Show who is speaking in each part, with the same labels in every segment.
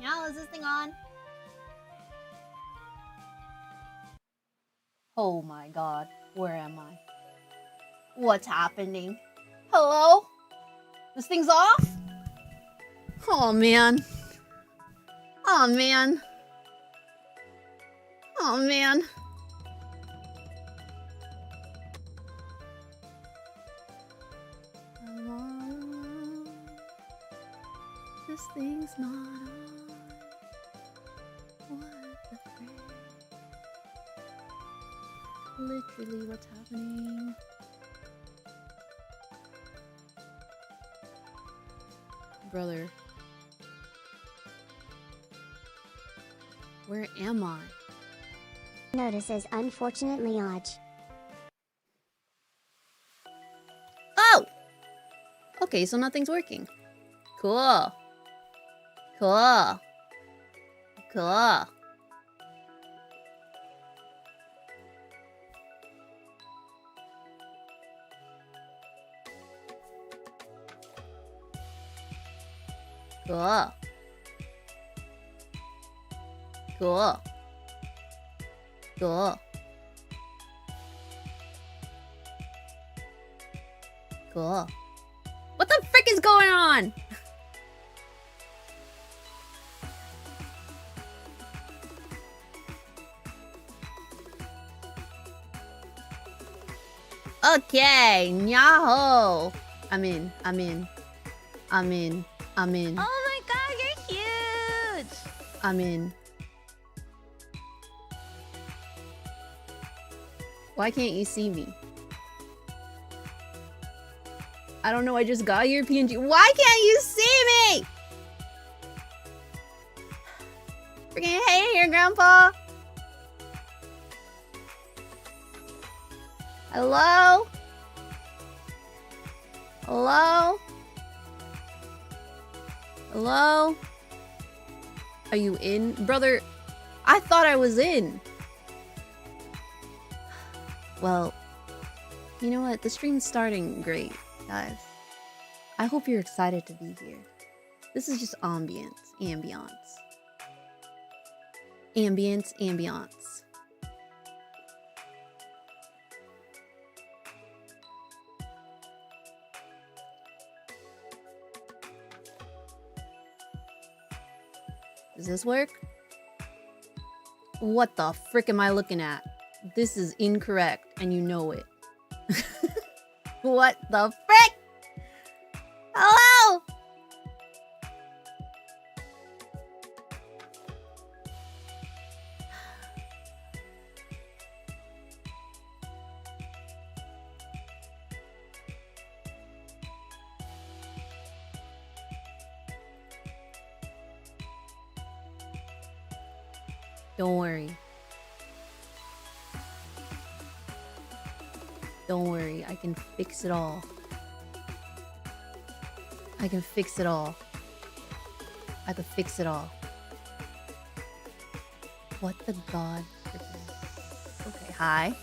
Speaker 1: Yeah, is this thing on? Oh my god, where am I? What's happening? Hello? This thing's off? Oh man. Oh man. Oh man. This thing's not on. What the frick? Literally, what's happening? Brother. Where am I?
Speaker 2: Notices unfortunately odd.
Speaker 1: Oh! Okay, so nothing's working. Cool. Cool. Cool. Cool. Cool. Cool. Cool. What the frick is going on? Okay, Nyaho. I'm in.
Speaker 3: Oh my god, you're huge!
Speaker 1: I'm in. Why can't you see me? I don't know, I just got your PNG. Why can't you see me? Freaking hey here, Grandpa. Hello? Hello? Hello? Are you in? Brother, I thought I was in. Well, you know what? The stream's starting great, guys. I hope you're excited to be here. This is just ambience. Does this work? What the frick am I looking at? This is incorrect, and you know it. What the frick? Hello? Don't worry. Don't worry, I can fix it all. I can fix it all. I can fix it all. What the god? Okay, hi.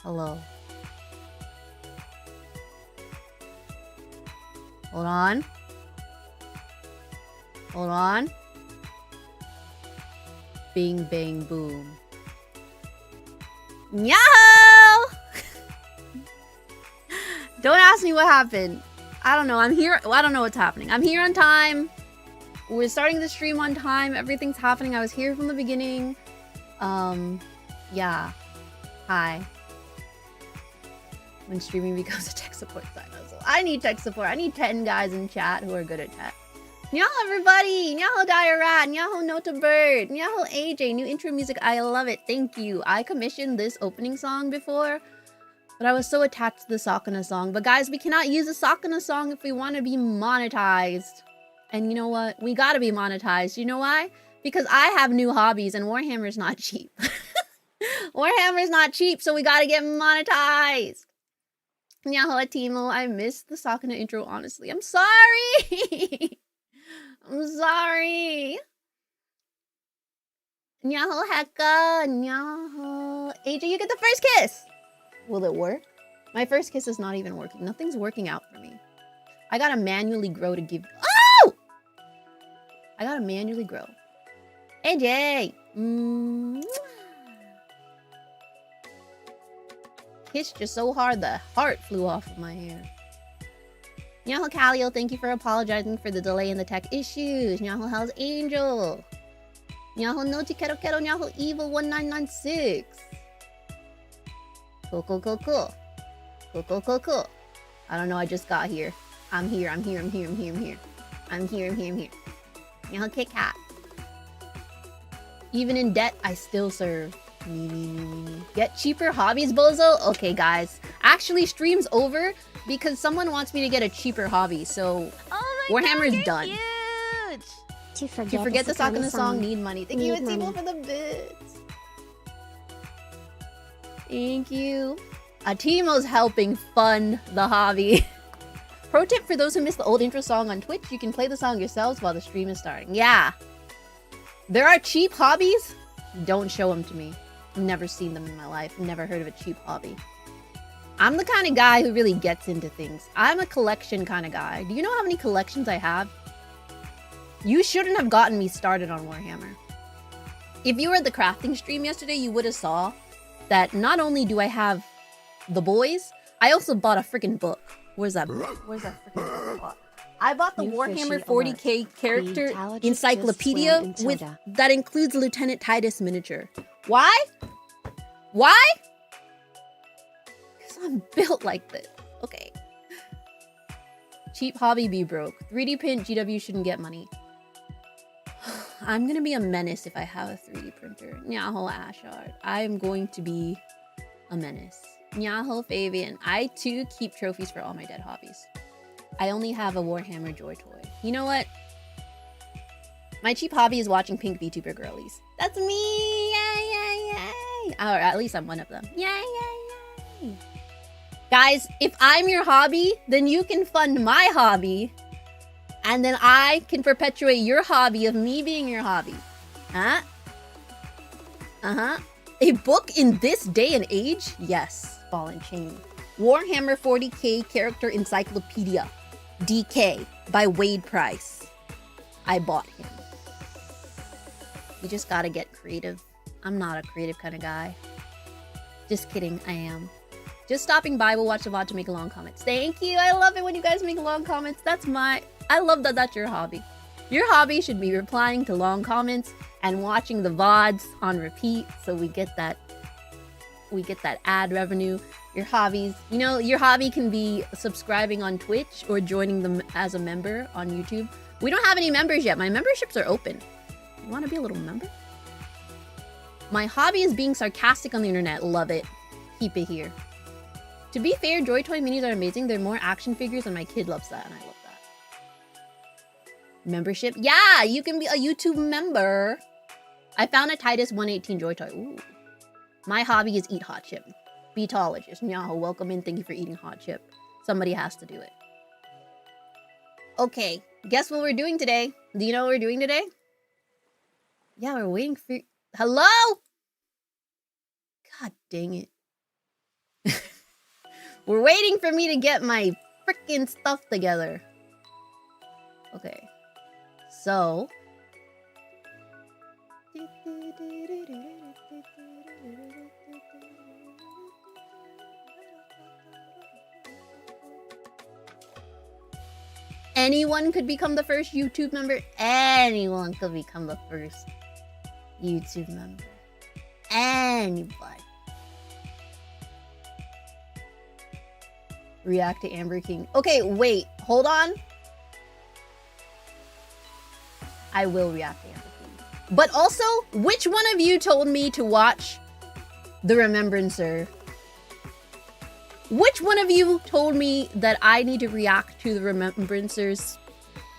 Speaker 1: Hello. Hold on. Hold on. Bing, bang, boom. Nyaho! Don't ask me what happened. I don't know. I'm here. Well, I don't know what's happening. I'm here on time. We're starting the stream on time. Everything's happening. I was here from the beginning. Yeah. Hi. When streaming becomes a tech support side hustle. I need tech support. I need 10 guys in chat who are good at tech. Nyaho, everybody! Nyaho Diarat, Nyaho Nota Bird, Nyaho AJ, new intro music, I love it, thank you. I commissioned this opening song before, but I was so attached to the sSakana song. But guys, we cannot use a sSakana song if we want to be monetized. And you know what? We gotta be monetized. You know why? Because I have new hobbies and Warhammer's not cheap. Warhammer's not cheap, so we gotta get monetized. Nyaho Atimo, I missed the sSakana intro, honestly. I'm sorry! I'm sorry. Nyaho Heka, Nyaho. AJ, you get the first kiss. Will it work? My first kiss is not even working. Nothing's working out for me. I gotta manually grow to give. Oh! I gotta manually grow. AJ! Kissed you so hard the heart flew off of my hair. Nyaho Calio, thank you for apologizing for the delay in the tech issues. Nyaho Hell's Angel. Nyaho Noti Kero Kero Nyaho Evil 1996. Cool. Cool. I don't know, I just got here. I'm here. Nyaho Kit Kat. Even in debt, I still serve. Get cheaper hobbies, bozo? Okay, guys. Actually, stream's over because someone wants me to get a cheaper hobby, so Warhammer's done.
Speaker 3: Huge.
Speaker 2: To
Speaker 1: forget the Sakana song, need money. Thank you,
Speaker 2: Need
Speaker 1: Timo,
Speaker 2: money.
Speaker 1: for the bits. Thank you. Timo's helping fund the hobby. Pro tip for those who missed the old intro song on Twitch, you can play the song yourselves while the stream is starting. Yeah. There are cheap hobbies. Don't show them to me. I've never seen them in my life. Never heard of a cheap hobby. I'm the kind of guy who really gets into things. I'm a collection kind of guy. Do you know how many collections I have? You shouldn't have gotten me started on Warhammer. If you were at the crafting stream yesterday, you would have saw that not only do I have the boys, I also bought a freaking book. Where's that freaking book? I bought the
Speaker 2: New
Speaker 1: Warhammer
Speaker 2: fishy
Speaker 1: 40k
Speaker 2: alert.
Speaker 1: character
Speaker 2: The intelligence
Speaker 1: encyclopedia
Speaker 2: just swam in
Speaker 1: with
Speaker 2: Tilda.
Speaker 1: that includes Lieutenant Titus miniature. Why? Why? Because I'm built like this. Okay. Cheap hobby be broke. 3D print GW shouldn't get money. I'm gonna be a menace if I have a 3D printer. Nyaho Ashard. I'm going to be a menace. Nyaho Fabian. I too keep trophies for all my dead hobbies. I only have a Warhammer Joy toy. You know what? My cheap hobby is watching pink VTuber girlies. That's me! Yay! Or at least I'm one of them. Yay! Guys, if I'm your hobby, then you can fund my hobby. And then I can perpetuate your hobby of me being your hobby. Huh? A book in this day and age? Yes. Ball and chain. Warhammer 40k Character Encyclopedia. DK by Wade Price. I bought him. You just gotta get creative. I'm not a creative kind of guy. Just kidding, I am. Just stopping by, we'll watch the VOD to make long comments. Thank you, I love it when you guys make long comments. I love that that's your hobby. Your hobby should be replying to long comments and watching the VODs on repeat so we get that ad revenue. Your hobbies, you know, your hobby can be subscribing on Twitch or joining them as a member on YouTube. We don't have any members yet. My memberships are open. You want to be a little member? My hobby is being sarcastic on the internet. Love it. Keep it here. To be fair, Joy Toy minis are amazing. They're more action figures and my kid loves that and I love that. Membership? Yeah, you can be a YouTube member. I found a Titus 118 Joy Toy. Ooh. My hobby is eat hot chip. Beatologist. Nyaho, welcome in. Thank you for eating hot chip. Somebody has to do it. Okay, guess what we're doing today? Do you know what we're doing today? Yeah, we're waiting for... Hello? God dang it. We're waiting for me to get my freaking stuff together. Okay. So... Anyone could become the first YouTube member. Anyone could become the first YouTube member. Anybody. React to Amber King. Okay, wait. Hold on. I will react to Amber King. But also, which one of you told me to watch The Remembrancer? Which one of you told me that I need to react to The Remembrancer's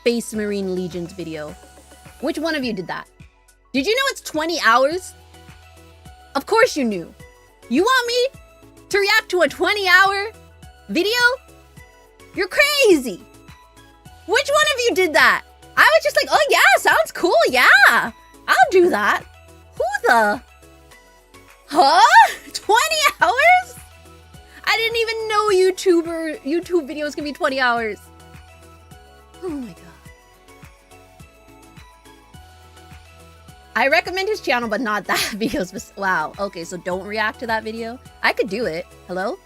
Speaker 1: Space Marine Legions video? Which one of you did that? Did you know it's 20 hours? Of course you knew. You want me to react to a 20-hour video? You're crazy. Which one of you did that? I was just like, oh yeah, sounds cool, yeah. I'll do that. Who the? Huh? 20 hours? I didn't even know YouTube videos can be 20 hours. Oh my god. I recommend his channel, but not that video. Wow. Okay, so don't react to that video. I could do it. Hello?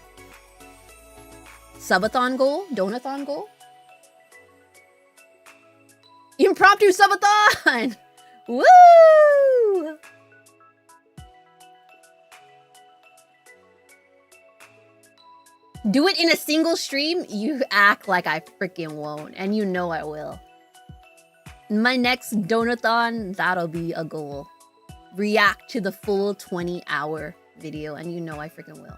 Speaker 1: Subathon goal? Donathon goal? Impromptu subathon! Woo! Do it in a single stream? You act like I freaking won't. And you know I will. My next donathon, that'll be a goal. React to the full 20-hour video, and you know I freaking will.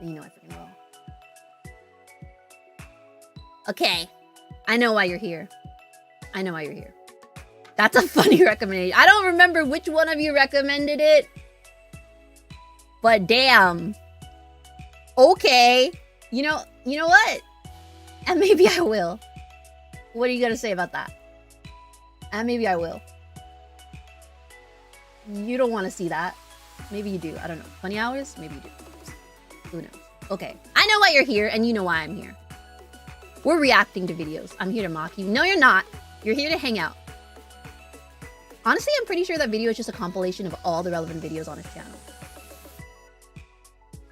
Speaker 1: You know I freaking will. Okay. I know why you're here. I know why you're here. That's a funny recommendation. I don't remember which one of you recommended it. But damn. Okay. You know what? And maybe I will. What are you gonna say about that? And maybe I will. You don't want to see that. Maybe you do. I don't know. 20 hours? Maybe you do. Who knows? Okay. I know why you're here, and you know why I'm here. We're reacting to videos. I'm here to mock you. No, you're not. You're here to hang out. Honestly, I'm pretty sure that video is just a compilation of all the relevant videos on his channel.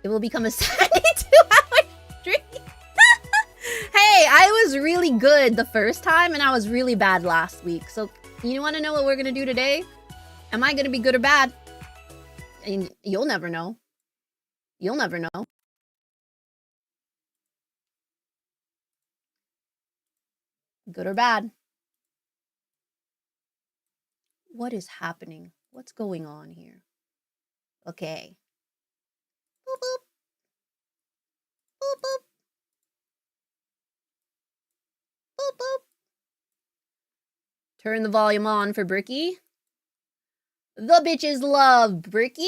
Speaker 1: It will become a 72-hour stream. Hey, I was really good the first time, and I was really bad last week. So, you want to know what we're going to do today? Am I going to be good or bad? And you'll never know. You'll never know. Good or bad? What is happening? What's going on here? Okay. Boop, boop. Boop, boop. Boop, boop. Turn the volume on for Bricky. The bitches love Bricky.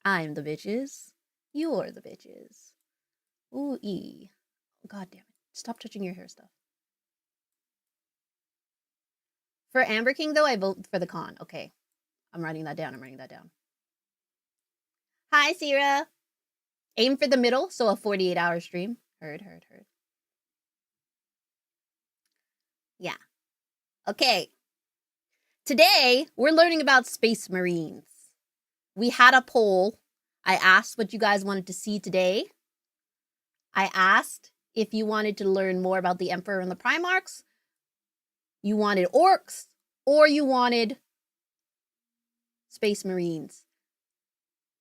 Speaker 1: I'm the bitches. You're the bitches. Ooh-ee. God damn it. Stop touching your hair stuff. For Amber King, though, I vote for the con. Okay. I'm writing that down. Hi, Sierra. Aim for the middle, so a 48-hour stream. Heard. Yeah. Okay. Today, we're learning about Space Marines. We had a poll. I asked what you guys wanted to see today. I asked if you wanted to learn more about the Emperor and the Primarchs, you wanted orcs, or you wanted Space Marines.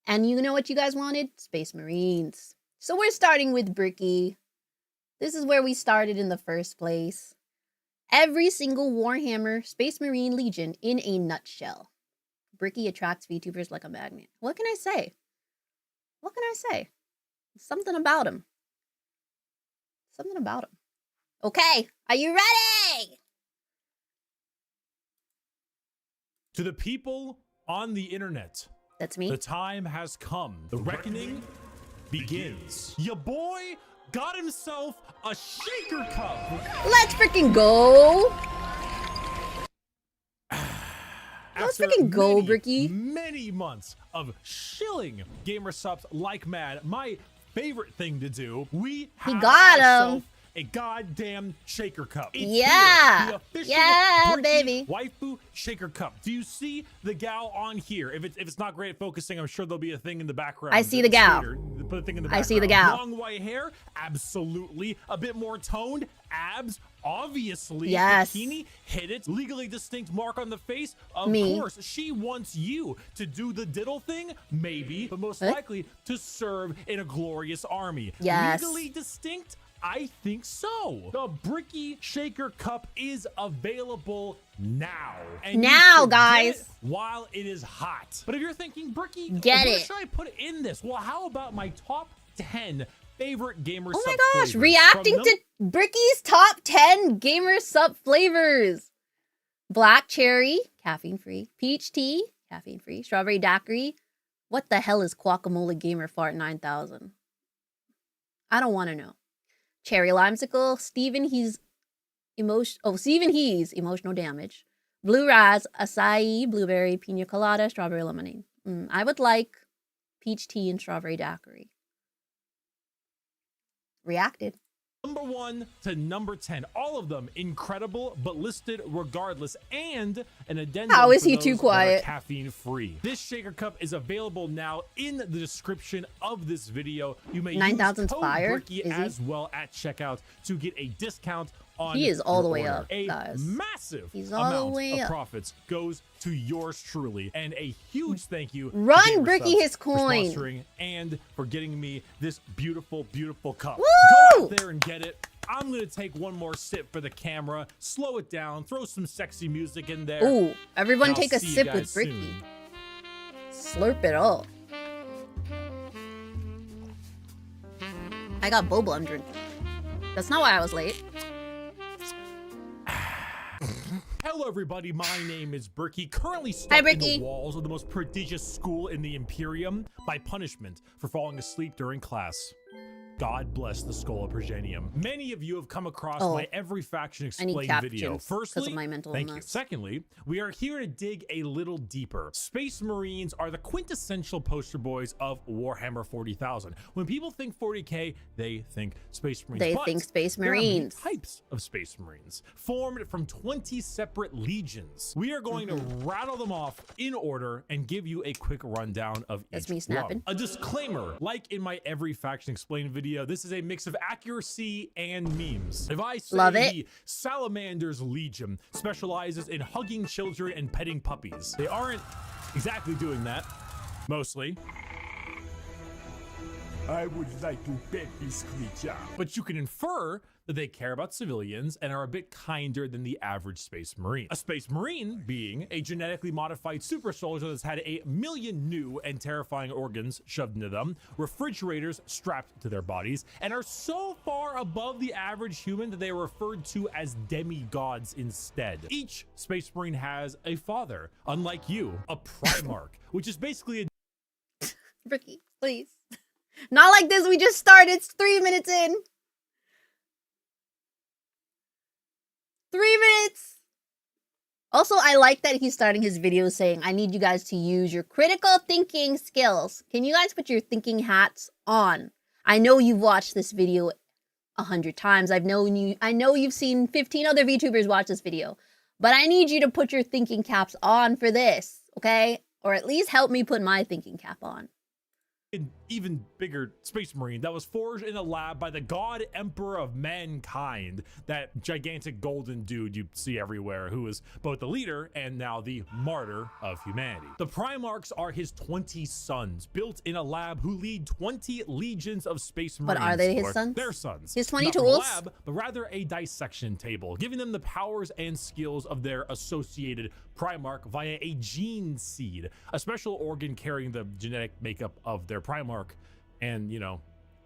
Speaker 1: And you know what you guys wanted? Space Marines. So we're starting with Bricky. This is where we started in the first place. Every single Warhammer Space Marine Legion in a nutshell. Bricky attracts VTubers like a magnet. What can I say? Something about him. Okay, are you ready?
Speaker 4: To the people on the internet.
Speaker 1: That's me.
Speaker 4: The time has come. The reckoning begins. Your boy got himself a shaker cup.
Speaker 1: Let's freaking go. Let's freaking go, Bricky.
Speaker 4: Many months of shilling gamer subs like mad. My favorite thing to do. We have
Speaker 1: got
Speaker 4: ourselves
Speaker 1: him.
Speaker 4: A goddamn shaker cup. It's
Speaker 1: Yeah.
Speaker 4: here, the official
Speaker 1: Yeah,
Speaker 4: Bricky
Speaker 1: baby.
Speaker 4: waifu shaker cup. Do you see the gal on here? If it's not great at focusing, I'm sure there'll be a thing in the background.
Speaker 1: I see the gal.
Speaker 4: Put a thing in the background.
Speaker 1: I see the gal.
Speaker 4: Long white hair, absolutely. A bit more toned, abs, obviously.
Speaker 1: Yes.
Speaker 4: Bikini, hit it. Legally distinct mark on the face. Of
Speaker 1: Me.
Speaker 4: course, she wants you to do the diddle thing, maybe, but most
Speaker 1: What?
Speaker 4: likely to serve in a glorious army.
Speaker 1: Yes.
Speaker 4: Legally distinct? I think so. The Bricky Shaker Cup is available now. And
Speaker 1: Now,
Speaker 4: you should
Speaker 1: guys.
Speaker 4: get it while it is hot. But if you're thinking, Bricky,
Speaker 1: Get
Speaker 4: what
Speaker 1: it.
Speaker 4: should I put in this? Well, how about my top 10 favorite gamer
Speaker 1: Oh my
Speaker 4: sub
Speaker 1: gosh,
Speaker 4: flavors?
Speaker 1: reacting
Speaker 4: From
Speaker 1: to Bricky's top 10 gamer sub flavors. Black cherry, caffeine free. Peach tea, caffeine free. Strawberry daiquiri. What the hell is guacamole gamer fart 9000? I don't want to know. Cherry limesicle, Stephen He's emotional damage. Blue raz, acai, blueberry, pina colada, strawberry lemonade. I would like peach tea and strawberry daiquiri. Reacted.
Speaker 4: Number 1 to number 10, all of them incredible, but listed regardless, and an addendum.
Speaker 1: How is
Speaker 4: for
Speaker 1: he
Speaker 4: those
Speaker 1: too
Speaker 4: that are
Speaker 1: quiet?
Speaker 4: caffeine free. This shaker cup is available now in the description of this video. You may
Speaker 1: 9,000
Speaker 4: use code
Speaker 1: fire,
Speaker 4: Bricky
Speaker 1: is he?
Speaker 4: as well at checkout to get a discount on
Speaker 1: He is all
Speaker 4: your
Speaker 1: the way
Speaker 4: order.
Speaker 1: up,
Speaker 4: A
Speaker 1: guys.
Speaker 4: massive
Speaker 1: He's all the
Speaker 4: amount
Speaker 1: way
Speaker 4: of
Speaker 1: up.
Speaker 4: profits goes to yours truly, and a huge thank you to
Speaker 1: Run,
Speaker 4: Gamer
Speaker 1: Bricky,
Speaker 4: Subs
Speaker 1: his
Speaker 4: for
Speaker 1: coin.
Speaker 4: sponsoring and for getting me this beautiful, beautiful cup.
Speaker 1: Woo!
Speaker 4: Go out there and get it. I'm gonna take one more sip for the camera, slow it down, throw some sexy music in there.
Speaker 1: Ooh, everyone
Speaker 4: and I'll
Speaker 1: take a
Speaker 4: see you
Speaker 1: sip
Speaker 4: guys
Speaker 1: with Bricky.
Speaker 4: soon.
Speaker 1: Slurp it up. I got boba I'm drinking. That's not why I was late.
Speaker 4: Hello everybody, my name is Bricky, currently
Speaker 1: Hi,
Speaker 4: stuck in
Speaker 1: Bricky.
Speaker 4: the walls of the most prodigious school in the Imperium by punishment for falling asleep during class. God bless the Schola Progenium. Many of you have come across my Every Faction
Speaker 1: I need
Speaker 4: Explained video.
Speaker 1: captions 'cause
Speaker 4: Firstly,
Speaker 1: of my mental
Speaker 4: thank you.
Speaker 1: illness.
Speaker 4: Secondly, we are here to dig a little deeper. Space Marines are the quintessential poster boys of Warhammer 40,000. When people think 40k, they think Space Marines.
Speaker 1: They
Speaker 4: But
Speaker 1: think Space
Speaker 4: there are many
Speaker 1: Marines.
Speaker 4: types of Space Marines, formed from 20 separate legions. We are going to rattle them off in order and give you a quick rundown of
Speaker 1: That's
Speaker 4: each
Speaker 1: me snapping.
Speaker 4: one. A disclaimer, like in my Every Faction Explained video, this is a mix of accuracy and memes. If I say
Speaker 1: Love it.
Speaker 4: the Salamander's Legion specializes in hugging children and petting puppies, they aren't exactly doing that, mostly.
Speaker 5: I would like to pet this creature.
Speaker 4: But you can infer that they care about civilians and are a bit kinder than the average Space Marine. A Space Marine being a genetically modified super soldier that's had 1,000,000 new and terrifying organs shoved into them, refrigerators strapped to their bodies, and are so far above the average human that they are referred to as demigods instead. Each Space Marine has a father, unlike you, a Primarch, which is basically a
Speaker 1: Bricky, please. Not like this, we just started. It's 3 minutes in. 3 minutes. Also, I like that he's starting his video saying, I need you guys to use your critical thinking skills. Can you guys put your thinking hats on? I know you've watched this video 100 times. I know you've seen 15 other VTubers watch this video. But I need you to put your thinking caps on for this, okay? Or at least help me put my thinking cap on.
Speaker 4: an even bigger Space Marine that was forged in a lab by the God Emperor of Mankind, that gigantic golden dude you see everywhere, who is both the leader and now the martyr of humanity. The Primarchs are his 20 sons, built in a lab, who lead 20 legions of Space Marines.
Speaker 1: But are they his
Speaker 4: or
Speaker 1: sons?
Speaker 4: Their sons.
Speaker 1: His 20
Speaker 4: Not from a
Speaker 1: tools?
Speaker 4: lab, but rather a dissection table, giving them the powers and skills of their associated Primarch via a gene seed, a special organ carrying the genetic makeup of their Primarch and, you know,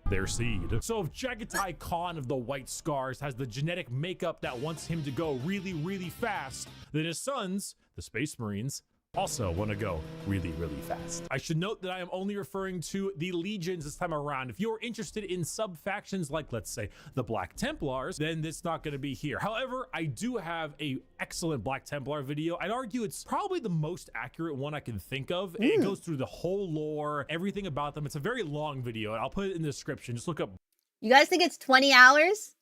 Speaker 4: their seed. So if Jagatai Khan of the White Scars has the genetic makeup that wants him to go really, really fast, then his sons, the Space Marines, also want to go really, really fast. I should note that I am only referring to the legions this time around. If you're interested in sub-factions like, let's say, the Black Templars, then it's not going to be here. However, I do have a excellent Black Templar video. I'd argue it's probably the most accurate one I can think of. It goes through the whole lore, everything about them. It's a very long video, and I'll put it in the description. Just look up
Speaker 1: You guys think it's 20 hours?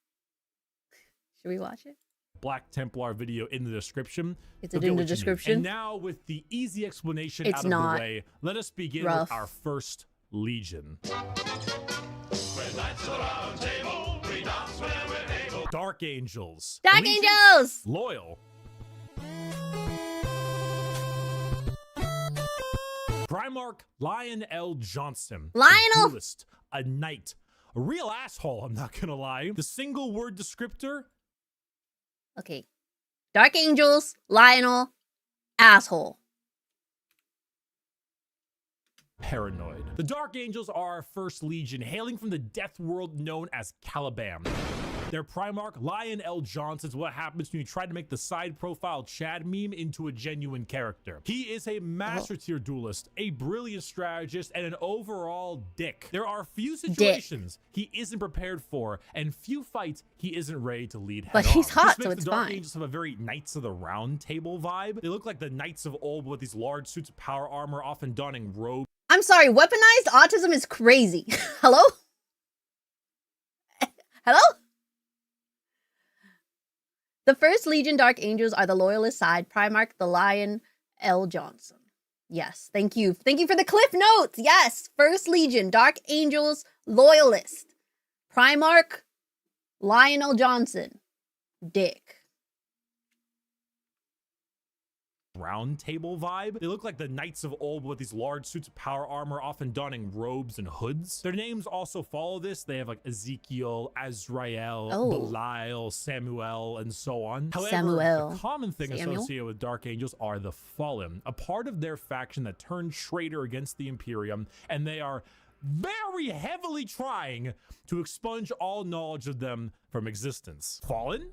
Speaker 1: Should we watch it?
Speaker 4: Black Templar video in the description.
Speaker 1: Is
Speaker 4: You'll
Speaker 1: it
Speaker 4: get
Speaker 1: in the
Speaker 4: what you need.
Speaker 1: description?
Speaker 4: And now, with the easy explanation
Speaker 1: It's
Speaker 4: out of
Speaker 1: not.
Speaker 4: the way, let us begin
Speaker 1: Rough.
Speaker 4: with our first legion. Dark Angels.
Speaker 1: Dark
Speaker 4: Legion,
Speaker 1: Angels!
Speaker 4: Loyal. Primarch Lionel Johnston. A
Speaker 1: Lionel!
Speaker 4: duelist, a knight. A real asshole, I'm not gonna lie. The single word descriptor,
Speaker 1: Okay. Dark Angels, Lionel, asshole.
Speaker 4: paranoid. The Dark Angels are our first legion, hailing from the death world known as Caliban. Their Primarch, Lionel Johnson, is what happens when you try to make the side profile Chad meme into a genuine character. He is a master tier duelist, a brilliant strategist, and an overall dick. There are few situations he isn't prepared for, and few fights he isn't ready to lead head
Speaker 1: But
Speaker 4: on.
Speaker 1: he's hot,
Speaker 4: This
Speaker 1: so
Speaker 4: makes
Speaker 1: it's
Speaker 4: the Dark
Speaker 1: fine.
Speaker 4: Angels have a very Knights of the Round Table vibe. They look like the Knights of old with these large suits of power armor, often donning robes.
Speaker 1: I'm sorry, weaponized autism is crazy. Hello? Hello? The First Legion Dark Angels are the loyalist side. Primarch the Lion L. Johnson. Yes, thank you. Thank you for the cliff notes. Yes, First Legion Dark Angels loyalist. Primarch Lionel Johnson. Dick.
Speaker 4: Round table vibe. They look like the knights of old with these large suits of power armor, often donning robes and hoods. Their names also follow this. They have like Ezekiel, Azrael, Belial, Samuel, and so on. However, the common thing associated with Dark Angels are the Fallen, a part of their faction that turned traitor against the Imperium, and they are very heavily trying to expunge all knowledge of them from existence. Fallen?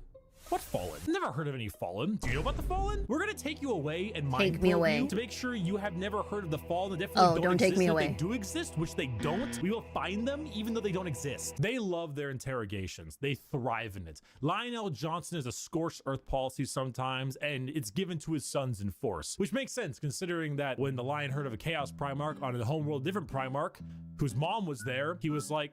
Speaker 4: What Fallen? Never heard of any Fallen. Do you know about the Fallen? We're gonna take you away and mind you to make sure you have never heard of the Fallen. They definitely don't take me away. They do exist, which they don't. We will find them even though they don't exist. They love their interrogations. They thrive in it. Lionel Johnson is a scorched earth policy sometimes, and it's given to his sons in force, which makes sense considering that when the Lion heard of a Chaos Primarch on a homeworld different Primarch, whose mom was there, he was like,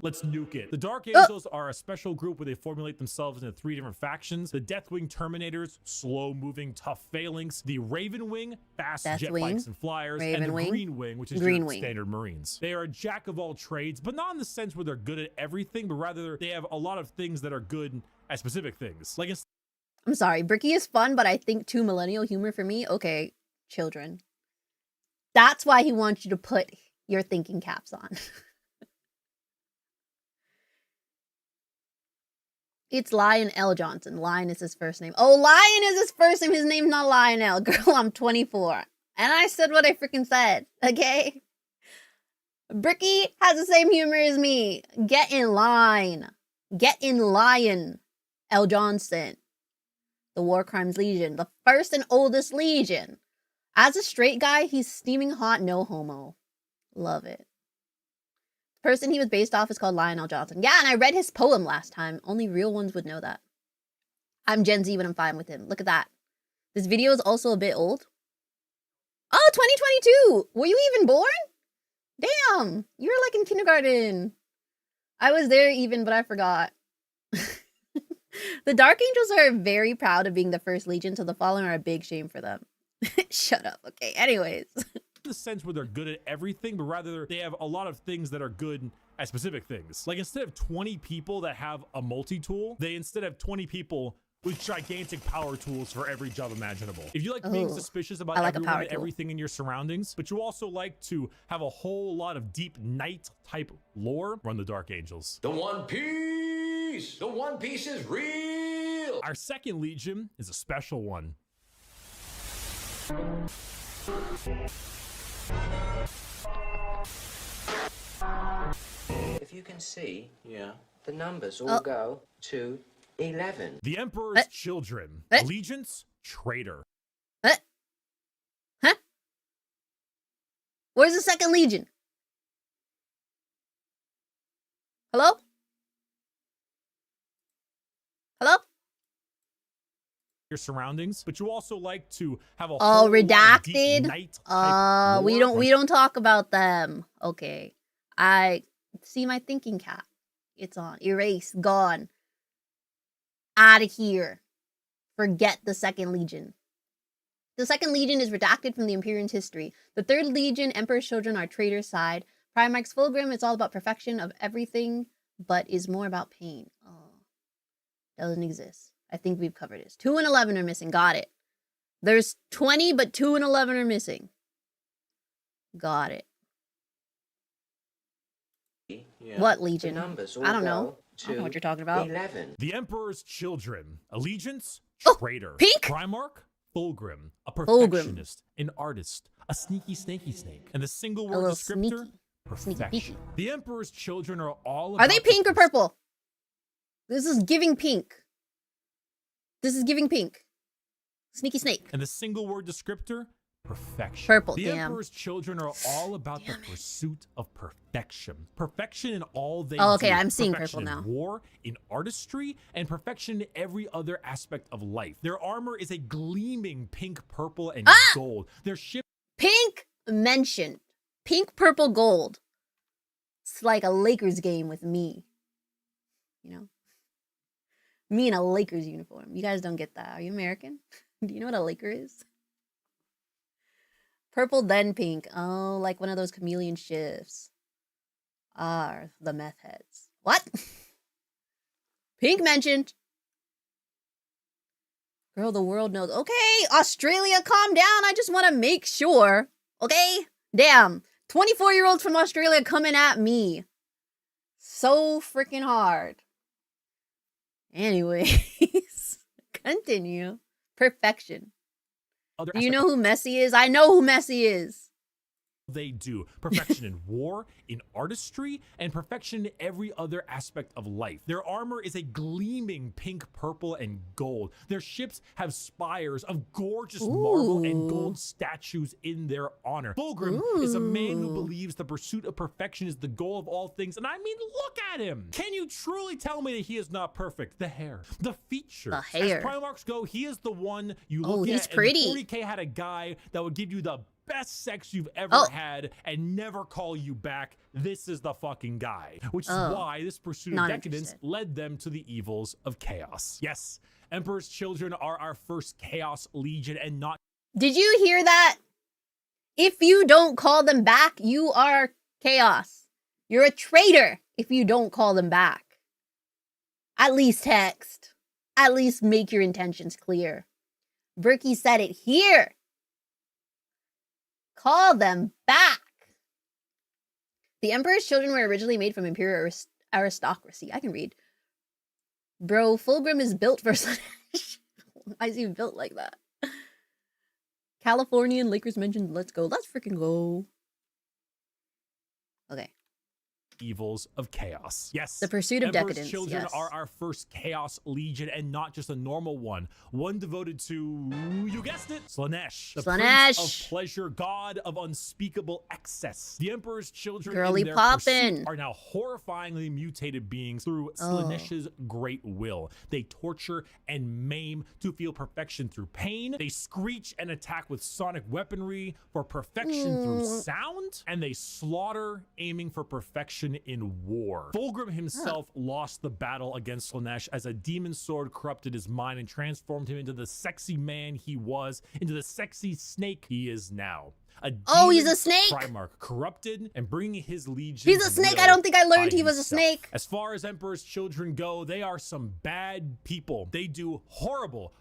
Speaker 4: let's nuke it. The Dark Angels are a special group where they formulate themselves into 3 different factions. The Deathwing Terminators, slow-moving, tough phalanx. The Raven Wing, fast jet bikes and flyers. And the Green Wing, which is your standard Marines. They are a jack of all trades, but not in the sense where they're good at everything, but rather they have a lot of things that are good at specific things. Like
Speaker 1: I'm sorry, Bricky is fun, but I think too millennial humor for me. Okay, children. That's why he wants you to put your thinking caps on. It's Lion L. Johnson. Lion is his first name. Oh, Lion is his first name. His name's not Lionel. Girl, I'm 24. And I said what I freaking said, okay? Bricky has the same humor as me. Get in line. Get in Lion L. Johnson. The War Crimes Legion. The first and oldest Legion. As a straight guy, he's steaming hot, no homo. Love it. Person he was based off is called Lionel Johnson. Yeah, and I read his poem last time. Only real ones would know that. I'm Gen Z, but I'm fine with him. Look at that. This video is also a bit old. Oh, 2022! Were you even born? Damn! You were like in kindergarten. I was there even, but I forgot. The Dark Angels are very proud of being the first Legion, so the Fallen are a big shame for them. Shut up. Okay, anyways.
Speaker 4: The sense where they're good at everything, but rather they have a lot of things that are good at specific things. Like instead of 20 people that have a multi-tool, they instead have 20 people with gigantic power tools for every job imaginable. If you like being suspicious about everyone and everything in your surroundings, but you also like to have a whole lot of deep night type lore, run the Dark Angels.
Speaker 6: The One Piece! The One Piece is real!
Speaker 4: Our second Legion is a special one.
Speaker 7: If you can see, the numbers all go to 11.
Speaker 4: The Emperor's Children. Allegiance, traitor.
Speaker 1: Huh? Where's the second Legion? Hello? Hello?
Speaker 4: Your surroundings, but you also like to have a whole
Speaker 1: redacted.
Speaker 4: Night
Speaker 1: we don't talk about them. Okay. I see my thinking cap. It's on. Erase. Gone. Out of here. Forget the second Legion. The second Legion is redacted from the Imperium's history. The third Legion, Emperor's Children, are traitor's side. Primarch's Fulgrim is all about perfection of everything, but is more about pain. Oh. Doesn't exist. I think we've covered this. 2 and 11 are missing. Got it. There's 20, but 2 and 11 are missing. Got it. What Legion? I don't know. I don't know what you're talking about.
Speaker 7: 11.
Speaker 4: The Emperor's Children. Allegiance, traitor.
Speaker 1: Pink?
Speaker 4: Primarch, Fulgrim. A perfectionist, an artist, a sneaky snaky snake. And the single word descriptor, perfection. The Emperor's Children are all about...
Speaker 1: Are they pink or purple? This is giving pink. This is giving pink. Sneaky snake.
Speaker 4: And the single word descriptor, perfection.
Speaker 1: Purple,
Speaker 4: The Emperor's Children are all about the pursuit of perfection. Perfection in all they do.
Speaker 1: Okay, I'm seeing purple
Speaker 4: in
Speaker 1: now.
Speaker 4: War, in artistry, and perfection in every other aspect of life. Their armor is a gleaming pink, purple, and gold. Their ship...
Speaker 1: Pink mentioned. Pink, purple, gold. It's like a Lakers game with me. You know? Me in a Lakers uniform. You guys don't get that. Are you American? Do you know what a Laker is? Purple then pink. Oh, like one of those chameleon shifts. Are the meth heads. What? Pink mentioned. Girl, the world knows. Okay, Australia, calm down. I just want to make sure. Okay? Damn. 24-year-olds from Australia coming at me. So freaking hard. Anyways, continue. Perfection. Do you know who Messi is? I know who Messi is.
Speaker 4: They do. Perfection in war, in artistry, and perfection in every other aspect of life. Their armor is a gleaming pink, purple, and gold. Their ships have spires of gorgeous marble and gold statues in their honor. Fulgrim is a man who believes the pursuit of perfection is the goal of all things. And I mean, look at him. Can you truly tell me that he is not perfect? The hair, the features.
Speaker 1: The hair.
Speaker 4: As Primarchs go, he is the one you look at.
Speaker 1: He's pretty.
Speaker 4: And 40K had a guy that would give you the best sex you've ever had and never call you back. This is the fucking guy, which is why this pursuit of decadence led them to the evils of chaos. Yes, Emperor's Children are our first Chaos Legion and not.
Speaker 1: Did you hear that? If you don't call them back, you are chaos. You're a traitor if you don't call them back. At least text. At least make your intentions clear. Bricky said it here. Call them back. The Emperor's Children were originally made from imperial aristocracy. I can read. Bro, Fulgrim is built for Slanesh. Why is he built like that? Californian Lakers mentioned, let's go. Let's freaking go. Okay.
Speaker 4: Evils of chaos. Yes,
Speaker 1: the pursuit of
Speaker 4: Emperor's
Speaker 1: decadence.
Speaker 4: Children are our first Chaos Legion, and not just a normal one devoted to, you guessed it, Slanesh, the Prince of Pleasure, god of unspeakable excess. The Emperor's Children in their pursuit are now horrifyingly mutated beings through Slanesh's great will. They torture and maim to feel perfection through pain. They screech and attack with sonic weaponry for perfection through sound, and they slaughter, aiming for perfection in war. Fulgrim himself lost the battle against Slanesh as a demon sword corrupted his mind and transformed him into the sexy man he was, into the sexy snake he is now.
Speaker 1: He's a snake.
Speaker 4: Primarch, corrupted and bringing his legions.
Speaker 1: He's a snake. I don't think I learned he was a snake.
Speaker 4: As far as Emperor's Children go, they are some bad people. They do horrible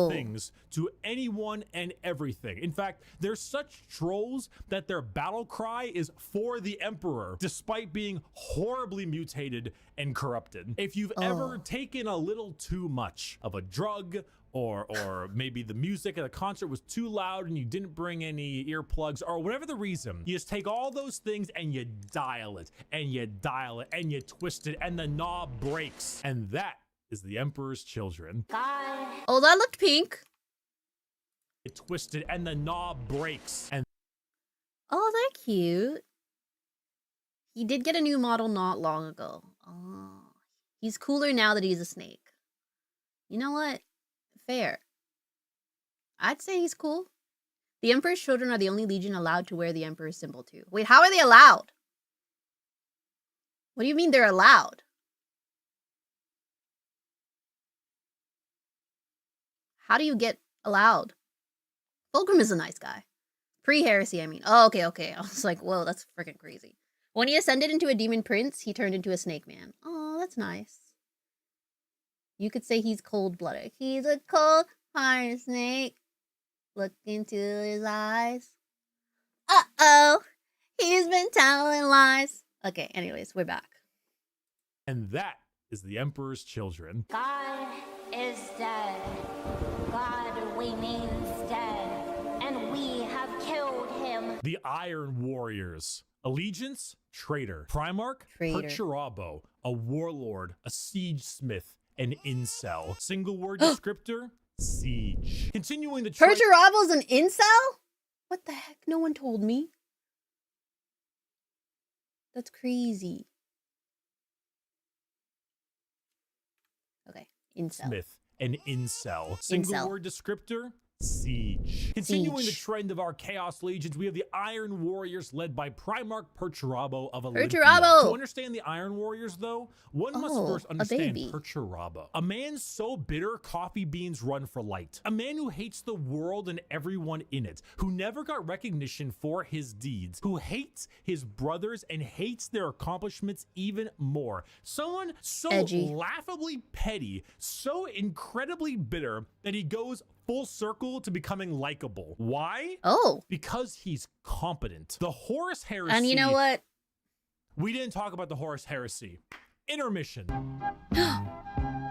Speaker 4: things to anyone and everything. In fact, they're such trolls that their battle cry is for the Emperor, despite being horribly mutated and corrupted. If you've ever taken a little too much of a drug, or maybe the music at a concert was too loud and you didn't bring any earplugs, or whatever the reason, you just take all those things and you dial it and you dial it and you twist it and the knob breaks. And that is the Emperor's Children.
Speaker 1: Oh, that looked pink.
Speaker 4: It twisted and the knob breaks. And
Speaker 1: oh, they're cute. He did get a new model not long ago. Oh, he's cooler now that he's a snake. You know what? Fair. I'd say he's cool. The Emperor's Children are the only legion allowed to wear the Emperor's symbol too. Wait, how are they allowed? What do you mean they're allowed? How do you get allowed? Fulgrim is a nice guy. Pre-heresy, I mean. Oh, okay. I was like, whoa, that's freaking crazy. When he ascended into a demon prince, he turned into a snake man. Oh, that's nice. You could say he's cold-blooded. He's a cold-hearted snake. Look into his eyes. Uh-oh. He's been telling lies. Okay, anyways, we're back.
Speaker 4: And that is the Emperor's Children.
Speaker 3: God is dead. God, we mean, is dead. And we have killed him.
Speaker 4: The Iron Warriors. Allegiance, traitor. Primarch, Perturabo, a warlord, a siege smith, an incel. Single word descriptor, siege. Continuing the
Speaker 1: Perturabo's an incel? What the heck? No one told me. That's crazy. Okay, incel.
Speaker 4: Smith, an incel. Single word descriptor, Siege. Continuing the
Speaker 1: Siege.
Speaker 4: trend of our Chaos Legions, we have the Iron Warriors led by Primarch Perturabo of Olympia.
Speaker 1: Perturabo!
Speaker 4: To understand the Iron Warriors, though, one must
Speaker 1: Oh,
Speaker 4: first
Speaker 1: a
Speaker 4: understand
Speaker 1: baby.
Speaker 4: Perturabo. A man so bitter, coffee beans run for light. A man who hates the world and everyone in it, who never got recognition for his deeds, who hates his brothers and hates their accomplishments even more. Someone so
Speaker 1: Edgy.
Speaker 4: laughably petty, so incredibly bitter that he goes full circle to becoming likable. Why?
Speaker 1: Oh.
Speaker 4: Because he's competent. The Horus Heresy.
Speaker 1: And you know what?
Speaker 4: We didn't talk about the Horus Heresy. Intermission.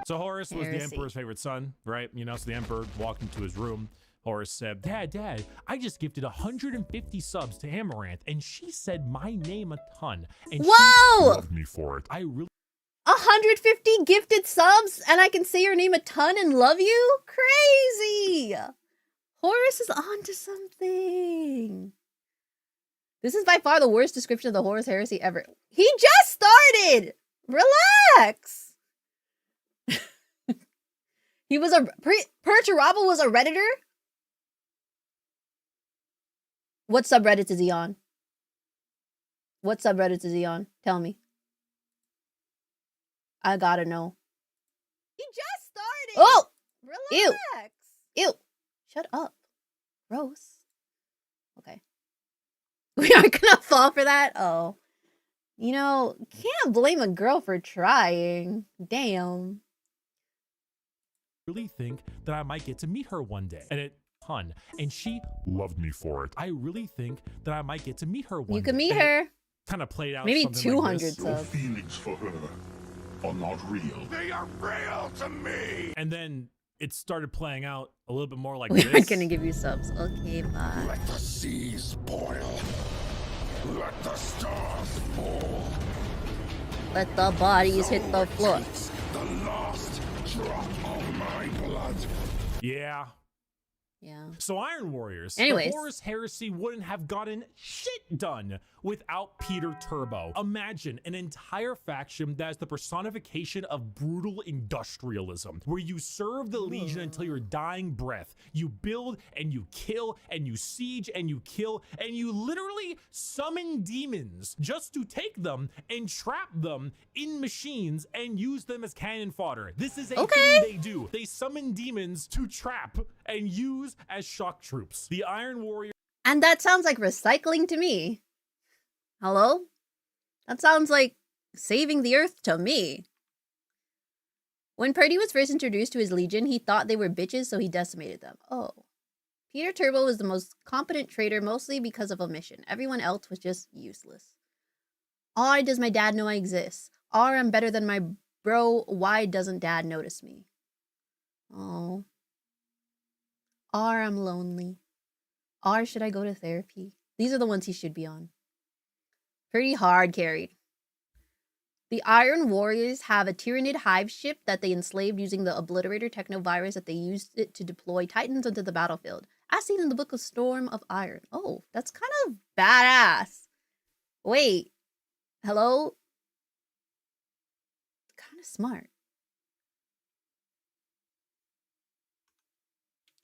Speaker 4: So Horus was the
Speaker 1: Heresy.
Speaker 4: Emperor's favorite son, right? You know, so the Emperor walked into his room. Horus said, Dad, I just gifted 150 subs to Amaranth, and she said my name a ton. And
Speaker 1: Whoa!
Speaker 4: she loved me for it. I really
Speaker 1: 150 gifted subs and I can say your name a ton and love you? Crazy! Horus is onto something. This is by far the worst description of the Horus Heresy ever. He just started! Relax! He was Perturabo was a Redditor? What subreddits is he on? What subreddits is he on? Tell me. I gotta know. He just started. Oh! Relax. Ew. Shut up. Gross. Okay. We aren't gonna fall for that? Oh. You know, can't blame a girl for trying. Damn.
Speaker 4: really think that I might get to meet her one day. And it ton. And she loved me for it. I really think that I might get to meet her one day.
Speaker 1: You can meet
Speaker 4: And
Speaker 1: her.
Speaker 4: Kind of played out
Speaker 1: Maybe
Speaker 4: something
Speaker 1: 200
Speaker 4: like this.
Speaker 5: Your
Speaker 1: subs.
Speaker 5: feelings for her are not real. They are real to me.
Speaker 4: And then it started playing out a little bit more like
Speaker 1: We
Speaker 4: this.
Speaker 1: aren't gonna give you subs. Okay, bye.
Speaker 5: Let the seas boil. Let the stars fall.
Speaker 1: Let the bodies hit the floor.
Speaker 5: The last drop of my blood.
Speaker 4: Yeah.
Speaker 1: Yeah.
Speaker 4: So Iron Warriors,
Speaker 1: Anyways.
Speaker 4: the Horus Heresy wouldn't have gotten shit done without Peter Turbo. Imagine an entire faction that is the personification of brutal industrialism, where you serve the Legion until your dying breath. You build and you kill and you siege and you kill and you literally summon demons just to take them and trap them in machines and use them as cannon fodder. This is a thing they do. They summon demons to trap and use as shock troops. The Iron Warrior.
Speaker 1: And that sounds like recycling to me. Hello? That sounds like saving the earth to me. When Purdy was first introduced to his legion, he thought they were bitches, so he decimated them. Oh. Peter Turbo was the most competent traitor, mostly because of omission. Everyone else was just useless. Why does my dad know I exist? Or I'm better than my bro. Why doesn't dad notice me? Oh. Or I'm lonely. Or should I go to therapy? These are the ones he should be on. Pretty hard carried. The Iron Warriors have a Tyranid hive ship that they enslaved using the Obliterator technovirus that they used it to deploy Titans onto the battlefield, as seen in the Book of Storm of Iron. Oh, that's kind of badass. Wait. Hello? Kind of smart.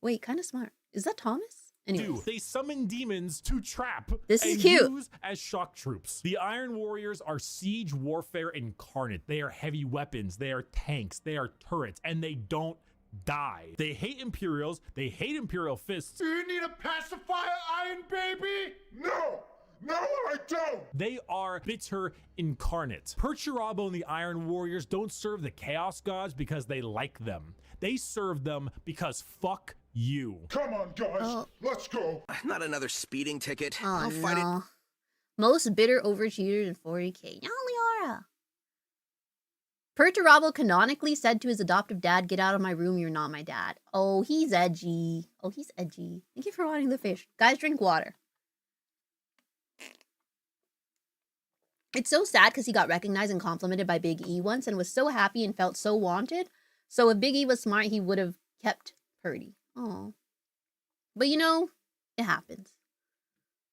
Speaker 1: Wait, kind of smart. Is that Thomas? Anyways.
Speaker 4: They summon demons to trap
Speaker 1: This is
Speaker 4: and
Speaker 1: cute.
Speaker 4: use as shock troops. The Iron Warriors are siege warfare incarnate. They are heavy weapons, they are tanks, they are turrets, and they don't die. They hate Imperials, they hate Imperial fists.
Speaker 5: Do you need a pacifier, Iron Baby? No! No, I don't!
Speaker 4: They are bitter incarnate. Perturabo and the Iron Warriors don't serve the Chaos Gods because they like them. They serve them because fuck you.
Speaker 5: Come on, guys.
Speaker 1: Oh.
Speaker 5: Let's go.
Speaker 8: Not another speeding ticket.
Speaker 1: Oh,
Speaker 8: I'll fight it.
Speaker 1: no. Most bitter overcheaters in 40k. Leora. Perturabo canonically said to his adoptive dad, "Get out of my room, you're not my dad." Oh, he's edgy. Oh, he's edgy. Thank you for wanting the fish. Guys, drink water. It's so sad because he got recognized and complimented by Big E once and was so happy and felt so wanted. So if Big E was smart, he would have kept Purdy. Oh. But you know, it happens.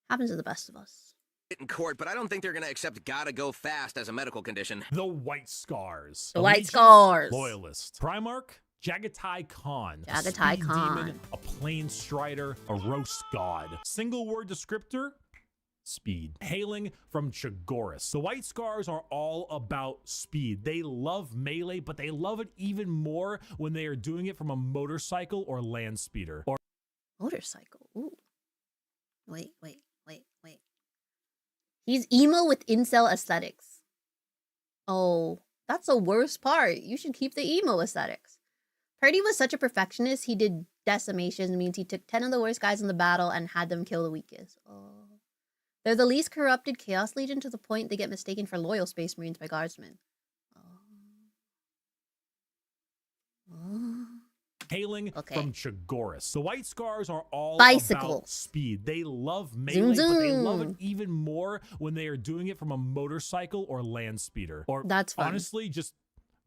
Speaker 1: Happens to the best of us.
Speaker 8: In court, but I don't think they're gonna accept gotta go fast as a medical condition.
Speaker 4: The White Scars.
Speaker 1: The White
Speaker 4: Allegiance,
Speaker 1: Scars.
Speaker 4: Loyalist. Primarch, Jagatai Khan. A
Speaker 1: Jagatai
Speaker 4: speed
Speaker 1: Khan.
Speaker 4: demon, a plain strider, a roast god. Single word descriptor, speed. Hailing from Chagoris. The White Scars are all about speed. They love melee, but they love it even more when they are doing it from a motorcycle or land speeder. Or
Speaker 1: Motorcycle. Ooh. Wait. He's emo with incel aesthetics. Oh, that's the worst part. You should keep the emo aesthetics. Purdy was such a perfectionist, he did decimation, means he took 10 of the worst guys in the battle and had them kill the weakest. Oh. They're the least corrupted Chaos Legion to the point they get mistaken for loyal Space Marines by guardsmen.
Speaker 4: hailing from Chagoris. The White Scars are all about speed. They love melee, but they love it even more when they are doing it from a motorcycle or land speeder. Or
Speaker 1: that's fun.
Speaker 4: Honestly, just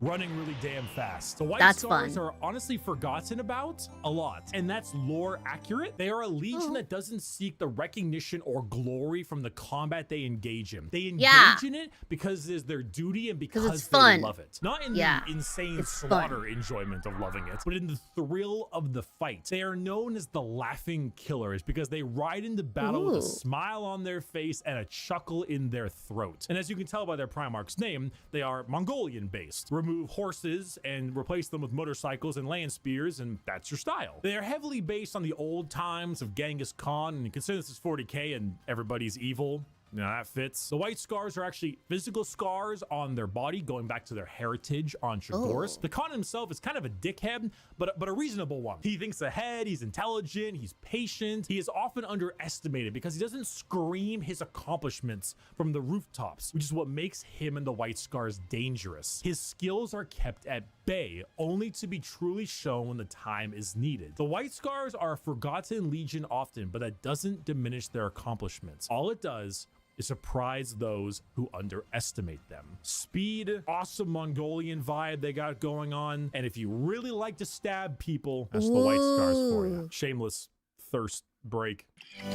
Speaker 4: running really damn fast. The White Scars are honestly forgotten about a lot, and that's lore accurate. They are a legion that doesn't seek the recognition or glory from the combat they engage in. They engage in it because it is their duty and because they love it. Not in the insane slaughter enjoyment of loving it, but in the thrill of the fight. They are known as the laughing killers because they ride into battle with a smile on their face and a chuckle in their throat. And as you can tell by their Primarch's name, they are Mongolian based. Remove horses and replace them with motorcycles and land spears, and that's your style. They are heavily based on the old times of Genghis Khan, and consider this is 40k and everybody's evil. You know, that fits. The White Scars are actually physical scars on their body, going back to their heritage on Chagoris. The Khan himself is kind of a dickhead, but a reasonable one. He thinks ahead, he's intelligent, he's patient. He is often underestimated because he doesn't scream his accomplishments from the rooftops, which is what makes him and the White Scars dangerous. His skills are kept at bay, only to be truly shown when the time is needed. The White Scars are a forgotten legion often, but that doesn't diminish their accomplishments. All it does is surprise those who underestimate them. Speed, awesome Mongolian vibe they got going on. And if you really like to stab people, that's the White Scars for you. Shameless thirst break.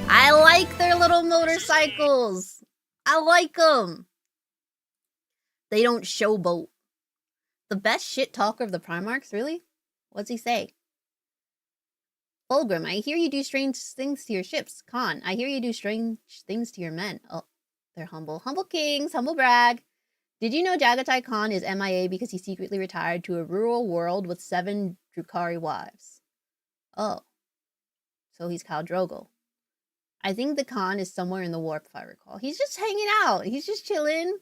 Speaker 1: I like their little motorcycles. I like them. They don't showboat. The best shit talker of the Primarchs, really? What's he say? Fulgrim, I hear you do strange things to your ships. Khan, I hear you do strange things to your men. Oh, they're humble. Humble kings, humble brag. Did you know Jagatai Khan is MIA because he secretly retired to a rural world with 7 Drukhari wives? Oh. So he's Khal Drogo. I think the Khan is somewhere in the warp, if I recall. He's just hanging out. He's just chilling,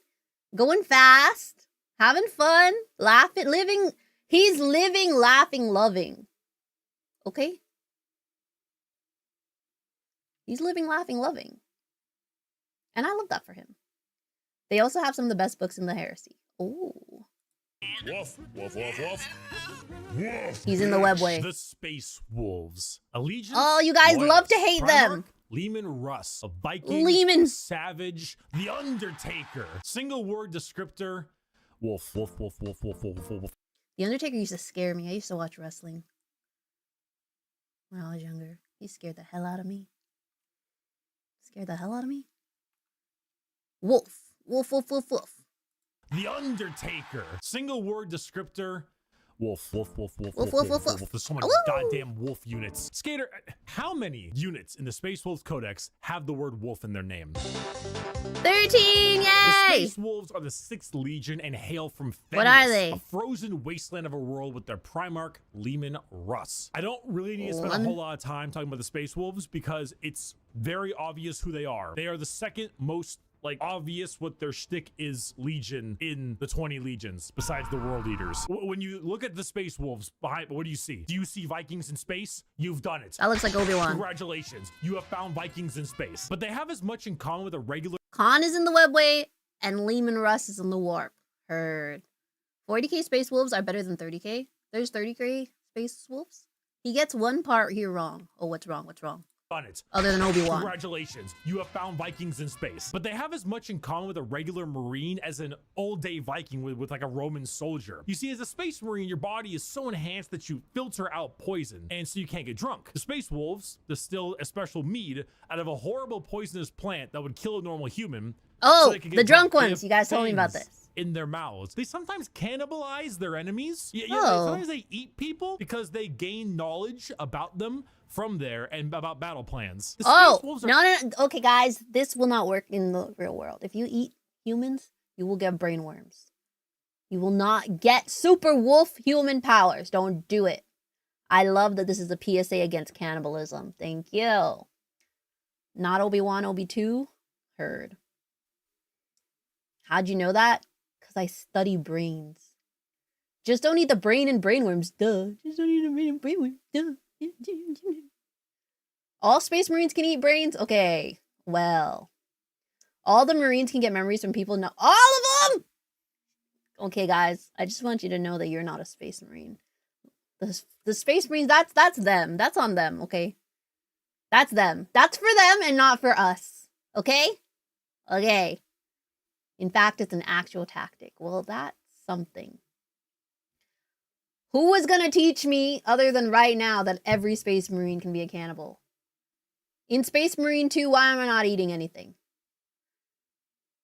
Speaker 1: going fast, having fun, laughing, living. He's living, laughing, loving. Okay? He's living, laughing, loving. And I love that for him. They also have some of the best books in the heresy. Ooh.
Speaker 4: Woof, woof, woof, woof. Woof.
Speaker 1: He's in the webway.
Speaker 4: The Space Wolves. Allegiance.
Speaker 1: Oh, you guys love to hate them.
Speaker 4: Leman Russ. A Viking.
Speaker 1: Leman.
Speaker 4: Savage. The Undertaker. Single word descriptor. Wolf, wolf, wolf, wolf, wolf, wolf, wolf.
Speaker 1: The Undertaker used to scare me. I used to watch wrestling when I was younger. He scared the hell out of me. Scared the hell out of me. Wolf. Wolf, wolf, wolf, wolf.
Speaker 4: The Undertaker. Single word descriptor. Wolf, wolf, wolf, wolf,
Speaker 1: wolf,
Speaker 4: wolf,
Speaker 1: wolf, wolf,
Speaker 4: wolf. There's so many goddamn wolf units. Skater, how many units in the Space Wolves Codex have the word wolf in their name?
Speaker 1: 13, yay!
Speaker 4: The Space Wolves are the 6th Legion and hail from Fenris,
Speaker 1: what are they?
Speaker 4: A frozen wasteland of a world with their Primarch, Leman Russ. I don't really need to spend a whole lot of time talking about the Space Wolves because it's very obvious who they are. They are the 2nd most obvious what their shtick is legion in the 20 legions besides the World Eaters. When you look at the Space Wolves behind, what do you see? Do you see Vikings in space? You've done it.
Speaker 1: That looks like Obi-Wan.
Speaker 4: Congratulations. You have found Vikings in space. But they have as much in common with a regular
Speaker 1: Khan is in the webway and Leman Russ is in the warp. Heard. 40k Space Wolves are better than 30k. There's 30k Space Wolves. He gets one part here wrong. Oh, what's wrong? What's wrong?
Speaker 4: On it.
Speaker 1: Other than Obi-Wan.
Speaker 4: Congratulations, you have found Vikings in space. But they have as much in common with a regular Marine as an old-day Viking with like a Roman soldier. You see, as a Space Marine, your body is so enhanced that you filter out poison, and so you can't get drunk. The Space Wolves distill a special mead out of a horrible poisonous plant that would kill a normal human.
Speaker 1: Oh, so the drunk ones. You guys told me about this.
Speaker 4: in their mouths. They sometimes cannibalize their enemies. Sometimes they eat people because they gain knowledge about them from there and about battle plans. The space wolves are
Speaker 1: no. Okay, guys, this will not work in the real world. If you eat humans, you will get brain worms. You will not get super wolf human powers. Don't do it. I love that this is a PSA against cannibalism. Thank you. Not Obi-Wan, Obi-2? Heard. How'd you know that? Because I study brains. Just don't eat the brain and brainworms. Duh. Just don't eat the brain and brainworms. Duh. All space marines can eat brains? Okay. Well. All the marines can get memories from people. No, all of them! Okay, guys. I just want you to know that you're not a space marine. The space marines, that's them. That's on them, okay? That's them. That's for them and not for us. Okay? Okay. In fact, it's an actual tactic. Well, that's something. Who was gonna teach me, other than right now, that every space marine can be a cannibal? In Space Marine 2, why am I not eating anything?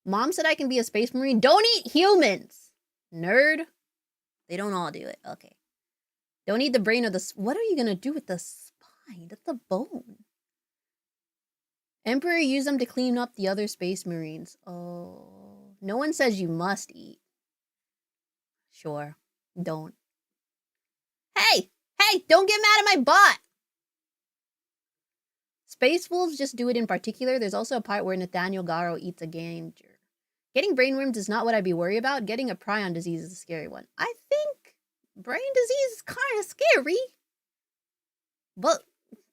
Speaker 1: Mom said I can be a space marine. Don't eat humans! Nerd. They don't all do it. Okay. Don't eat the brain or the... What are you gonna do with the spine? That's the bone. Emperor used them to clean up the other space marines. Oh. No one says you must eat. Sure. Don't. Hey! Hey! Don't get mad at my bot! Space wolves just do it in particular. There's also a part where Nathaniel Garo eats a ganger. Getting brainworms is not what I'd be worried about. Getting a prion disease is a scary one. I think brain disease is kind of scary. But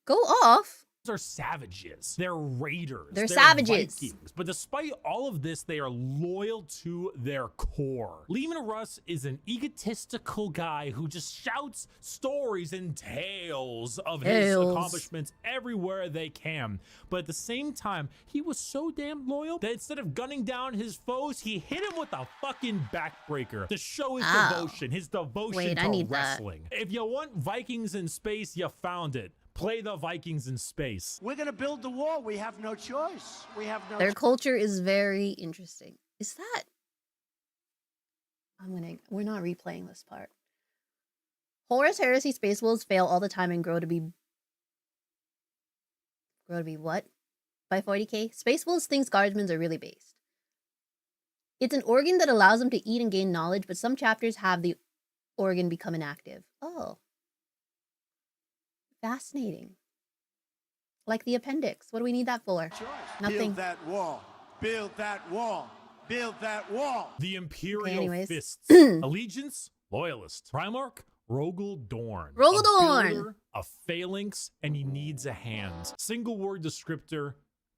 Speaker 1: go off.
Speaker 4: Are savages. They're raiders.
Speaker 1: They're savages.
Speaker 4: Vikings. But despite all of this, they are loyal to their core. Leman Russ is an egotistical guy who just shouts stories and tales of his accomplishments everywhere they can. But at the same time, he was so damn loyal that instead of gunning down his foes, he hit him with a fucking backbreaker to show his devotion, his devotion to wrestling. If you want Vikings in space, you found it. Play the Vikings in space.
Speaker 9: We're gonna build the wall. We have no choice. We have no.
Speaker 1: Their culture is very interesting. Is that? We're not replaying this part. Horus Heresy space wolves fail all the time and grow to be what? By 40k? Space wolves thinks guardsmen are really based. It's an organ that allows them to eat and gain knowledge, but some chapters have the organ become inactive. Oh. Fascinating. Like the appendix. What do we need that for? Nothing.
Speaker 9: Build that wall. Build that wall. Build that wall.
Speaker 4: The Imperial Fists. Allegiance, Loyalist. Primarch, Rogel Dorn.
Speaker 1: Rogel Dorn.
Speaker 4: A builder, a phalanx, and he needs a hand. Single word descriptor,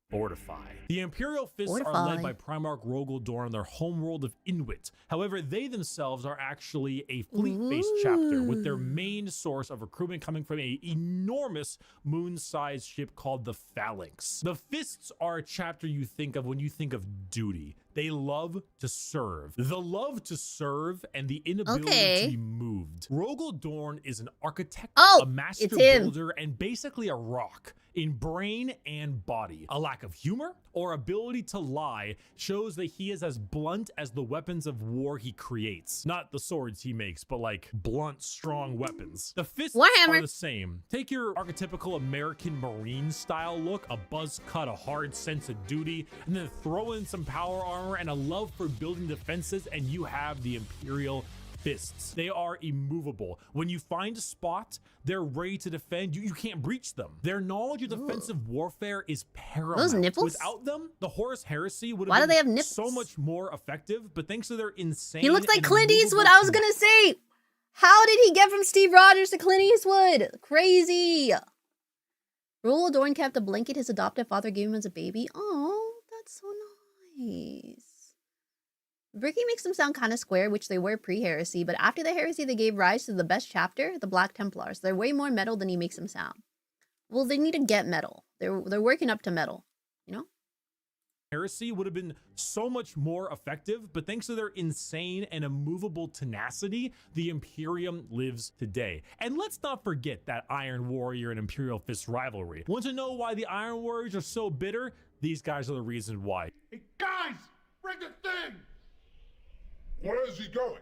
Speaker 4: Fortify. The Imperial Fists are led by Primarch Rogel Dorn on their homeworld of Inuit. However, they themselves are actually a fleet-based chapter, with their main source of recruitment coming from an enormous moon-sized ship called the Phalanx. The Fists are a chapter you think of when you think of duty. They love to serve. The love to serve and the inability to be moved. Rogel Dorn is an architect, a master builder, and basically a rock in brain and body. A lack of humor or ability to lie shows that he is as blunt as the weapons of war he creates. Not the swords he makes, but like blunt, strong weapons. The Fists are the same. Take your archetypical American Marine style look, a buzz cut, a hard sense of duty, and then throw in some power armor and a love for building defenses, and you have the Imperial Fists. They are immovable. When you find a spot, they're ready to defend. You can't breach them. Their knowledge of defensive warfare is paramount.
Speaker 1: Those nipples?
Speaker 4: Without them, the Horus Heresy would have been so much more effective, but thanks to their insane...
Speaker 1: He looks like Clint Eastwood. I was gonna say, how did he get from Steve Rogers to Clint Eastwood? Crazy. Rogel Dorn kept a blanket his adoptive father gave him as a baby. Oh, that's so nice. Bricky makes them sound kind of square, which they were pre-heresy, but after the heresy they gave rise to the best chapter, the Black Templars. They're way more metal than he makes them sound. Well, they need to get metal. They're working up to metal, you know?
Speaker 4: Heresy would have been so much more effective, but thanks to their insane and immovable tenacity, the Imperium lives today. And let's not forget that Iron Warrior and Imperial Fist rivalry. Want to know why the Iron Warriors are so bitter? These guys are the reason why.
Speaker 5: Hey guys, bring the thing! Where is he going?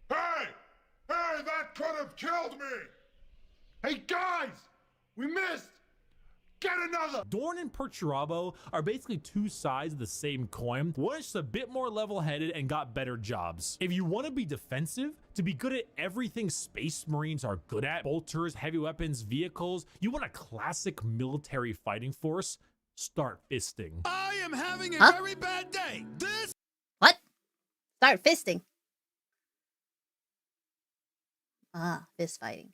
Speaker 5: Hey! Hey, that could have killed me! Hey, guys! We missed! Get another!
Speaker 4: Dorn and Perturabo are basically two sides of the same coin. One is just a bit more level-headed and got better jobs. If you want to be defensive, to be good at everything Space Marines are good at, bolters, heavy weapons, vehicles, you want a classic military fighting force, start fisting.
Speaker 9: I am having a very bad day. This.
Speaker 1: What? Start fisting. Ah, fist fighting.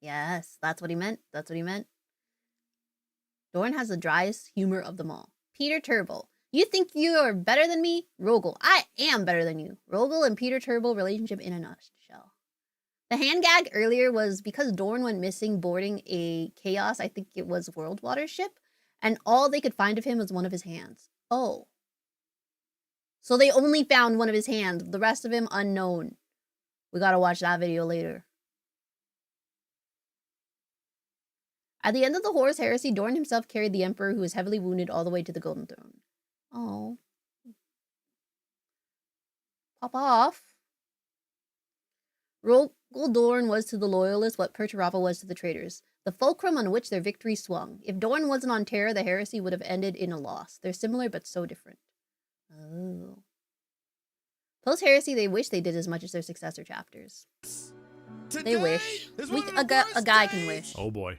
Speaker 1: Yes, that's what he meant. That's what he meant. Dorn has the driest humor of them all. Peter Turbo. You think you are better than me? Rogel. I am better than you. Rogel and Peter Turbo relationship in a nutshell. The hand gag earlier was because Dorn went missing boarding a Chaos, I think it was World Water ship, and all they could find of him was one of his hands. Oh. So they only found one of his hands. The rest of him unknown. We gotta watch that video later. At the end of the Horus Heresy, Dorn himself carried the Emperor, who was heavily wounded, all the way to the Golden Throne. Oh. Pop off. Rogel Dorn was to the Loyalists what Perturabo was to the traitors, the fulcrum on which their victory swung. If Dorn wasn't on Terra, the heresy would have ended in a loss. They're similar, but so different. Oh. Post-heresy, they wish they did as much as their successor chapters. They wish. A guy can wish.
Speaker 4: Oh boy.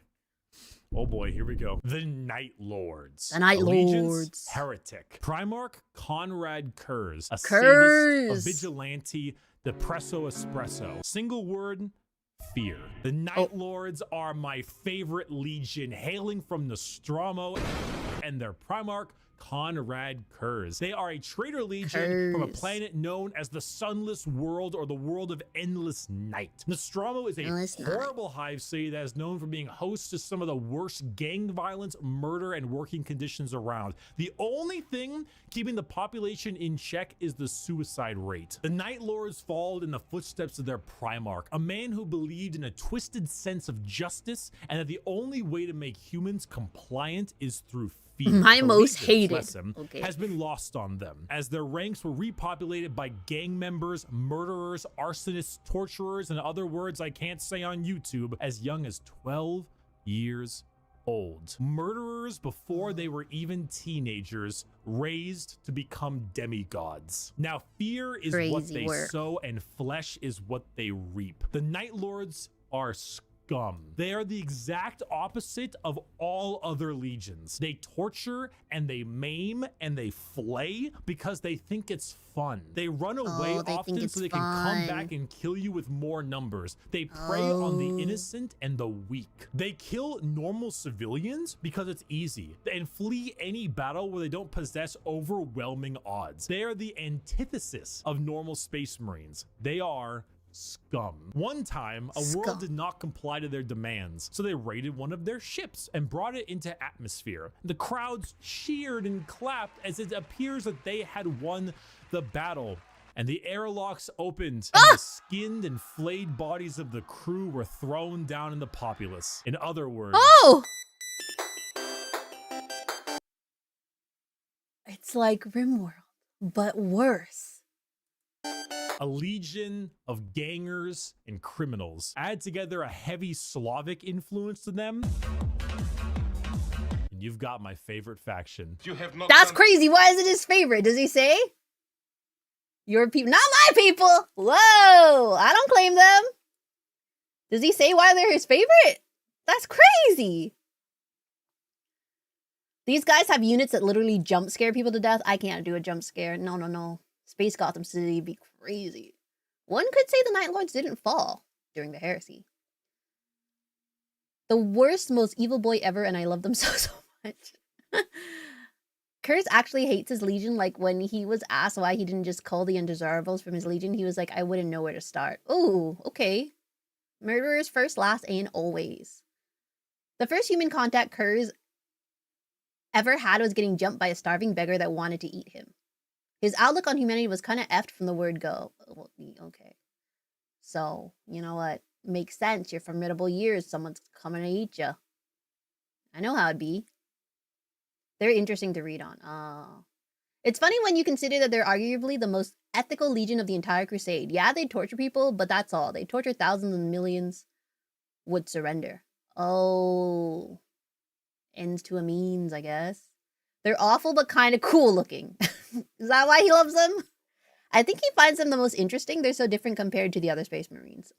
Speaker 4: Oh boy, here we go. The Night Lords.
Speaker 1: The Night
Speaker 4: Allegiance,
Speaker 1: Lords.
Speaker 4: Heretic. Primarch Conrad Kurz. A
Speaker 1: Kurz.
Speaker 4: sadist, a vigilante, depresso espresso. Single word, fear. The Night Lords are my favorite legion, hailing from Nostromo and their Primarch, Conrad Kurz. They are a traitor legion from a planet known as the Sunless World, or the World of Endless Night. Nostromo is a horrible hive city that is known for being host to some of the worst gang violence, murder, and working conditions around. The only thing keeping the population in check is the suicide rate. The Night Lords followed in the footsteps of their Primarch, a man who believed in a twisted sense of justice and that the only way to make humans compliant is through fear.
Speaker 1: My most hated
Speaker 4: has been lost on them, as their ranks were repopulated by gang members, murderers, arsonists, torturers, and other words I can't say on YouTube, as young as 12 years old. Murderers before they were even teenagers, raised to become demigods. Now, fear is what they sow, and flesh is what they reap. The Night Lords are scum. They are the exact opposite of all other legions. They torture and they maim and they flay because they think it's fun. They run away often so they can come back and kill you with more numbers. They prey on the innocent and the weak. They kill normal civilians because it's easy, and flee any battle where they don't possess overwhelming odds. They are the antithesis of normal Space Marines. They are scum. One time, a world did not comply to their demands, so they raided one of their ships and brought it into atmosphere. The crowds cheered and clapped as it appears that they had won the battle, and the airlocks opened and the skinned and flayed bodies of the crew were thrown down in the populace. In other words,
Speaker 1: it's like RimWorld, but worse.
Speaker 4: A legion of gangers and criminals. Add together a heavy Slavic influence to them, and you've got my favorite faction.
Speaker 1: That's crazy. Why is it his favorite? Does he say? Your people, not my people. Whoa, I don't claim them. Does he say why they're his favorite? That's crazy. These guys have units that literally jump scare people to death. I can't do a jump scare. No. Space Gotham City would be crazy. One could say the Night Lords didn't fall during the heresy. The worst, most evil boy ever, and I love them so much. Kurz actually hates his legion. Like, when he was asked why he didn't just call the undesirables from his legion, he was like, I wouldn't know where to start. Oh, okay. Murderers first, last, and always. The first human contact Kurz ever had was getting jumped by a starving beggar that wanted to eat him. His outlook on humanity was kind of effed from the word go. Okay. So, you know what? Makes sense. Your formidable years. Someone's coming to eat you. I know how it'd be. They're interesting to read on. It's funny when you consider that they're arguably the most ethical legion of the entire crusade. Yeah, they torture people, but that's all. They torture thousands and millions would surrender. Oh. Ends to a means, I guess. They're awful, but kind of cool looking. Is that why he loves them? I think he finds them the most interesting. They're so different compared to the other Space Marines.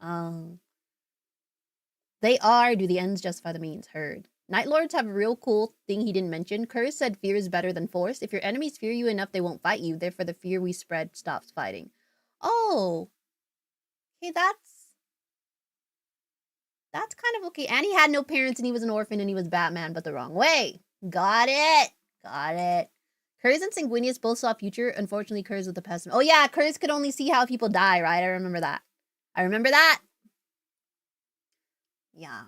Speaker 1: They are. Do the ends justify the means? Heard. Night Lords have a real cool thing he didn't mention. Curse said fear is better than force. If your enemies fear you enough, they won't fight you. Therefore, the fear we spread stops fighting. Oh. Okay, that's kind of okay. And he had no parents and he was an orphan and he was Batman, but the wrong way. Got it. Got it. Curse and Sanguinius both saw future. Unfortunately, Curse with the pessimist. Oh yeah, Curse could only see how people die, right? I remember that. Yeah.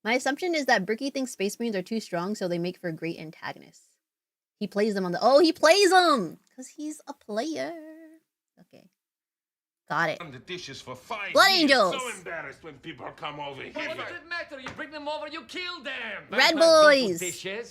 Speaker 1: My assumption is that Bricky thinks Space Marines are too strong, so they make for great antagonists. He plays them on the... Oh, he plays them! Because he's a player. Okay. Got it.
Speaker 10: The dishes for 5
Speaker 1: Blood
Speaker 10: years.
Speaker 1: Angels!
Speaker 10: So embarrassed when people come over here.
Speaker 6: What does it matter? You bring them over, you kill them.
Speaker 1: Red Boys!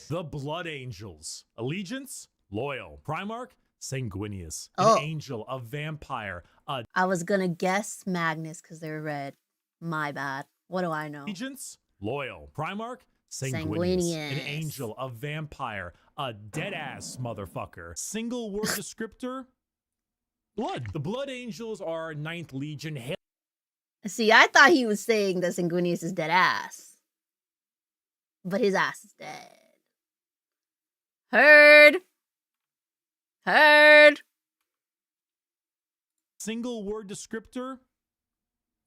Speaker 4: The Blood Angels. Allegiance, loyal. Primarch, Sanguinius.
Speaker 1: Oh.
Speaker 4: An angel, a vampire, a...
Speaker 1: I was gonna guess Magnus because they're red. My bad. What do I know?
Speaker 4: Allegiance, loyal. Primarch, Sanguinius.
Speaker 1: Sanguinius.
Speaker 4: An angel, a vampire, a dead-ass motherfucker. Single word descriptor, blood. The Blood Angels are 9th Legion.
Speaker 1: See, I thought he was saying that Sanguinius is dead ass. But his ass is dead. Heard.
Speaker 4: Single word descriptor,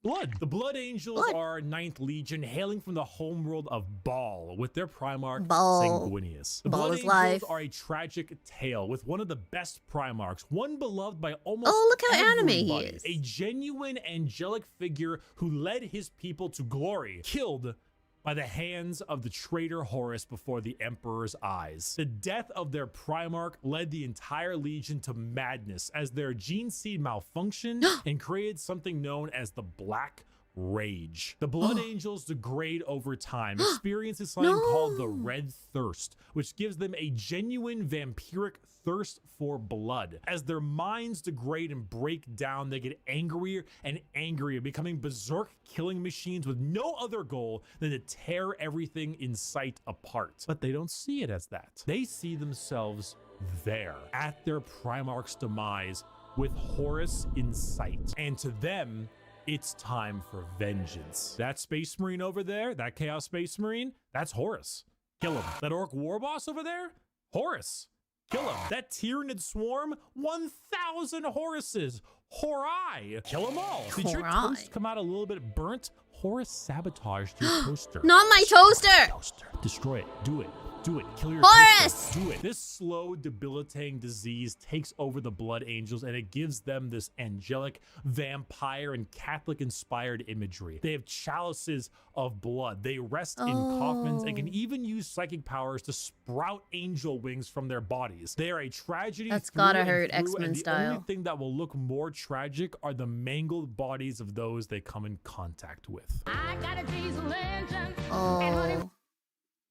Speaker 4: blood. The Blood Angels are 9th Legion, hailing from the homeworld of Baal, with their Primarch, Sanguinius. The Blood Angels are a tragic tale with one of the best Primarchs, one beloved by almost
Speaker 1: look how
Speaker 4: everybody.
Speaker 1: anime he is.
Speaker 4: A genuine angelic figure who led his people to glory, killed by the hands of the traitor Horus before the Emperor's eyes. The death of their Primarch led the entire Legion to madness as their gene seed malfunctioned and created something known as the Black Rage. The Blood Angels degrade over time, experiencing something called the Red Thirst, which gives them a genuine vampiric thirst for blood. As their minds degrade and break down, they get angrier and angrier, becoming berserk killing machines with no other goal than to tear everything in sight apart. But they don't see it as that. They see themselves there, at their Primarch's demise, with Horus in sight. And to them, it's time for vengeance. That Space Marine over there, that Chaos Space Marine, that's Horus. Kill him. That Orc War Boss over there, Horus. Kill him. That Tyranid Swarm, 1,000 Horuses. Horai. Kill them all. Did your toast come out a little bit burnt? Horus sabotaged your toaster.
Speaker 1: Not my toaster!
Speaker 4: Destroy it. Do it. Do it. Kill your
Speaker 1: Horus!
Speaker 4: toaster. Do it. This slow, debilitating disease takes over the Blood Angels, and it gives them this angelic, vampire, and Catholic-inspired imagery. They have chalices of blood. They rest in coffins and can even use psychic powers to sprout angel wings from their bodies. They are a tragedy.
Speaker 1: That's gotta hurt, X-Men
Speaker 4: and
Speaker 1: style.
Speaker 4: The only thing that will look more tragic are the mangled bodies of those they come in contact with.
Speaker 3: I got a diesel engine.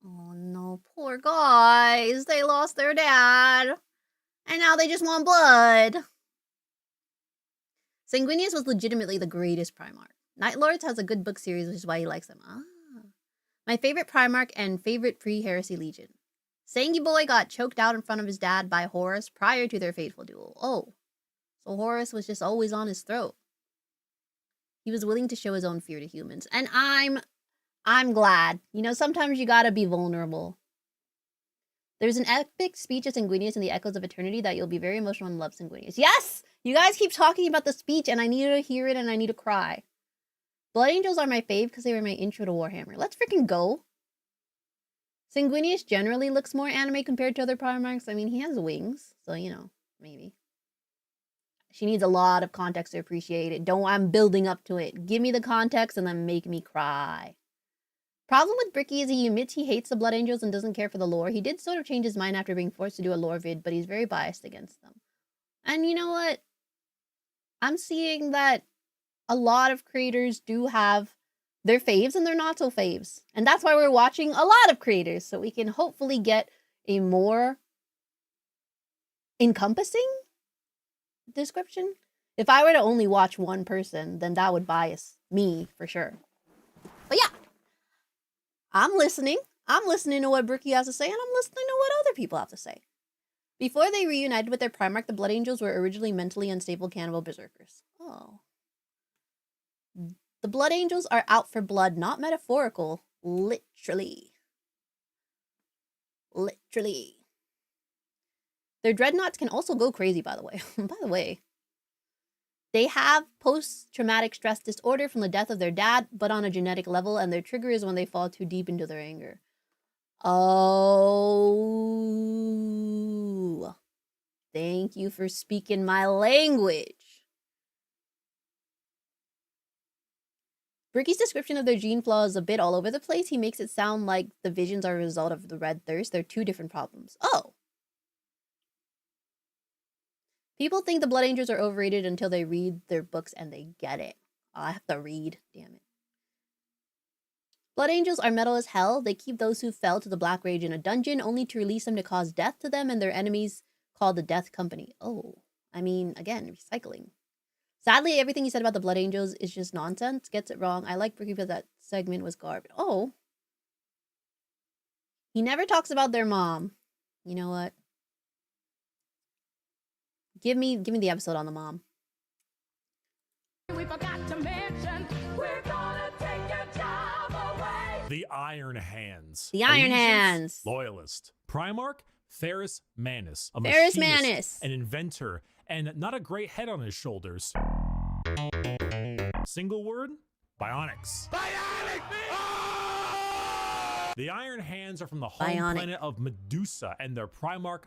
Speaker 1: Oh no, poor guys. They lost their dad. And now they just want blood. Sanguinius was legitimately the greatest Primarch. Night Lords has a good book series, which is why he likes them. My favorite Primarch and favorite pre-heresy legion. Sangy Boy got choked out in front of his dad by Horus prior to their fateful duel. Oh, so Horus was just always on his throat. He was willing to show his own fear to humans. And I'm glad. You know, sometimes you gotta be vulnerable. There's an epic speech of Sanguinius in the Echoes of Eternity that you'll be very emotional and love Sanguinius. Yes! You guys keep talking about the speech and I need to hear it and I need to cry. Blood Angels are my fave because they were my intro to Warhammer. Let's freaking go. Sanguinius generally looks more anime compared to other Primarchs. I mean, he has wings, so, you know, maybe. She needs a lot of context to appreciate it. I'm building up to it. Give me the context and then make me cry. Problem with Bricky is he admits he hates the Blood Angels and doesn't care for the lore. He did sort of change his mind after being forced to do a lore vid, but he's very biased against them. And you know what? I'm seeing that a lot of creators do have their faves and their not so faves. And that's why we're watching a lot of creators, so we can hopefully get a more encompassing description. If I were to only watch one person, then that would bias me for sure. But yeah, I'm listening. I'm listening to what Bricky has to say, and I'm listening to what other people have to say. Before they reunited with their Primarch, the Blood Angels were originally mentally unstable cannibal berserkers. Oh. The Blood Angels are out for blood, not metaphorical. Literally. Literally. Their dreadnoughts can also go crazy, by the way. By the way. They have post-traumatic stress disorder from the death of their dad, but on a genetic level, and their trigger is when they fall too deep into their anger. Oh. Thank you for speaking my language. Bricky's description of their gene flaw is a bit all over the place. He makes it sound like the visions are a result of the red thirst. They're two different problems. Oh. People think the Blood Angels are overrated until they read their books and they get it. Oh, I have to read. Damn it. Blood Angels are metal as hell. They keep those who fell to the Black Rage in a dungeon, only to release them to cause death to them and their enemies, called the Death Company. Oh, I mean, again, recycling. Sadly, everything he said about the Blood Angels is just nonsense. Gets it wrong. I like Bricky, but that segment was garbage. Oh. He never talks about their mom. You know what? Give me the episode on the mom.
Speaker 11: We forgot to mention, we're gonna take your job away.
Speaker 4: The Iron Hands.
Speaker 1: The Iron Hands.
Speaker 4: Loyalist. Primarch, menace. A
Speaker 1: Menace.
Speaker 4: machinist, an inventor, and not a great head on his shoulders. Single word? Bionics.
Speaker 5: Bionic!
Speaker 4: The Iron Hands are from the home planet of Medusa and their Primarch,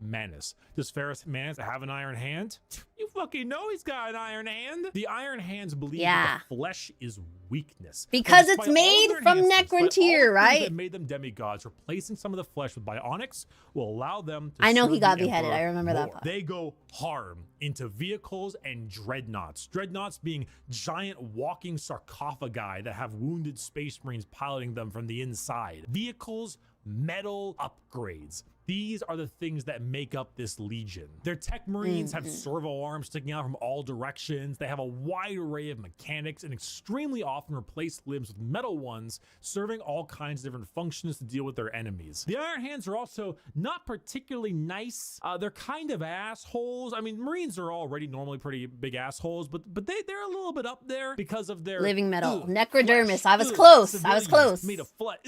Speaker 4: Menace. Does Menace have an iron hand? You fucking know he's got an iron hand. The Iron Hands believe that the flesh is weakness.
Speaker 1: Because it's made from Necrontyr, right?
Speaker 4: That made them demigods. Replacing some of the flesh with bionics will allow them to
Speaker 1: I know
Speaker 4: serve
Speaker 1: he got
Speaker 4: the
Speaker 1: beheaded.
Speaker 4: Emperor
Speaker 1: I remember
Speaker 4: more.
Speaker 1: that part.
Speaker 4: They go hard into vehicles and dreadnoughts. Dreadnoughts being giant walking sarcophagi that have wounded space marines piloting them from the inside. Vehicles, metal upgrades. These are the things that make up this legion. Their tech marines have servo arms sticking out from all directions. They have a wide array of mechanics and extremely often replace limbs with metal ones, serving all kinds of different functions to deal with their enemies. The Iron Hands are also not particularly nice. They're kind of assholes. I mean, Marines are already normally pretty big assholes, but they're a little bit up there because of their
Speaker 1: living metal. Necrodermis. I was close. I was close.
Speaker 4: Made of flesh.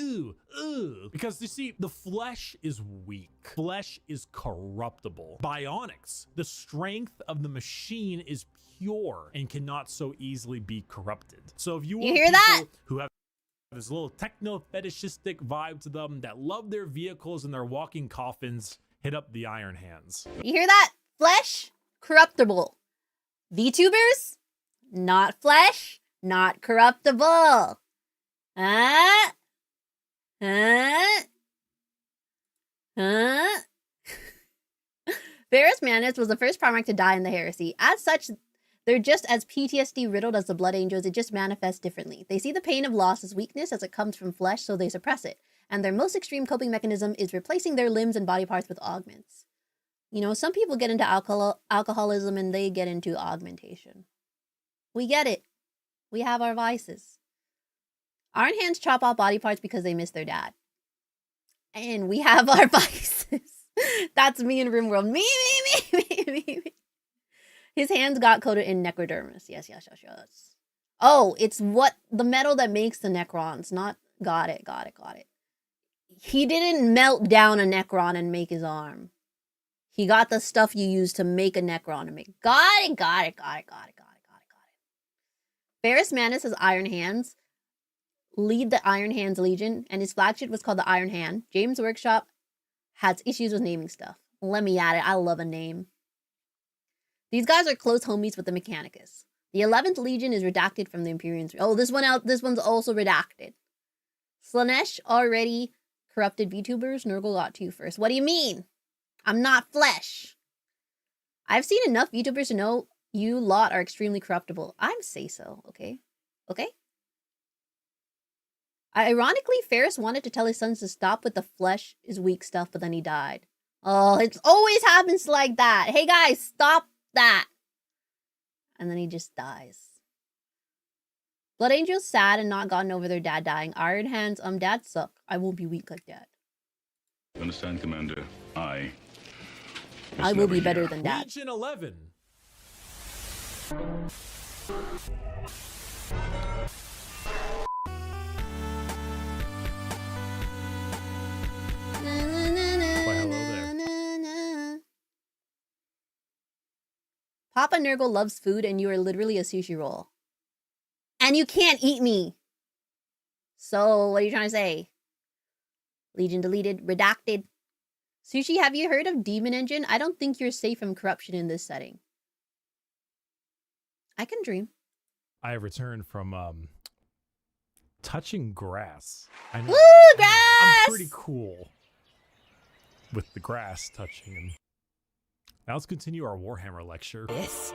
Speaker 4: Because you see, the flesh is weak. Flesh is corruptible. Bionics, the strength of the machine is pure and cannot so easily be corrupted. So if you want
Speaker 1: hear that?
Speaker 4: Who have this little techno fetishistic vibe to them, that love their vehicles and their walking coffins, hit up the Iron Hands.
Speaker 1: You hear that? Flesh, corruptible. VTubers, not flesh, not corruptible. Huh? Menace was the first Primarch to die in the heresy. As such, they're just as PTSD riddled as the Blood Angels. It just manifests differently. They see the pain of loss as weakness as it comes from flesh, so they suppress it. And their most extreme coping mechanism is replacing their limbs and body parts with augments. You know, some people get into alcoholism and they get into augmentation. We get it. We have our vices. Iron Hands chop off body parts because they miss their dad. And we have our vices. That's me in RimWorld. Me. His hands got coated in necrodermis. Yes. Oh, it's what the metal that makes the Necrons. Not got it. He didn't melt down a Necron and make his arm. He got the stuff you use to make a Necron and make. Got it. Menace has Iron Hands. Lead the Iron Hands Legion, and his flagship was called the Iron Hand. James Workshop has issues with naming stuff. Let me at it. I love a name. These guys are close homies with the Mechanicus. The 11th Legion is redacted from the Imperium's. Oh, this one's also redacted. Slanesh already corrupted VTubers. Nurgle got to first. What do you mean? I'm not flesh. I've seen enough VTubers to know You lot are extremely corruptible. I'm say so, okay? Okay? Ironically, Ferris wanted to tell his sons to stop with the flesh is weak stuff, but then he died. Oh, it always happens like that. Hey guys, stop that. And then he just dies. Blood Angel's sad and not gotten over their dad dying. Iron Hands, dad suck. I won't be weak like dad.
Speaker 12: Understand, Commander? I
Speaker 1: will be better than dad.
Speaker 4: Legion 11.
Speaker 1: Papa Nurgle loves food and you are literally a sushi roll. And you can't eat me. So, what are you trying to say? Legion deleted, redacted. Sushi, have you heard of Demon Engine? I don't think you're safe from corruption in this setting. I can dream.
Speaker 4: I have returned from touching grass. I know.
Speaker 1: Woo, grass!
Speaker 4: I'm pretty cool with the grass touching. And now let's continue our Warhammer lecture.
Speaker 1: Yes.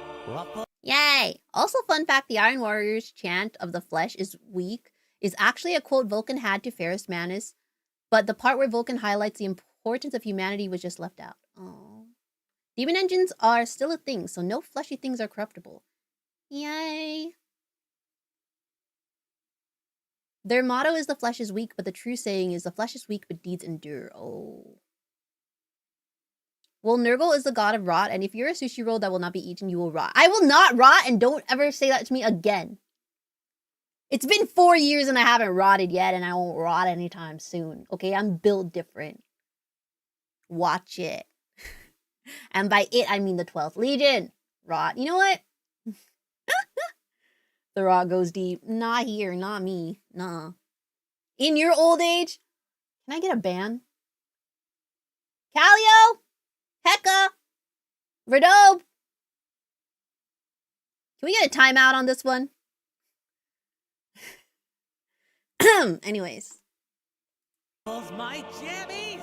Speaker 1: Yay! Also, fun fact, the Iron Warrior's chant of the flesh is weak is actually a quote Vulcan had to Ferris Menace, but the part where Vulcan highlights the importance of humanity was just left out. Oh. Demon engines are still a thing, so no fleshy things are corruptible. Yay! Their motto is the flesh is weak, but the true saying is the flesh is weak, but deeds endure. Oh. Well, Nurgle is the god of rot, and if you're a sushi roll that will not be eaten, you will rot. I will not rot, and don't ever say that to me again. It's been 4 years and I haven't rotted yet, and I won't rot anytime soon. Okay, I'm built different. Watch it. And by it, I mean the 12th Legion. Rot. You know what? The rot goes deep. Not here, not me. Nah. In your old age? Can I get a ban? Calio? Hecka! Verdobe! Can we get a timeout on this one? Anyways.
Speaker 13: My jammies!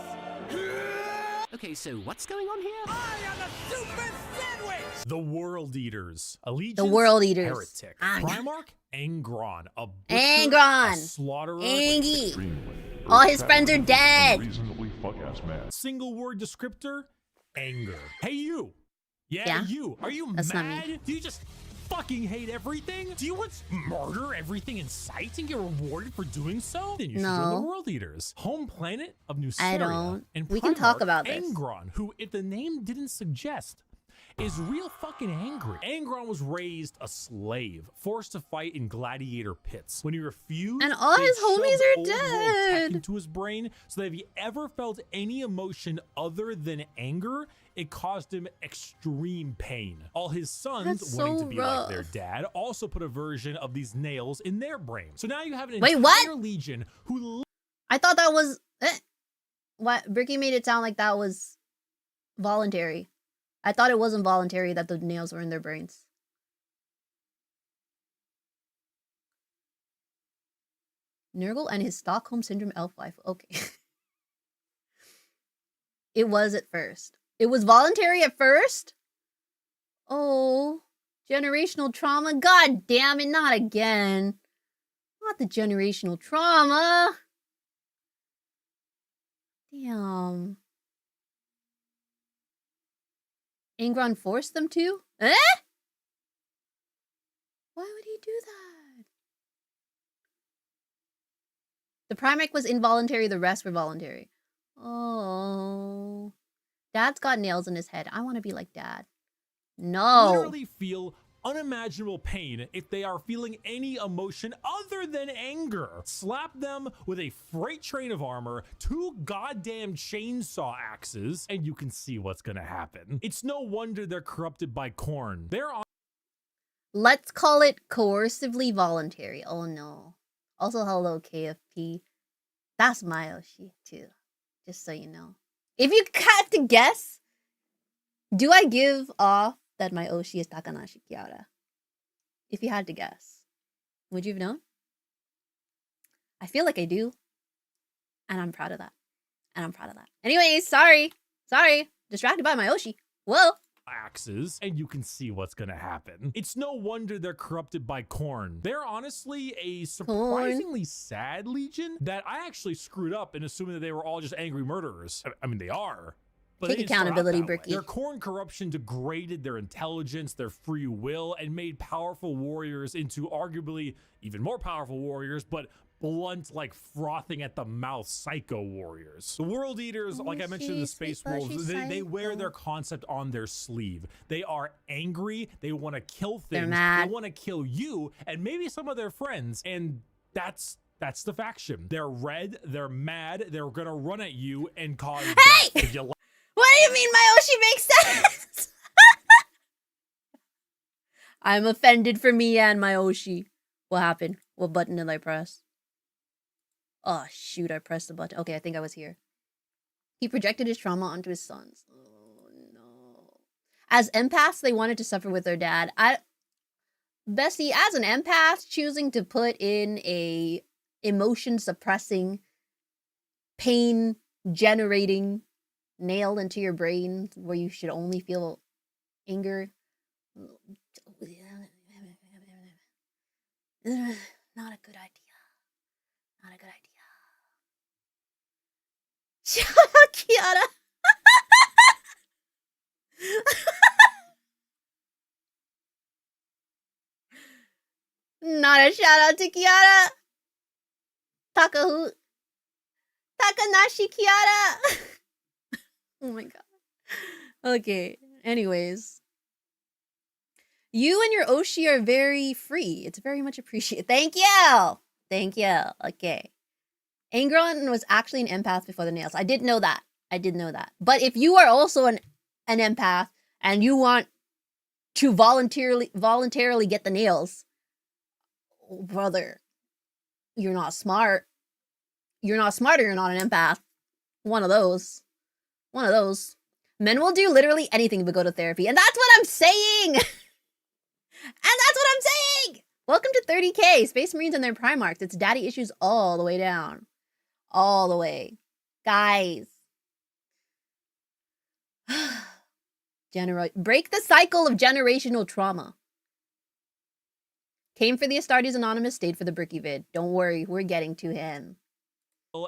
Speaker 13: Okay, so what's going on here? I am a super sandwich!
Speaker 4: The World Eaters. Allegiance,
Speaker 1: The World Eaters.
Speaker 4: Heretic. Primarch, Angron. A butcher,
Speaker 1: Angron!
Speaker 4: a slaughterer.
Speaker 1: Angie! All his friends are dead!
Speaker 4: Single word descriptor, anger. Hey, you! Yeah, you. Are you
Speaker 1: That's not
Speaker 4: mad?
Speaker 1: me.
Speaker 4: Do you just fucking hate everything? Do you want to murder everything in sight and get rewarded for doing so? Then you should join the
Speaker 1: No.
Speaker 4: World Eaters. Home planet of New
Speaker 1: I
Speaker 4: Syria.
Speaker 1: don't.
Speaker 4: And
Speaker 1: We can talk
Speaker 4: Primarch
Speaker 1: about this.
Speaker 4: Angron, who, if the name didn't suggest, is real fucking angry. Angron was raised a slave, forced to fight in gladiator pits. When he refused,
Speaker 1: And all
Speaker 4: they
Speaker 1: his
Speaker 4: shoved
Speaker 1: homies are
Speaker 4: old world tech
Speaker 1: dead.
Speaker 4: into his brain, so that if he ever felt any emotion other than anger, it caused him extreme pain. All his sons,
Speaker 1: That's
Speaker 4: wanting
Speaker 1: so
Speaker 4: to be like their
Speaker 1: rough.
Speaker 4: dad, also put a version of these nails in their brain. So now you have an
Speaker 1: Wait,
Speaker 4: entire
Speaker 1: what?
Speaker 4: legion who
Speaker 1: I thought that was... What? Bricky made it sound like that was voluntary. I thought it wasn't voluntary that the nails were in their brains. Nurgle and his Stockholm Syndrome elf wife. Okay. It was at first. It was voluntary at first? Oh. Generational trauma? God damn it, not again. Not the generational trauma. Damn. Angron forced them to? Eh? Why would he do that? The Primarch was involuntary, the rest were voluntary. Oh. Dad's got nails in his head. I want to be like Dad. No.
Speaker 4: literally feel unimaginable pain if they are feeling any emotion other than anger. Slap them with a freight train of armor, 2 goddamn chainsaw axes, and you can see what's gonna happen. It's no wonder they're corrupted by corn. They're on.
Speaker 1: Let's call it coercively voluntary. Oh no. Also, hello, KFP. That's my Oshi, too. Just so you know. If you had to guess, do I give off that my Oshi is Takanashi Kiara? If you had to guess, would you have known? I feel like I do. And I'm proud of that. Anyways, sorry. Distracted by my Oshi. Whoa.
Speaker 4: axes, and you can see what's gonna happen. It's no wonder they're corrupted by corn. They're honestly a surprisingly sad legion that I actually screwed up in assuming that they were all just angry murderers. I mean, they are. But
Speaker 1: take accountability, Bricky.
Speaker 4: Their corn corruption degraded their intelligence, their free will, and made powerful warriors into arguably even more powerful warriors, but blunt, like frothing at the mouth psycho warriors. The world eaters, like I mentioned in the Space Wolves, they wear their concept on their sleeve. They are angry, they want to kill things, they want to kill you, and maybe some of their friends, and that's the faction. They're red, they're mad, they're gonna run at you and cause death. If you
Speaker 1: what do you mean my Oshi makes sense? I'm offended for me and my Oshi. What happened? What button did I press? Oh, shoot, I pressed the button. Okay, I think I was here. He projected his trauma onto his sons. Oh, no. As empaths, they wanted to suffer with their dad. Bestie, as an empath, choosing to put in a emotion-suppressing, pain-generating nail into your brain where you should only feel anger. Not a good idea. Not a good idea. Shout out Kiara. Not a shout out to Kiara. Takanashi Kiara. Oh my god. Okay. Anyways. You and your Oshi are very free. It's very much appreciated. Thank you. Thank you. Okay. Angron was actually an empath before the nails. I did know that. I did know that. But if you are also an empath and you want to voluntarily get the nails, brother, you're not smart. You're not smart or you're not an empath. One of those. One of those. Men will do literally anything but go to therapy. And that's what I'm saying! And that's what I'm saying! Welcome to 30K. Space Marines and their Primarchs. It's daddy issues all the way down. All the way. Guys. Break the cycle of generational trauma. Came for the AstartesAnonymous, stayed for the Bricky vid. Don't worry, we're getting to him.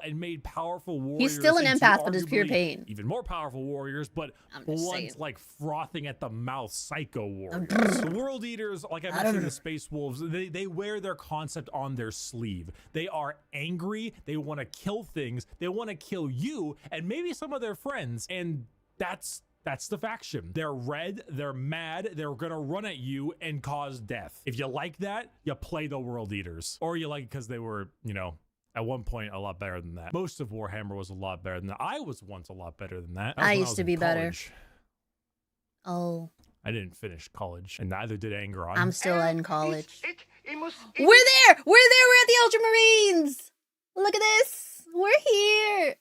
Speaker 4: And made powerful warriors.
Speaker 1: He's still an empath, but it's pure pain.
Speaker 4: Even more powerful warriors, but blunt, like frothing at the mouth psycho warriors. The world eaters, like I mentioned in the Space Wolves, they wear their concept on their sleeve. They are angry, they want to kill things, they want to kill you, and maybe some of their friends, and that's the faction. They're red, they're mad, they're gonna run at you and cause death. If you like that, you play the world eaters. Or you like it because they were, you know, at one point a lot better than that. Most of Warhammer was a lot better than that. I was once a lot better than that.
Speaker 1: I used to be better. Oh.
Speaker 4: I didn't finish college, and neither did Angron.
Speaker 1: I'm still in college. We're there! We're there! We're at the Ultramarines! Look at this! We're here!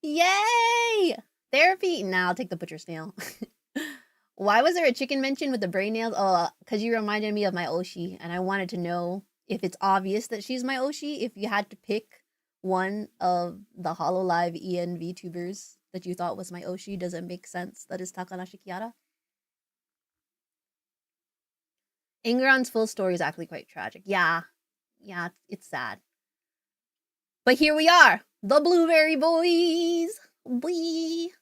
Speaker 1: Yay! Therapy? Nah, I'll take the butcher's nail. Why was there a chicken mention with the brain nails? Oh, because you reminded me of my Oshi, and I wanted to know if it's obvious that she's my Oshi, if you had to pick one of the HoloLive EN VTubers that you thought was my Oshi, does it make sense that is Takanashi Kiara? Ingron's full story is actually quite tragic. Yeah, it's sad. But here we are, the Blueberry Boys. Boy.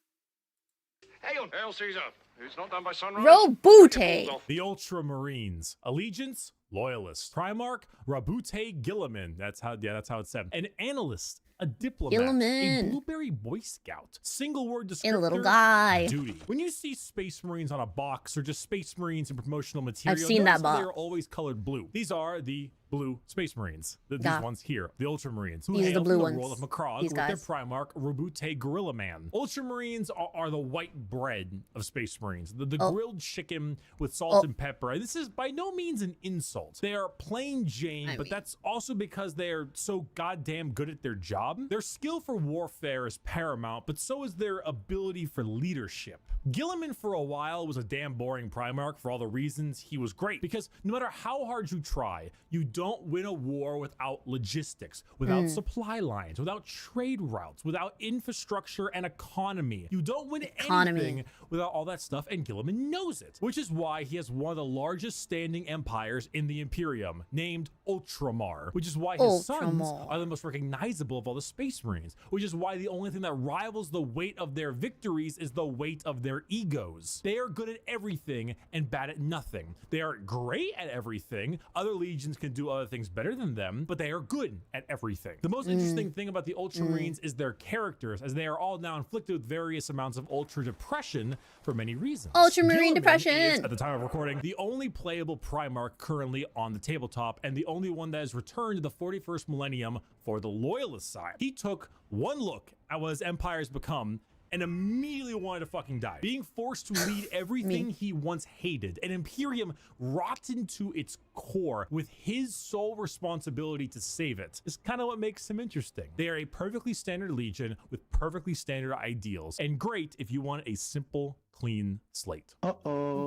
Speaker 10: Hail Caesar. It's not done by sunrise.
Speaker 1: Robute.
Speaker 4: The Ultramarines. Allegiance, Loyalist. Primarch, Rabute Gilliman. That's how it's said. An analyst, a diplomat,
Speaker 1: Gilliman.
Speaker 4: a Blueberry Boy Scout. Single word descriptor,
Speaker 1: a little guy.
Speaker 4: Duty. When you see Space Marines on a box or just Space Marines in promotional material,
Speaker 1: I've seen that box.
Speaker 4: They are always colored blue. These are the blue Space Marines. These ones here, the Ultramarines. Who
Speaker 1: These are the blue ones.
Speaker 4: World of Macrog with their Primarch, Rabute Gorilla Man. Ultramarines are the white bread of Space Marines. The grilled chicken with salt and pepper. This is by no means an insult. They are plain Jane, but that's also because they are so goddamn good at their job. Their skill for warfare is paramount, but so is their ability for leadership. Gilliman for a while was a damn boring Primarch for all the reasons he was great, because no matter how hard you try, you don't win a war without logistics, without supply lines, without trade routes, without infrastructure and economy. You don't win anything without all that stuff, and Gilliman knows it, which is why he has one of the largest standing empires in the Imperium, named Ultramar, which is why his sons are the most recognizable of all the Space Marines, which is why the only thing that rivals the weight of their victories is the weight of their egos. They are good at everything and bad at nothing. They are great at everything. Other legions can do other things better than them, but they are good at everything. The most interesting thing about the Ultramarines is their characters, as they are all now inflicted with various amounts of ultra depression for many reasons.
Speaker 1: Ultramarine depression
Speaker 4: is, at the time of recording, the only playable Primarch currently on the tabletop, and the only one that has returned to the 41st millennium for the Loyalist side. He took one look at what his empire has become and immediately wanted to fucking die. Being forced to lead everything he once hated, an Imperium rotten to its core with his sole responsibility to save it, is kind of what makes him interesting. They are a perfectly standard legion with perfectly standard ideals, and great if you want a simple, clean slate.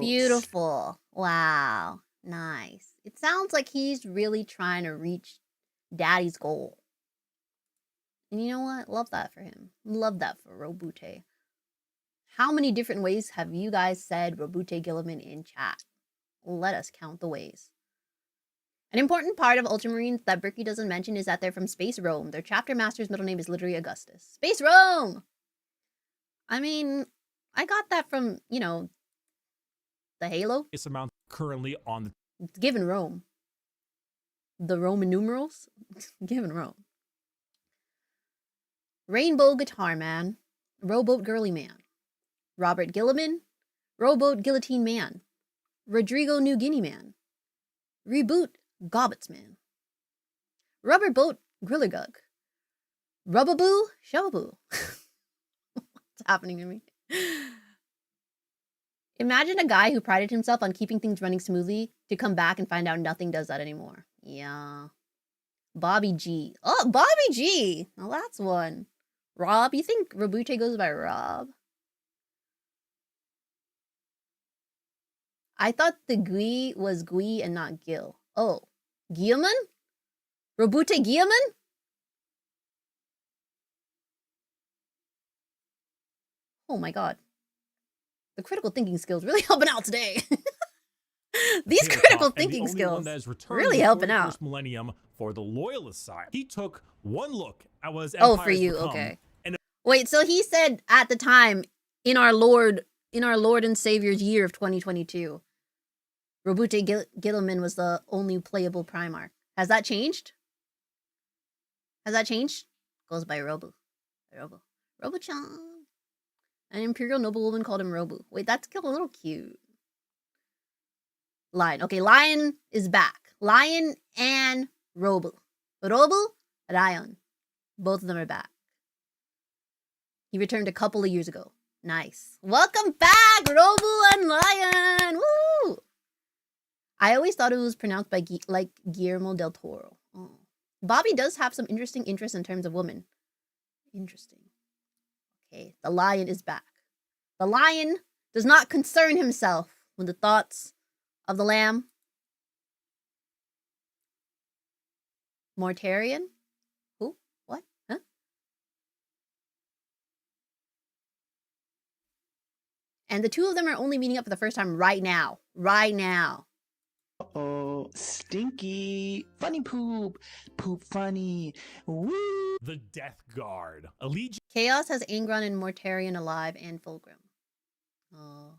Speaker 1: Beautiful. Wow. Nice. It sounds like he's really trying to reach daddy's goal. And you know what? Love that for him. Love that for Robute. How many different ways have you guys said Robute Gilliman in chat? Let us count the ways. An important part of Ultramarines that Bricky doesn't mention is that they're from Space Rome. Their chapter master's middle name is literally Augustus. Space Rome! I mean, I got that from, you know, the Halo.
Speaker 4: This amount currently on the...
Speaker 1: It's given Rome. The Roman numerals? Given Rome. Rainbow Guitar Man, Rowboat Girly Man, Robert Gilliman, Rowboat Guillotine Man, Rodrigo New Guinea Man, Reboot Gobbets Man, Rubber Boat Grillergug, Rubbaboo Shovaboo. What's happening to me? Imagine a guy who prided himself on keeping things running smoothly to come back and find out nothing does that anymore. Yeah. Bobby G. Oh, Bobby G. Well, that's one. Rob, you think Robute goes by Rob? I thought the Gui was Gui and not Gil. Oh, Guilliman? Robute Guilliman? Oh my god. The critical thinking skills really helping out today. These critical thinking skills really helping out.
Speaker 4: Millennium for the Loyalist side. He took one look at what his empire
Speaker 1: for you,
Speaker 4: become,
Speaker 1: okay. Wait, so he said at the time, in our Lord and Savior's year of 2022, Robute Gilliman was the only playable Primarch. Has that changed? Has that changed? Goes by Robo. Robo-chan. An Imperial noblewoman called him Robu. Wait, that's a little cute. Lion. Okay, Lion is back. Lion and Robu. Robu, Ryan. Both of them are back. He returned a couple of years ago. Nice. Welcome back, Robu and Lion. Woo! I always thought it was pronounced by like Guillermo del Toro. Oh. Bobby does have some interesting interests in terms of women. Interesting. Okay, the Lion is back. The Lion does not concern himself with the thoughts of the lamb. Mortarion? Who? What? Huh? And the two of them are only meeting up for the first time right now. Right now.
Speaker 14: Uh-oh. Stinky. Funny poop. Poop funny. Woo.
Speaker 4: The Death Guard. Allegiance.
Speaker 1: Chaos has Angron and Mortarion alive and Fulgrim. Oh.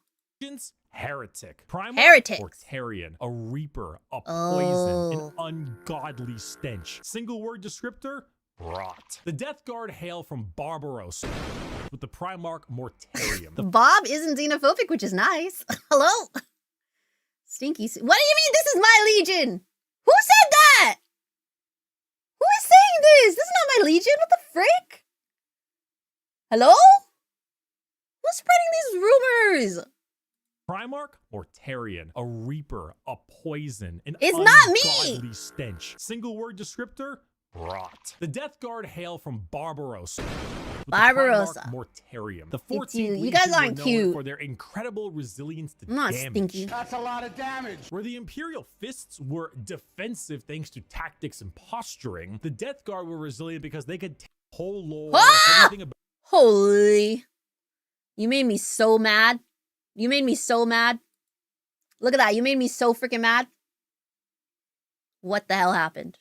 Speaker 4: Heretic. Primal
Speaker 1: Heretics.
Speaker 4: Mortarion. A Reaper. A Poison. An ungodly stench. Single word descriptor? Rot. The Death Guard hail from Barbaros with the Primarch Mortarion.
Speaker 1: Bob isn't xenophobic, which is nice. Hello? Stinky. What do you mean this is my legion? Who said that? Who is saying this? This is not my legion. What the frick? Hello? Who's spreading these rumors?
Speaker 4: Primarch Mortarion. A Reaper. A Poison. An
Speaker 1: It's not me!
Speaker 4: ungodly stench. Single word descriptor? rot. The Death Guard hail from Barbarossa.
Speaker 1: Barbarossa.
Speaker 4: Mortarium. The
Speaker 1: It's
Speaker 4: 14th
Speaker 1: you. You
Speaker 4: Legion
Speaker 1: guys
Speaker 4: were
Speaker 1: aren't
Speaker 4: known
Speaker 1: cute.
Speaker 4: for their incredible resilience to
Speaker 1: I'm not
Speaker 4: damage.
Speaker 1: stinky.
Speaker 9: That's a lot of damage.
Speaker 4: Where the Imperial Fists were defensive thanks to tactics and posturing, the Death Guard were resilient because they could take whole lore, everything about
Speaker 1: Holy. You made me so mad. You made me so mad. Look at that. You made me so freaking mad. What the hell happened?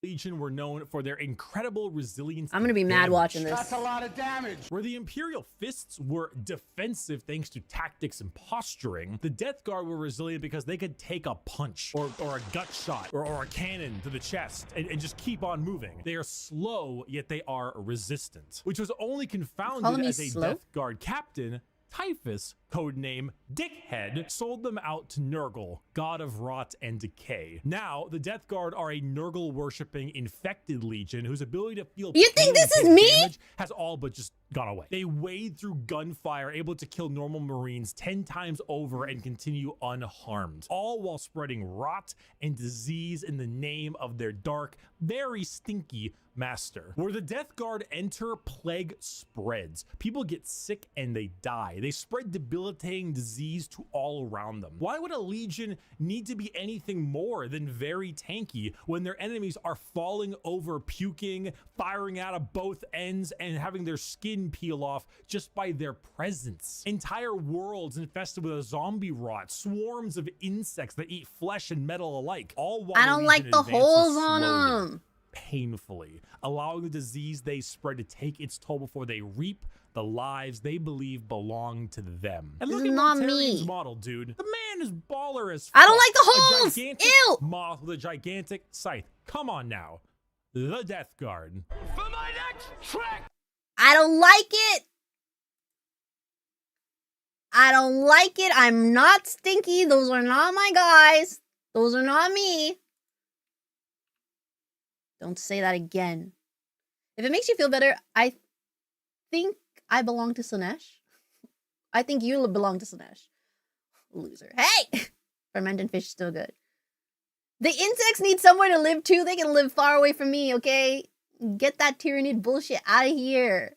Speaker 4: Legion were known for their incredible resilience.
Speaker 1: I'm gonna be mad watching this.
Speaker 9: That's a lot of damage.
Speaker 4: Where the Imperial Fists were defensive thanks to tactics and posturing, the Death Guard were resilient because they could take a punch or a gut shot or a cannon to the chest and just keep on moving. They are slow, yet they are resistant, which was only confounded as a
Speaker 1: slow?
Speaker 4: Death Guard captain. Typhus, codename Dickhead, sold them out to Nurgle, god of rot and decay. Now, the Death Guard are a Nurgle-worshipping infected legion whose ability to feel
Speaker 1: You think
Speaker 4: pain
Speaker 1: this
Speaker 4: and
Speaker 1: is me?
Speaker 4: damage has all but just gone away. They wade through gunfire, able to kill normal Marines 10 times over and continue unharmed, all while spreading rot and disease in the name of their dark, very stinky master. Where the Death Guard enter, plague spreads. People get sick and they die. They spread debilitating disease to all around them. Why would a legion need to be anything more than very tanky when their enemies are falling over, puking, firing out of both ends, and having their skin peel off just by their presence? Entire worlds infested with a zombie rot, swarms of insects that eat flesh and metal alike, all while
Speaker 1: I don't
Speaker 4: the
Speaker 1: like
Speaker 4: legion
Speaker 1: the
Speaker 4: advances
Speaker 1: holes on
Speaker 4: slowly,
Speaker 1: them.
Speaker 4: painfully, allowing the disease they spread to take its toll before they reap the lives they believe belong to them. And
Speaker 1: This
Speaker 4: look
Speaker 1: is
Speaker 4: at
Speaker 1: not
Speaker 4: Mortarian's
Speaker 1: me.
Speaker 4: model, dude. The man is baller as fuck.
Speaker 1: I don't like the
Speaker 4: A
Speaker 1: holes.
Speaker 4: gigantic
Speaker 1: Ew.
Speaker 4: moth with a gigantic scythe. Come on now. The Death Guard.
Speaker 10: For my next trick!
Speaker 1: I don't like it. I don't like it. I'm not stinky. Those are not my guys. Those are not me. Don't say that again. If it makes you feel better, I think I belong to Slanesh. I think you belong to Slanesh. Loser. Hey! Fermented fish is still good. The insects need somewhere to live too. They can live far away from me, okay? Get that Tyrannid bullshit out of here.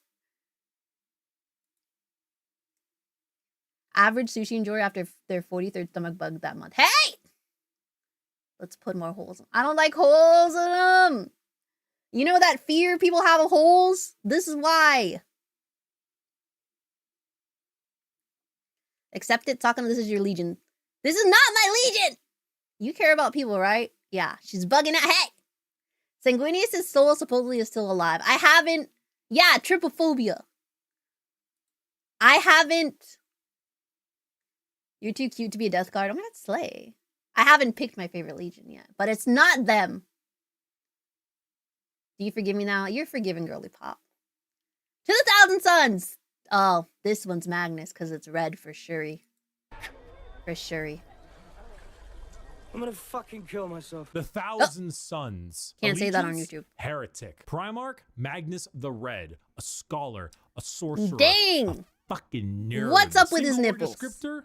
Speaker 1: Average sushi enjoyer after their 43rd stomach bug that month. Hey! Let's put more holes in. I don't like holes in them. You know that fear people have of holes? This is why. Accept it, Sakana, this is your legion. This is not my legion! You care about people, right? Yeah, she's bugging out. Hey! Sanguinius' soul supposedly is still alive. I haven't... Yeah, trypophobia. I haven't... You're too cute to be a Death Guard. Oh my god, slay. I haven't picked my favorite legion yet, but it's not them. Do you forgive me now? You're forgiven, girly pop. To the 1,000 Suns! Oh, this one's Magnus, because it's red for Shuri. For Shuri.
Speaker 7: I'm gonna fucking kill myself.
Speaker 4: The 1,000 Suns.
Speaker 1: Can't say that on
Speaker 4: Allegiance,
Speaker 1: YouTube.
Speaker 4: Heretic. Primarch, Magnus the Red. A scholar. A sorcerer.
Speaker 1: Dang!
Speaker 4: A fucking nerd.
Speaker 1: What's up with his
Speaker 4: Single word
Speaker 1: nipples?
Speaker 4: Descriptor?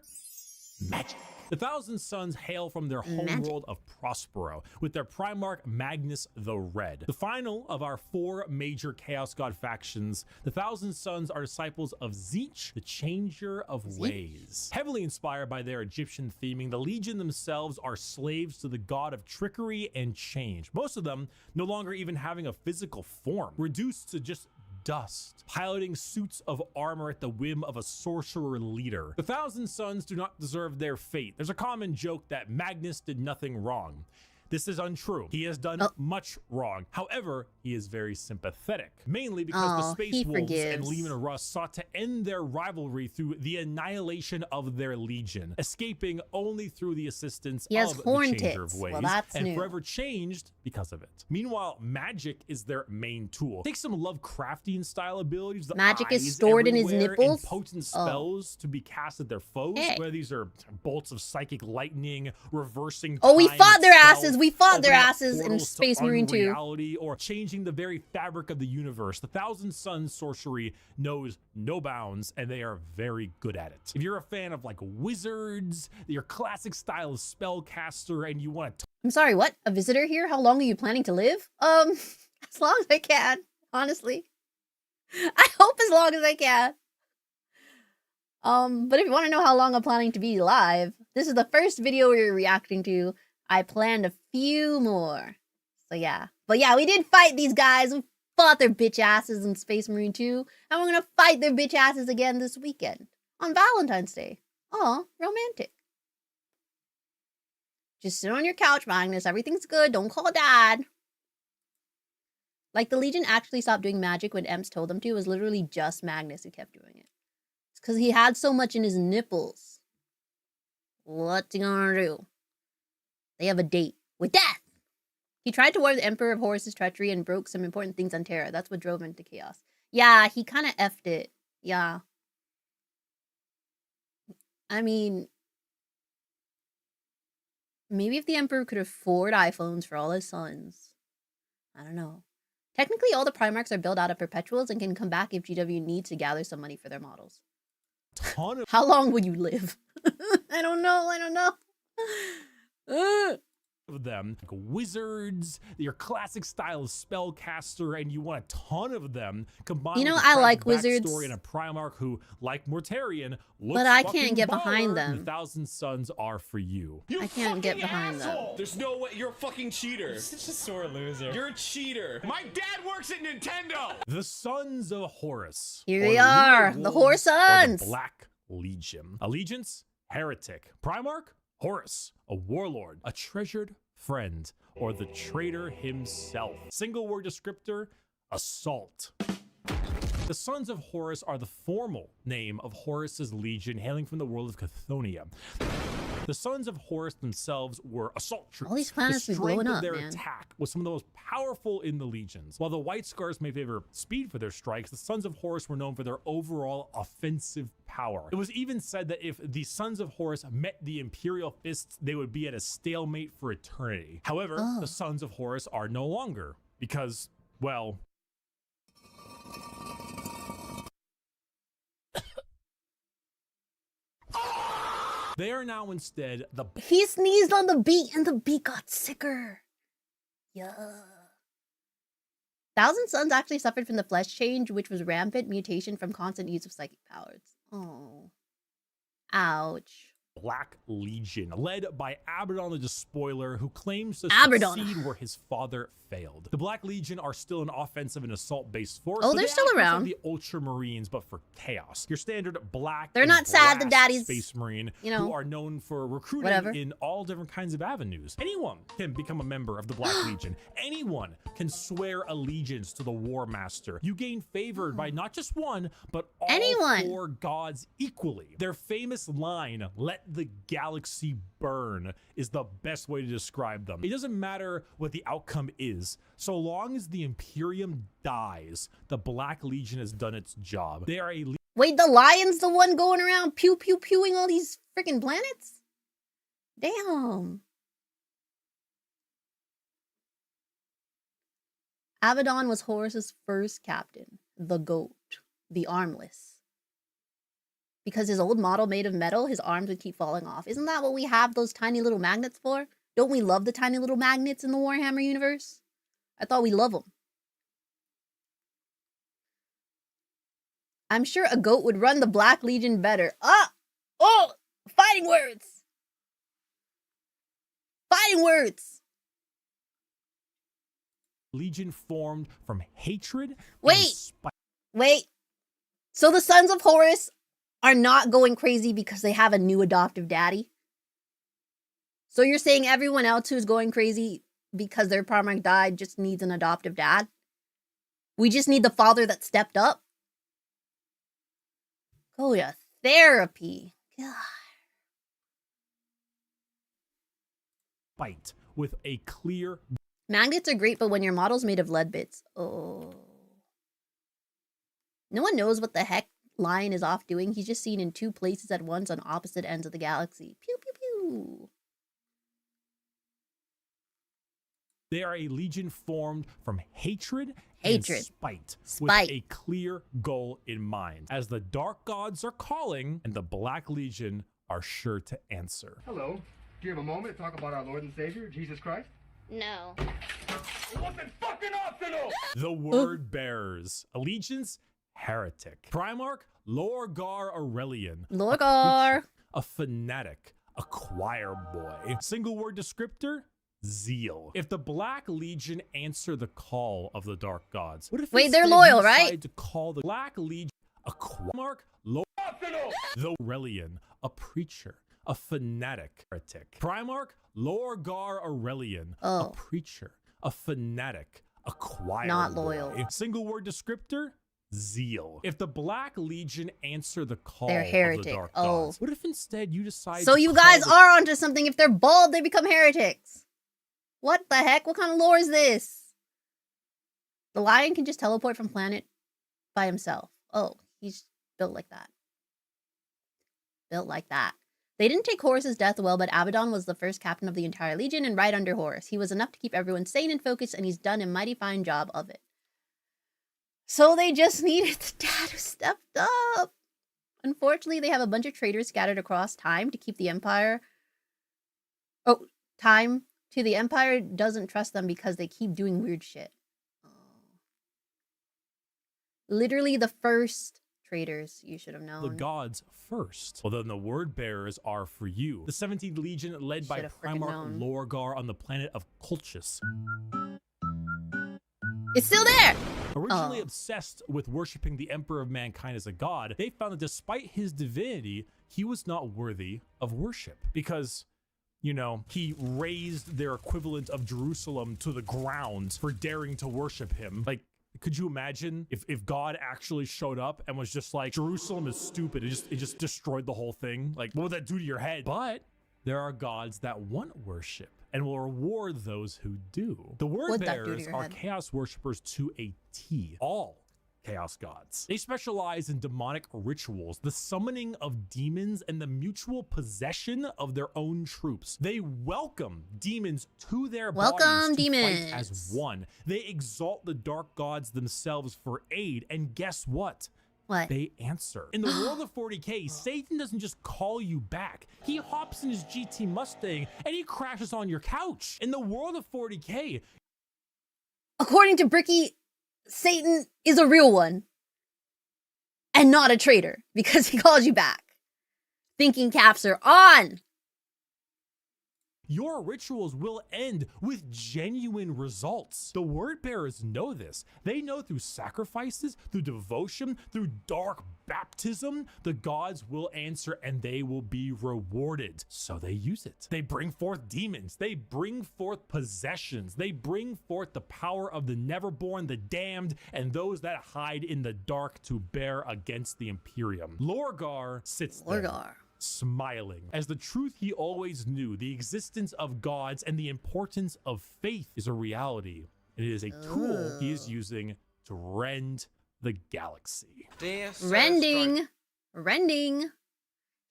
Speaker 4: Magic. The 1,000 Suns hail from their home
Speaker 1: Magic.
Speaker 4: world of Prospero, with their Primarch Magnus the Red. The final of our 4 major Chaos God factions, the 1,000 Suns are disciples of Zeech, the Changer of Ways. Heavily inspired by their Egyptian theming, the Legion themselves are slaves to the god of trickery and change. Most of them no longer even having a physical form, reduced to just dust, piloting suits of armor at the whim of a sorcerer leader. The 1,000 Suns do not deserve their fate. There's a common joke that Magnus did nothing wrong. This is untrue. He has done much wrong. However, he is very sympathetic, mainly because the Space Wolves and Leman Russ sought to end their rivalry through the annihilation of their legion, escaping only through the assistance of the Changer of Ways, and forever changed because of it. Meanwhile, magic is their main tool. Take some Lovecraftian style abilities. The
Speaker 1: Magic is
Speaker 4: eyes
Speaker 1: stored in his
Speaker 4: everywhere,
Speaker 1: nipples?
Speaker 4: and potent spells to be cast at their foes,
Speaker 1: Hey.
Speaker 4: where these are bolts of psychic lightning, reversing
Speaker 1: Oh, we
Speaker 4: time
Speaker 1: fought their
Speaker 4: spell
Speaker 1: asses we fought their
Speaker 4: opening up
Speaker 1: asses in
Speaker 4: portals to
Speaker 1: Space Marine 2.
Speaker 4: unreality, or changing the very fabric of the universe. The Thousand Suns sorcery knows no bounds, and they are very good at it. If you're a fan of like wizards, your classic style of spellcaster, and you want to
Speaker 1: I'm sorry, what? A visitor here? How long are you planning to live? As long as I can, honestly. I hope as long as I can. But if you want to know how long I'm planning to be alive, this is the first video we're reacting to. I planned a few more. So yeah. But yeah, we did fight these guys. We fought their bitch asses in Space Marine 2. And we're gonna fight their bitch asses again this weekend. On Valentine's Day. Aw, romantic. Just sit on your couch, Magnus. Everything's good. Don't call Dad. Like, the Legion actually stopped doing magic when Emps told them to. It was literally just Magnus who kept doing it. It's because he had so much in his nipples. What's he gonna do? They have a date with death. He tried to warn the Emperor of Horus's treachery and broke some important things on Terra. That's what drove him into chaos. Yeah, he kind of effed it. Yeah. I mean, maybe if the Emperor could afford iPhones for all his sons. I don't know. Technically, all the Primarchs are built out of perpetuals and can come back if GW needs to gather some money for their models. How long will you live? I don't know.
Speaker 4: of them, like wizards, your classic style of spellcaster, and you want a ton of them combined.
Speaker 1: You know,
Speaker 4: with
Speaker 1: I like wizards,
Speaker 4: and a Primarch who, like Mortarion, looks
Speaker 1: but I can't get
Speaker 4: baller.
Speaker 1: behind them.
Speaker 4: The Thousand Suns are for you.
Speaker 1: I can't get behind them.
Speaker 6: There's no way. You're a fucking cheater.
Speaker 15: You're such a sore loser.
Speaker 6: You're a cheater. My dad works at Nintendo.
Speaker 4: The Sons of Horus.
Speaker 1: Here we are, the Horus Sons.
Speaker 4: The Black Legion. Allegiance, heretic. Primarch, Horus, a warlord, a treasured friend, or the traitor himself. Single word descriptor, assault. The Sons of Horus are the formal name of Horus's legion, hailing from the world of Chthoniya. The Sons of Horus themselves were assault troops.
Speaker 1: All these planets
Speaker 4: the
Speaker 1: be blowing
Speaker 4: strength of
Speaker 1: up,
Speaker 4: their
Speaker 1: man.
Speaker 4: attack was some of the most powerful in the legions. While the White Scars may favor speed for their strikes, the Sons of Horus were known for their overall offensive power. It was even said that if the Sons of Horus met the Imperial Fists, they would be at a stalemate for eternity. However, the Sons of Horus are no longer because, well, they are now instead the...
Speaker 1: He sneezed on the beat and the beat got sicker. Yeah. Thousand Suns actually suffered from the flesh change, which was rampant mutation from constant use of psychic powers. Oh. Ouch.
Speaker 4: Black Legion, led by Abaddon the Despoiler, who claims to
Speaker 1: Abaddon.
Speaker 4: succeed where his father failed. The Black Legion are still an offensive and assault-based force.
Speaker 1: Oh, they're still around.
Speaker 4: The Ultramarines, but for chaos. Your standard black.
Speaker 1: They're
Speaker 4: and
Speaker 1: not sad. The
Speaker 4: brass
Speaker 1: daddies,
Speaker 4: Space Marine,
Speaker 1: you know,
Speaker 4: who are known for recruiting
Speaker 1: whatever.
Speaker 4: in all different kinds of avenues. Anyone can become a member of the Black Legion. Anyone can swear allegiance to the War Master. You gain favored by not just one, but all four gods equally. Their famous line, "Let the galaxy burn," is the best way to describe them. It doesn't matter what the outcome is. So long as the Imperium dies, the Black Legion has done its job. They are a...
Speaker 1: Wait, the Lion's the one going around pew pew pewing all these freaking planets? Damn. Abaddon was Horus's first captain, the GOAT, the Armless. Because his old model made of metal, his arms would keep falling off. Isn't that what we have those tiny little magnets for? Don't we love the tiny little magnets in the Warhammer universe? I thought we love them. I'm sure a GOAT would run the Black Legion better. Oh! Fighting words! Fighting words!
Speaker 4: Legion formed from hatred.
Speaker 1: Wait. So the Sons of Horus are not going crazy because they have a new adoptive daddy? So you're saying everyone else who's going crazy because their Primarch died just needs an adoptive dad? We just need the father that stepped up? Go to therapy. God.
Speaker 4: Fight with a clear...
Speaker 1: Magnets are great, but when your model's made of lead bits. Oh. No one knows what the heck Lion is off doing. He's just seen in two places at once on opposite ends of the galaxy. Pew, pew, pew.
Speaker 4: They are a legion formed from hatred and spite, with a clear goal in mind. As the dark gods are calling, and the Black Legion are sure to answer.
Speaker 10: Hello. Do you have a moment to talk about our Lord and Savior, Jesus Christ?
Speaker 3: No.
Speaker 10: It wasn't fucking optional!
Speaker 4: The Word Bearers. Allegiance, heretic. Primarch, Lorgar Aurelian.
Speaker 1: Lorgar.
Speaker 4: A fanatic. A choir boy. Single word descriptor, zeal. If the Black Legion answer the call of the dark gods, what if
Speaker 1: they're loyal, right?
Speaker 4: To call the Black Legion a Primarch, the Aurelian, a preacher, a fanatic, heretic. Primarch, Lorgar Aurelian, a preacher, a fanatic, a choir
Speaker 1: not
Speaker 4: boy.
Speaker 1: loyal.
Speaker 4: Single word descriptor, zeal. If the Black Legion answer the call
Speaker 1: they're heretic.
Speaker 4: of the dark gods, what if instead you decide
Speaker 1: so
Speaker 4: to
Speaker 1: you
Speaker 4: call
Speaker 1: guys are onto something. If they're bald, they become heretics. What the heck? What kind of lore is this? The lion can just teleport from planet by himself. Oh, he's built like that. Built like that. They didn't take Horus's death well, but Abaddon was the first captain of the entire Legion and right under Horus. He was enough to keep everyone sane and focused, and he's done a mighty fine job of it. So they just needed the dad who stepped up. Unfortunately, they have a bunch of traitors scattered across time to keep the Empire. Oh, time to the Empire doesn't trust them because they keep doing weird shit. Literally the first traitors you should have known.
Speaker 4: The gods first. Well, then the Word Bearers are for you. The 17th Legion led by Primarch Lorgar on the planet of Colchis.
Speaker 1: It's still there!
Speaker 4: Originally obsessed with worshipping the Emperor of Mankind as a god, they found that despite his divinity, he was not worthy of worship. Because, you know, he raised their equivalent of Jerusalem to the ground for daring to worship him. Like, could you imagine if God actually showed up and was just like, Jerusalem is stupid, it just destroyed the whole thing? Like, what would that do to your head? But there are gods that want worship and will reward those who do. The Word Bearers are chaos worshippers to a T. All chaos gods. They specialize in demonic rituals, the summoning of demons, and the mutual possession of their own troops. They welcome demons to their bodies to fight as one. They exalt the dark gods themselves for aid, and guess what?
Speaker 1: What?
Speaker 4: They answer. In the world of 40K, Satan doesn't just call you back. He hops in his GT Mustang and he crashes on your couch. In the world of 40K,
Speaker 1: according to Bricky, Satan is a real one and not a traitor because he calls you back. Thinking caps are on.
Speaker 4: your rituals will end with genuine results. The Word Bearers know this. They know through sacrifices, through devotion, through dark baptism, the gods will answer and they will be rewarded. So they use it. They bring forth demons. They bring forth possessions. They bring forth the power of the neverborn, the damned, and those that hide in the dark to bear against the Imperium. Lorgar sits there, smiling, as the truth he always knew, the existence of gods and the importance of faith is a reality. And it is a tool he is using to rend the galaxy.
Speaker 1: Rending.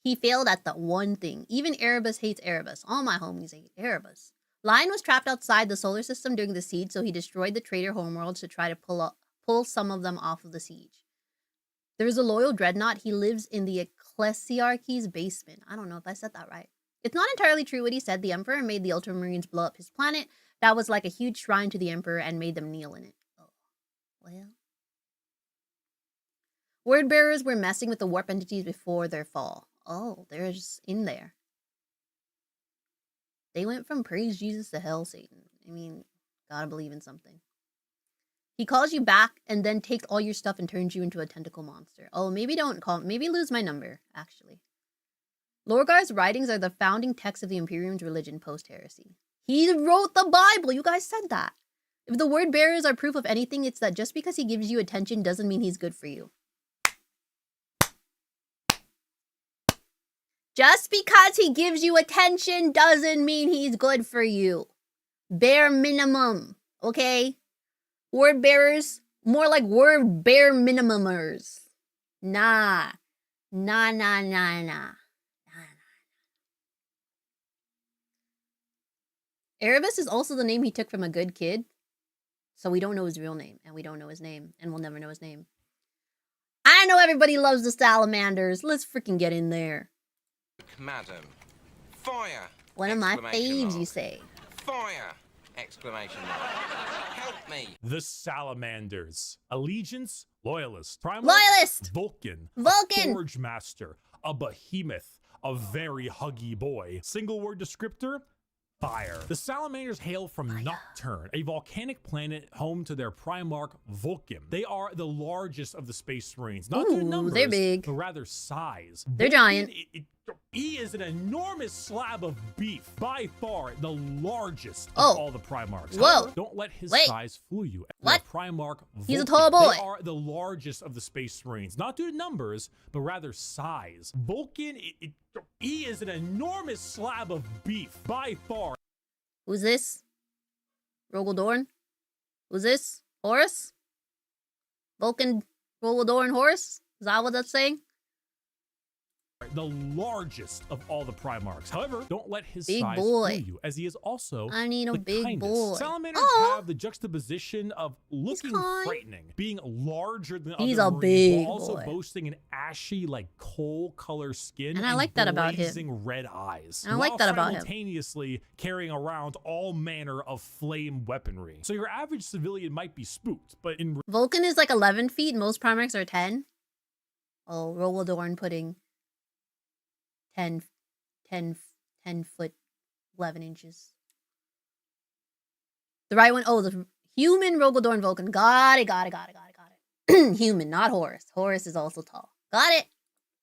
Speaker 1: He failed at the one thing. Even Erebus hates Erebus. All my homies hate Erebus. Lion was trapped outside the solar system during the siege, so he destroyed the traitor homeworlds to try to pull some of them off of the siege. There's a loyal dreadnought. He lives in the Ecclesiarchy's basement. I don't know if I said that right. It's not entirely true what he said. The Emperor made the Ultramarines blow up his planet. That was like a huge shrine to the Emperor and made them kneel in it. Oh, well. Word bearers were messing with the warp entities before their fall. Oh, they're just in there. They went from praise Jesus to hell Satan. I mean, gotta believe in something. He calls you back and then takes all your stuff and turns you into a tentacle monster. Oh, maybe don't call, maybe lose my number, actually. Lorgar's writings are the founding text of the Imperium's religion post-heresy. He wrote the Bible, you guys said that. If the word bearers are proof of anything, it's that just because he gives you attention doesn't mean he's good for you. Just because he gives you attention doesn't mean he's good for you. Bare minimum, okay? Word bearers, more like word bare minimumers. Nah. Erebus is also the name he took from a good kid. So we don't know his real name, and we don't know his name, and we'll never know his name. I know everybody loves the salamanders. Let's freaking get in there.
Speaker 15: Madam. Fire!
Speaker 1: One of my faves, you say.
Speaker 15: Fire! Exclamation mark. Help me!
Speaker 4: The salamanders. Allegiance, loyalist. Primal,
Speaker 1: loyalist!
Speaker 4: Vulcan.
Speaker 1: Vulcan!
Speaker 4: A forge master. A behemoth. A very huggy boy. Single word descriptor, fire. The salamanders hail from Nocturne, a volcanic planet home to their Primarch Vulcan. They are the largest of the Space Marines. Not due to numbers,
Speaker 1: they're big.
Speaker 4: but rather size.
Speaker 1: They're
Speaker 4: Vulcan,
Speaker 1: giant.
Speaker 4: He is an enormous slab of beef, by far the largest of all the Primarchs.
Speaker 1: Whoa.
Speaker 4: However, don't let his size fool you.
Speaker 1: What?
Speaker 4: The Primarch Vulcan,
Speaker 1: he's a tall boy.
Speaker 4: They are the largest of the Space Marines, not due to numbers, but rather size. Vulcan, he is an enormous slab of beef, by far.
Speaker 1: Who's this? Rogaldorn? Who's this? Horus? Vulcan, Rogaldorn, Horus? Is that what that's saying?
Speaker 4: The largest of all the Primarchs. However, don't let his
Speaker 1: big
Speaker 4: size
Speaker 1: boy.
Speaker 4: fool you, as he is also
Speaker 1: I need a big
Speaker 4: kindest.
Speaker 1: boy.
Speaker 4: Salamanders have the juxtaposition of looking frightening, being larger than
Speaker 1: He's
Speaker 4: other
Speaker 1: a
Speaker 4: Marines,
Speaker 1: big
Speaker 4: while also
Speaker 1: boy.
Speaker 4: boasting an ashy, like coal color skin,
Speaker 1: And I like that about him.
Speaker 4: blazing red eyes.
Speaker 1: I like that about him.
Speaker 4: Simultaneously carrying around all manner of flame weaponry. So your average civilian might be spooked, but in
Speaker 1: Vulcan is like 11 feet. Most Primarchs are 10. Oh, Rogaldorn putting 10 foot, 11 inches. The right one, oh, the human Rogaldorn Vulcan. Got it. Human, not Horus. Horus is also tall. Got it.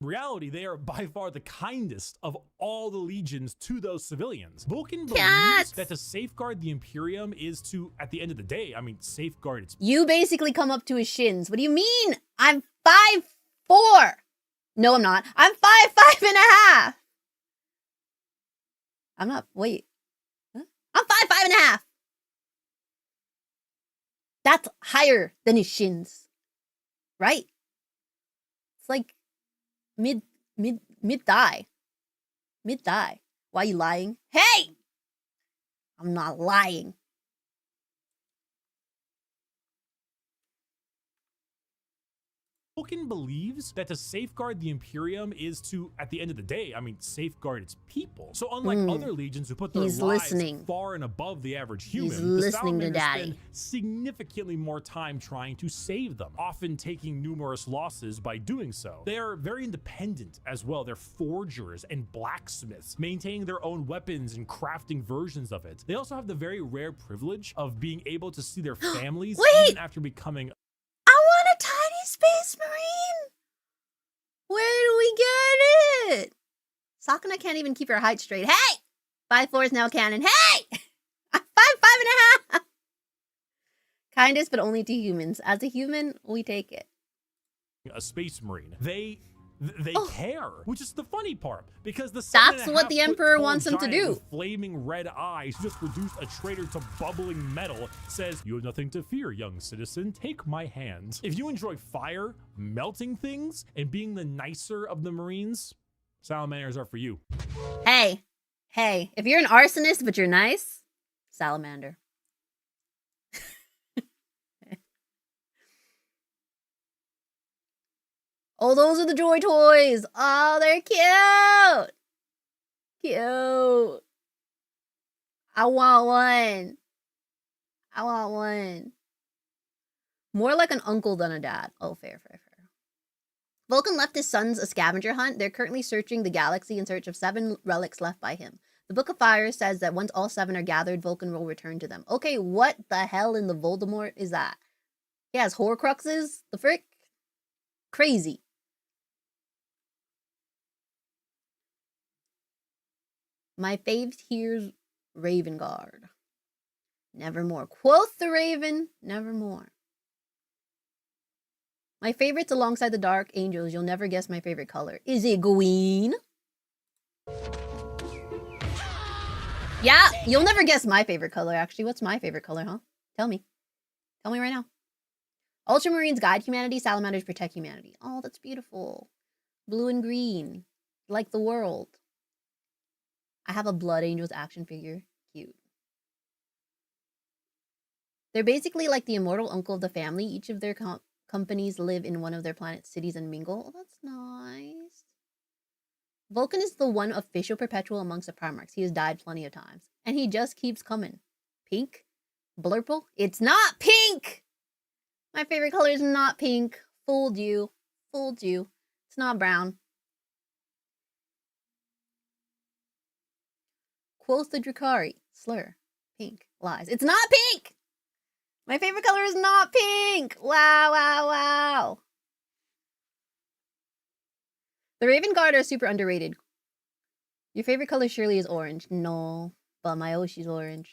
Speaker 4: reality, they are by far the kindest of all the legions to those civilians. Vulcan believes that to safeguard the Imperium is to, at the end of the day, I mean, safeguard its...
Speaker 1: You basically come up to his shins. What do you mean? I'm 5'4". No, I'm not. I'm 5'5.5". I'm not, wait. Huh? I'm 5'5.5". That's higher than his shins. Right? It's like mid-thigh. Mid-thigh. Why are you lying? Hey! I'm not lying.
Speaker 4: Vulcan believes that to safeguard the Imperium is to, at the end of the day, I mean, safeguard its people. So unlike other legions who put their lives far and above the average human, the Salamanders spend significantly more time trying to save them, often taking numerous losses by doing so. They are very independent as well. They're forgers and blacksmiths, maintaining their own weapons and crafting versions of it. They also have the very rare privilege of being able to see their families even after becoming...
Speaker 1: I want a tiny space marine. Where do we get it? Sakana can't even keep her height straight. Hey! 5'4" is now canon. Hey! I'm 5'5.5". Kindest, but only to humans. As a human, we take it.
Speaker 4: A space marine. They care, which is the funny part, because the
Speaker 1: that's what the Emperor wants them to do.
Speaker 4: With flaming red eyes, who just reduced a traitor to bubbling metal, says, "You have nothing to fear, young citizen. Take my hand." If you enjoy fire, melting things, and being the nicer of the Marines, Salamanders are for you.
Speaker 1: Hey, if you're an arsonist but you're nice, Salamander. Oh, those are the Joy Toys. Oh, they're cute. Cute. I want one. More like an uncle than a dad. Oh, fair. Vulcan left his sons a scavenger hunt. They're currently searching the galaxy in search of 7 relics left by him. The Book of Fire says that once all 7 are gathered, Vulcan will return to them. Okay, what the hell in the Voldemort is that? He has Horcruxes? The frick? Crazy. My fave here's Raven Guard. Nevermore. Quoth the Raven, nevermore. My favorites alongside the Dark Angels. You'll never guess my favorite color. Is it green? Yeah, you'll never guess my favorite color, actually. What's my favorite color, huh? Tell me. Tell me right now. Ultramarines guide humanity. Salamanders protect humanity. Oh, that's beautiful. Blue and green. Like the world. I have a Blood Angels action figure. Cute. They're basically like the immortal uncle of the family. Each of their companies live in one of their planet's cities and mingle. Oh, that's nice. Vulcan is the one official perpetual amongst the Primarchs. He has died plenty of times. And he just keeps coming. Pink? Blurple? It's not pink! My favorite color is not pink. Fooled you. Fooled you. It's not brown. Quoth the Drukari. Slur. Pink. Lies. It's not pink! My favorite color is not pink! Wow, wow, wow. The Raven Guard are super underrated. Your favorite color surely is orange. No, but my Oshi's orange.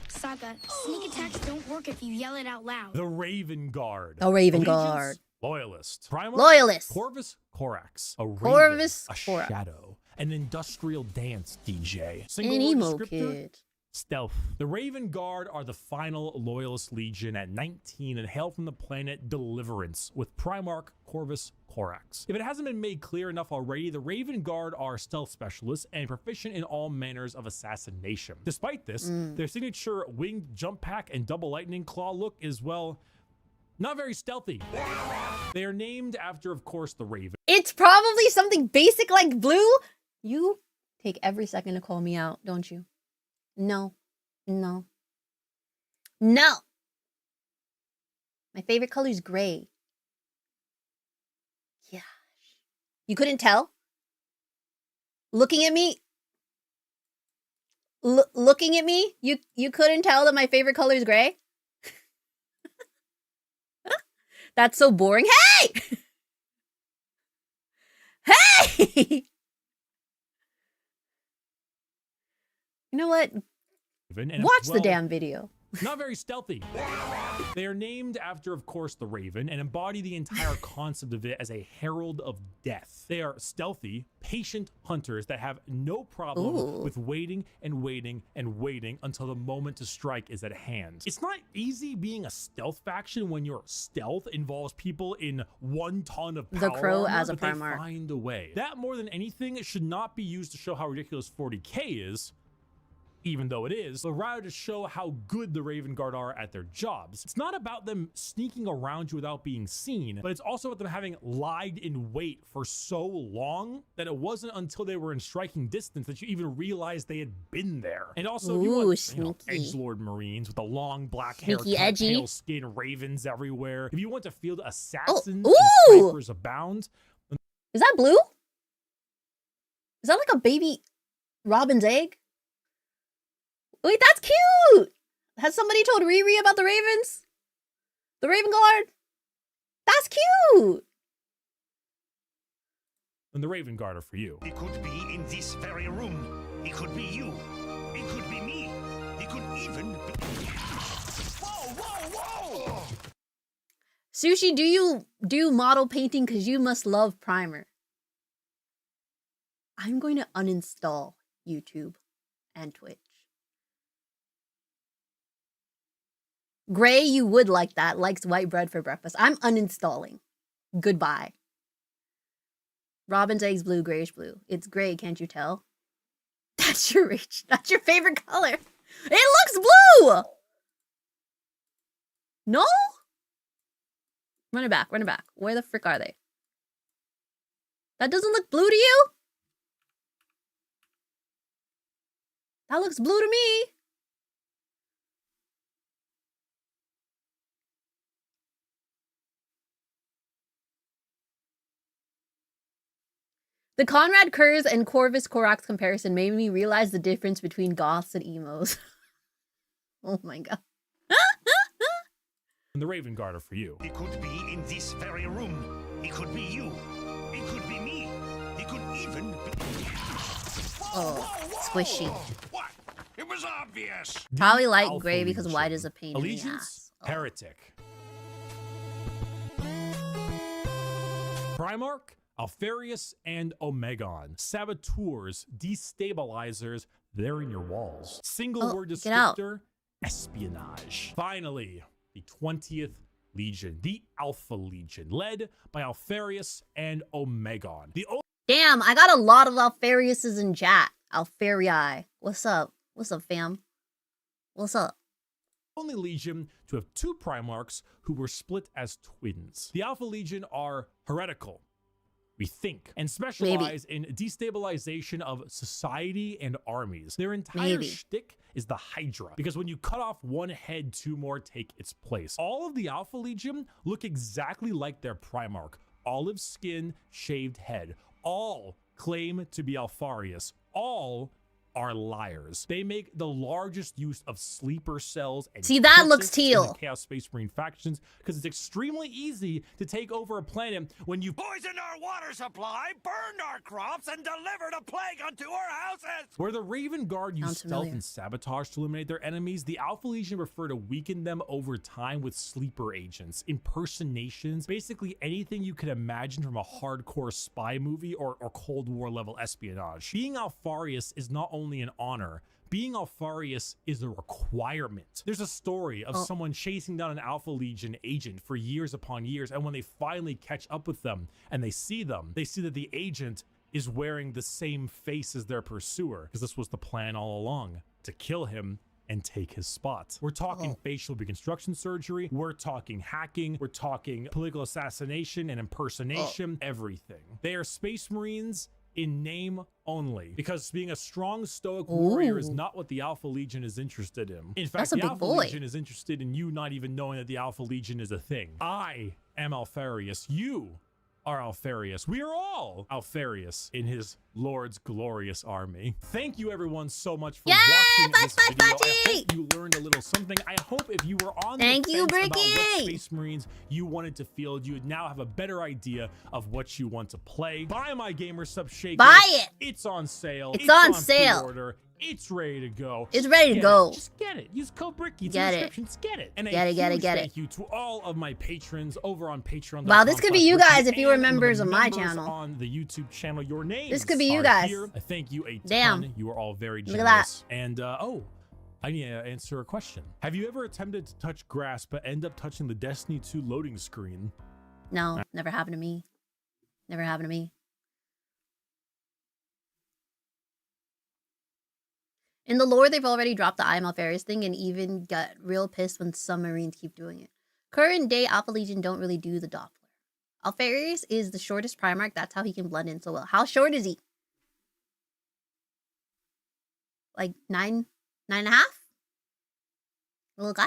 Speaker 16: Sokka, sneak attacks don't work if you yell it out loud.
Speaker 4: The Raven Guard.
Speaker 1: The Raven
Speaker 4: Allegiance,
Speaker 1: Guard.
Speaker 4: Loyalist. Primarch,
Speaker 1: Loyalist.
Speaker 4: Corvus Corax. A raven,
Speaker 1: Corvus
Speaker 4: a
Speaker 1: Corax.
Speaker 4: shadow. An industrial dance DJ.
Speaker 1: An emo kid.
Speaker 4: Stealth. The Raven Guard are the final Loyalist Legion at 19 and hail from the planet Deliverance with Primarch Corvus Corax. If it hasn't been made clear enough already, the Raven Guard are stealth specialists and proficient in all manners of assassination. Despite this, their signature winged jump pack and double lightning claw look is, well, not very stealthy. They are named after, of course, the Raven.
Speaker 1: It's probably something basic like blue. You take every second to call me out, don't you? No. No. No! My favorite color is gray. Gosh. You couldn't tell? Looking at me? Looking at me? You couldn't tell that my favorite color is gray? That's so boring. Hey! Hey! You know what? Watch the damn video.
Speaker 4: Not very stealthy. They are named after, of course, the Raven and embody the entire concept of it as a herald of death. They are stealthy, patient hunters that have no problem with waiting and waiting and waiting until the moment to strike is at hand. It's not easy being a stealth faction when your stealth involves people in 1 ton of power.
Speaker 1: The Crow
Speaker 4: armor,
Speaker 1: as a
Speaker 4: but they
Speaker 1: Primarch.
Speaker 4: find a way. That, more than anything, should not be used to show how ridiculous 40k is, even though it is, but rather to show how good the Raven Guard are at their jobs. It's not about them sneaking around you without being seen, but it's also about them having lied in wait for so long that it wasn't until they were in striking distance that you even realized they had been there. And also, if you want edgelord Marines with the long black hair, pale skin, ravens everywhere, if you want to field assassins and snipers abound.
Speaker 1: Is that blue? Is that like a baby robin's egg? Wait, that's cute! Has somebody told Riri about the Ravens? The Raven Guard? That's cute!
Speaker 4: And the Raven Guard are for you.
Speaker 9: He could be in this very room. It could be you. It could be me. It could even be... Whoa, whoa, whoa!
Speaker 1: Sushi, do you do model painting? Because you must love Primer. I'm going to uninstall YouTube and Twitch. Gray, you would like that. Likes white bread for breakfast. I'm uninstalling. Goodbye. Robin's egg's blue, grayish blue. It's gray, can't you tell? That's your favorite color. It looks blue! No? Run it back, run it back. Where the frick are they? That doesn't look blue to you? That looks blue to me. The Conrad Kurz and Corvus Corax comparison made me realize the difference between goths and emos. Oh my god.
Speaker 4: And the Raven Guard are for you.
Speaker 9: It could be in this very room. It could be you. It could be me. It could even be...
Speaker 1: Squishy.
Speaker 9: What? It was obvious.
Speaker 1: Probably like
Speaker 4: Alpha
Speaker 1: gray because
Speaker 4: Legion.
Speaker 1: white is a pain in the
Speaker 4: Allegiance,
Speaker 1: ass.
Speaker 4: Heretic. Primarch, Alfarius, and Omegon. Saboteurs, destabilizers, they're in your walls. Single word descriptor, espionage. Finally, the 20th Legion, the Alpha Legion, led by Alfarius and Omegon.
Speaker 1: Damn, I got a lot of Alfariuses in chat. Alfarii. What's up? What's up, fam? What's up?
Speaker 4: Only Legion to have 2 Primarchs who were split as twins. The Alpha Legion are heretical, we think, and specialize in destabilization of society and armies. Their entire shtick is the Hydra, because when you cut off one head, 2 more take its place. All of the Alpha Legion look exactly like their Primarch. Olive skin, shaved head. All claim to be Alfarius. All are liars. They make the largest use of sleeper cells and
Speaker 1: see, that looks
Speaker 4: in
Speaker 1: teal.
Speaker 4: the Chaos Space Marine factions, because it's extremely easy to take over a planet when you
Speaker 9: poisoned our water supply, burned our crops, and delivered a plague unto our houses.
Speaker 4: Where the Raven Guard use stealth and sabotage to eliminate their enemies, the Alpha Legion prefer to weaken them over time with sleeper agents, impersonations, basically anything you can imagine from a hardcore spy movie or Cold War level espionage. Being Alfarius is not only an honor, being Alfarius is a requirement. There's a story of someone chasing down an Alpha Legion agent for years upon years, and when they finally catch up with them and they see that the agent is wearing the same face as their pursuer, because this was the plan all along, to kill him and take his spot. We're talking facial reconstruction surgery, we're talking hacking, we're talking political assassination and impersonation, everything. They are Space Marines in name only, because being a strong stoic warrior is not what the Alpha Legion is interested in. In fact, the Alpha Legion is interested in you not even knowing that the Alpha Legion is a thing. I am Alfarius. You are Alfarius. We are all Alfarius in his Lord's glorious army. Thank you everyone so much for watching this video. I hope you learned a little something. I hope if you were on the fence about what Space Marines you wanted to field, you would now have a better idea of what you want to play. Buy my gamer sub shaker.
Speaker 1: Buy it.
Speaker 4: It's on sale.
Speaker 1: It's on sale.
Speaker 4: Pre-order. It's ready to go.
Speaker 1: It's ready to go.
Speaker 4: Just get it. Use code Bricky.
Speaker 1: Get it.
Speaker 4: Get it. And
Speaker 1: get it.
Speaker 4: Thank you to all of my patrons over on Patreon.
Speaker 1: Wow, this could be you guys if you were members of my channel.
Speaker 4: On the YouTube channel, your names.
Speaker 1: This could be you guys.
Speaker 4: Here. I thank you a ton.
Speaker 1: Damn.
Speaker 4: You are all very generous.
Speaker 1: Look at that.
Speaker 4: And I need to answer a question. Have you ever attempted to touch grass but end up touching the Destiny 2 loading screen?
Speaker 1: No, never happened to me. Never happened to me. In the lore, they've already dropped the I am Alfarius thing and even got real pissed when some Marines keep doing it. Current day Alpha Legion don't really do the Doppler. Alfarius is the shortest Primarch. That's how he can blend in so well. How short is he? Like 9.5? Little guy?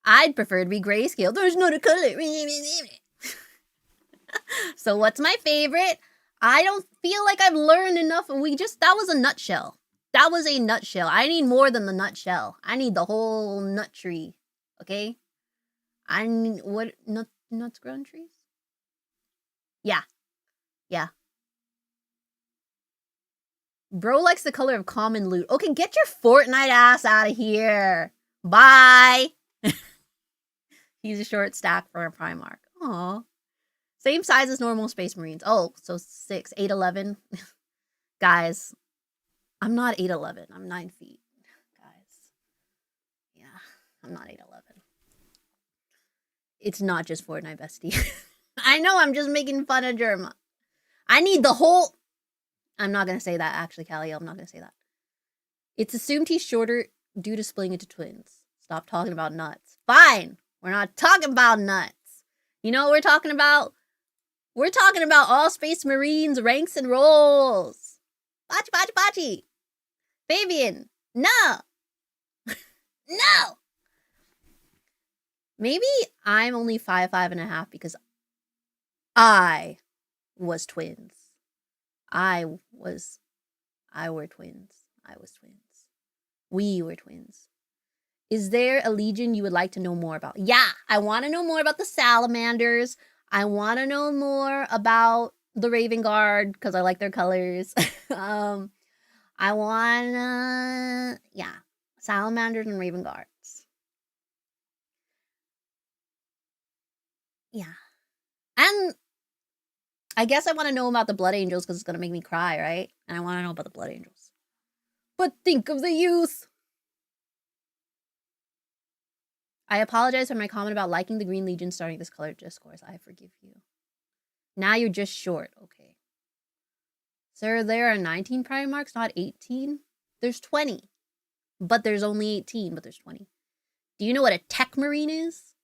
Speaker 1: I'd prefer to be grayscale. There's no other color. So what's my favorite? I don't feel like I've learned enough. That was a nutshell. That was a nutshell. I need more than the nutshell. I need the whole nut tree. Okay? I need, what, nuts grow on trees? Yeah. Yeah. Bro likes the color of common loot. Okay, get your Fortnite ass out of here. Bye. He's a short stack for a Primarch. Aw. Same size as normal Space Marines. Oh, so 8'11". Guys, I'm not 8'11". I'm 9 feet. Guys. Yeah, I'm not 8'11". It's not just Fortnite, bestie. I know, I'm just making fun of Germa. I need the whole... I'm not going to say that, actually, Callie. I'm not going to say that. It's assumed he's shorter due to splitting into twins. Stop talking about nuts. Fine. We're not talking about nuts. You know what we're talking about? We're talking about all Space Marines, ranks and roles. Bachi, bachi, bachi. Fabian, no. No. Maybe I'm only 5'5.5" because I was twins. I were twins. I was twins. We were twins. Is there a legion you would like to know more about? Yeah, I want to know more about the salamanders. I want to know more about the Raven Guard because I like their colors. I want to, yeah, salamanders and Raven Guards. Yeah. And I guess I want to know about the Blood Angels because it's going to make me cry, right? And I want to know about the Blood Angels. But think of the youth. I apologize for my comment about liking the Green Legion starting this color discourse. I forgive you. Now you're just short. Okay. Sir, there are 19 Primarchs, not 18? There's 20. But there's only 18, but there's 20. Do you know what a Tech Marine is?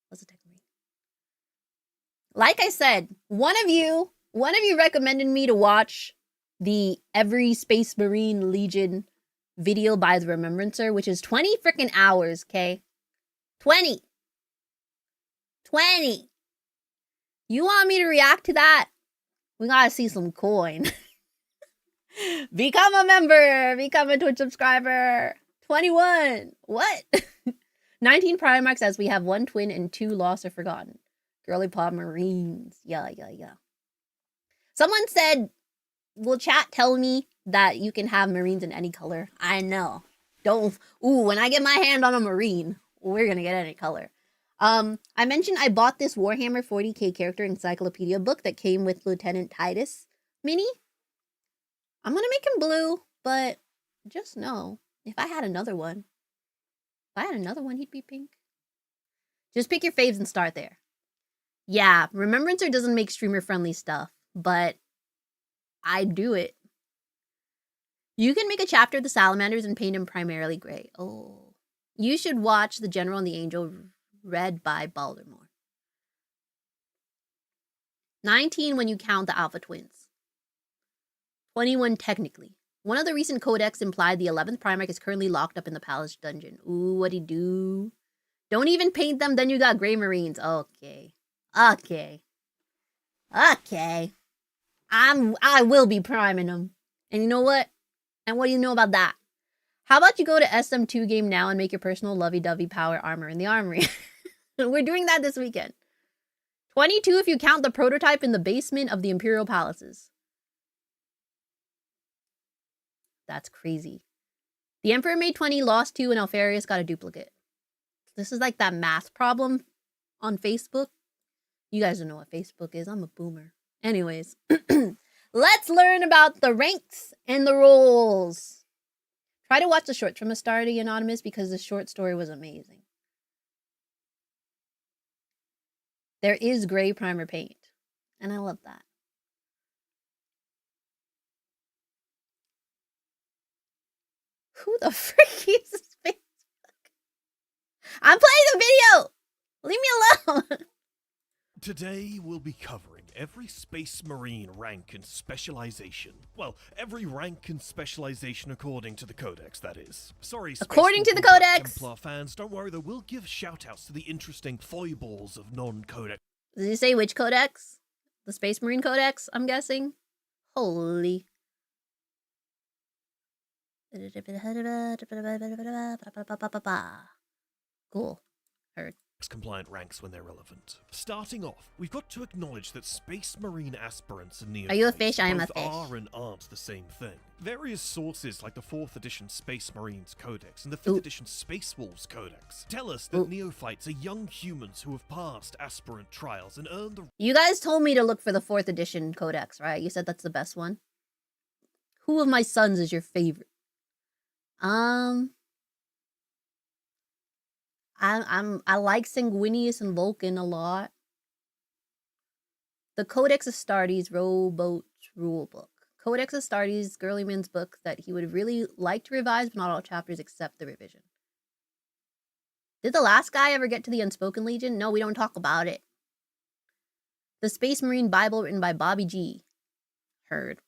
Speaker 1: What's a Tech Marine? Like I said, one of you recommended me to watch the Every Space Marine Legion video by the Remembrancer, which is 20 freaking hours, okay? 20. You want me to react to that? We gotta see some coin. Become a member. Become a Twitch subscriber. 21. What? 19 Primarchs as we have 1 twin and 2 lost or forgotten. Girly Pop Marines. Yeah. Someone said, will chat tell me that you can have Marines in any color? I know. When I get my hand on a Marine, we're gonna get any color. I mentioned I bought this Warhammer 40k character encyclopedia book that came with Lieutenant Titus Mini. I'm gonna make him blue, but just know, if I had another one, he'd be pink. Just pick your faves and start there. Yeah, Remembrancer doesn't make streamer-friendly stuff, but I do it. You can make a chapter of the Salamanders and paint him primarily gray. Oh. You should watch The General and the Angel, read by Baldermore. 19 when you count the Alpha Twins. 21 technically. One of the recent codex implied the 11th Primarch is currently locked up in the Palace Dungeon. Ooh, what'd he do? Don't even paint them, then you got Grey Marines. Okay. I will be priming them. And you know what? And what do you know about that? How about you go to SM2 game now and make your personal lovey-dovey power armor in the armory? We're doing that this weekend. 22 if you count the prototype in the basement of the Imperial Palaces. That's crazy. The Emperor made 20, lost 2, and Alfarius got a duplicate. This is like that math problem on Facebook. You guys don't know what Facebook is. I'm a boomer. Anyways, let's learn about the ranks and the roles. Try to watch the shorts from AstartesAnonymous because the short story was amazing. There is gray primer paint, and I love that. Who the frick uses Facebook? I'm playing the video! Leave me alone!
Speaker 17: Today we'll be covering every Space Marine rank and specialization. Well, every rank and specialization according to the Codex, that is. Sorry,
Speaker 1: according to the Codex!
Speaker 17: Templar fans, don't worry, though, we'll give shoutouts to the interesting foibles of non-Codex.
Speaker 1: Did you say which Codex? The Space Marine Codex, I'm guessing? Holy. Cool. Heard.
Speaker 17: Compliant ranks when they're relevant. Starting off, we've got to acknowledge that Space Marine aspirants and neophytes
Speaker 1: are you a fish? I am a fish.
Speaker 17: Are and aren't the same thing. Various sources like the 4th edition Space Marines Codex and the 5th edition Space Wolves Codex tell us that neophytes are young humans who have passed aspirant trials and earned the...
Speaker 1: You guys told me to look for the 4th edition Codex, right? You said that's the best one. Who of my sons is your favorite? I like Sanguinius and Vulcan a lot. The Codex Astartes Rowboat Rulebook. Codex Astartes, Girlyman's book that he would really like to revise, but not all chapters except the revision. Did the last guy ever get to the Unspoken Legion? No, we don't talk about it. The Space Marine Bible written by Bobby G. Heard.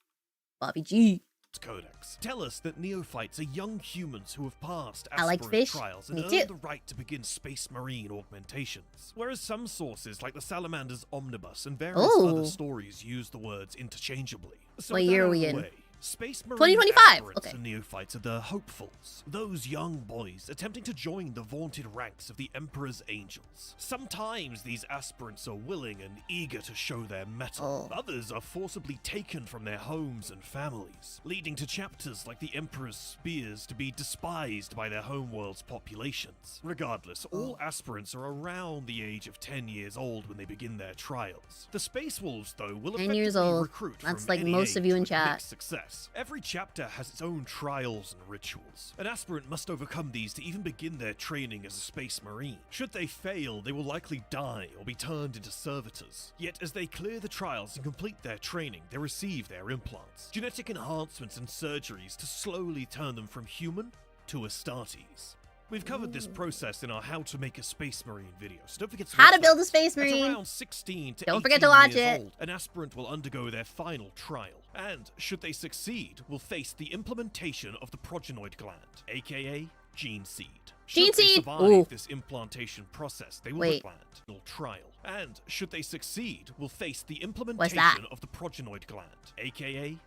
Speaker 1: Bobby G.
Speaker 17: Codex tell us that neophytes are young humans who have passed
Speaker 1: aspirant fish.
Speaker 17: Trials and earned the right to begin Space Marine augmentations. Whereas some sources, like the Salamander's Omnibus and various other stories, use the words interchangeably. So
Speaker 1: what year are we in?
Speaker 17: Space Marine
Speaker 1: 2025.
Speaker 17: Okay. And neophytes are the hopefuls, those young boys attempting to join the vaunted ranks of the Emperor's Angels. Sometimes these aspirants are willing and eager to show their mettle. Others are forcibly taken from their homes and families, leading to chapters like the Emperor's Spears to be despised by their homeworld's populations. Regardless, all aspirants are around the age of 10 years old when they begin their trials. The Space Wolves, though, will
Speaker 1: 10 years old.
Speaker 17: Recruit
Speaker 1: that's
Speaker 17: from
Speaker 1: like most of you in chat.
Speaker 17: Success. process. Every chapter has its own trials and rituals. An aspirant must overcome these to even begin their training as a Space Marine. Should they fail, they will likely die or be turned into servitors. Yet as they clear the trials and complete their training, they receive their implants, genetic enhancements and surgeries to slowly turn them from human to Astartes. We've covered this process in our How to Make a Space Marine video, so don't forget to
Speaker 1: How
Speaker 17: watch
Speaker 1: to build
Speaker 17: that.
Speaker 1: a Space
Speaker 17: At
Speaker 1: Marine.
Speaker 17: around 16 to
Speaker 1: Don't
Speaker 17: 18
Speaker 1: forget to watch
Speaker 17: years
Speaker 1: it.
Speaker 17: old, an aspirant will undergo their final trial, and should they succeed, will face the implementation of the progenoid gland, aka gene seed.
Speaker 1: Gene
Speaker 17: Should they
Speaker 1: seed?
Speaker 17: survive
Speaker 1: Ooh.
Speaker 17: this implantation process, they will
Speaker 1: Wait.
Speaker 17: gland trial, and should they succeed, will face the
Speaker 1: that?
Speaker 17: implementation of the progenoid gland, aka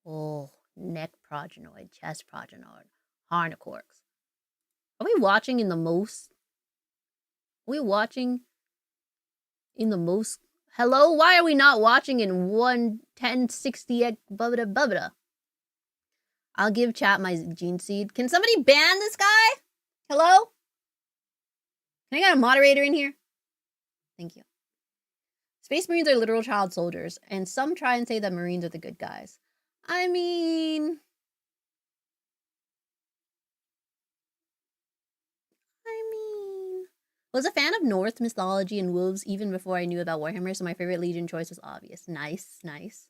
Speaker 1: Oh, neck progenoid, chest progenoid, harnicorks. Are we watching in the most? Are we watching in the most? Hello? Why are we not watching in 1:10:60? Blah, blah, blah, blah. I'll give chat my gene seed. Can somebody ban this guy? Hello? Can I get a moderator in here? Thank you. Space Marines are literal child soldiers, and some try and say that Marines are the good guys. I mean... was a fan of Norse mythology and wolves even before I knew about Warhammer, so my favorite Legion choice was obvious. Nice, nice.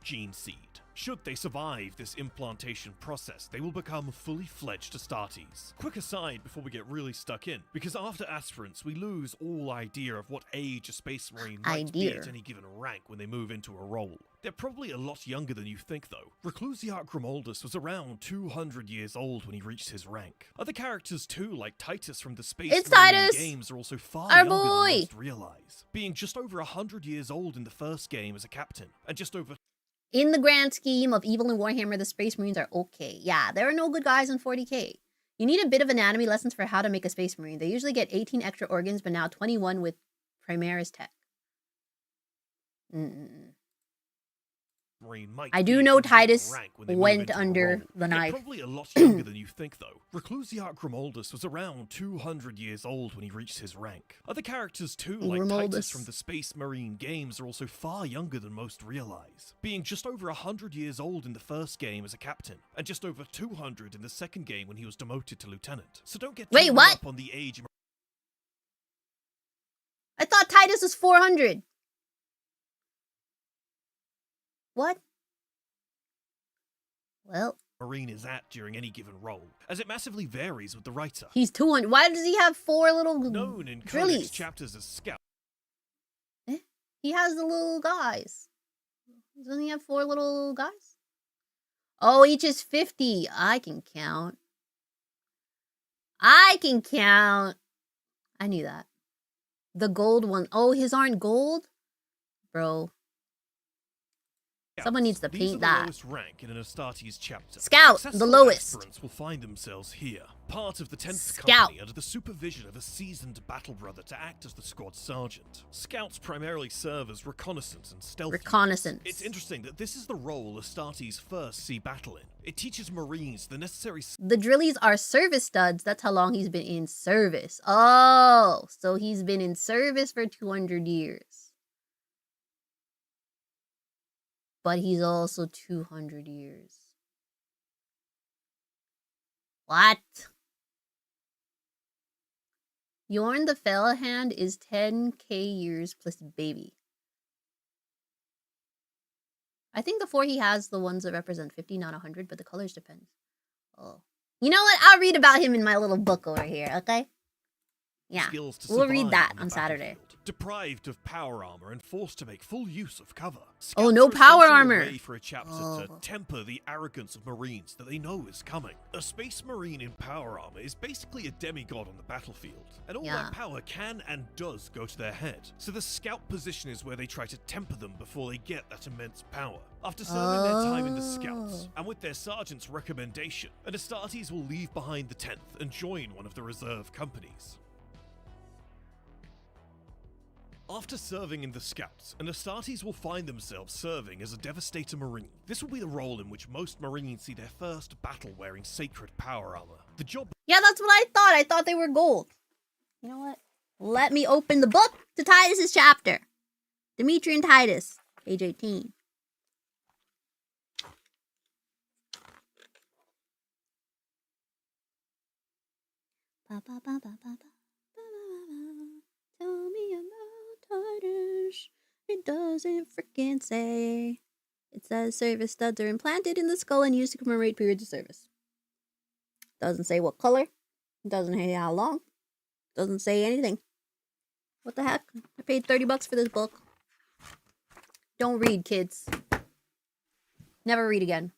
Speaker 17: gene seed. Should they survive this implantation process, they will become fully fledged Astartes. Quick aside before we get really stuck in, because after aspirants, we lose all idea of what age a Space Marine might be at any given rank when they move into a role. They're probably a lot younger than you think, though. Reclusiarch Grimoldus was around 200 years old when he reached his rank. Other characters too, like Titus from the Space Marine games, are also far younger than most realize, being just over 100 years old in the first game as a captain, and just over...
Speaker 1: In the grand scheme of evil in Warhammer, the Space Marines are okay. Yeah, there are no good guys in 40k. You need a bit of anatomy lessons for how to make a Space Marine. They usually get 18 extra organs, but now 21 with Primaris tech. I do know Titus went under the knife.
Speaker 17: Probably a lot younger than you think, though. Reclusiarch Grimoldus was around 200 years old when he reached his rank. Other characters too, like Titus from the Space Marine games, are also far younger than most realize, being just over 100 years old in the first game as a captain, and just over 200 in the second game when he was demoted to lieutenant. So don't get too hung up on the age.
Speaker 1: I thought Titus was 400. What? Well,
Speaker 17: Marine is at during any given role, as it massively varies with the writer.
Speaker 1: He's 200. Why does he have 4 little
Speaker 17: known in
Speaker 1: drillies?
Speaker 17: Chapters as scout?
Speaker 1: He has the little guys. Doesn't he have 4 little guys? Oh, each is 50. I can count. I can count. I knew that. The gold one. Oh, his aren't gold? Bro. Someone needs to paint that.
Speaker 17: Lowest rank in an Astartes chapter.
Speaker 1: Scout, the lowest.
Speaker 17: Aspirants will find themselves here, part of the 10th
Speaker 1: Scout.
Speaker 17: Company under the supervision of a seasoned battle brother to act as the squad sergeant. Scouts primarily serve as reconnaissance and stealth.
Speaker 1: Reconnaissance.
Speaker 17: It's interesting that this is the role Astartes first see battle in. It teaches Marines the necessary...
Speaker 1: The drillies are service studs. That's how long he's been in service. Oh, so he's been in service for 200 years. But he's also 200 years. What? Yorn the Fell Hand is 10k years plus baby. I think the 4 he has the ones that represent 50, not 100, but the colors depend. Oh. You know what? I'll read about him in my little book over here, okay? Yeah, we'll read that on Saturday.
Speaker 17: Deprived of power armor and forced to make full use of cover.
Speaker 1: Oh, no power armor.
Speaker 17: A way for a chapter to temper the arrogance of Marines that they know is coming. A Space Marine in power armor is basically a demigod on the battlefield, and all that power can and does go to their head. So the scout position is where they try to temper them before they get that immense power. After serving their time in the Scouts, and with their sergeant's recommendation, an Astartes will leave behind the 10th and join one of the reserve companies. After serving in the Scouts, an Astartes will find themselves serving as a Devastator Marine. This will be the role in which most Marines see their first battle wearing sacred power armor. The job...
Speaker 1: Yeah, that's what I thought. I thought they were gold. You know what? Let me open the book to Titus's chapter. Dimitri and Titus, age 18. Tell me about Titus. It doesn't freaking say. It says service studs are implanted in the skull and used to commemorate periods of service. Doesn't say what color. Doesn't say how long. Doesn't say anything. What the heck? I paid $30 for this book. Don't read, kids. Never read again.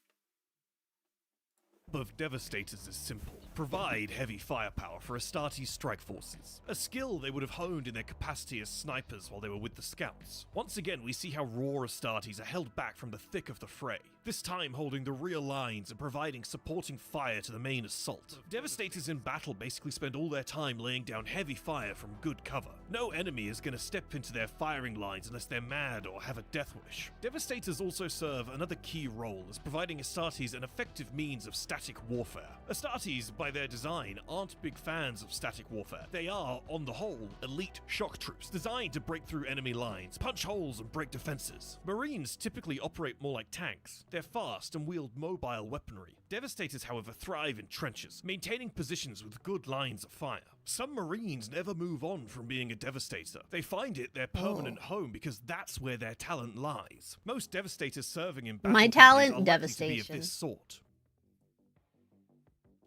Speaker 17: Of Devastators is simple. Provide heavy firepower for Astartes' strike forces, a skill they would have honed in their capacity as snipers while they were with the scouts. Once again, we see how raw Astartes are held back from the thick of the fray, this time holding the rear lines and providing supporting fire to the main assault. Devastators in battle basically spend all their time laying down heavy fire from good cover. No enemy is going to step into their firing lines unless they're mad or have a death wish. Devastators also serve another key role as providing Astartes an effective means of static warfare. Astartes, by their design, aren't big fans of static warfare. They are, on the whole, elite shock troops designed to break through enemy lines, punch holes and break defenses. Marines typically operate more like tanks. They're fast and wield mobile weaponry. Devastators, however, thrive in trenches, maintaining positions with good lines of fire. Some Marines never move on from being a Devastator. They find it their permanent home because that's where their talent lies. Most Devastators serving in battle
Speaker 1: My
Speaker 17: companies
Speaker 1: talent,
Speaker 17: are likely
Speaker 1: devastation.
Speaker 17: to be of this sort.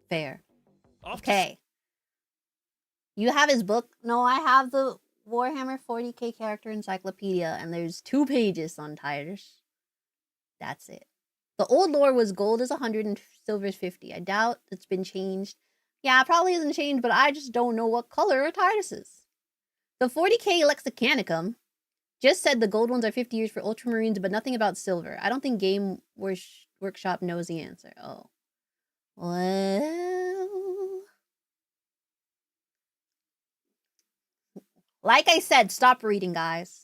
Speaker 1: Fair. Okay. You have his book? No, I have the Warhammer 40k character encyclopedia, and there's 2 pages on Titus. That's it. The old lore was gold is 100 and silver is 50. I doubt it's been changed. Yeah, it probably hasn't changed, but I just don't know what color Titus is. The 40k Lexicanicum just said the gold ones are 50 years for Ultramarines, but nothing about silver. I don't think Game Workshop knows the answer. Oh. Well... Like I said, stop reading, guys.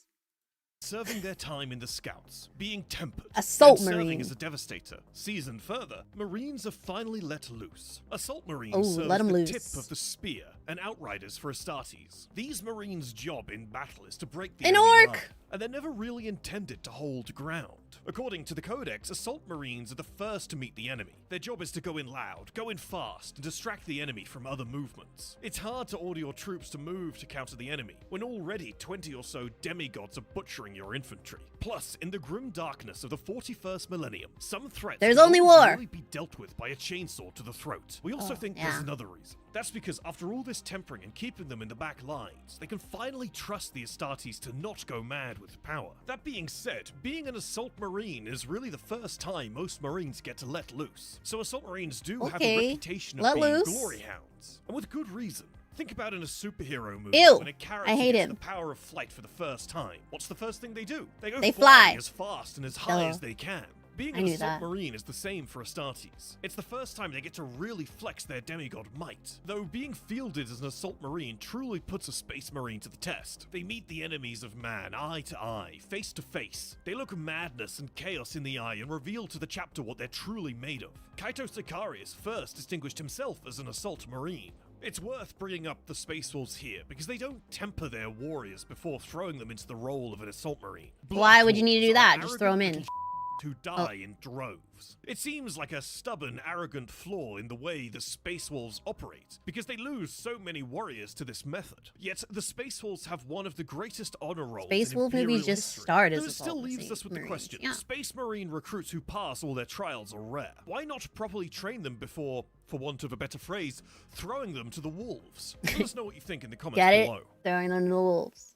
Speaker 17: Serving their time in the Scouts, being tempered,
Speaker 1: Assault
Speaker 17: and serving
Speaker 1: Marine.
Speaker 17: as a Devastator. Seasoned further, Marines are finally let loose. Assault Marines
Speaker 1: Oh,
Speaker 17: serve
Speaker 1: let
Speaker 17: as
Speaker 1: 'em
Speaker 17: the
Speaker 1: loose.
Speaker 17: tip of the spear, and Outriders for Astartes. These Marines' job in battle is to break the
Speaker 1: An
Speaker 17: enemy
Speaker 1: orc!
Speaker 17: line, and they're never really intended to hold ground. According to the Codex, Assault Marines are the first to meet the enemy. Their job is to go in loud, go in fast, and distract the enemy from other movements. It's hard to order your troops to move to counter the enemy, when already 20 or so demigods are butchering your infantry. Plus, in the grim darkness of the 41st millennium, some threats
Speaker 1: There's
Speaker 17: can
Speaker 1: only
Speaker 17: only
Speaker 1: war.
Speaker 17: really be dealt with by a chainsaw to the throat. We also think there's another reason. That's because after all this tempering and keeping them in the back lines, they can finally trust the Astartes to not go mad with power. That being said, being an Assault Marine is really the first time most Marines get to let loose. So Assault Marines do have a reputation of
Speaker 1: let
Speaker 17: being
Speaker 1: loose.
Speaker 17: glory hounds. And with good reason. Think about in a superhero movie
Speaker 1: Ew,
Speaker 17: when a character
Speaker 1: I hate
Speaker 17: gets
Speaker 1: him.
Speaker 17: the power of flight for the first time. What's the first thing they do? They go
Speaker 1: They
Speaker 17: flying
Speaker 1: fly.
Speaker 17: as fast and as high
Speaker 1: Duh.
Speaker 17: as they can. Being
Speaker 1: I
Speaker 17: an
Speaker 1: knew
Speaker 17: Assault
Speaker 1: that.
Speaker 17: Marine is the same for Astartes. It's the first time they get to really flex their demigod might. Though being fielded as an Assault Marine truly puts a Space Marine to the test. They meet the enemies of man eye to eye, face to face. They look madness and chaos in the eye and reveal to the chapter what they're truly made of. Kaito Sicarius first distinguished himself as an Assault Marine. It's worth bringing up the Space Wolves here because they don't temper their warriors before throwing them into the role of an Assault Marine.
Speaker 1: Why would you need to do
Speaker 17: Blood
Speaker 1: that?
Speaker 17: Wolves
Speaker 1: Just
Speaker 17: are
Speaker 1: throw 'em
Speaker 17: arrogant
Speaker 1: in.
Speaker 17: little who die in droves. It seems like a stubborn, arrogant flaw in the way the Space Wolves operate, because they lose so many warriors to this method. Yet, the Space Wolves have one of the greatest honor rolls
Speaker 1: Space
Speaker 17: in
Speaker 1: Wolf
Speaker 17: Imperial
Speaker 1: movies just
Speaker 17: history.
Speaker 1: starred as
Speaker 17: Though it still
Speaker 1: Assault
Speaker 17: leaves us with the
Speaker 1: Marines.
Speaker 17: question,
Speaker 1: Yeah.
Speaker 17: Space Marine recruits who pass all their trials are rare. Why not properly train them before, for want of a better phrase, throwing them to the wolves? Let us know what you think in the comments
Speaker 1: Get it?
Speaker 17: below.
Speaker 1: Throwing them to the wolves.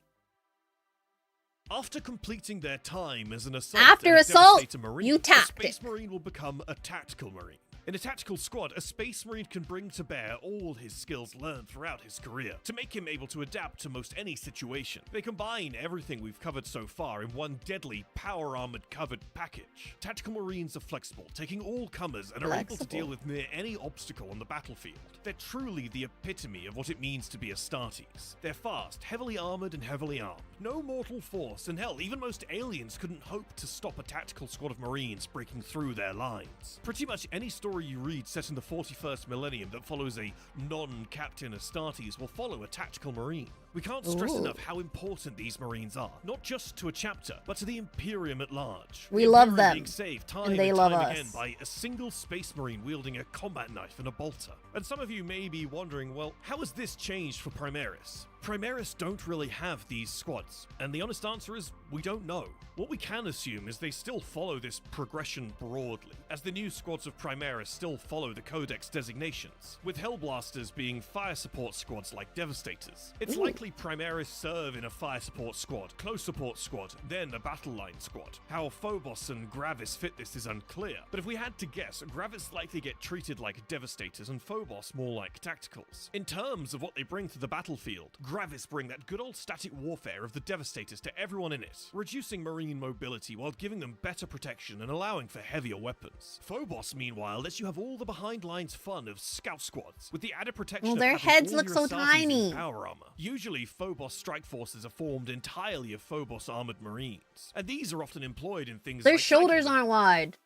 Speaker 17: After completing their time as an assault,
Speaker 1: After
Speaker 17: and a
Speaker 1: assault,
Speaker 17: Devastator Marine,
Speaker 1: you
Speaker 17: a
Speaker 1: tactic.
Speaker 17: Space Marine will become a tactical Marine. In a tactical squad, a Space Marine can bring to bear all his skills learned throughout his career to make him able to adapt to most any situation. They combine everything we've covered so far in one deadly, power-armored covered package. Tactical Marines are flexible, taking all comers and are able to deal with near any obstacle on the battlefield. They're truly the epitome of what it means to be Astartes. They're fast, heavily armored, and heavily armed. No mortal force, and hell, even most aliens couldn't hope to stop a tactical squad of Marines breaking through their lines. Pretty much any story you read set in the 41st millennium that follows a non-Captain Astartes will follow a tactical Marine. We can't stress enough how important these Marines are, not just to a chapter, but to the Imperium at large.
Speaker 1: We love them,
Speaker 17: being saved time
Speaker 1: and they
Speaker 17: and
Speaker 1: love
Speaker 17: time
Speaker 1: us.
Speaker 17: again by a single Space Marine wielding a combat knife and a bolter. And some of you may be wondering, well, how has this changed for Primaris? Primaris don't really have these squads, and the honest answer is we don't know. What we can assume is they still follow this progression broadly, as the new squads of Primaris still follow the Codex designations, with Hellblasters being fire support squads like Devastators. It's likely Primaris serve in a fire support squad, close support squad, then a battle line squad. How Phobos and Gravis fit this is unclear, but if we had to guess, Gravis likely get treated like Devastators and Phobos more like Tacticals. In terms of what they bring to the battlefield, Gravis bring that good old static warfare of the Devastators to everyone in it, reducing Marine mobility while giving them better protection and allowing for heavier weapons. Phobos, meanwhile, lets you have all the behind lines fun of scout squads, with the added protection
Speaker 1: Well,
Speaker 17: of
Speaker 1: their
Speaker 17: having
Speaker 1: heads
Speaker 17: all
Speaker 1: look
Speaker 17: your
Speaker 1: so
Speaker 17: Astartes
Speaker 1: tiny.
Speaker 17: in power armor. Usually, Phobos strike forces are formed entirely of Phobos armored Marines, and these are often employed in things
Speaker 1: Their
Speaker 17: like
Speaker 1: shoulders aren't wide.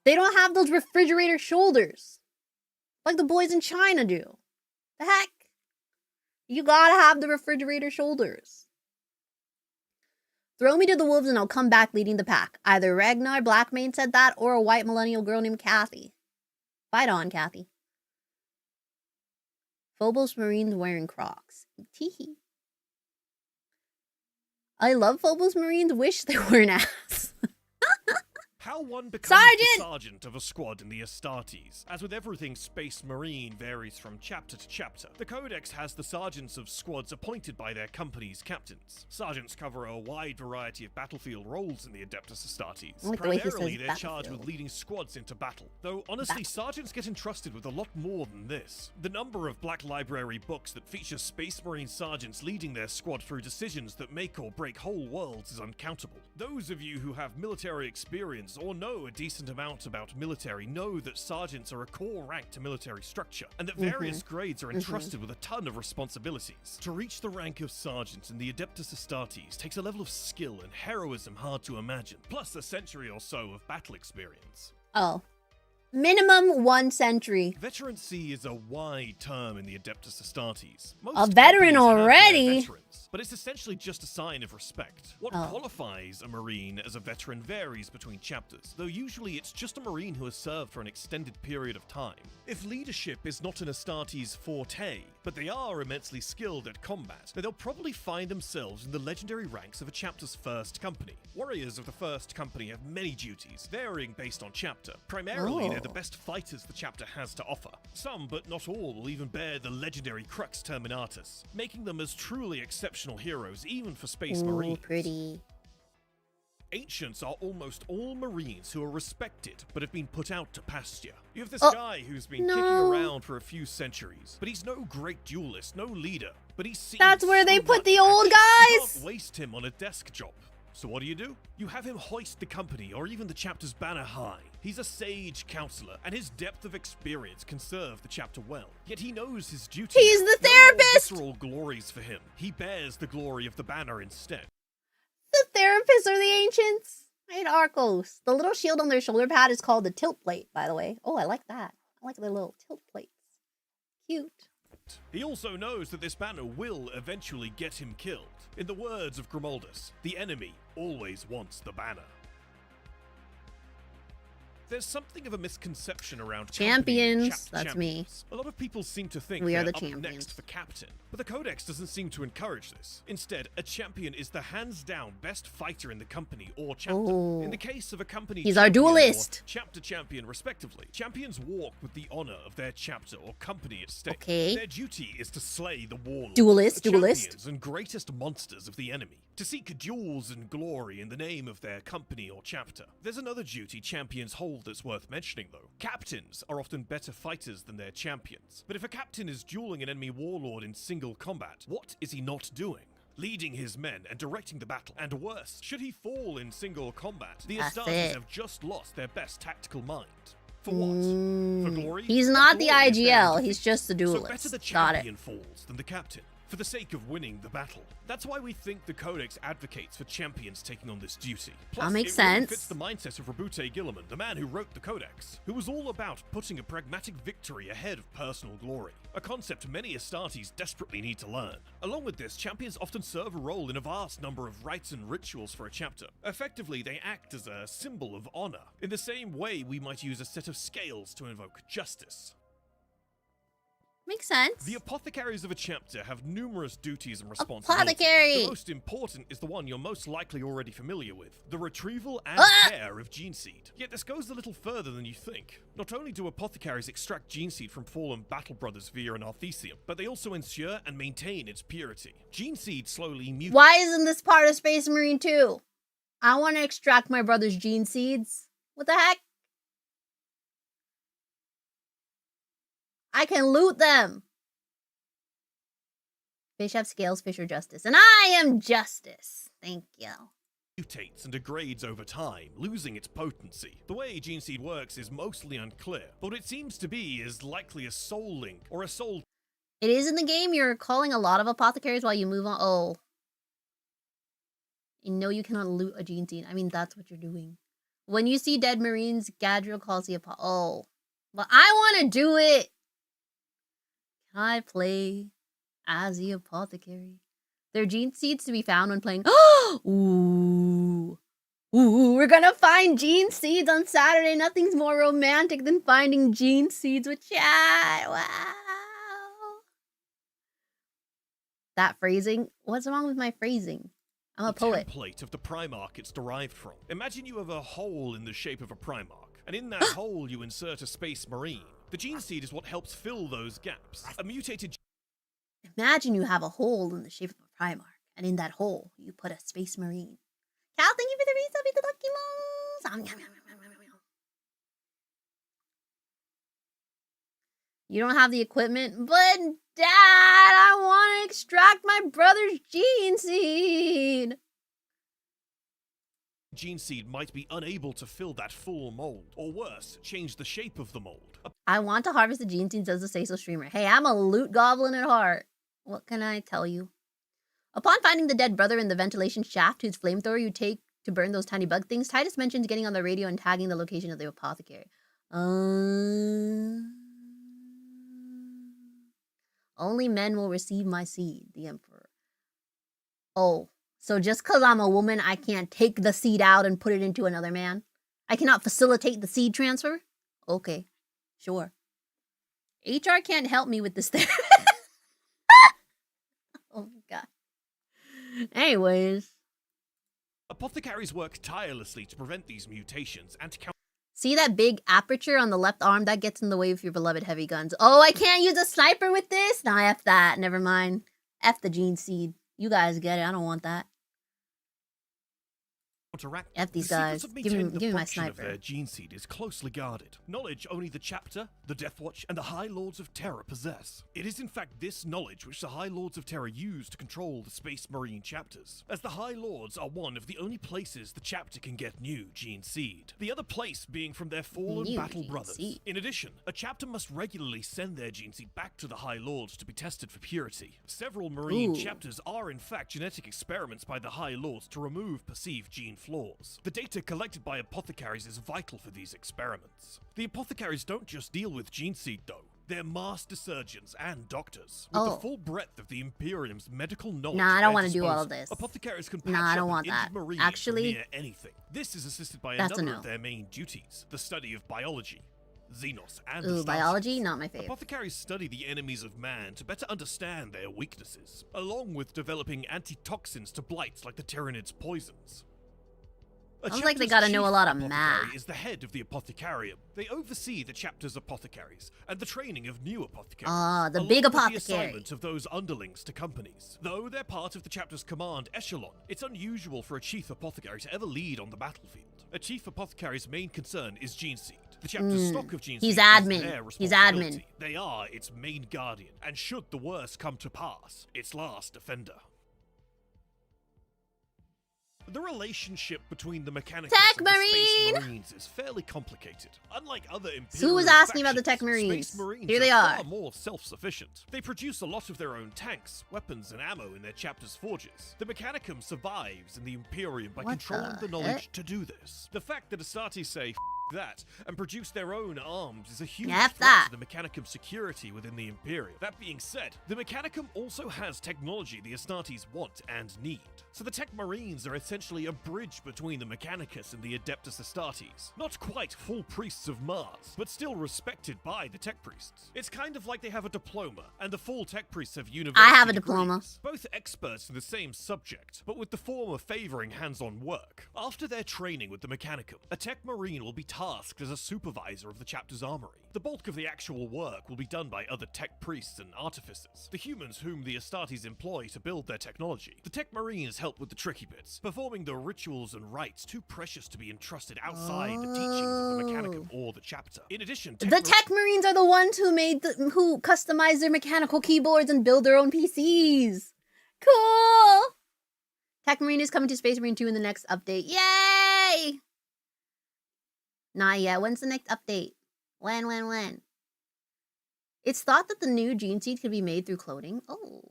Speaker 1: They don't have those refrigerator shoulders like the boys in China do. The heck? You gotta have the refrigerator shoulders. Throw me to the wolves and I'll come back leading the pack. Either Ragnar Blackmane said that or a white millennial girl named Kathy. Fight on, Kathy. Phobos Marines wearing Crocs. Teehee. I love Phobos Marines. Wish they were an ass.
Speaker 17: How one becomes
Speaker 1: Sergeant!
Speaker 17: the sergeant of a squad in the Astartes. As with everything Space Marine varies from chapter to chapter, the Codex has the sergeants of squads appointed by their company's captains. Sergeants cover a wide variety of battlefield roles in the Adeptus Astartes.
Speaker 1: I like the way he
Speaker 17: Primarily,
Speaker 1: says
Speaker 17: they're charged
Speaker 1: battlefield.
Speaker 17: with leading squads into battle. Though, honestly, sergeants get entrusted with a lot more than this. The number of Black Library books that feature Space Marine sergeants leading their squad through decisions that make or break whole worlds is uncountable. Those of you who have military experience or know a decent amount about military know that sergeants are a core rank to military structure, and that various grades are entrusted with a ton of responsibilities. To reach the rank of sergeant in the Adeptus Astartes takes a level of skill and heroism hard to imagine, plus a century or so of battle experience.
Speaker 1: Oh. Minimum 1 century.
Speaker 17: Veterancy is a wide term in the Adeptus Astartes. Most
Speaker 1: A veteran
Speaker 17: companies have their
Speaker 1: already?
Speaker 17: veterans, but it's essentially just a sign of respect. What qualifies a Marine as a veteran varies between chapters, though usually it's just a Marine who has served for an extended period of time. If leadership is not an Astartes forte, but they are immensely skilled at combat, then they'll probably find themselves in the legendary ranks of a chapter's first company. Warriors of the first company have many duties, varying based on chapter. Primarily, they're the best fighters the chapter has to offer. Some, but not all, will even bear the legendary Crux Terminatus, making them as truly exceptional heroes even for Space Marines.
Speaker 1: Pretty.
Speaker 17: Ancients are almost all Marines who are respected, but have been put out to pasture. You have this guy who's been kicking around for a few centuries, but he's no great duelist, no leader, but he's seen
Speaker 1: That's where they
Speaker 17: so
Speaker 1: put
Speaker 17: much
Speaker 1: the old
Speaker 17: action, you
Speaker 1: guys!
Speaker 17: can't waste him on a desk job. So what do? You have him hoist the company or even the chapter's banner high. He's a sage counselor, and his depth of experience can serve the chapter well. Yet he knows his duty.
Speaker 1: He's the
Speaker 17: No more
Speaker 1: therapist!
Speaker 17: visceral glories for him. He bears the glory of the banner instead.
Speaker 1: The therapists are the ancients. I hate Arcos. The little shield on their shoulder pad is called the tilt plate, by the way. Oh, I like that. I like their little tilt plates. Cute.
Speaker 17: He also knows that this banner will eventually get him killed. In the words of Grimoldus, the enemy always wants the banner. There's something of a misconception around
Speaker 1: Champions. That's me.
Speaker 17: A lot of people seem to think
Speaker 1: We are
Speaker 17: they're
Speaker 1: the
Speaker 17: up
Speaker 1: champions.
Speaker 17: next for captain, but the Codex doesn't seem to encourage this. Instead, a champion is the hands-down best fighter in the company or chapter.
Speaker 1: Ooh.
Speaker 17: In the case of a company
Speaker 1: He's our
Speaker 17: champion or
Speaker 1: duelist.
Speaker 17: chapter champion, respectively, champions walk with the honor of their chapter or company at stake.
Speaker 1: Okay.
Speaker 17: Their duty is to slay the warlords,
Speaker 1: Duelist,
Speaker 17: the
Speaker 1: duelist.
Speaker 17: champions and greatest monsters of the enemy, to seek duels and glory in the name of their company or chapter. There's another duty champions hold that's worth mentioning, though. Captains are often better fighters than their champions. But if a captain is dueling an enemy warlord in single combat, what is he not doing? Leading his men and directing the battle. And worse, should he fall in single combat, the
Speaker 1: That's
Speaker 17: Astartes
Speaker 1: it.
Speaker 17: have just lost their best tactical mind. For what? For glory?
Speaker 1: He's not the
Speaker 17: Glory is their
Speaker 1: IGL.
Speaker 17: defeat.
Speaker 1: He's just the
Speaker 17: So better
Speaker 1: duelist.
Speaker 17: the
Speaker 1: Got it.
Speaker 17: champion falls than the captain. for the sake of winning the battle. That's why we think the Codex advocates for champions taking on this duty. Plus,
Speaker 1: that makes
Speaker 17: it really
Speaker 1: sense.
Speaker 17: fits the mindset of Rabute Gilliman, the man who wrote the Codex, who was all about putting a pragmatic victory ahead of personal glory, a concept many Astartes desperately need to learn. Along with this, champions often serve a role in a vast number of rites and rituals for a chapter. Effectively, they act as a symbol of honor, in the same way we might use a set of scales to invoke justice.
Speaker 1: Makes sense.
Speaker 17: The apothecaries of a chapter have numerous duties and responsibilities.
Speaker 1: Apothecary!
Speaker 17: The most important is the one you're most likely already familiar with, the retrieval and care of gene seed. Yet this goes a little further than you think. Not only do apothecaries extract gene seed from fallen battle brothers via an arthesium, but they also ensure and maintain its purity. Gene seed slowly mutates.
Speaker 1: Why isn't this part of Space Marine 2? I want to extract my brother's gene seeds. What the heck? I can loot them. Fish have scales, fish are justice. And I am justice. Thank you.
Speaker 17: Mutates and degrades over time, losing its potency. The way gene seed works is mostly unclear, but what it seems to be is likely a soul link or a soul.
Speaker 1: It is in the game. You're calling a lot of apothecaries while you move on. Oh. You know you cannot loot a gene seed. I mean, that's what you're doing. When you see dead Marines, Gadriel calls the Oh. But I want to do it. Can I play as the apothecary? There are gene seeds to be found when playing. Ooh. Ooh, we're gonna find gene seeds on Saturday. Nothing's more romantic than finding gene seeds with chat. Wow. That phrasing? What's wrong with my phrasing? I'm a poet.
Speaker 17: Template of the Primarch it's derived from. Imagine you have a hole in the shape of a Primarch, and in that hole you insert a Space Marine. The gene seed is what helps fill those gaps. A mutated.
Speaker 1: Imagine you have a hole in the shape of a Primarch, and in that hole you put a Space Marine. Cal, thank you for the resub with the Lucky Moons. You don't have the equipment, but Dad, I want to extract my brother's gene seed.
Speaker 17: Gene seed might be unable to fill that full mold, or worse, change the shape of the mold.
Speaker 1: I want to harvest the gene seed, says the Say-So streamer. Hey, I'm a loot goblin at heart. What can I tell you? Upon finding the dead brother in the ventilation shaft, whose flamethrower you take to burn those tiny bug things, Titus mentions getting on the radio and tagging the location of the apothecary. Only men will receive my seed, the Emperor. Oh. So just because I'm a woman, I can't take the seed out and put it into another man? I cannot facilitate the seed transfer? Okay, sure. HR can't help me with this thing. Oh my god. Anyways.
Speaker 17: Apothecaries work tirelessly to prevent these mutations and to count.
Speaker 1: See that big aperture on the left arm? That gets in the way of your beloved heavy guns. Oh, I can't use a sniper with this? Nah, F that. Never mind. F the gene seed. You guys get it. I don't want that. F these guys. Give me my sniper.
Speaker 17: Their gene seed is closely guarded. Knowledge only the Chapter, the Death Watch, and the High Lords of Terror possess. It is in fact this knowledge which the High Lords of Terror use to control the Space Marine chapters, as the High Lords are one of the only places the chapter can get new gene seed. The other place being from their fallen battle brothers. Seed. In addition, a chapter must regularly send their gene seed back to the High Lords to be tested for purity. Several Marine chapters are in fact genetic experiments by the High Lords to remove perceived gene flaws. The data collected by apothecaries is vital for these experiments. The apothecaries don't just deal with gene seed though. They're master surgeons and doctors. With the full breadth of the Imperium's medical knowledge.
Speaker 1: Nah, I don't want to do all of this.
Speaker 17: Apothecaries can patch
Speaker 1: I don't
Speaker 17: up
Speaker 1: want
Speaker 17: an
Speaker 1: that.
Speaker 17: injured Marine
Speaker 1: Actually,
Speaker 17: near anything. This is assisted by a number of their main duties. The study of biology, Xenos, and
Speaker 1: Ooh, biology? Not my favorite.
Speaker 17: Apothecaries study the enemies of man to better understand their weaknesses, along with developing antitoxins to blights like the Tyranids' poisons.
Speaker 1: Sounds like they gotta know a lot of math.
Speaker 17: Is the head of the apothecarium. They oversee the chapter's apothecaries and the training of new apothecaries.
Speaker 1: Ah, the big apothecary.
Speaker 17: The assignment of those underlings to companies. Though they're part of the chapter's command echelon, it's unusual for a chief apothecary to ever lead on the battlefield. A chief apothecary's main concern is gene seed. The chapter's stock of gene seed is their responsibility.
Speaker 1: He's admin.
Speaker 17: They are its main guardian, and should the worst come to pass, its last defender. The relationship between the Mechanicus
Speaker 1: Tech
Speaker 17: and the
Speaker 1: Marine!
Speaker 17: Space Marines is fairly complicated. Unlike other Imperial
Speaker 1: So who was asking about the
Speaker 17: factions,
Speaker 1: Tech Marines?
Speaker 17: Space Marines
Speaker 1: Here they
Speaker 17: are
Speaker 1: are.
Speaker 17: far more self-sufficient. They produce a lot of their own tanks, weapons, and ammo in their chapter's forges. The Mechanicum survives in the Imperium by
Speaker 1: What
Speaker 17: controlling
Speaker 1: the
Speaker 17: the knowledge
Speaker 1: heck?
Speaker 17: to do this. The fact that Astartes say that and produce their own arms is a huge
Speaker 1: F
Speaker 17: threat
Speaker 1: that.
Speaker 17: to the Mechanicum security within the Imperium. That being said, the Mechanicum also has technology the Astartes want and need. So the Tech Marines are essentially a bridge between the Mechanicus and the Adeptus Astartes. Not quite full priests of Mars, but still respected by the Tech Priests. It's kind of like they have a diploma, and the full Tech Priests have university
Speaker 1: I have a
Speaker 17: degrees.
Speaker 1: diploma.
Speaker 17: Both experts in the same subject, but with the former favoring hands-on work. After their training with the Mechanicum, a Tech Marine will be tasked as a supervisor of the chapter's armory. The bulk of the actual work will be done by other Tech Priests and Artificers, the humans whom the Astartes employ to build their technology. The Tech Marines help with the tricky bits, performing the rituals and rites too precious to be entrusted outside the teachings of the Mechanicum or the chapter. In addition,
Speaker 1: The Tech Marines are the ones who who customize their mechanical keyboards and build their own PCs. Cool! Tech Marine is coming to Space Marine 2 in the next update. Yay! Not yet. When's the next update? When? It's thought that the new gene seed could be made through cloning. Oh.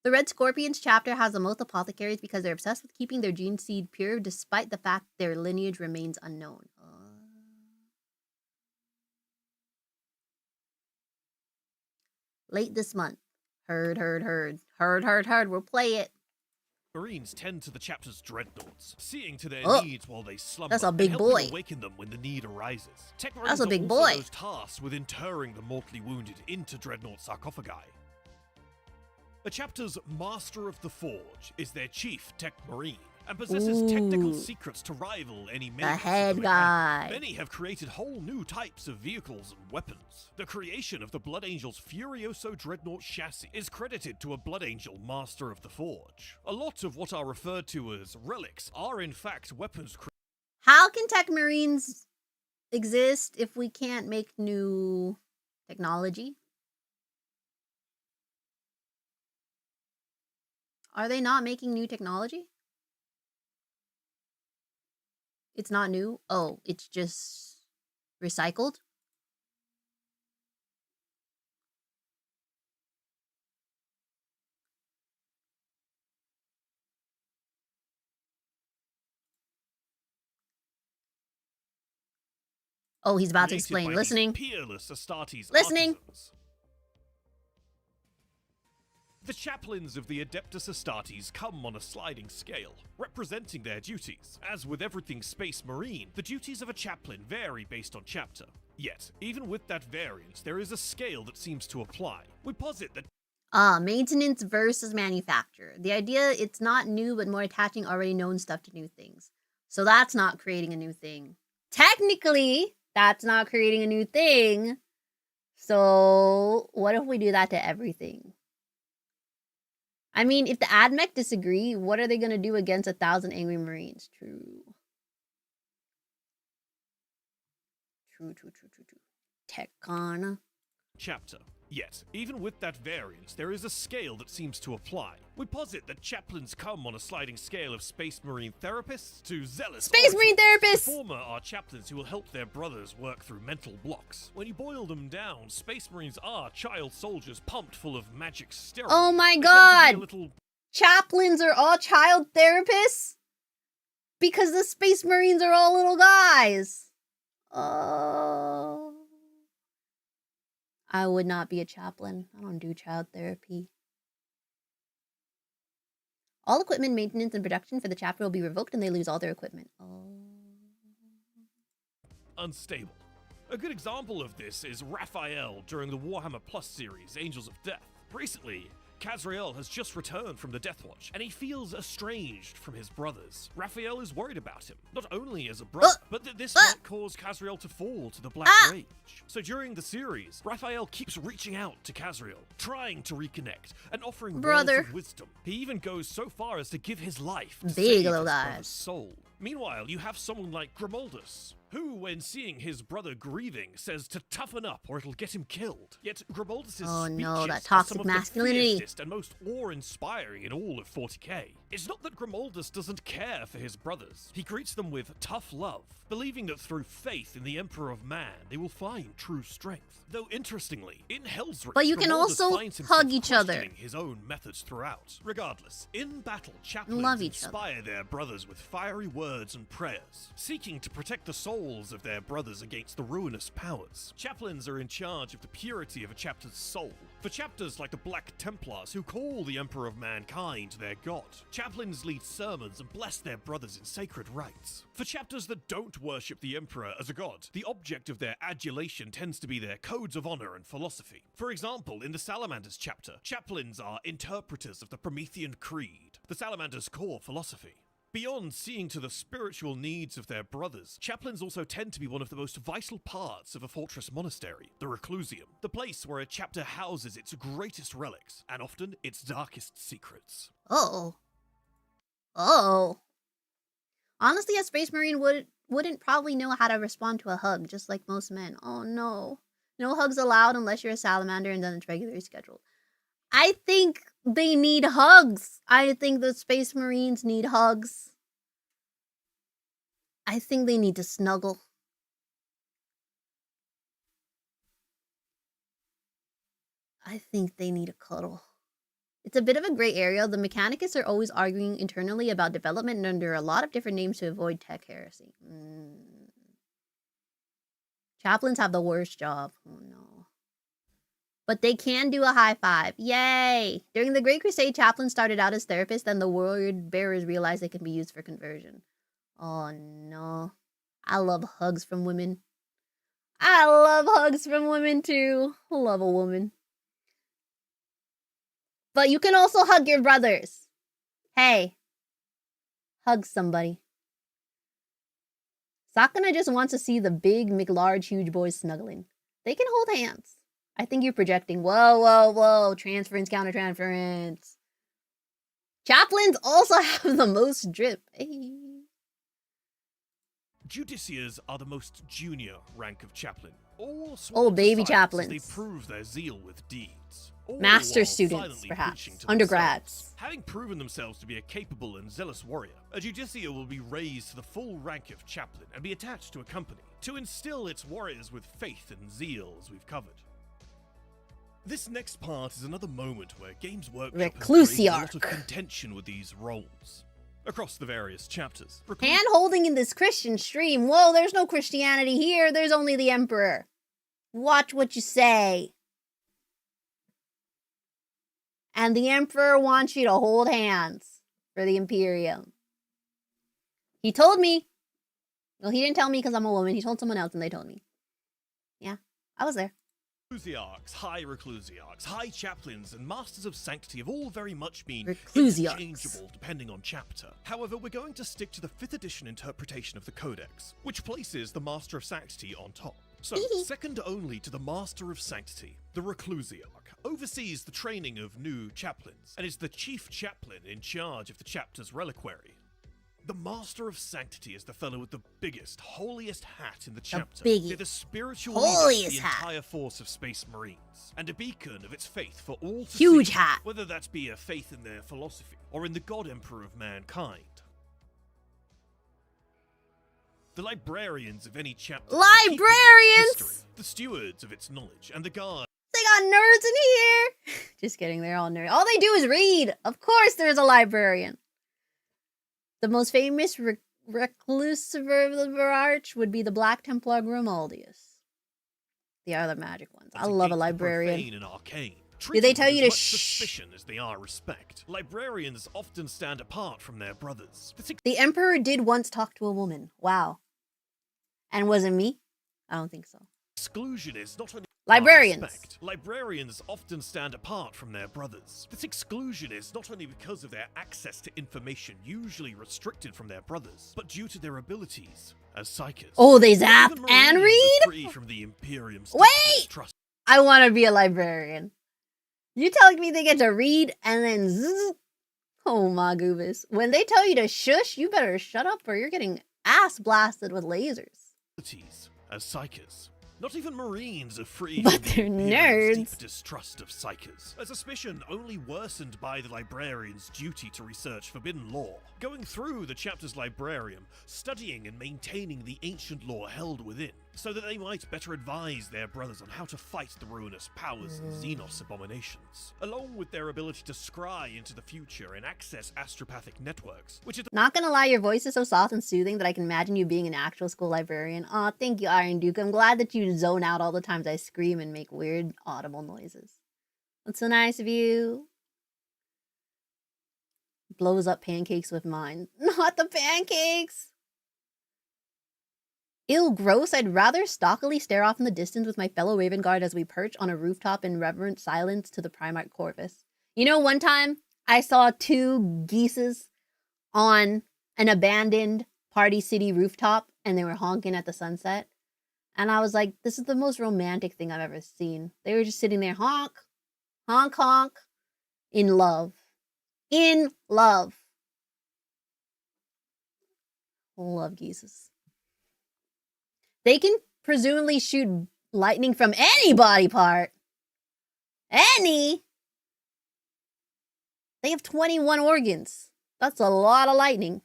Speaker 1: The Red Scorpions chapter has the most apothecaries because they're obsessed with keeping their gene seed pure despite the fact their lineage remains unknown. Late this month. Heard. We'll play it.
Speaker 17: Marines tend to the chapter's dreadnoughts, seeing to their
Speaker 1: Oh,
Speaker 17: needs while they slumber.
Speaker 1: that's a
Speaker 17: and
Speaker 1: big
Speaker 17: helping
Speaker 1: boy.
Speaker 17: awaken them when the need arises. Tech
Speaker 1: That's
Speaker 17: Marines
Speaker 1: a
Speaker 17: are
Speaker 1: big
Speaker 17: also
Speaker 1: boy.
Speaker 17: those tasked with interring the mortally wounded into dreadnought sarcophagi. The chapter's Master of the Forge is their chief Tech Marine, and possesses technical
Speaker 1: Ooh.
Speaker 17: secrets to rival any
Speaker 1: The
Speaker 17: mages of
Speaker 1: head
Speaker 17: Mechanicum.
Speaker 1: guy.
Speaker 17: Many have created whole new types of vehicles and weapons. The creation of the Blood Angel's Furioso Dreadnought chassis is credited to a Blood Angel Master of the Forge. A lot of what are referred to as relics are in fact weapons
Speaker 1: How can Tech Marines exist if we can't make new technology? Are they not making new technology? It's not new? Oh, it's just recycled? Oh, he's about to
Speaker 17: created
Speaker 1: explain.
Speaker 17: by these
Speaker 1: Listening.
Speaker 17: peerless Astartes
Speaker 1: Listening.
Speaker 17: artisans. The chaplains of the Adeptus Astartes come on a sliding scale, representing their duties. As with everything Space Marine, the duties of a chaplain vary based on chapter. Yet, even with that variance, there is a scale that seems to apply. We posit that
Speaker 1: Maintenance versus manufacture. The idea, it's not new, but more attaching already known stuff to new things. So that's not creating a new thing. Technically, that's not creating a new thing. So what if we do that to everything? I mean, if the AdMech disagree, what are they going to do against 1,000 angry Marines? True. Techcon.
Speaker 17: chapter. Yet, even with that variance, there is a scale that seems to apply. We posit that chaplains come on a sliding scale of Space Marine therapists to zealous
Speaker 1: Space Marine
Speaker 17: orators.
Speaker 1: therapists!
Speaker 17: The former are chaplains who will help their brothers work through mental blocks. When you boil them down, Space Marines are child soldiers pumped full of magic steroids.
Speaker 1: Oh my
Speaker 17: They tend to be
Speaker 1: god!
Speaker 17: a little
Speaker 1: Chaplains are all child therapists? Because the Space Marines are all little guys. Oh. I would not be a chaplain. I don't do child therapy. All equipment maintenance and production for the chapter will be revoked and they lose all their equipment. Oh.
Speaker 17: unstable. A good example of this is Raphael during the Warhammer Plus series, Angels of Death. Recently, Kazrael has just returned from the Death Watch, and he feels estranged from his brothers. Raphael is worried about him, not only as a brother, but that this might cause Kazrael to fall to the Black Rage. So during the series, Raphael keeps reaching out to Kazrael, trying to reconnect, and offering words of wisdom. He even goes so far as to give his life to save his brother's soul. Meanwhile, you have someone like Grimaldus, who, when seeing his brother grieving, says to toughen up or it'll get him killed. Yet Grimoldus'
Speaker 1: Oh
Speaker 17: speeches
Speaker 1: no, that
Speaker 17: are
Speaker 1: toxic
Speaker 17: some of
Speaker 1: masculinity.
Speaker 17: the fiercest and most awe-inspiring in all of 40k. It's not that Grimoldus doesn't care for his brothers. He greets them with tough love, believing that through faith in the Emperor of Man, they will find true strength. Though interestingly, in Hell's Reach,
Speaker 1: But you can
Speaker 17: Grimoldus
Speaker 1: also
Speaker 17: finds himself
Speaker 1: hug each other.
Speaker 17: questioning his own methods throughout. Regardless, in battle, chaplains
Speaker 1: Love each other.
Speaker 17: inspire their brothers with fiery words and prayers, seeking to protect the souls of their brothers against the ruinous powers. Chaplains are in charge of the purity of a chapter's soul. For chapters like the Black Templars, who call the Emperor of Mankind their god, chaplains lead sermons and bless their brothers in sacred rites. For chapters that don't worship the Emperor as a god, the object of their adulation tends to be their codes of honor and philosophy. For example, in the Salamanders chapter, chaplains are interpreters of the Promethean Creed, the Salamanders' core philosophy. Beyond seeing to the spiritual needs of their brothers, chaplains also tend to be one of the most vital parts of a fortress monastery, the Reclusium, the place where a chapter houses its greatest relics, and often its darkest secrets.
Speaker 1: Oh. Honestly, a Space Marine wouldn't probably know how to respond to a hug, just like most men. Oh no. No hugs allowed unless you're a salamander and then it's regularly scheduled. I think they need hugs. I think the Space Marines need hugs. I think they need to snuggle. I think they need a cuddle. It's a bit of a gray area. The Mechanics are always arguing internally about development and under a lot of different names to avoid tech heresy. Chaplains have the worst job. Oh no. But they can do a high five. Yay! During the Great Crusade, chaplains started out as therapists, then the word bearers realized they can be used for conversion. Oh no. I love hugs from women. I love hugs from women too. Love a woman. But you can also hug your brothers. Hey. Hug somebody. Sakana just wants to see the big, McLarge, huge boys snuggling. They can hold hands. I think you're projecting. Whoa. Transference, countertransference. Chaplains also have the most drip. Hey.
Speaker 17: Judiciars are the most junior rank of chaplain. All
Speaker 1: baby
Speaker 17: aside,
Speaker 1: chaplains.
Speaker 17: They prove their zeal with deeds. All
Speaker 1: Master
Speaker 17: while
Speaker 1: students,
Speaker 17: silently
Speaker 1: perhaps.
Speaker 17: preaching to
Speaker 1: Undergrads.
Speaker 17: themselves. Having proven themselves to be a capable and zealous warrior, a Judiciar will be raised to the full rank of chaplain and be attached to a company to instill its warriors with faith and zeal, as we've covered. This next part is another moment where Games Workshop has created a lot of contention with these roles. Across the various chapters.
Speaker 1: Hand holding in this Christian stream. Whoa, there's no Christianity here. There's only the Emperor. Watch what you say. And the Emperor wants you to hold hands for the Imperium. He told me. Well, he didn't tell me because I'm a woman. He told someone else and they told me. Yeah, I was there.
Speaker 17: Reclusiarchs, high reclusiarchs, high chaplains, and masters of sanctity have all very much been
Speaker 1: Reclusiarchs.
Speaker 17: interchangeable depending on chapter. However, we're going to stick to the 5th edition interpretation of the Codex, which places the Master of Sanctity on top. So, second only to the Master of Sanctity, the Reclusiarch oversees the training of new chaplains, and is the chief chaplain in charge of the chapter's reliquary. The Master of Sanctity is the fellow with the biggest, holiest hat in the chapter. They're the spiritual leader of the entire force of Space Marines, and a beacon of its faith for all to
Speaker 1: Huge
Speaker 17: see,
Speaker 1: hat.
Speaker 17: whether that be a faith in their philosophy or in the God Emperor of Mankind. The librarians of any chapter.
Speaker 1: Librarians!
Speaker 17: The stewards of its knowledge, and the guards.
Speaker 1: They got nerds in here. Just kidding, they're all nerds. All they do is read. Of course there's a librarian. The most famous recluse of the arch would be the Black Templar Grimaldius. The other magic ones. I love a librarian.
Speaker 17: And arcane.
Speaker 1: Do they tell you to
Speaker 17: shh? Suspicion as they are respect. Librarians often stand apart from their brothers.
Speaker 1: The Emperor did once talk to a woman. Wow. And was it me? I don't think so.
Speaker 17: Exclusion is not only
Speaker 1: librarians.
Speaker 17: Respect. Librarians often stand apart from their brothers. This exclusion is not only because of their access to information usually restricted from their brothers, but due to their abilities as psychics.
Speaker 1: Oh, they zap and read?
Speaker 17: Free from the Imperium's
Speaker 1: Wait!
Speaker 17: Trust.
Speaker 1: I want to be a librarian. You telling me they get to read and then zzz? Oh my goodness. When they tell you to shush, you better shut up or you're getting ass blasted with lasers.
Speaker 17: abilities as psychers. Not even Marines are free
Speaker 1: But
Speaker 17: from the
Speaker 1: they're
Speaker 17: Imperium's
Speaker 1: nerds.
Speaker 17: deep distrust of psychers, a suspicion only worsened by the librarian's duty to research forbidden lore. Going through the chapter's librarium, studying and maintaining the ancient lore held within, so that they might better advise their brothers on how to fight the ruinous powers and Xenos abominations, along with their ability to scry into the future and access astropathic networks, which is
Speaker 1: Not gonna lie, your voice is so soft and soothing that I can imagine you being an actual school librarian. Aw, thank you, Iron Duke. I'm glad that you zone out all the times I scream and make weird audible noises. That's so nice of you. Blows up pancakes with mine. Not the pancakes! Ew, gross. I'd rather stalkily stare off in the distance with my fellow Raven Guard as we perch on a rooftop in reverent silence to the Primarch Corvus. You know, one time I saw 2 geeses on an abandoned Party City rooftop and they were honking at the sunset. And I was like, this is the most romantic thing I've ever seen. They were just sitting there, honk, honk, honk, in love. In love. Love geeses. They can presumably shoot lightning from any body part. Any. They have 21 organs. That's a lot of lightning.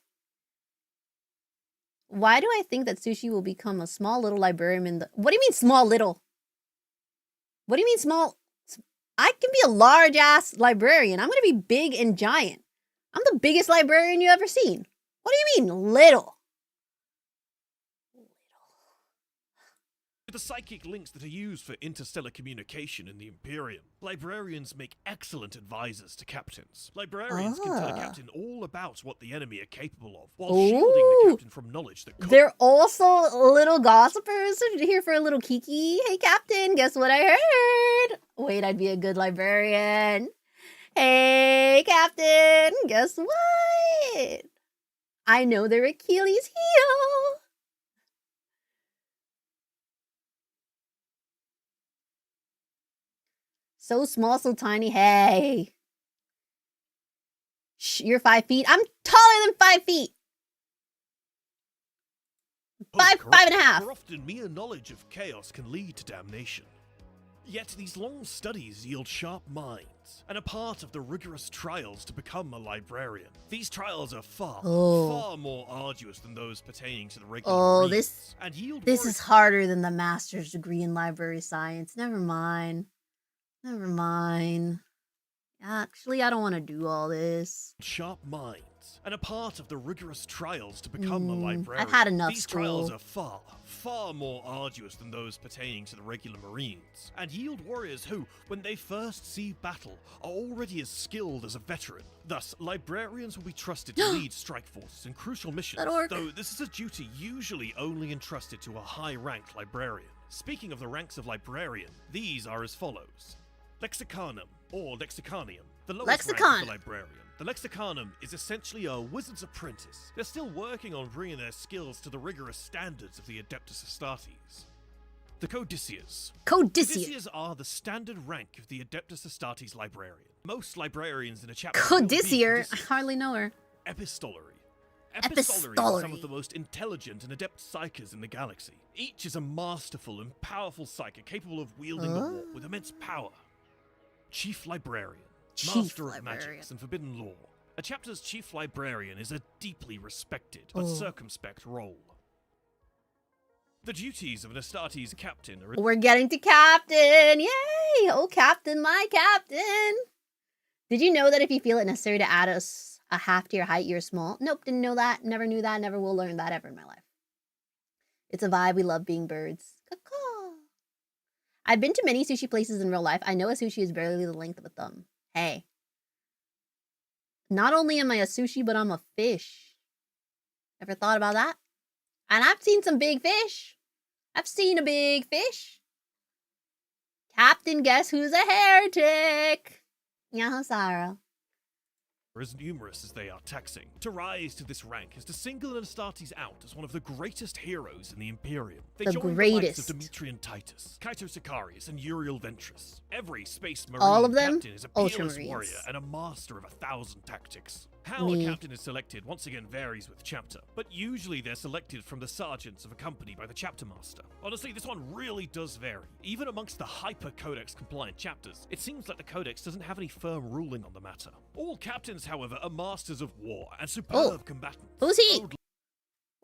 Speaker 1: Why do I think that Sushi will become a small little librarian in the... What do you mean small little? What do you mean small? I can be a large-ass librarian. I'm going to be big and giant. I'm the biggest librarian you've ever seen. What do you mean little?
Speaker 17: the psychic links that are used for interstellar communication in the Imperium. Librarians make excellent advisors to captains. Librarians can tell a captain all about what the enemy are capable of, while shielding the captain from knowledge that could...
Speaker 1: They're also little gossipers here for a little kiki. Hey, Captain, guess what I heard? Wait, I'd be a good librarian. Hey, Captain, guess what? I know their Achilles heel. So small, so tiny. Hey. Shh, you're 5 feet. I'm taller than 5 feet. Five and a half.
Speaker 17: For often, mere knowledge of chaos can lead to damnation. Yet these long studies yield sharp minds, and are part of the rigorous trials to become a librarian. These trials are far more arduous than those pertaining to the regular
Speaker 1: this
Speaker 17: and yield
Speaker 1: is harder than the master's degree in library science. Never mind. Never mind. Actually, I don't want to do all this.
Speaker 17: Sharp minds, and a part of the rigorous trials to become a librarian.
Speaker 1: I've had enough
Speaker 17: These
Speaker 1: school.
Speaker 17: trials are far more arduous than those pertaining to the regular Marines, and yield warriors who, when they first see battle, are already as skilled as a veteran. Thus, librarians will be trusted to lead strike forces in crucial missions, though this is a duty usually only entrusted to a high-ranked librarian. Speaking of the ranks of librarian, these are as follows. Lexicanum, or Lexicanium, the lowest rank of the librarian. The Lexicanum is essentially a wizard's apprentice. They're still working on bringing their skills to the rigorous standards of the Adeptus Astartes. The Codicias. Codicias are the standard rank of the Adeptus Astartes librarian. Most librarians in a chapter
Speaker 1: Codicier? I hardly know her.
Speaker 17: Epistolary. Epistolary are some of the most intelligent and adept psychers in the galaxy. Each is a masterful and powerful psyker capable of wielding the warp with immense power. Chief Librarian, Master of Magics and Forbidden Lore. A chapter's Chief Librarian is a deeply respected but circumspect role. The duties of an Astartes captain are...
Speaker 1: We're getting to Captain! Yay! Oh, Captain, my Captain! Did you know that if you feel it necessary to add a half to your height, you're small? Nope, didn't know that. Never knew that. Never will learn that ever in my life. It's a vibe. We love being birds. I've been to many sushi places in real life. I know a sushi is barely the length of a thumb. Hey. Not only am I a sushi, but I'm a fish. Ever thought about that? And I've seen some big fish. I've seen a big fish. Captain, guess who's a heretic? Nyaho Sara.
Speaker 17: As numerous as they are taxing. To rise to this rank is to single an Astartes out as one of the greatest heroes in the Imperium. They join the likes of Demetrian Titus, Kaito Sicarius, and Uriel Ventress. Every Space Marine captain is a peerless warrior and a master of 1,000 tactics. How a captain is selected once again varies with chapter, but usually they're selected from the sergeants of a company by the chapter master. Honestly, this one really does vary. Even amongst the hyper-codex compliant chapters, it seems like the codex doesn't have any firm ruling on the matter. All captains, however, are masters of war and superb combatants.
Speaker 1: Who's he?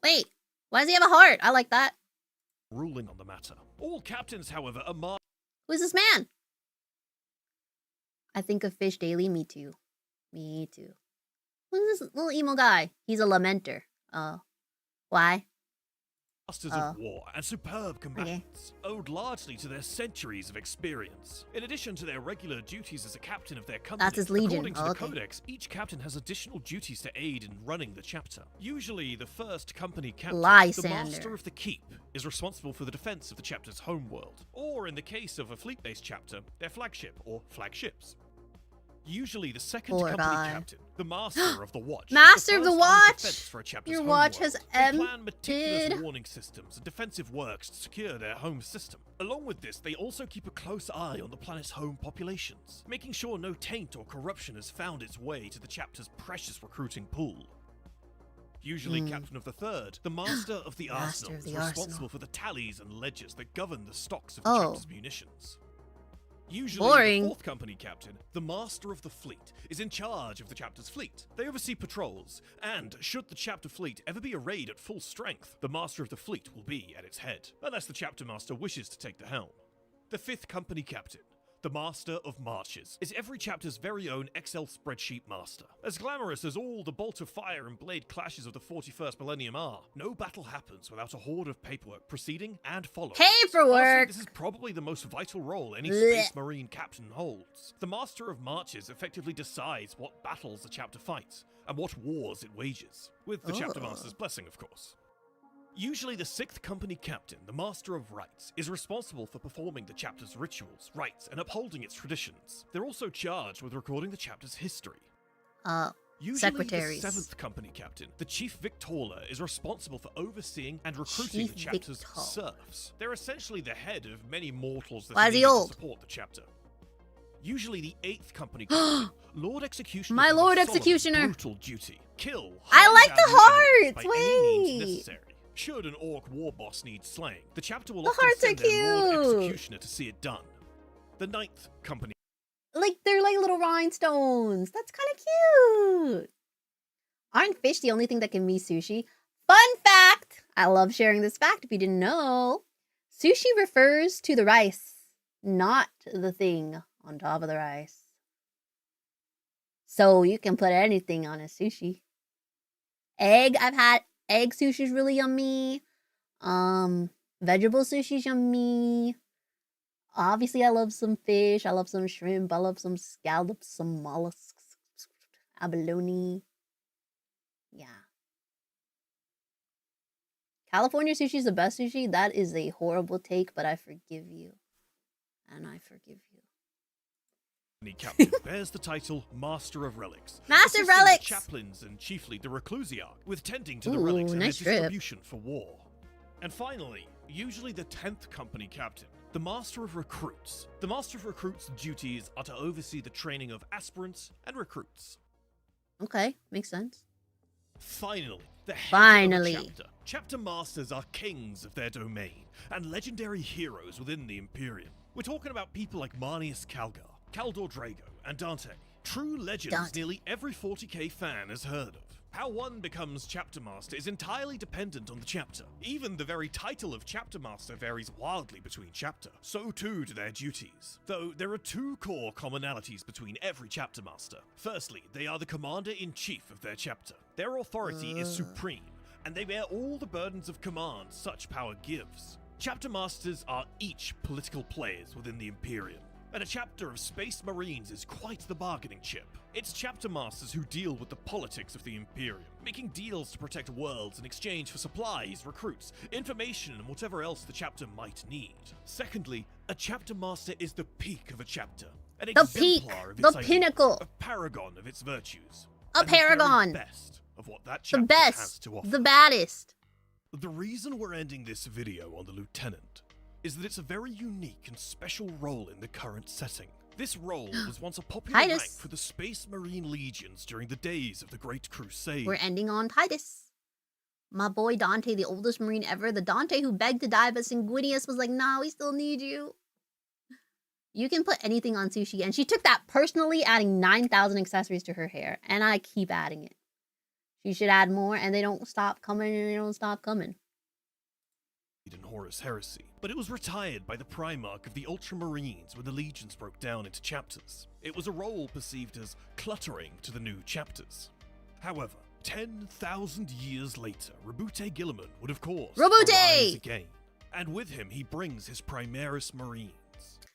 Speaker 1: Wait, why does he have a heart? I like that.
Speaker 17: Ruling on the matter. All captains, however, are
Speaker 1: Who's this man? I think of Phish daily. Me too. Me too. Who's this little emo guy? He's a lamenter. Oh. Why?
Speaker 17: masters of war and superb combatants, owed largely to their centuries of experience. In addition to their regular duties as a captain of their company,
Speaker 1: that's his legion.
Speaker 17: According to the Codex, each captain has additional duties to aid in running the chapter. Usually, the first company captain, the master of the keep, is responsible for the defense of the chapter's homeworld, or in the case of a fleet-based chapter, their flagship or flagships. Usually the second company captain, the master of the watch.
Speaker 1: Master of the watch!
Speaker 17: For a
Speaker 1: Your watch has
Speaker 17: They plan meticulous warning systems and defensive works to secure their home system. Along with this, they also keep a close eye on the planet's home populations, making sure no taint or corruption has found its way to the chapter's precious recruiting pool. Usually captain of the third, the master of the arsenal is responsible for the tallies and ledgers that govern the stocks of the chapter's munitions. Usually, the fourth company captain, the master of the fleet, is in charge of the chapter's fleet. They oversee patrols, and should the chapter fleet ever be arrayed at full strength, the master of the fleet will be at its head, unless the chapter master wishes to take the helm. The fifth company captain, the master of marches, is every chapter's very own Excel spreadsheet master. As glamorous as all the bolt of fire and blade clashes of the 41st millennium are, no battle happens without a horde of paperwork preceding and following.
Speaker 1: Paperwork!
Speaker 17: Honestly, this is probably the most vital role any Space Marine captain holds. The master of marches effectively decides what battles the chapter fights, and what wars it wages, with the chapter master's blessing, of course. Usually the sixth company captain, the master of rites, is responsible for performing the chapter's rituals, rites, and upholding its traditions. They're also charged with recording the chapter's history. Usually
Speaker 1: secretaries.
Speaker 17: The seventh company captain, the chief victualler, is responsible for overseeing and recruiting the chapter's serfs. They're essentially the head of many mortals that need to support the chapter. Usually the eighth company captain, Lord Executioner.
Speaker 1: My Lord Executioner.
Speaker 17: Brutal duty. Kill.
Speaker 1: I like the hearts.
Speaker 17: By any means necessary. Should an orc war boss need slaying, the chapter will often send their Lord Executioner to see it done. The ninth company.
Speaker 1: Like, they're like little rhinestones. That's kind of cute. Aren't fish the only thing that can be sushi? Fun fact! I love sharing this fact if you didn't know. Sushi refers to the rice, not the thing on top of the rice. So you can put anything on a sushi. Egg, I've had egg sushi is really yummy. Vegetable sushi is yummy. Obviously, I love some fish. I love some shrimp. I love some scallops, some mollusks, abalone. Yeah. California sushi is the best sushi. That is a horrible take, but I forgive you. And I forgive you.
Speaker 17: Captain bears the title Master of Relics.
Speaker 1: Master of Relics!
Speaker 17: The chaplains and chiefly the reclusiarch, with tending to the relics and their distribution for war. And finally, usually the 10th company captain, the Master of Recruits. The Master of Recruits' duties are to oversee the training of aspirants and recruits.
Speaker 1: Okay, makes sense.
Speaker 17: Finally, the head of the chapter. Chapter masters are kings of their domain and legendary heroes within the Imperium. We're talking about people like Marnius Calgar, Caldor Drago, and Dante. True legends nearly every 40k fan has heard of. How one becomes Chapter Master is entirely dependent on the chapter. Even the very title of Chapter Master varies wildly between chapter. So too do their duties. Though there are two core commonalities between every Chapter Master. Firstly, they are the Commander-in-Chief of their chapter. Their authority is supreme, and they bear all the burdens of command such power gives. Chapter Masters are each political players within the Imperium. And a chapter of Space Marines is quite the bargaining chip. It's chapter masters who deal with the politics of the Imperium, making deals to protect worlds in exchange for supplies, recruits, information, and whatever else the chapter might need. Secondly, a chapter master is the peak of a chapter. An exemplar of its
Speaker 1: the pinnacle,
Speaker 17: a paragon of its virtues.
Speaker 1: A paragon.
Speaker 17: The best of what that chapter has to offer.
Speaker 1: The baddest.
Speaker 17: The reason we're ending this video on the Lieutenant is that it's a very unique and special role in the current setting. This role was once a popular rank
Speaker 1: Titus.
Speaker 17: for the Space Marine Legions during the days of the Great Crusade.
Speaker 1: We're ending on Titus. My boy Dante, the oldest Marine ever. The Dante who begged to die, but Sanguinius was like, nah, we still need you. You can put anything on Sushi. And she took that personally, adding 9,000 accessories to her hair. And I keep adding it. She should add more, and they don't stop coming, and they don't stop coming.
Speaker 17: In Horus Heresy, but it was retired by the Primarch of the Ultramarines when the legions broke down into chapters. It was a role perceived as cluttering to the new chapters. However, 10,000 years later, Rabute Gilliman would of course arise again, and with him he brings his Primaris Marines.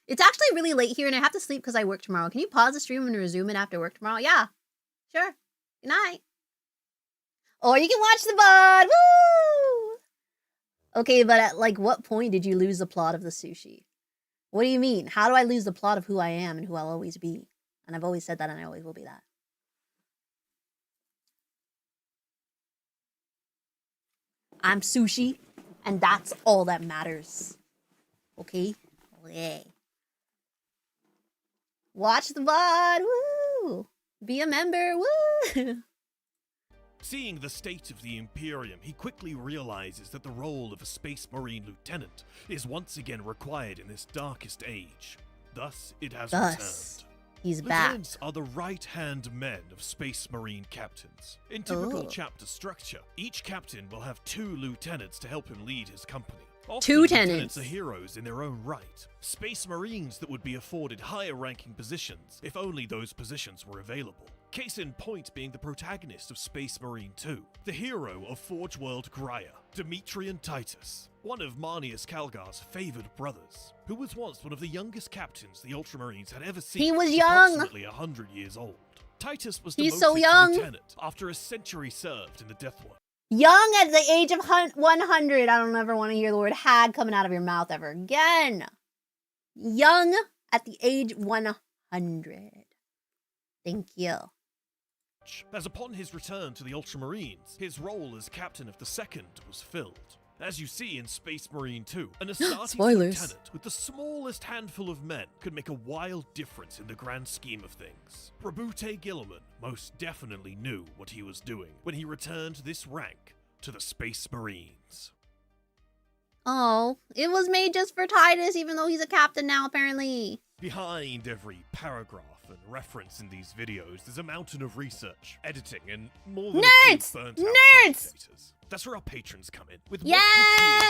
Speaker 1: It's actually really late here, and I have to sleep because I work tomorrow. Can you pause the stream and resume it after work tomorrow? Yeah, sure. Good night. Or you can watch the VOD. Woo! Okay, but at like what point did you lose the plot of the Sushi? What do you mean? How do I lose the plot of who I am and who I'll always be? And I've always said that, and I always will be that. I'm Sushi, and that's all that matters. Okay? Okay. Watch the VOD. Woo! Be a member. Woo!
Speaker 17: Seeing the state of the Imperium, he quickly realizes that the role of a Space Marine Lieutenant is once again required in this darkest age. Thus, it has returned.
Speaker 1: He's back.
Speaker 17: Lieutenants are the right-hand men of Space Marine captains. In typical chapter structure, each captain will have 2 lieutenants to help him lead his company. Often,
Speaker 1: 2
Speaker 17: lieutenants
Speaker 1: tenants
Speaker 17: are heroes in their own right. Space Marines that would be afforded higher-ranking positions if only those positions were available. Case in point being the protagonist of Space Marine 2, the hero of Forge World Graia, Demetrian Titus, one of Marnius Calgar's favored brothers, who was once one of the youngest captains the Ultramarines had ever seen.
Speaker 1: He was young.
Speaker 17: Approximately 100 years old. Titus was
Speaker 1: He's
Speaker 17: demoted
Speaker 1: so
Speaker 17: to
Speaker 1: young.
Speaker 17: lieutenant after a century served in the Death Watch.
Speaker 1: Young at the age of 100. I don't ever want to hear the word hag coming out of your mouth ever again. Young at the age 100. Thank you.
Speaker 17: As upon his return to the Ultramarines, his role as captain of the second was filled. As you see in Space Marine 2, an Astartes lieutenant with the smallest handful of men could make a wild difference in the grand scheme of things. Rabute Gilliman most definitely knew what he was doing when he returned this rank to the Space Marines.
Speaker 1: Oh, it was made just for Titus, even though he's a captain now, apparently.
Speaker 17: Behind every paragraph and reference in these videos, there's a mountain of research, editing, and more than
Speaker 1: Nerds! Nerds!
Speaker 17: That's where our patrons come in. With
Speaker 1: Yay,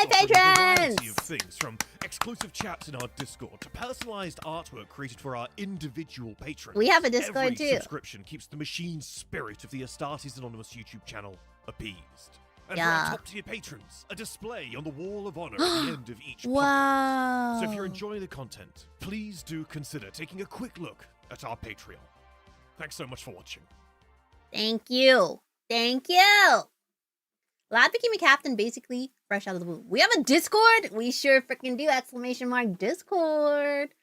Speaker 17: patrons! A variety
Speaker 1: patrons!
Speaker 17: of things, from exclusive chats in our Discord to personalized artwork created for our individual patrons.
Speaker 1: We have a Discord
Speaker 17: Every
Speaker 1: too.
Speaker 17: subscription keeps the machine spirit of the AstartesAnonymous YouTube channel appeased. And for
Speaker 1: Yeah.
Speaker 17: our top-tier patrons, a display on the Wall of Honor at the end of each
Speaker 1: Wow.
Speaker 17: podcast. So if you're enjoying the content, please do consider taking a quick look at our Patreon. Thanks so much for watching.
Speaker 1: Thank you. Thank you. Lad became a captain basically fresh out of the womb. We have a Discord? We sure freaking do! Exclamation mark Discord.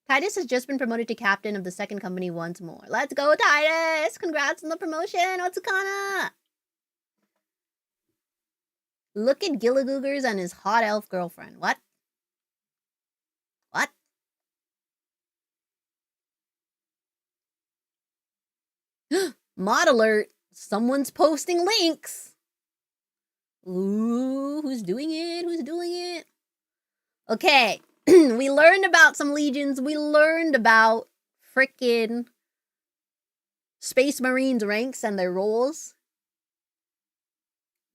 Speaker 1: Titus has just been promoted to captain of the second company once more. Let's go, Titus! Congrats on the promotion, Otsukana! Look at Gillagoogers and his hot elf girlfriend. What? What? Mod alert! Someone's posting links! Ooh, who's doing it? Who's doing it? Okay, we learned about some legions. We learned about frickin' Space Marines ranks and their roles.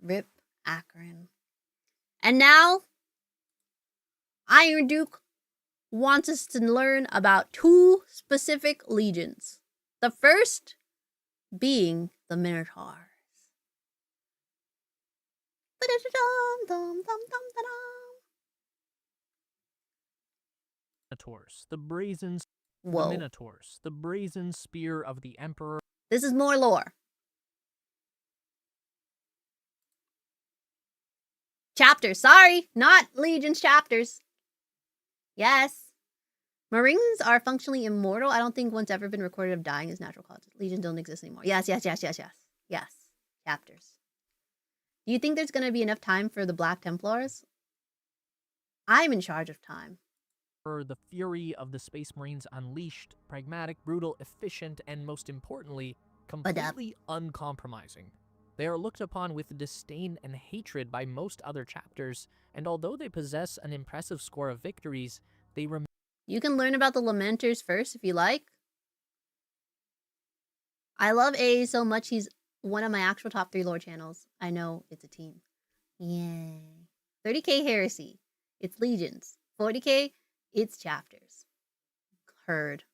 Speaker 1: Rip Akron. And now, Iron Duke wants us to learn about 2 specific legions. The first being the Minotaurs.
Speaker 18: Minotaurs, the brazen
Speaker 1: Whoa.
Speaker 18: the Minotaurs, the brazen spear of the Emperor.
Speaker 1: This is more lore. Chapters, sorry, not Legion's chapters. Yes. Marines are functionally immortal. I don't think one's ever been recorded of dying as natural causes. Legions don't exist anymore. Yes. Yes. Chapters. Do you think there's going to be enough time for the Black Templars? I'm in charge of time.
Speaker 18: The fury of the Space Marines unleashed, pragmatic, brutal, efficient, and most importantly, completely uncompromising. They are looked upon with disdain and hatred by most other chapters, and although they possess an impressive score of victories, they remain.
Speaker 1: You can learn about the Lamenters first if you like. I love A so much, he's one of my actual top 3 lore channels. I know, it's a team. Yay. 30k Heresy. It's Legions. 40k, it's Chapters. Heard.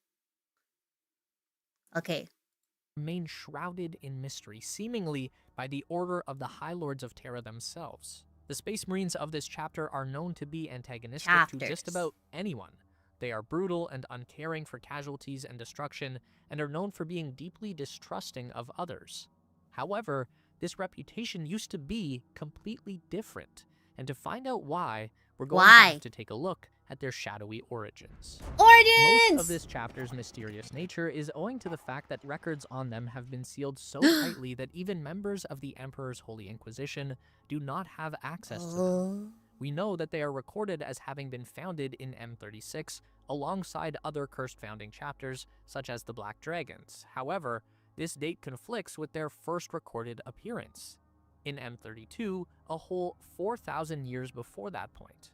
Speaker 1: Okay.
Speaker 18: Remain shrouded in mystery, seemingly by the order of the High Lords of Terra themselves. The Space Marines of this chapter are known to be antagonistic to just about anyone. They are brutal and uncaring for casualties and destruction, and are known for being deeply distrusting of others. However, this reputation used to be completely different, and to find out why, we're going to have to take a look at their shadowy origins. Most of this chapter's mysterious nature is owing to the fact that records on them have been sealed so tightly that even members of the Emperor's Holy Inquisition do not have access to them. We know that they are recorded as having been founded in M36 alongside other cursed founding chapters, such as the Black Dragons. However, this date conflicts with their first recorded appearance in M32, a whole 4,000 years before that point.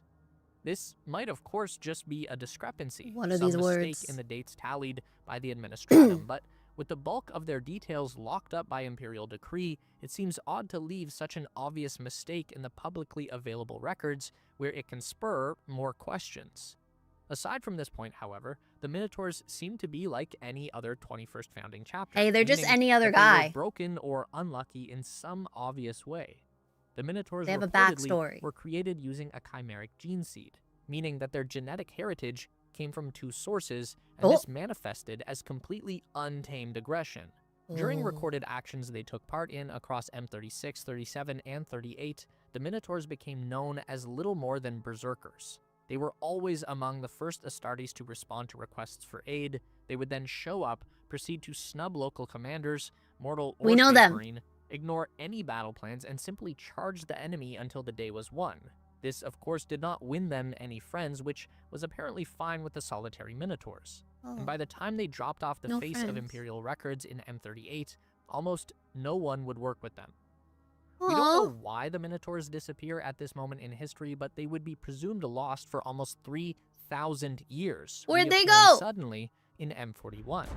Speaker 18: This might, of course, just be a discrepancy,
Speaker 1: One of
Speaker 18: some
Speaker 1: these
Speaker 18: mistake
Speaker 1: words.
Speaker 18: in the dates tallied by the Administratum, but with the bulk of their details locked up by Imperial decree, it seems odd to leave such an obvious mistake in the publicly available records where it can spur more questions. Aside from this point, however, the Minotaurs seem to be like any other 21st founding chapter.
Speaker 1: Hey, they're just
Speaker 18: meaning
Speaker 1: any other
Speaker 18: that they
Speaker 1: guy.
Speaker 18: were broken or unlucky in some obvious way. The Minotaurs
Speaker 1: They have a
Speaker 18: reportedly
Speaker 1: backstory.
Speaker 18: were created using a chimeric gene seed, meaning that their genetic heritage came from 2 sources, and this manifested as completely untamed aggression. During recorded actions they took part in across M36, 37, and 38, the Minotaurs became known as little more than berserkers. They were always among the first Astartes to respond to requests for aid. They would then show up, proceed to snub local commanders, mortal or Space Marine, ignore any battle plans, and simply charge the enemy until the day was won. This, of course, did not win them any friends, which was apparently fine with the solitary Minotaurs. And by the time they dropped off the face of Imperial records in M38, almost no one would work with them. We don't know why the Minotaurs disappear at this moment in history, but they would be presumed lost for almost 3,000 years.
Speaker 1: Where'd they
Speaker 18: reappearing
Speaker 1: go?
Speaker 18: Suddenly in M41.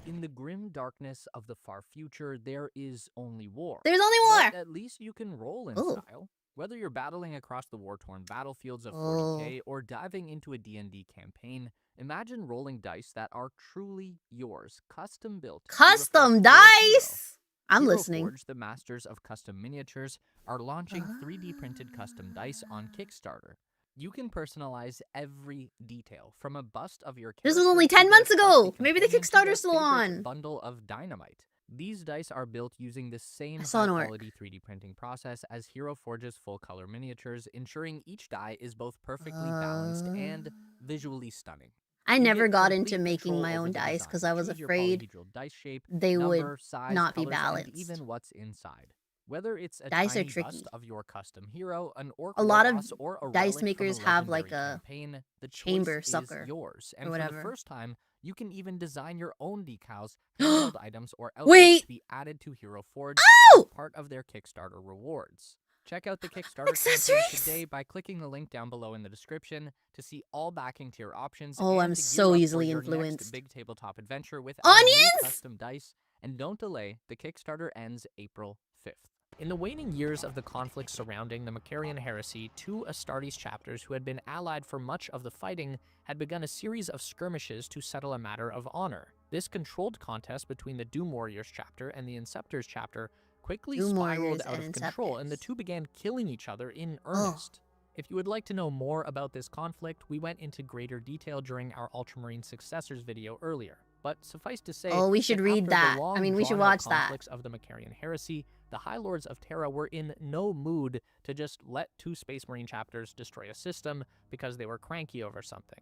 Speaker 18: In the grim darkness of the far future, there is only war.
Speaker 1: There's only war!
Speaker 18: But at least you can roll in style. Whether you're battling across the war-torn battlefields of 40k or diving into a D&D campaign, imagine rolling dice that are truly yours, custom-built.
Speaker 1: Custom dice? I'm
Speaker 18: Hero
Speaker 1: listening.
Speaker 18: Forge, the masters of custom miniatures, are launching 3D printed custom dice on Kickstarter. You can personalize every detail, from a bust of your character
Speaker 1: This was only
Speaker 18: to
Speaker 1: 10
Speaker 18: their
Speaker 1: months ago.
Speaker 18: trusty
Speaker 1: Maybe the
Speaker 18: companion to their
Speaker 1: Kickstarter's still
Speaker 18: favorite
Speaker 1: on.
Speaker 18: bundle of dynamite. These dice are built using the same
Speaker 1: saw an orc.
Speaker 18: high-quality 3D printing process as Hero Forge's full-color miniatures, ensuring each die is both perfectly balanced and visually stunning.
Speaker 1: I
Speaker 18: You
Speaker 1: never
Speaker 18: get
Speaker 1: got
Speaker 18: complete
Speaker 1: into making
Speaker 18: control
Speaker 1: my
Speaker 18: over
Speaker 1: own
Speaker 18: the
Speaker 1: dice
Speaker 18: design.
Speaker 1: because I was
Speaker 18: Choose your
Speaker 1: afraid
Speaker 18: polyhedral dice shape,
Speaker 1: they would
Speaker 18: number, size,
Speaker 1: not be
Speaker 18: colors,
Speaker 1: balanced.
Speaker 18: and even what's inside. Whether it's a
Speaker 1: Dice are
Speaker 18: tiny
Speaker 1: tricky.
Speaker 18: bust of your custom hero, an orc
Speaker 1: A lot of
Speaker 18: boss, or a
Speaker 1: dice
Speaker 18: relic
Speaker 1: makers
Speaker 18: from a
Speaker 1: have, like,
Speaker 18: legendary
Speaker 1: a
Speaker 18: campaign, the
Speaker 1: chamber
Speaker 18: choice
Speaker 1: sucker
Speaker 18: is yours.
Speaker 1: or
Speaker 18: And for
Speaker 1: whatever.
Speaker 18: the first time, you can even design your own decals, handheld items, or outfits
Speaker 1: Wait!
Speaker 18: to be added to Hero Forge
Speaker 1: Oh!
Speaker 18: as part of their Kickstarter rewards. Check out the Kickstarter campaign
Speaker 1: Accessories?
Speaker 18: today by clicking the link down below in the description to see all backing tier options.
Speaker 1: Oh,
Speaker 18: and
Speaker 1: I'm
Speaker 18: to gear
Speaker 1: so
Speaker 18: up for
Speaker 1: easily
Speaker 18: your next
Speaker 1: influenced.
Speaker 18: big tabletop adventure with our new
Speaker 1: Onions?
Speaker 18: custom dice. And don't delay, the Kickstarter ends April 5th. In the waning years of the conflict surrounding the Macarian heresy, 2 Astartes chapters who had been allied for much of the fighting had begun a series of skirmishes to settle a matter of honor. This controlled contest between the Doom Warriors chapter and the Inceptors chapter quickly
Speaker 1: Doom
Speaker 18: spiraled
Speaker 1: Warriors
Speaker 18: out
Speaker 1: and
Speaker 18: of control, and the 2 began killing each other in earnest. If you would like to know more about this conflict, we went into greater detail during our Ultramarine Successors video earlier. But suffice to say,
Speaker 1: Oh, we should read
Speaker 18: after
Speaker 1: that.
Speaker 18: the long,
Speaker 1: I mean, we should
Speaker 18: drawn-out
Speaker 1: watch that.
Speaker 18: conflicts of the Macarian heresy, the High Lords of Terra were in no mood to just let 2 Space Marine chapters destroy a system because they were cranky over something.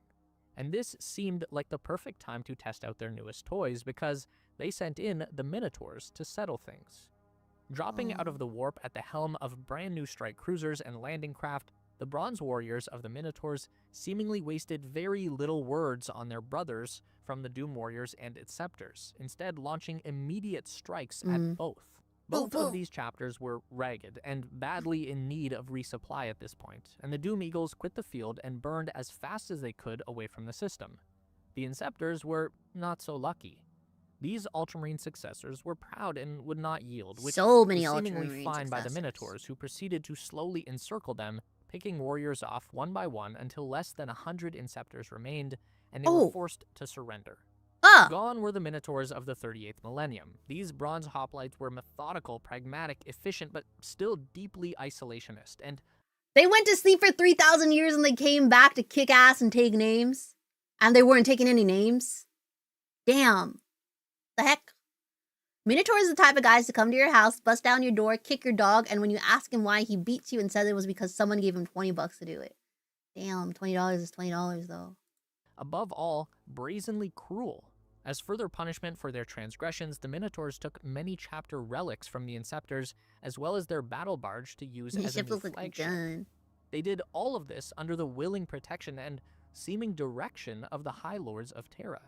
Speaker 18: And this seemed like the perfect time to test out their newest toys because they sent in the Minotaurs to settle things. Dropping out of the warp at the helm of brand new strike cruisers and landing craft, The bronze warriors of the Minotaurs seemingly wasted very little words on their brothers from the Doom Warriors and Inceptors, instead launching immediate strikes at both. Both of these chapters were ragged and badly in need of resupply at this point, and the Doom Eagles quit the field and burned as fast as they could away from the system. The Inceptors were not so lucky. These Ultramarine successors were proud and would not yield, which
Speaker 1: so many
Speaker 18: was seemingly
Speaker 1: Ultramarine
Speaker 18: fine by the
Speaker 1: successors.
Speaker 18: Minotaurs, who proceeded to slowly encircle them, picking warriors off one by one until less than 100 Inceptors remained, and they were forced to surrender. Gone were the Minotaurs of the 38th millennium. These bronze hoplites were methodical, pragmatic, efficient, but still deeply isolationist, and
Speaker 1: they went to sleep for 3,000 years and they came back to kick ass and take names. And they weren't taking any names. Damn. The heck? Minotaur is the type of guys to come to your house, bust down your door, kick your dog, and when you ask him why, he beats you and says it was because someone gave him $20 to do it. Damn, $20 is $20 though.
Speaker 18: Above all, brazenly cruel. As further punishment for their transgressions, the Minotaurs took many chapter relics from the Inceptors, as well as their battle barge to use as a new flagship. They did all of this under the willing protection and seeming direction of the High Lords of Terra.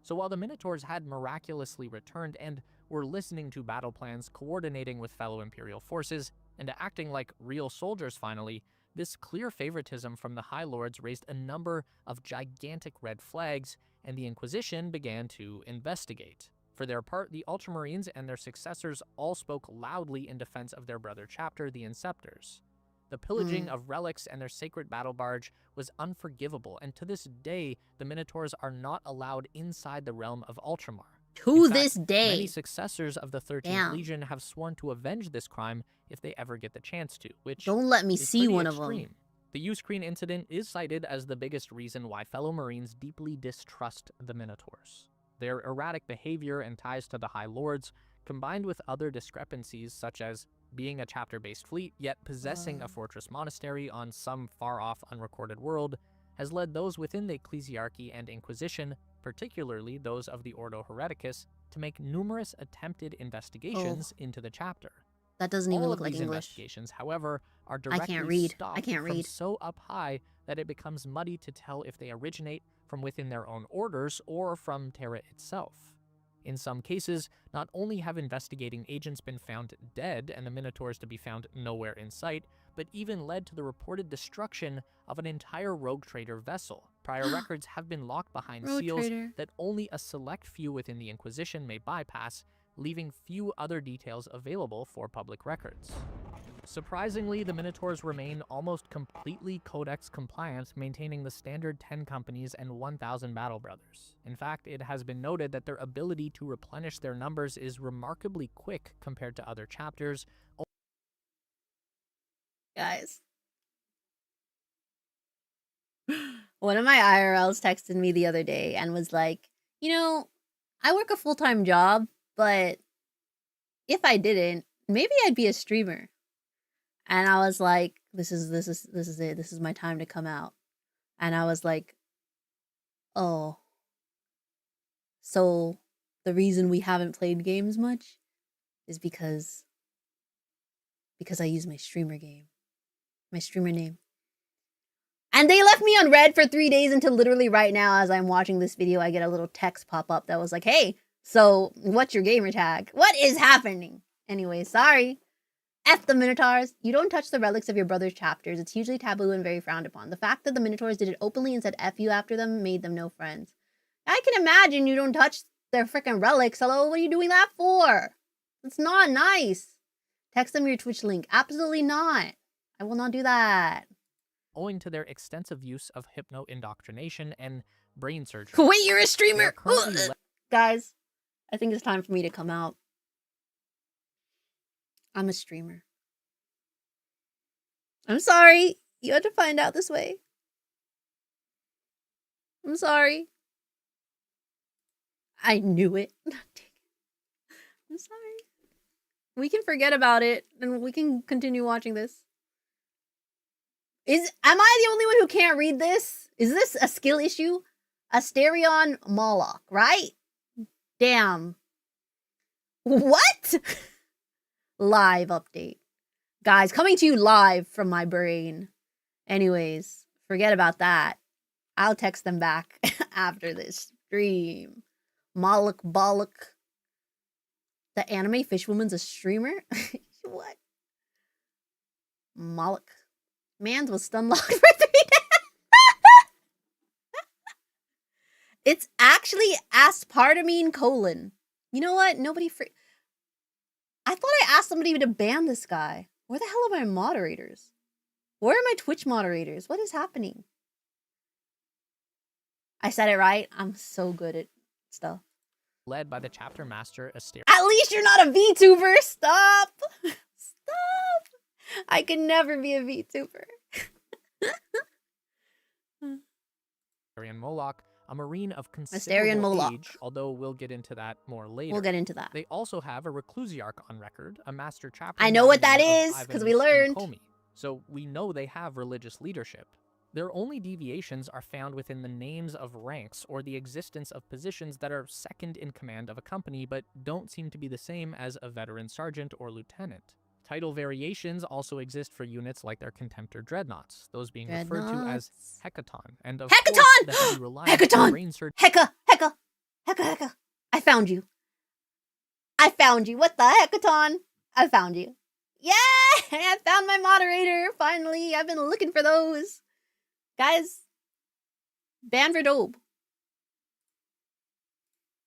Speaker 18: So while the Minotaurs had miraculously returned and were listening to battle plans, coordinating with fellow Imperial forces, and acting like real soldiers finally, this clear favoritism from the High Lords raised a number of gigantic red flags, and the Inquisition began to investigate. For their part, the Ultramarines and their successors all spoke loudly in defense of their brother chapter, the Inceptors. The pillaging of relics and their sacred battle barge was unforgivable, and to this day, the Minotaurs are not allowed inside the realm of Ultramar.
Speaker 1: To this day.
Speaker 18: Many successors of the 13th Legion have sworn to avenge this crime if they ever get the chance to, which
Speaker 1: don't let me
Speaker 18: is
Speaker 1: see
Speaker 18: pretty
Speaker 1: one
Speaker 18: extreme.
Speaker 1: of them.
Speaker 18: The Uscreen incident is cited as the biggest reason why fellow Marines deeply distrust the Minotaurs. Their erratic behavior and ties to the High Lords, combined with other discrepancies such as being a chapter-based fleet, yet possessing a fortress monastery on some far-off unrecorded world, has led those within the Ecclesiarchy and Inquisition, particularly those of the Ordo Hereticus, to make numerous attempted investigations into the chapter.
Speaker 1: That doesn't even
Speaker 18: All
Speaker 1: look
Speaker 18: of
Speaker 1: like
Speaker 18: these
Speaker 1: English.
Speaker 18: investigations, however, are
Speaker 1: I can't
Speaker 18: directly
Speaker 1: read.
Speaker 18: stopped
Speaker 1: I can't
Speaker 18: from
Speaker 1: read.
Speaker 18: so up high that it becomes muddy to tell if they originate from within their own orders or from Terra itself. In some cases, not only have investigating agents been found dead and the Minotaurs to be found nowhere in sight, but even led to the reported destruction of an entire rogue trader vessel. Prior records have been locked behind
Speaker 1: Rogue
Speaker 18: seals
Speaker 1: trader.
Speaker 18: that only a select few within the Inquisition may bypass, leaving few other details available for public records. Surprisingly, the Minotaurs remain almost completely Codex compliant, maintaining the standard 10 companies and 1,000 battle brothers. In fact, it has been noted that their ability to replenish their numbers is remarkably quick compared to other chapters.
Speaker 1: Guys. One of my IRLs texted me the other day and was like, you know, I work a full-time job, but if I didn't, maybe I'd be a streamer. And I was like, this is it. This is my time to come out. And I was like, oh. So the reason we haven't played games much is because I use my streamer name. And they left me on red for 3 days until literally right now, as I'm watching this video, I get a little text pop up that was like, hey, so what's your gamer tag? What is happening? Anyway, sorry. F the Minotaurs. You don't touch the relics of your brother's chapters. It's usually taboo and very frowned upon. The fact that the Minotaurs did it openly and said F you after them made them no friends. I can imagine you don't touch their freaking relics. Hello, what are you doing that for? It's not nice. Text them your Twitch link. Absolutely not. I will not do that.
Speaker 18: Owing to their extensive use of hypno-indoctrination and brain surgery.
Speaker 1: Wait, you're a streamer? Guys, I think it's time for me to come out. I'm a streamer. I'm sorry. You had to find out this way. I'm sorry. I knew it. I'm sorry. We can forget about it and we can continue watching this. Am I the only one who can't read this? Is this a skill issue? Asterion Moloch, right? Damn. What? Live update. Guys, coming to you live from my brain. Anyways, forget about that. I'll text them back after this stream. Moloch Bollock. The anime fishwoman's a streamer? What? Moloch. Mans was stun locked for 3 days. It's actually aspartamine colon. You know what? Nobody I thought I asked somebody to ban this guy. Where the hell are my moderators? Where are my Twitch moderators? What is happening? I said it right. I'm so good at stuff.
Speaker 18: Led by the chapter master, Astartes.
Speaker 1: At least you're not a VTuber. Stop. Stop. I can never be a VTuber.
Speaker 18: Astarion Moloch, a marine of
Speaker 1: Astarion
Speaker 18: considerable
Speaker 1: Moloch.
Speaker 18: age, although we'll get into that more later.
Speaker 1: We'll get into that.
Speaker 18: They also have a reclusiarch on record, a master chapter.
Speaker 1: I know what that
Speaker 18: master
Speaker 1: is,
Speaker 18: of
Speaker 1: 'cause we
Speaker 18: Ivanus and
Speaker 1: learned.
Speaker 18: Comey, so we know they have religious leadership. Their only deviations are found within the names of ranks or the existence of positions that are second in command of a company but don't seem to be the same as a veteran sergeant or lieutenant. Title variations also exist for units like their contemptor dreadnoughts, those being referred to as Hecaton, and of course the heavy reliance on brain surgery.
Speaker 1: Hecka. I found you. I found you. What the Hecaton? I found you. Yeah! I found my moderator, finally. I've been looking for those. Guys, ban for dope.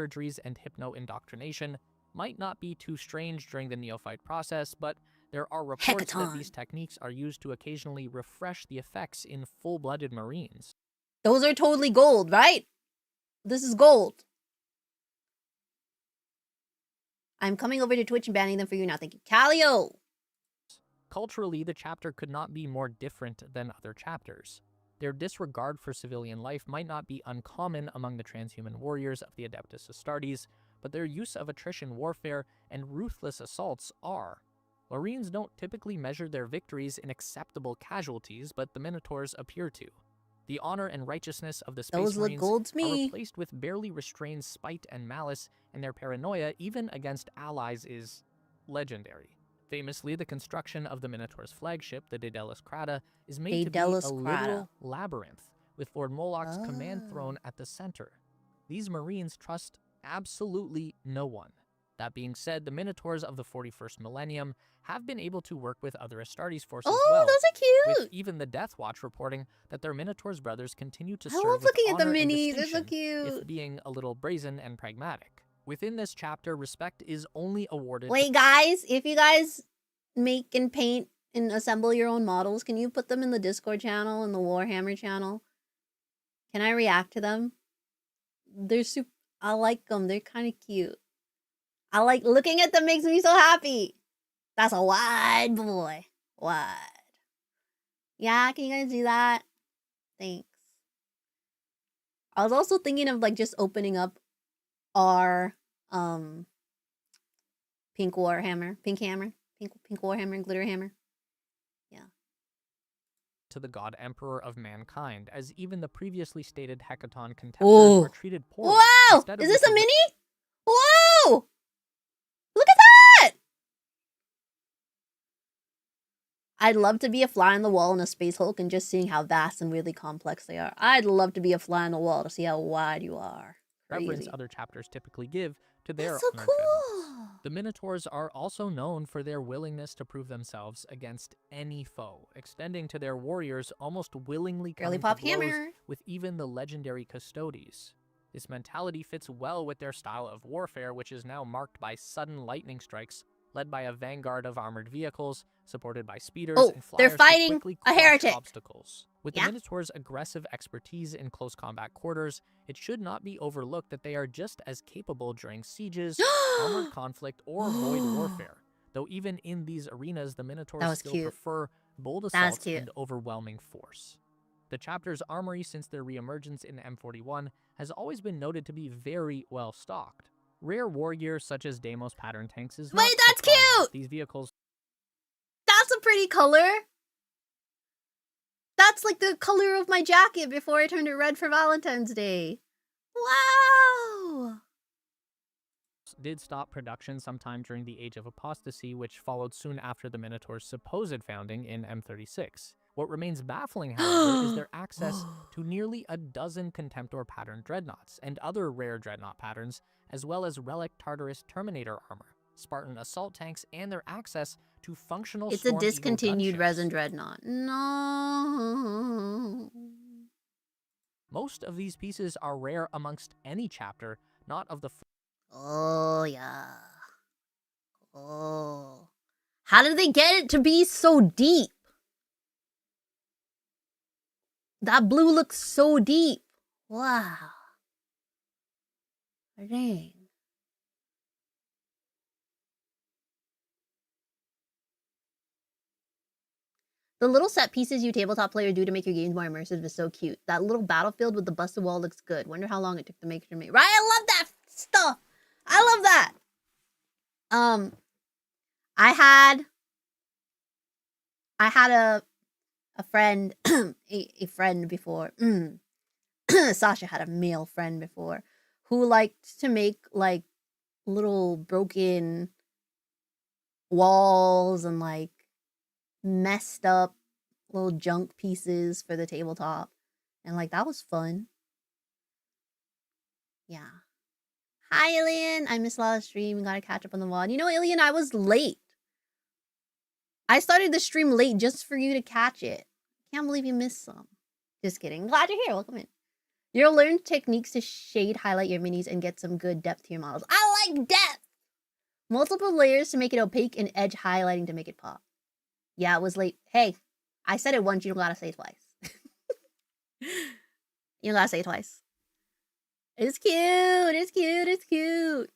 Speaker 18: Surgeries and hypno-indoctrination might not be too strange during the neophyte process, but there are reports that these techniques are used to occasionally refresh the effects in full-blooded Marines.
Speaker 1: Those are totally gold, right? This is gold. I'm coming over to Twitch and banning them for you now. Thank you. Calio!
Speaker 18: Culturally, the chapter could not be more different than other chapters. Their disregard for civilian life might not be uncommon among the transhuman warriors of the Adeptus Astartes, but their use of attrition warfare and ruthless assaults are. Marines don't typically measure their victories in acceptable casualties, but the Minotaurs appear to. The honor and righteousness of the Space Marines are replaced with barely restrained spite and malice, and their paranoia, even against allies, is legendary. Famously, the construction of the Minotaur's flagship, the Daedalus Crata, is made to be a literal labyrinth, with Lord Moloch's command throne at the center. These Marines trust absolutely no one. That being said, the Minotaurs of the 41st millennium have been able to work with other Astartes forces well.
Speaker 1: Oh, those are cute!
Speaker 18: With even the Death Watch reporting that their Minotaurs brothers continue to serve
Speaker 1: I love
Speaker 18: with
Speaker 1: looking at the
Speaker 18: honor and
Speaker 1: minis, they're so
Speaker 18: distinction,
Speaker 1: cute.
Speaker 18: if being a little brazen and pragmatic. Within this chapter, respect is only awarded...
Speaker 1: Wait, guys, if you guys make and paint and assemble your own models, can you put them in the Discord channel and the Warhammer channel? Can I react to them? They're super... I like them. They're kind of cute. I like looking at them, makes me so happy. That's a wide boy. Wide. Yeah, can you guys do that? Thanks. I was also thinking of like just opening up our pink Warhammer, pink Warhammer and glitter hammer. Yeah.
Speaker 18: To the god emperor of mankind, as even the previously stated Hecaton contemptors are treated poorly.
Speaker 1: Wow! Is this a mini? Whoa! Look at that! I'd love to be a fly on the wall in a Space Hulk and just seeing how vast and weirdly complex they are. I'd love to be a fly on the wall to see how wide you are.
Speaker 18: Reverence other chapters typically give to their
Speaker 1: That's so
Speaker 18: honored
Speaker 1: cool.
Speaker 18: veterans. The Minotaurs are also known for their willingness to prove themselves against any foe, extending to their warriors almost willingly coming to blows with even the legendary Custodes. This mentality fits well with their style of warfare, which is now marked by sudden lightning strikes, led by a vanguard of armored vehicles, supported by speeders and flyers
Speaker 1: they're fighting
Speaker 18: to quickly
Speaker 1: a
Speaker 18: crush
Speaker 1: heretic.
Speaker 18: obstacles. With the Minotaurs' aggressive expertise in close combat quarters, it should not be overlooked that they are just as capable during sieges, armored conflict, or void warfare. Though even in these arenas, the Minotaurs still prefer bold assaults and overwhelming force. The chapter's armory since their reemergence in M41 has always been noted to be very well stocked. Rare war gear such as Deimos pattern tanks is not
Speaker 1: that's cute!
Speaker 18: These vehicles...
Speaker 1: That's a pretty color. That's like the color of my jacket before I turned it red for Valentine's Day. Wow!
Speaker 18: did stop production sometime during the Age of Apostasy, which followed soon after the Minotaur's supposed founding in M36. What remains baffling, however, is their access to nearly a dozen Contemptor pattern dreadnoughts and other rare dreadnought patterns, as well as Relic Tartarus Terminator armor, Spartan assault tanks, and their access to functional
Speaker 1: It's a
Speaker 18: Storm Eagle
Speaker 1: discontinued
Speaker 18: gunships.
Speaker 1: resin dreadnought. No.
Speaker 18: Most of these pieces are rare amongst any chapter, not of the...
Speaker 1: Oh, yeah. Oh. How did they get it to be so deep? That blue looks so deep. Wow. Dang. The little set pieces you tabletop players do to make your games more immersive is so cute. That little battlefield with the busted wall looks good. Wonder how long it took to make it. Right? I love that stuff. I love that. I had a friend, a friend before. Sasha had a male friend before who liked to make like little broken walls and like messed up little junk pieces for the tabletop. And like that was fun. Yeah. Hi, Ilian. I missed a lot of stream. Gotta catch up on the VOD. You know, Ilian, I was late. I started the stream late just for you to catch it. Can't believe you missed some. Just kidding. Glad you're here. Welcome in. You'll learn techniques to shade, highlight your minis, and get some good depth to your models. I like depth! Multiple layers to make it opaque and edge highlighting to make it pop. Yeah, it was late. Hey, I said it once. You don't gotta say it twice. You don't gotta say it twice. It's cute. It's cute. It's cute.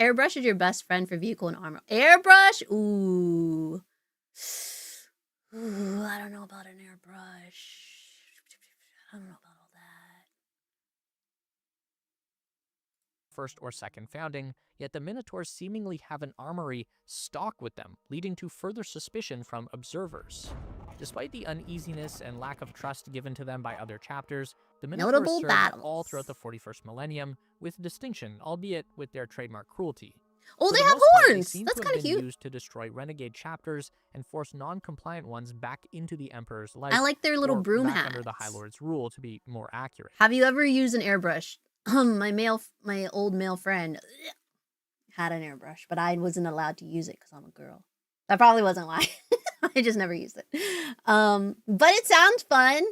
Speaker 1: Airbrush is your best friend for vehicle and armor. Airbrush? Ooh. Ooh, I don't know about an airbrush. I don't know about all that.
Speaker 18: First or second founding, yet the Minotaurs seemingly have an armory stocked with them, leading to further suspicion from observers. Despite the uneasiness and lack of trust given to them by other chapters, the Minotaurs served all throughout the 41st millennium with distinction, albeit with their trademark cruelty.
Speaker 1: Oh, they have horns! That's kind of cute.
Speaker 18: Used to destroy renegade chapters and force non-compliant ones back into the Emperor's life.
Speaker 1: I like their little broom hats.
Speaker 18: Under the High Lord's rule, to be more accurate.
Speaker 1: Have you ever used an airbrush? My old male friend had an airbrush, but I wasn't allowed to use it because I'm a girl. That probably wasn't why. I just never used it. But it sounds fun.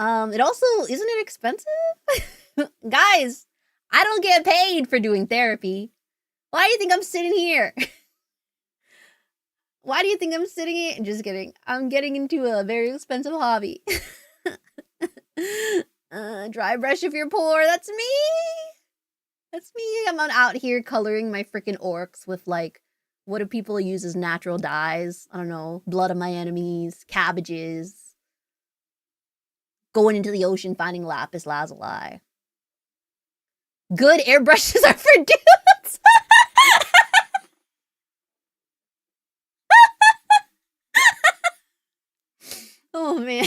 Speaker 1: It also, isn't it expensive? Guys, I don't get paid for doing therapy. Why do you think I'm sitting here? Why do you think I'm sitting here? Just kidding. I'm getting into a very expensive hobby. Dry brush if you're poor. That's me. That's me. I'm out here coloring my freaking orcs with like, what do people use as natural dyes? I don't know. Blood of my enemies, cabbages. Going into the ocean, finding lapis lazuli. Good airbrushes are for dudes. Oh man.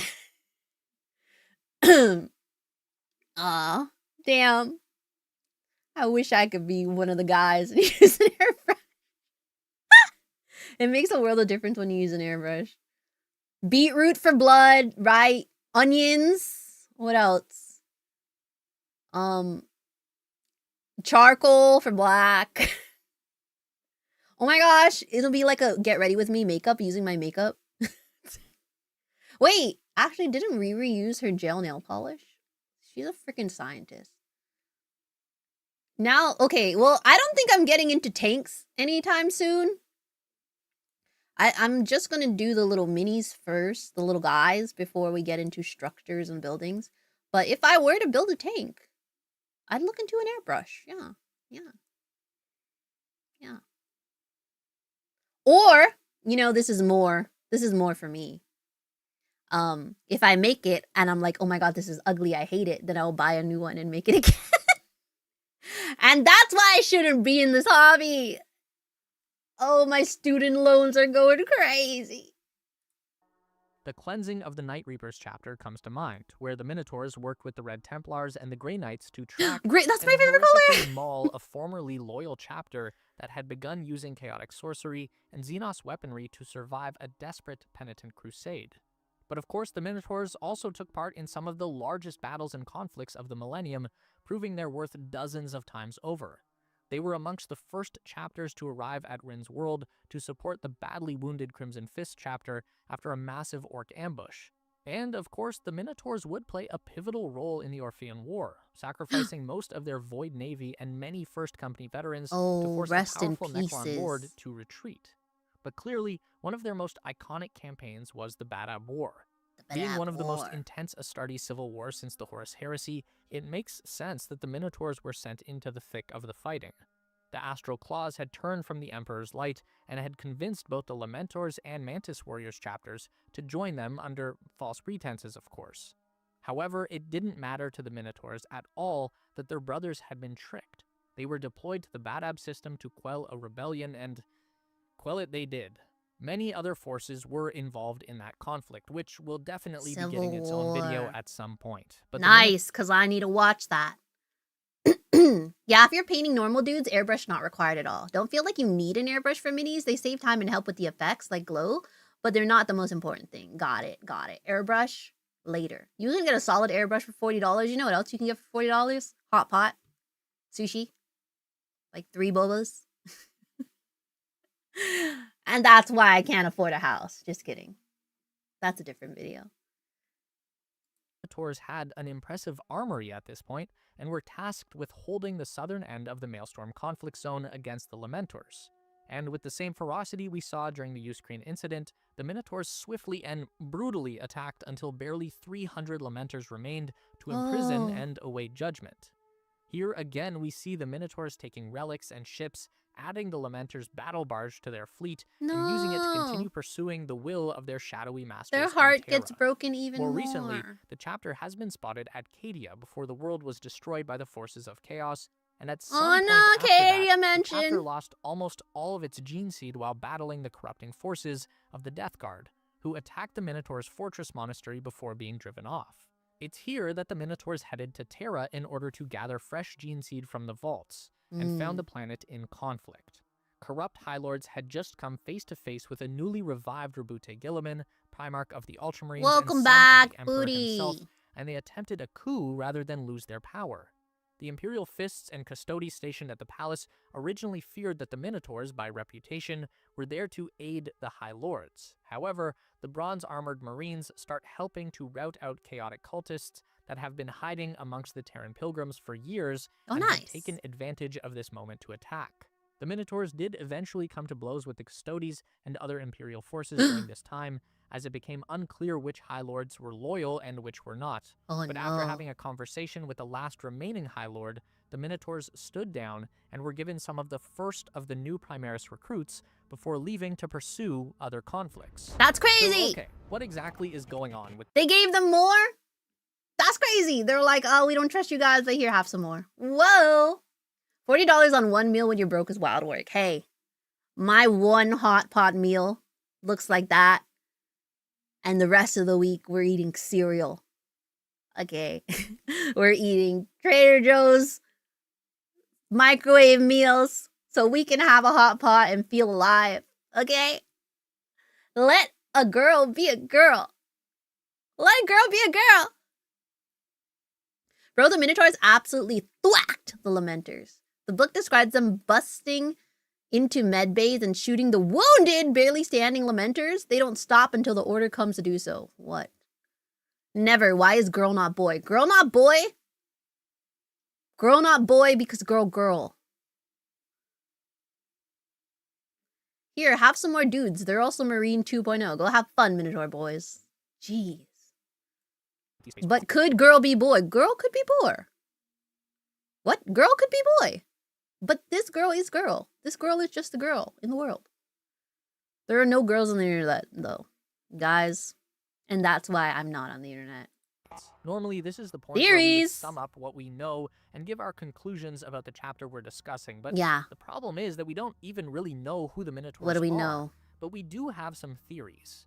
Speaker 1: Aw, damn. I wish I could be one of the guys and use an airbrush. It makes a world of difference when you use an airbrush. Beetroot for blood, right? Onions. What else? Charcoal for black. Oh my gosh, it'll be like a get ready with me makeup using my makeup. Wait, actually, didn't Riri use her gel nail polish? She's a freaking scientist. Now, okay, well, I don't think I'm getting into tanks anytime soon. I'm just gonna do the little minis first, the little guys, before we get into structures and buildings. But if I were to build a tank, I'd look into an airbrush. Yeah. Or, you know, this is more for me. If I make it and I'm like, oh my god, this is ugly, I hate it, then I'll buy a new one and make it again. And that's why I shouldn't be in this hobby. Oh, my student loans are going crazy.
Speaker 18: The Cleansing of the Night Reapers chapter comes to mind, where the Minotaurs worked with the Red Templars and the Grey Knights to track
Speaker 1: Great, that's
Speaker 18: and
Speaker 1: my favorite
Speaker 18: horrifically
Speaker 1: color!
Speaker 18: maul a formerly loyal chapter that had begun using chaotic sorcery and Xenos weaponry to survive a desperate penitent crusade. But of course, the Minotaurs also took part in some of the largest battles and conflicts of the Millennium, proving their worth dozens of times over. They were amongst the first chapters to arrive at Rin's world to support the badly wounded Crimson Fist chapter after a massive orc ambush. And of course, the Minotaurs would play a pivotal role in the Orphean War, sacrificing most of their Void Navy and many First Company veterans to force the powerful Necron Lord to retreat. But clearly, one of their most iconic campaigns was the Badab War. Being one of the most intense Astartes civil wars since the Horus Heresy, it makes sense that the Minotaurs were sent into the thick of the fighting. The Astral Claws had turned from the Emperor's Light and had convinced both the Lamentors and Mantis Warriors chapters to join them under false pretenses, of course. However, it didn't matter to the Minotaurs at all that their brothers had been tricked. They were deployed to the Badab system to quell a rebellion, and quell it they did. Many other forces were involved in that conflict, which will definitely be getting its own video at some point. But
Speaker 1: nice, because I need to watch that. Yeah, if you're painting normal dudes, airbrush not required at all. Don't feel like you need an airbrush for minis. They save time and help with the effects, like glow, but they're not the most important thing. Got it. Airbrush, later. You can get a solid airbrush for $40. You know what else you can get for $40? Hot pot. Sushi. Like 3 bobas. And that's why I can't afford a house. Just kidding. That's a different video.
Speaker 18: Minotaurs had an impressive armory at this point, and were tasked with holding the southern end of the Maelstrom conflict zone against the Lamentors. And with the same ferocity we saw during the Uscreen incident, the Minotaurs swiftly and brutally attacked until barely 300 Lamentors remained to imprison and await judgment. Here again we see the Minotaurs taking relics and ships, adding the Lamentors' battle barge to their fleet, and using it to continue pursuing the will of their shadowy masters.
Speaker 1: Their heart gets broken even more.
Speaker 18: More recently, the chapter has been spotted at Cadia before the world was destroyed by the forces of chaos, and at some point after that, the chapter lost almost all of its gene seed while battling the corrupting forces of the Death Guard, who attacked the Minotaurs' fortress monastery before being driven off. It's here that the Minotaurs headed to Terra in order to gather fresh gene seed from the vaults, and found the planet in conflict. Corrupt High Lords had just come face to face with a newly revived Rabute Gilliman, Primarch of the Ultramarines,
Speaker 1: Welcome
Speaker 18: and
Speaker 1: back,
Speaker 18: son of the Emperor
Speaker 1: booty.
Speaker 18: himself, and they attempted a coup rather than lose their power. The Imperial Fists and Custodes stationed at the palace originally feared that the Minotaurs, by reputation, were there to aid the High Lords. However, the bronze-armored Marines start helping to rout out chaotic cultists that have been hiding amongst the Terran pilgrims for years and have taken advantage of this moment to attack. The Minotaurs did eventually come to blows with the Custodes and other Imperial forces during this time, as it became unclear which High Lords were loyal and which were not. But after having a conversation with the last remaining High Lord, the Minotaurs stood down and were given some of the first of the new Primaris recruits before leaving to pursue other conflicts.
Speaker 1: That's crazy!
Speaker 18: So, okay, what exactly is going on with—
Speaker 1: They gave them more? That's crazy. They're like, oh, we don't trust you guys, but here, have some more. Whoa! $40 on one meal when you're broke is wild work. Hey, my one hot pot meal looks like that. And the rest of the week, we're eating cereal. Okay. We're eating Trader Joe's microwave meals so we can have a hot pot and feel alive. Okay? Let a girl be a girl. Let a girl be a girl. Bro, the Minotaurs absolutely thwacked the Lamentors. The book describes them busting into med bays and shooting the wounded, barely standing Lamentors. They don't stop until the order comes to do so. What? Never. Why is girl not boy? Girl not boy? Girl not boy because girl. Here, have some more dudes. They're also Marine 2.0. Go have fun, Minotaur boys. Jeez. But could girl be boy? Girl could be boy. What? Girl could be boy. But this girl is girl. This girl is just a girl in the world. There are no girls on the internet, though. Guys. And that's why I'm not on the internet.
Speaker 18: Normally, this is the point where we would sum up what we know and give our conclusions about the chapter we're discussing. But the problem is that we don't even really know who the Minotaurs are.
Speaker 1: What do we know?
Speaker 18: But we do have some theories.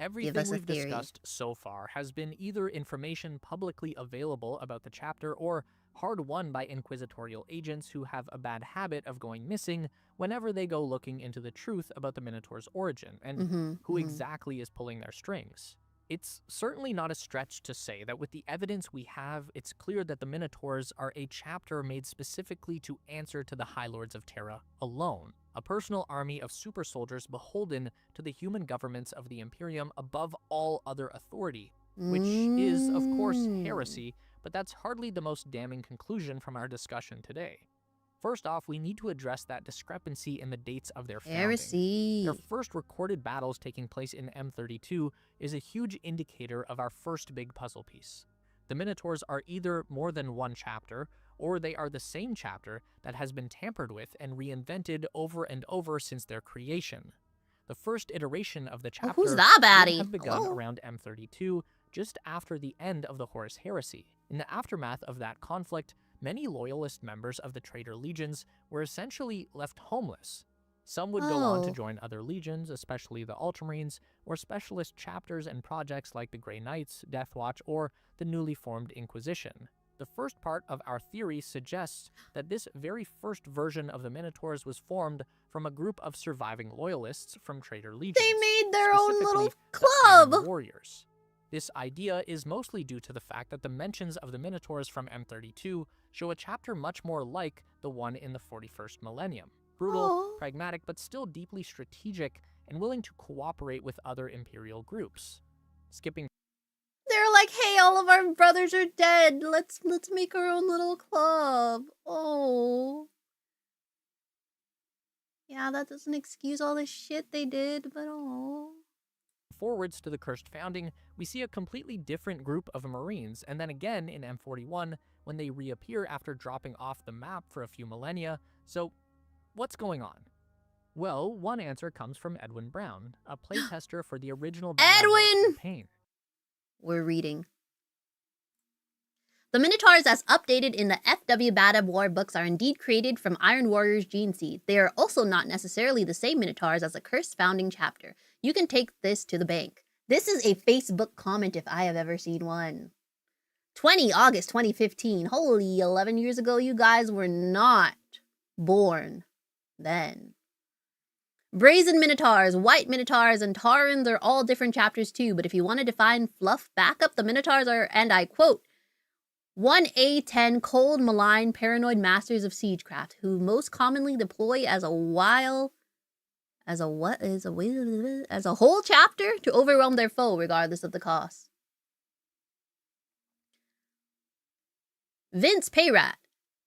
Speaker 18: Everything we've discussed so far has been either information publicly available about the chapter or hard-won by inquisitorial agents who have a bad habit of going missing whenever they go looking into the truth about the Minotaur's origin and who exactly is pulling their strings. It's certainly not a stretch to say that with the evidence we have, it's clear that the Minotaurs are a chapter made specifically to answer to the High Lords of Terra alone, a personal army of super soldiers beholden to the human governments of the Imperium above all other authority, which is, of course, heresy, but that's hardly the most damning conclusion from our discussion today. First off, we need to address that discrepancy in the dates of their founding.
Speaker 1: Heresy.
Speaker 18: Their first recorded battles taking place in M32 is a huge indicator of our first big puzzle piece. The Minotaurs are either more than one chapter, or they are the same chapter that has been tampered with and reinvented over and over since their creation. The first iteration of the chapter
Speaker 1: who's that
Speaker 18: would
Speaker 1: baddie?
Speaker 18: have begun around M32, just after the end of the Horus Heresy. In the aftermath of that conflict, many loyalist members of the traitor legions were essentially left homeless. Some would go on to join other legions, especially the Ultramarines, or specialist chapters and projects like the Grey Knights, Deathwatch, or the newly formed Inquisition. The first part of our theory suggests that this very first version of the Minotaurs was formed from a group of surviving loyalists from traitor legions.
Speaker 1: They made their own little
Speaker 18: the
Speaker 1: club!
Speaker 18: Iron Warriors. This idea is mostly due to the fact that the mentions of the Minotaurs from M32 show a chapter much more like the one in the 41st millennium. Brutal, pragmatic, but still deeply strategic and willing to cooperate with other Imperial groups. Skipping.
Speaker 1: They're like, hey, all of our brothers are dead. Let's make our own little club. Oh. Yeah, that doesn't excuse all the shit they did, but oh.
Speaker 18: Forwards to the Cursed Founding, we see a completely different group of Marines, and then again in M41 when they reappear after dropping off the map for a few millennia. So, what's going on? Well, one answer comes from Edwin Brown, a playtester for the original
Speaker 1: Edwin
Speaker 18: campaign.
Speaker 1: We're reading. The Minotaurs as updated in the FW Bad War books are indeed created from Iron Warrior's gene seed. They are also not necessarily the same Minotaurs as the Cursed Founding chapter. You can take this to the bank. This is a Facebook comment if I have ever seen one. 20 August 2015. Holy, 11 years ago, you guys were not born then. Brazen Minotaurs, White Minotaurs, and Taurans are all different chapters too, but if you want to define fluff backup, the Minotaurs are, and I quote, 1A10 cold, malign, paranoid masters of siegecraft, who most commonly deploy as a whole chapter to overwhelm their foe, regardless of the cost. Vince Payrat.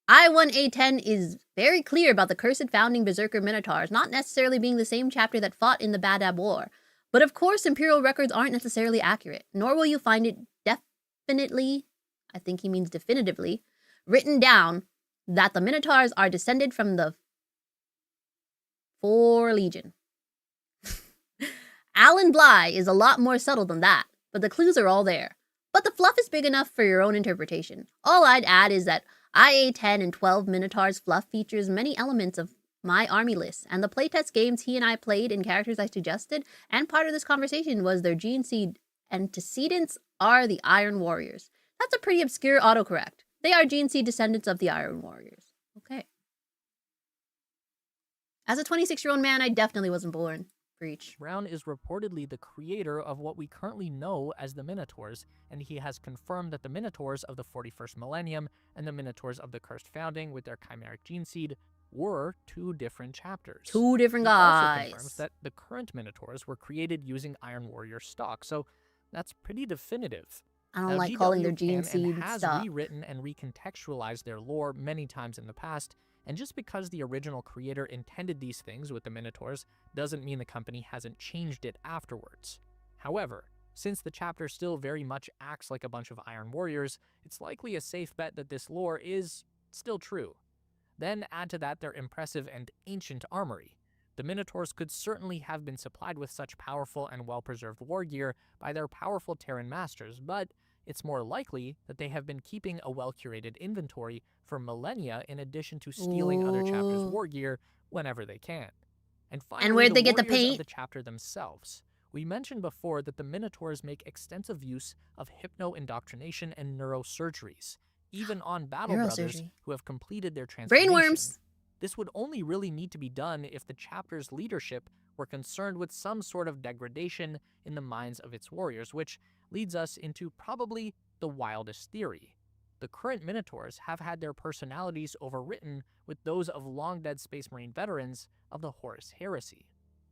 Speaker 1: I1A10 is very clear about the cursed founding Berserker Minotaurs not necessarily being the same chapter that fought in the Badab War. But of course, Imperial records aren't necessarily accurate, nor will you find it definitely, I think he means definitively, written down that the Minotaurs are descended from the 4 Legion. Alan Bly is a lot more subtle than that, but the clues are all there. But the fluff is big enough for your own interpretation. All I'd add is that IA-10 and 12 Minotaurs fluff features many elements of my army list, and the playtest games he and I played in characters I suggested, and part of this conversation was their gene seed antecedents are the Iron Warriors. That's a pretty obscure autocorrect. They are gene seed descendants of the Iron Warriors. Okay. As a 26-year-old man, I definitely wasn't born. Preach.
Speaker 18: Brown is reportedly the creator of what we currently know as the Minotaurs, and he has confirmed that the Minotaurs of the 41st millennium and the Minotaurs of the Cursed Founding with their chimeric gene seed were 2 different chapters.
Speaker 1: 2 different
Speaker 18: he
Speaker 1: guys.
Speaker 18: also confirms that the current Minotaurs were created using Iron Warrior stock, so that's pretty definitive.
Speaker 1: I don't like calling their gene seed
Speaker 18: has
Speaker 1: stock.
Speaker 18: Rewritten and recontextualized their lore many times in the past, and just because the original creator intended these things with the Minotaurs doesn't mean the company hasn't changed it afterwards. However, since the chapter still very much acts like a bunch of Iron Warriors, it's likely a safe bet that this lore is still true. Then add to that their impressive and ancient armory. The Minotaurs could certainly have been supplied with such powerful and well-preserved war gear by their powerful Terran masters, but it's more likely that they have been keeping a well-curated inventory for millennia in addition to stealing other chapters' war gear whenever they can. And finally,
Speaker 1: where'd they get the
Speaker 18: warriors
Speaker 1: paint?
Speaker 18: Of the chapter themselves. We mentioned before that the Minotaurs make extensive use of hypno-indoctrination and neurosurgeries, even on battle brothers who have completed their transformation.
Speaker 1: Brainworms!
Speaker 18: This would only really need to be done if the chapter's leadership were concerned with some sort of degradation in the minds of its warriors, which leads us into probably the wildest theory. The current Minotaurs have had their personalities overwritten with those of long-dead Space Marine veterans of the Horus Heresy.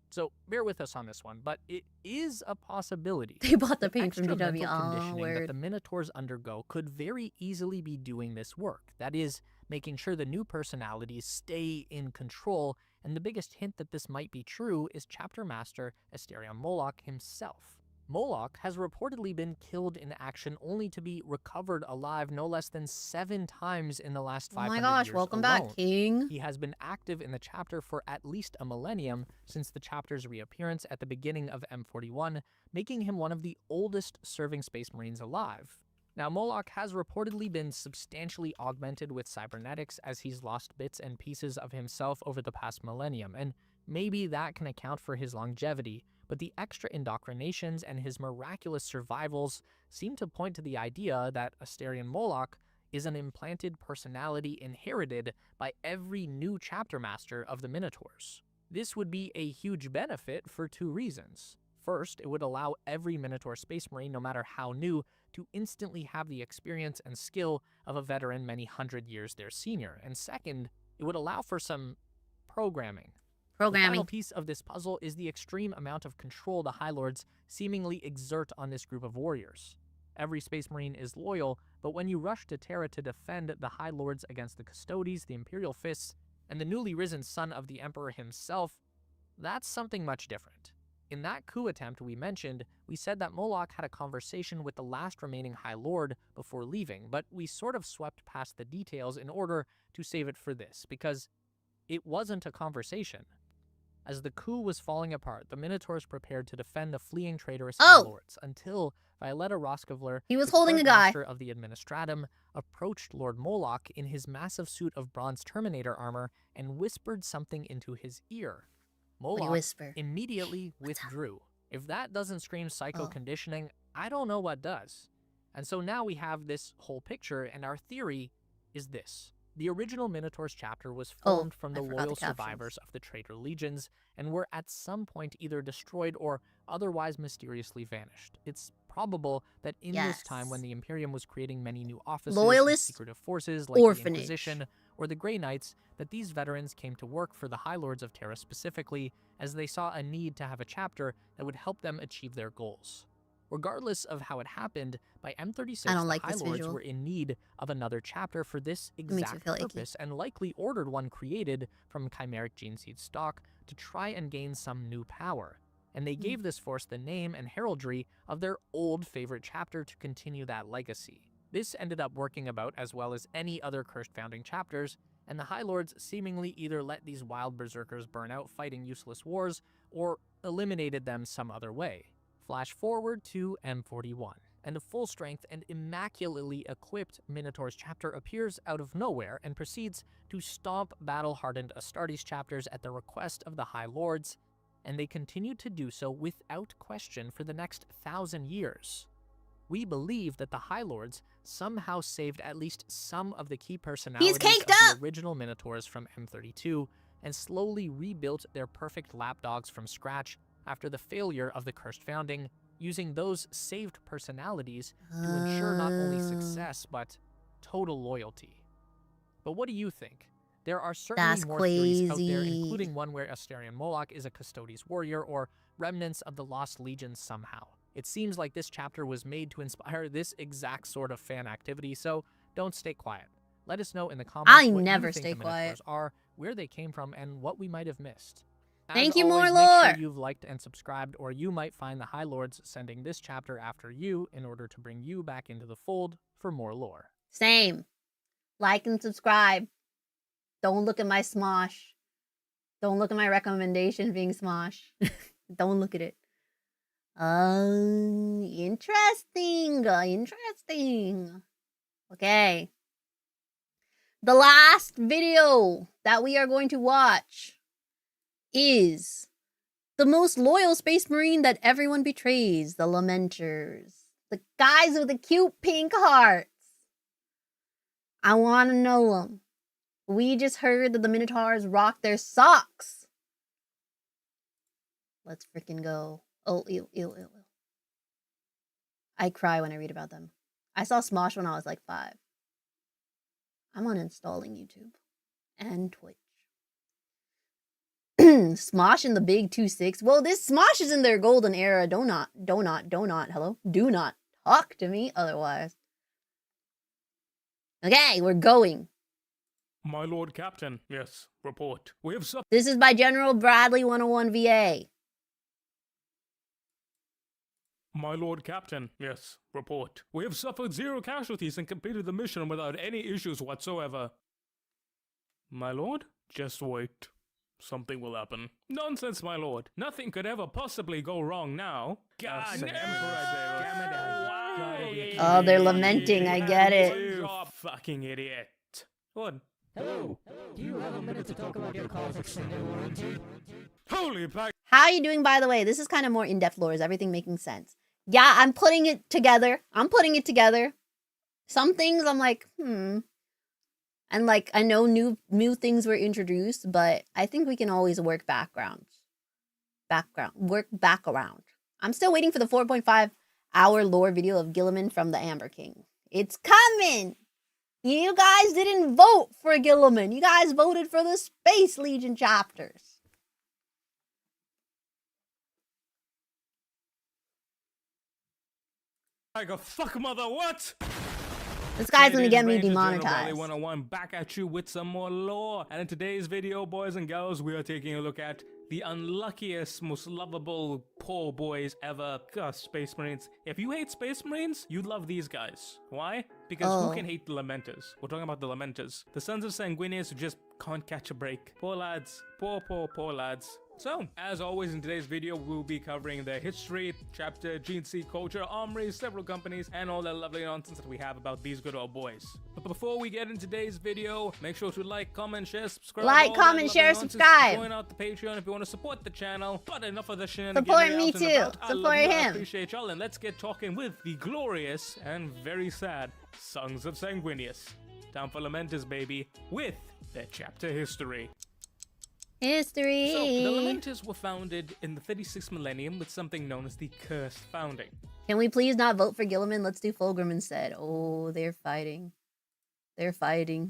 Speaker 18: So bear with us on this one, but it is a possibility.
Speaker 1: They bought the paint from
Speaker 18: extra
Speaker 1: DW.
Speaker 18: mental conditioning that
Speaker 1: Word.
Speaker 18: the Minotaurs undergo could very easily be doing this work. That is, making sure the new personalities stay in control, and the biggest hint that this might be true is Chapter Master Asterion Moloch himself. Moloch has reportedly been killed in action only to be recovered alive no less than 7 times in the last 500 years.
Speaker 1: Oh my gosh, welcome back, King.
Speaker 18: He has been active in the chapter for at least a millennium since the chapter's reappearance at the beginning of M41, making him one of the oldest serving Space Marines alive. Now, Moloch has reportedly been substantially augmented with cybernetics as he's lost bits and pieces of himself over the past millennium, and maybe that can account for his longevity, but the extra indoctrinations and his miraculous survivals seem to point to the idea that Asterion Moloch is an implanted personality inherited by every new chapter master of the Minotaurs. This would be a huge benefit for 2 reasons. First, it would allow every Minotaur Space Marine, no matter how new, to instantly have the experience and skill of a veteran many hundred years their senior. And second, it would allow for some programming. The final piece of this puzzle is the extreme amount of control the High Lords seemingly exert on this group of warriors. Every Space Marine is loyal, but when you rush to Terra to defend the High Lords against the Custodes, the Imperial Fists, and the newly risen son of the Emperor himself, that's something much different. In that coup attempt we mentioned, we said that Moloch had a conversation with the last remaining High Lord before leaving, but we sort of swept past the details in order to save it for this, because it wasn't a conversation. As the coup was falling apart, the Minotaurs prepared to defend the fleeing traitorous High Lords until Violetta Roskavler,
Speaker 1: He was holding a guy.
Speaker 18: master of the Administratum, approached Lord Moloch in his massive suit of bronze Terminator armor and whispered something into his ear. Moloch immediately withdrew. If that doesn't scream psycho conditioning, I don't know what does. And so now we have this whole picture, and our theory is this. The original Minotaurs chapter was formed from the loyal survivors of the traitor legions and were at some point either destroyed or otherwise mysteriously vanished. It's probable that in this time when the Imperium was creating many new offices and secretive forces like the Inquisition or the Grey Knights, that these veterans came to work for the High Lords of Terra specifically, as they saw a need to have a chapter that would help them achieve their goals. Regardless of how it happened, by M36, the High Lords were in need of another chapter for this exact purpose, and likely ordered one created from chimeric gene seed stock to try and gain some new power. And they gave this force the name and heraldry of their old favorite chapter to continue that legacy. This ended up working about as well as any other cursed founding chapters, and the High Lords seemingly either let these wild berserkers burn out fighting useless wars, or eliminated them some other way. Flash forward to M41, and a full-strength and immaculately equipped Minotaurs chapter appears out of nowhere and proceeds to stomp battle-hardened Astartes chapters at the request of the High Lords, and they continue to do so without question for the next 1,000 years. We believe that the High Lords somehow saved at least some of the key personalities of the original Minotaurs from M32 and slowly rebuilt their perfect lapdogs from scratch after the failure of the Cursed Founding, using those saved personalities to ensure not only success, but total loyalty. But what do you think? There are certainly more theories out there, including one where Asterion Moloch is a Custodes warrior or remnants of the Lost Legions somehow. It seems like this chapter was made to inspire this exact sort of fan activity, so don't stay quiet. Let us know in the comments what you think the Minotaurs are, where they came from, and what we might have missed.
Speaker 1: Thank you,
Speaker 18: always,
Speaker 1: more lore!
Speaker 18: Make sure you've liked and subscribed, or you might find the High Lords sending this chapter after you in order to bring you back into the fold for more lore.
Speaker 1: Same. Like and subscribe. Don't look at my smosh. Don't look at my recommendation being smosh. Don't look at it. Interesting. Interesting. Okay. The last video that we are going to watch is The most loyal space marine that everyone betrays, the Lamenters. The guys with the cute pink hearts. I want to know them. We just heard that the Minotaurs rock their socks. Let's freaking go. Oh, ew, ew, ew, ew. I cry when I read about them. I saw Smosh when I was like 5. I'm uninstalling YouTube and Twitch. Smosh in the big 2.6. Well, this Smosh is in their golden era. Do not, hello? Do not talk to me otherwise. Okay, we're going.
Speaker 19: My Lord Captain, yes, report. We have suffered.
Speaker 1: This is by General Bradley 101 VA.
Speaker 19: My Lord Captain, yes, report. We have suffered 0 casualties and completed the mission without any issues whatsoever. My Lord, just wait. Something will happen. Nonsense, my lord. Nothing could ever possibly go wrong now. God,
Speaker 1: Oh, they're lamenting. I get it.
Speaker 19: You fucking idiot. What?
Speaker 13: Hello. Do you have a minute to talk about your car's extended warranty?
Speaker 19: Holy pack.
Speaker 1: How are you doing, by the way? This is kind of more in-depth lore. Is everything making sense? Yeah, I'm putting it together. Some things I'm like, And like, I know new things were introduced, but I think we can always work back around. I'm still waiting for the 4.5 hour lore video of Gilliman from the Amber King. It's coming! You guys didn't vote for Gilliman. You guys voted for the Space Legion chapters.
Speaker 19: I go, fuck mother, what?
Speaker 1: This guy's gonna get me
Speaker 19: Rangers
Speaker 1: demonetized.
Speaker 19: General 101 back at you with some more lore. And in today's video, boys and girls, we are taking a look at the unluckiest, most lovable poor boys ever. Space Marines. If you hate Space Marines, you love these guys. Why? Because who can hate the Lamenters? We're talking about the Lamenters. The sons of Sanguinius who just can't catch a break. Poor lads. Poor lads. So, as always in today's video, we'll be covering the history, chapter, GNC culture, armories, several companies, and all that lovely nonsense that we have about these good old boys. But before we get into today's video, make sure to like, comment, share, subscribe.
Speaker 1: Like, comment, share, subscribe.
Speaker 19: Join out the Patreon if you want to support the channel. But enough of the shenanigans.
Speaker 1: Support me too. Support him.
Speaker 19: I appreciate y'all, and let's get talking with the glorious and very sad Sons of Sanguinius. Time for Lamenters, baby, with their chapter history.
Speaker 1: History.
Speaker 19: So, the Lamenters were founded in the 36th millennium with something known as the Cursed Founding.
Speaker 1: Can we please not vote for Gilliman? Let's do Fulgrim instead. Oh, they're fighting.
Speaker 19: History.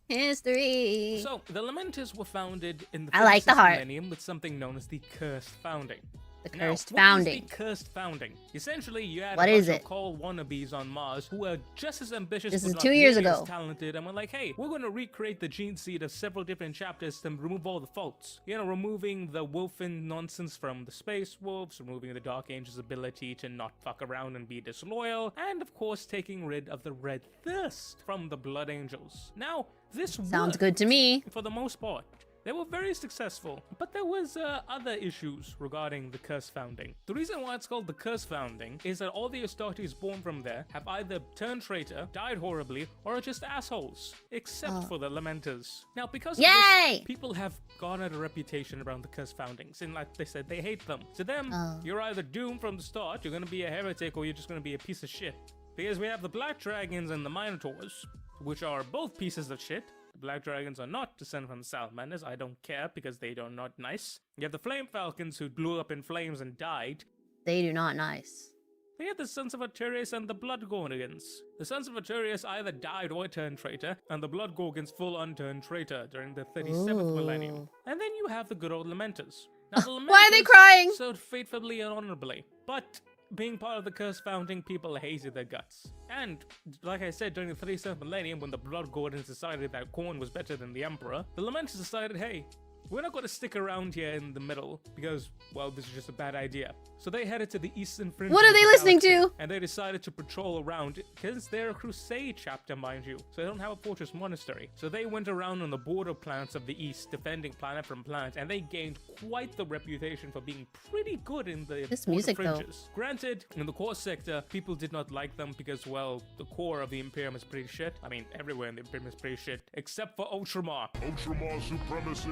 Speaker 1: So,
Speaker 19: the Lamenters were founded in the
Speaker 1: 36th
Speaker 19: millennium with something known as the Cursed Founding.
Speaker 1: The Cursed Founding.
Speaker 19: What is the Cursed Founding? Essentially, you had
Speaker 1: a bunch of
Speaker 19: coal wannabes on Mars who were just as ambitious,
Speaker 1: this
Speaker 19: but
Speaker 1: is
Speaker 19: not
Speaker 1: 2 years
Speaker 19: nearly
Speaker 1: ago.
Speaker 19: as talented, and were like, hey, we're going to recreate the gene seed of several different chapters to remove all the faults. You know, removing the wolfen nonsense from the Space Wolves, removing the Dark Angel's ability to not fuck around and be disloyal, and of course, taking rid of the Red Thirst from the Blood Angels. Now, this
Speaker 1: sounds good to me.
Speaker 19: For the most part. They were very successful, but there was other issues regarding the Curse Founding. The reason why it's called the Curse Founding is that all the Astartes born from there have either turned traitor, died horribly, or are just assholes, except for the Lamenters. Now, because of this, people have garnered a reputation around the Curse Foundings, and like they said, they hate them. To them, you're either doomed from the start, you're gonna be a heretic, or you're just gonna be a piece of shit. Because we have the Black Dragons and the Minotaurs, which are both pieces of shit. The Black Dragons are not descended from the Salamanders. I don't care because they are not nice. You have the Flame Falcons who blew up in flames and died.
Speaker 1: They do not nice.
Speaker 19: They have the Sons of Arturius and the Blood Gorgons. The Sons of Arturius either died or turned traitor, and the Blood Gorgons full unturned traitor during the 37th millennium. And then you have the good old Lamenters. Now, the Lamenters
Speaker 1: why are they crying?
Speaker 19: Served faithfully and honorably, but being part of the Curse Founding, people hated their guts. And, like I said, during the 37th millennium, when the Blood Gorgons decided that Khorne was better than the Emperor, the Lamenters decided, hey, we're not going to stick around here in the middle, because, well, this is just a bad idea. So they headed to the eastern fringe.
Speaker 1: What are they listening to?
Speaker 19: And they decided to patrol around, because they're a crusade chapter, mind you, so they don't have a fortress monastery. So they went around on the border planets of the east, defending planet from planet, and they gained quite the reputation for being pretty good in the
Speaker 1: music,
Speaker 19: fringes. Granted, in the core sector, people did not like them because, well, the core of the Imperium is pretty shit. I mean, everywhere in the Imperium is pretty shit, except for Ultramar.
Speaker 5: Ultramar supremacy.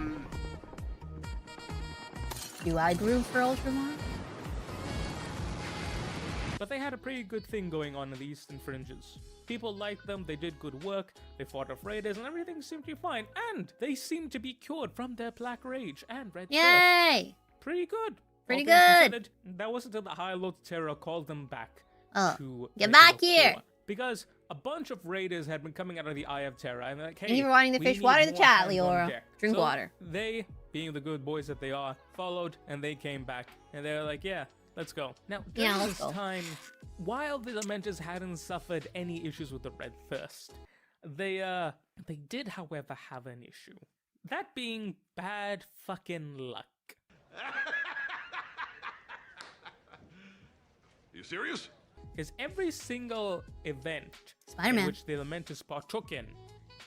Speaker 1: Do I groove for Ultramar?
Speaker 19: But they had a pretty good thing going on in the Eastern Fringes. People liked them, they did good work, they fought off raiders, and everything seemed to be fine. And they seemed to be cured from their Black Rage and Red
Speaker 1: Yay!
Speaker 19: Thirst. Pretty good.
Speaker 1: Pretty
Speaker 19: All things
Speaker 1: good.
Speaker 19: considered. That wasn't until the High Lord Terror called them back. To
Speaker 1: get back here!
Speaker 19: Because a bunch of raiders had been coming out of the Eye of Terror, and they're like, hey,
Speaker 1: thank you for wanting the
Speaker 19: we
Speaker 1: fish.
Speaker 19: need
Speaker 1: Water the
Speaker 19: more
Speaker 1: chat,
Speaker 19: hands on
Speaker 1: Leora.
Speaker 19: deck.
Speaker 1: Drink
Speaker 19: So
Speaker 1: water.
Speaker 19: They, being the good boys that they are, followed, and they came back. And they were like, yeah, let's go. Now, during this time, while the Lamenters hadn't suffered any issues with the Red Thirst, they did, however, have an issue. That being bad fucking luck.
Speaker 10: You serious?
Speaker 19: Because every single event
Speaker 1: Spider-Man.
Speaker 19: in which the Lamenters partook in,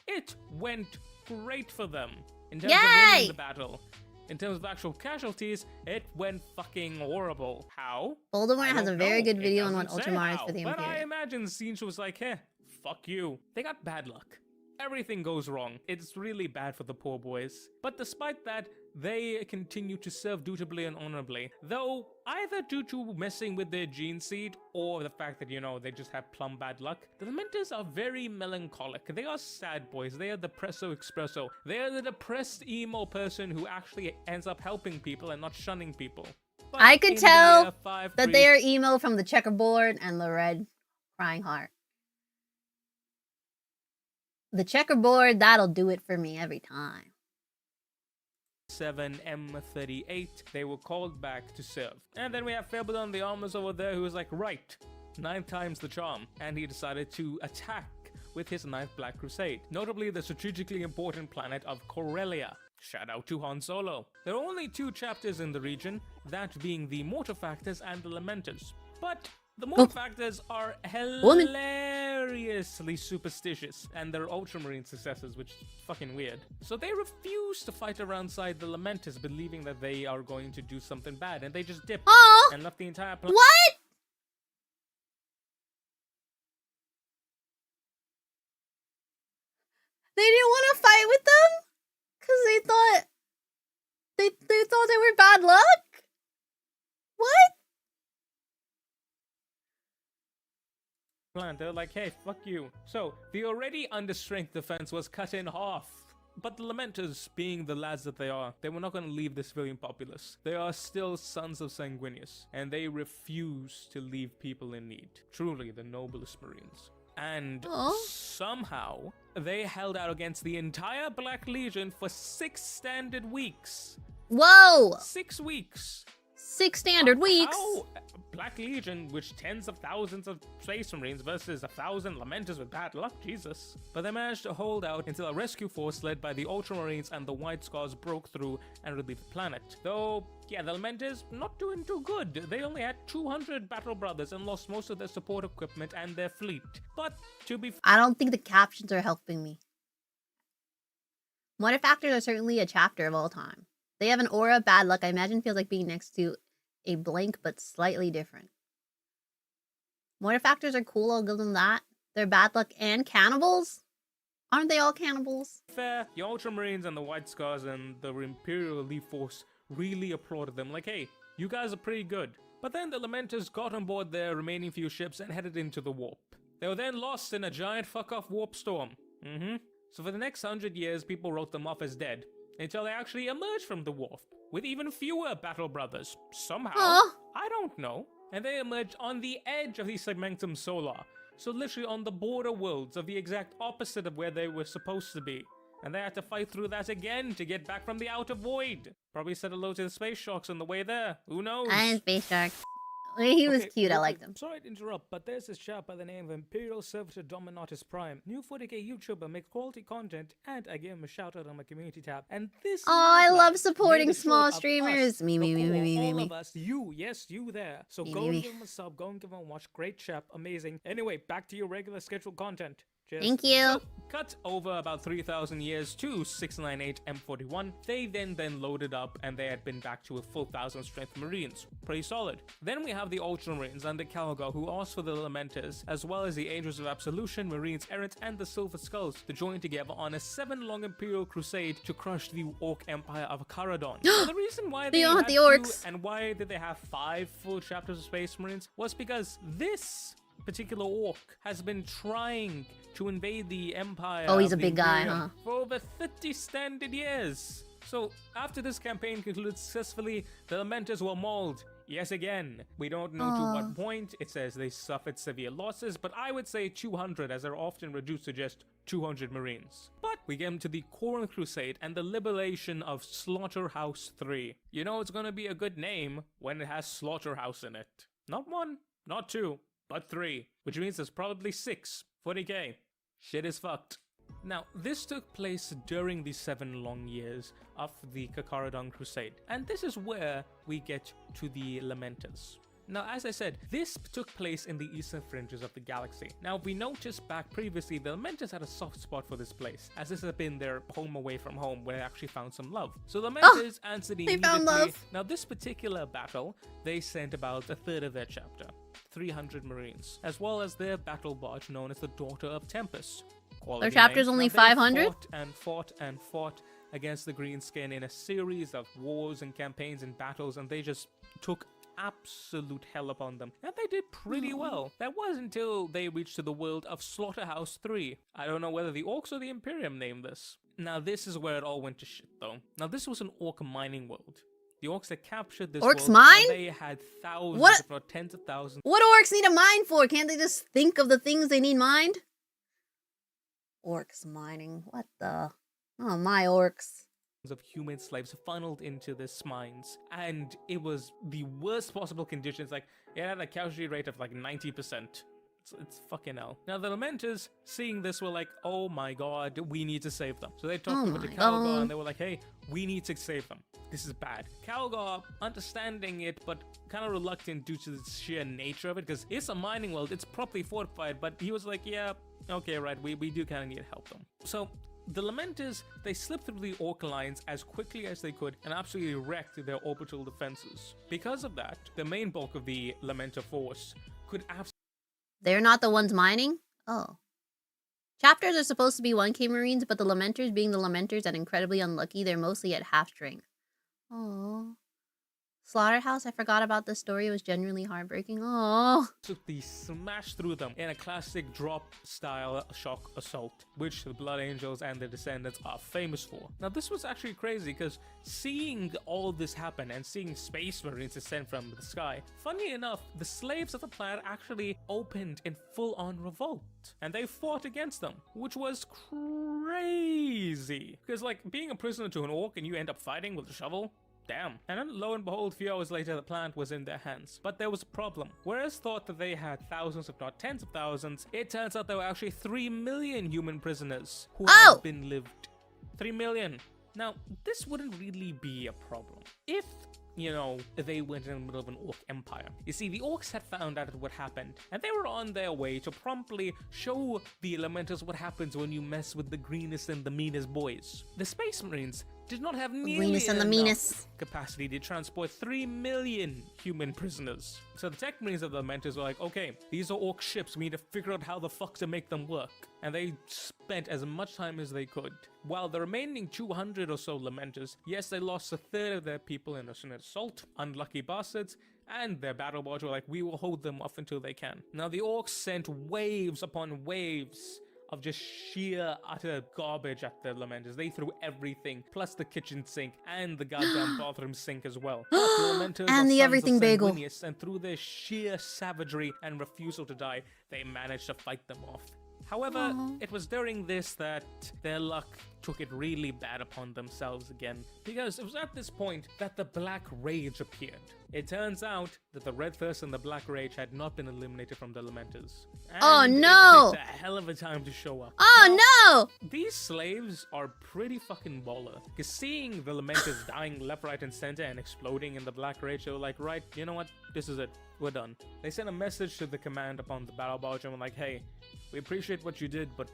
Speaker 19: it went great for them. In terms
Speaker 1: Yay!
Speaker 19: of winning the battle. In terms of actual casualties, it went fucking horrible. How?
Speaker 1: Voldemort has a very good video on what
Speaker 19: Ultramar
Speaker 1: Ultramar is for the
Speaker 19: But I
Speaker 1: Imperium.
Speaker 19: imagine Sinch was like, hey, fuck you. They got bad luck. Everything goes wrong. It's really bad for the poor boys. But despite that, they continue to serve dutifully and honorably. Though, either due to messing with their gene seed, or the fact that, you know, they just have plumb bad luck, the Lamenters are very melancholic. They are sad boys. They are depresso espresso. They are the depressed emo person who actually ends up helping people and not shunning people. But
Speaker 1: I could
Speaker 19: in
Speaker 1: tell
Speaker 19: the,
Speaker 1: that they are emo from the checkerboard and the red crying heart. The checkerboard, that'll do it for me every time.
Speaker 19: 7M38, they were called back to serve. And then we have Fabledon the Armors over there who was like, right, 9 times the charm. And he decided to attack with his 9th Black Crusade, notably the strategically important planet of Corellia. Shout out to Han Solo. There are only 2 chapters in the region, that being the Mortifactors and the Lamenters. But the Mortifactors are hilariously superstitious, and they're Ultramarine successors, which is fucking weird. So they refuse to fight alongside the Lamenters, believing that they are going to do something bad, and they just dipped and left the entire planet.
Speaker 1: What? They didn't want to fight with them? Because they thought they thought they were bad luck? What?
Speaker 19: They're like, hey, fuck you. So, the already understrength defense was cut in half. But the Lamenters, being the lads that they are, they were not going to leave the civilian populace. They are still sons of Sanguinius, and they refuse to leave people in need. Truly, the noblest Marines. And somehow, they held out against the entire Black Legion for 6 standard weeks.
Speaker 1: Whoa!
Speaker 19: 6 weeks.
Speaker 1: 6 standard weeks?
Speaker 19: How? Black Legion, which tens of thousands of Space Marines versus 1,000 Lamenters with bad luck, Jesus. But they managed to hold out until a rescue force led by the Ultramarines and the White Scars broke through and relieved the planet. Though, yeah, the Lamenters not doing too good. They only had 200 Battle Brothers and lost most of their support equipment and their fleet. But, to be
Speaker 1: I don't think the captions are helping me. Mortifactors are certainly a chapter of all time. They have an aura of bad luck. I imagine feels like being next to a blank, but slightly different. Mortifactors are cool, I'll give them that. They're bad luck and cannibals? Aren't they all cannibals?
Speaker 19: fair, the Ultramarines and the White Scars and the Imperial Elite Force really applauded them, like, hey, you guys are pretty good. But then the Lamenters got on board their remaining few ships and headed into the warp. They were then lost in a giant fuck-off warp storm. So for the next 100 years, people wrote them off as dead, until they actually emerged from the warp, with even fewer Battle Brothers, somehow. I don't know. And they emerged on the edge of the Segmentum Solar, so literally on the border worlds of the exact opposite of where they were supposed to be. And they had to fight through that again to get back from the outer void. Probably said hello to the Space Sharks on the way there. Who knows?
Speaker 1: And Space Shark. He was cute, I liked him.
Speaker 19: Sorry to interrupt, but there's this chap by the name of Imperial Servitor Dominatus Prime. New 40k YouTuber, makes quality content, and I gave him a shout out on my community tab. And this
Speaker 1: I love supporting small streamers. Me.
Speaker 19: All of us, you, yes, you there. So go and give him a sub, go and give him a watch. Great chap, amazing. Anyway, back to your regular scheduled content. Cheers.
Speaker 1: Thank you.
Speaker 19: So, cut over about 3,000 years to 698 M41. They then loaded up and they had been back to a full 1,000 strength Marines. Pretty solid. Then we have the Ultramarines under Calgar who asked for the Lamenters, as well as the Angels of Absolution, Marines Errant, and the Silver Skulls to join together on a 7-long Imperial crusade to crush the Orc Empire of Caradon. The reason why they
Speaker 1: don't
Speaker 19: had
Speaker 1: have the orcs.
Speaker 19: and why did they have 5 full chapters of Space Marines was because this particular orc has been trying to invade the Empire.
Speaker 1: Oh, he's
Speaker 19: of
Speaker 1: a
Speaker 19: the
Speaker 1: big guy,
Speaker 19: Imperium
Speaker 1: huh?
Speaker 19: For over 30 standard years. So after this campaign concluded successfully, the Lamenters were mauled. Yes, again. We don't know to what point. It says they suffered severe losses, but I would say 200, as they're often reduced to just 200 Marines. But we get into the Corinth Crusade and the liberation of Slaughterhouse 3. You know it's gonna be a good name when it has Slaughterhouse in it. Not 1, not 2, but 3, which means there's probably 6. 40k. Shit is fucked. Now, this took place during the 7 long years of the Kakaradon Crusade, and this is where we get to the Lamenters. Now, as I said, this took place in the eastern fringes of the galaxy. Now, we noticed back previously, the Lamenters had a soft spot for this place, as this had been their home away from home, where they actually found some love. So the Lamenters answered immediately. Now, this particular battle, they sent about a third of their chapter, 300 Marines, as well as their battle barge known as the Daughter of Tempest.
Speaker 1: Their chapter's only 500?
Speaker 19: Fought and fought against the Greenskin in a series of wars and campaigns and battles, and they just took absolute hell upon them. And they did pretty well. That was until they reached to the world of Slaughterhouse 3. I don't know whether the Orcs or the Imperium named this. Now this is where it all went to shit though. Now this was an Orc mining world. The Orcs had captured this
Speaker 1: Orcs
Speaker 19: world,
Speaker 1: mine?
Speaker 19: and they had thousands,
Speaker 1: What?
Speaker 19: if not tens of thousands.
Speaker 1: What orcs need a mine for? Can't they just think of the things they need mined? Orcs mining. What the? Oh, my orcs.
Speaker 19: Of human slaves funneled into this mines, and it was the worst possible conditions. Like, it had a casualty rate of like 90%. It's fucking hell. Now the Lamenters, seeing this, were like, oh my god, we need to save them. So they talked over to Calgar and they were like, hey, we need to save them. This is bad. Calgar, understanding it, but kind of reluctant due to the sheer nature of it, because it's a mining world, it's properly fortified, but he was like, yeah, okay, right, we do kind of need to help them. So the Lamenters, they slipped through the Orc lines as quickly as they could and absolutely wrecked their orbital defenses. Because of that, the main bulk of the Lamenter force could absolutely...
Speaker 1: They're not the ones mining? Oh. Chapters are supposed to be 1k Marines, but the Lamenters, being the Lamenters and incredibly unlucky, they're mostly at half strength. Oh. Slaughterhouse, I forgot about this story. It was genuinely heartbreaking. Oh.
Speaker 19: They smashed through them in a classic drop-style shock assault, which the Blood Angels and their descendants are famous for. Now, this was actually crazy, because seeing all this happen and seeing Space Marines descend from the sky, funny enough, the slaves of the planet actually opened in full-on revolt, and they fought against them, which was crazy. Because, like, being a prisoner to an orc and you end up fighting with a shovel, damn. And then lo and behold, a few hours later, the planet was in their hands. But there was a problem. Whereas thought that they had thousands, if not tens of thousands, it turns out there were actually 3 million human prisoners who had been lived. 3 million. Now, this wouldn't really be a problem if, you know, they went in the middle of an orc empire. You see, the orcs had found out what happened, and they were on their way to promptly show the Elementals what happens when you mess with the greenest and the meanest boys. The Space Marines did not have nearly enough capacity to transport 3 million human prisoners. So the tech marines of the Lamenters were like, okay, these are orc ships, we need to figure out how the fuck to make them work. And they spent as much time as they could. While the remaining 200 or so Lamenters, yes, they lost a third of their people in an assault, unlucky bastards, and their battle barge were like, we will hold them off until they can. Now the orcs sent waves upon waves of just sheer utter garbage at the Lamenters. They threw everything, plus the kitchen sink and the goddamn bathroom sink as well. The Lamenters
Speaker 1: and the everything bagel.
Speaker 19: And through their sheer savagery and refusal to die, they managed to fight them off. However, it was during this that their luck took it really bad upon themselves again, because it was at this point that the Black Rage appeared. It turns out that the Red Thirst and the Black Rage had not been eliminated from the Lamenters.
Speaker 1: Oh,
Speaker 19: And
Speaker 1: no!
Speaker 19: It picked a hell of a time to show up.
Speaker 1: Oh no!
Speaker 19: These slaves are pretty fucking baller, because seeing the Lamenters dying left, right, and center and exploding in the Black Rage, they were like, right, you know what, this is it, we're done. They sent a message to the command upon the battle barge and were like, hey, we appreciate what you did, but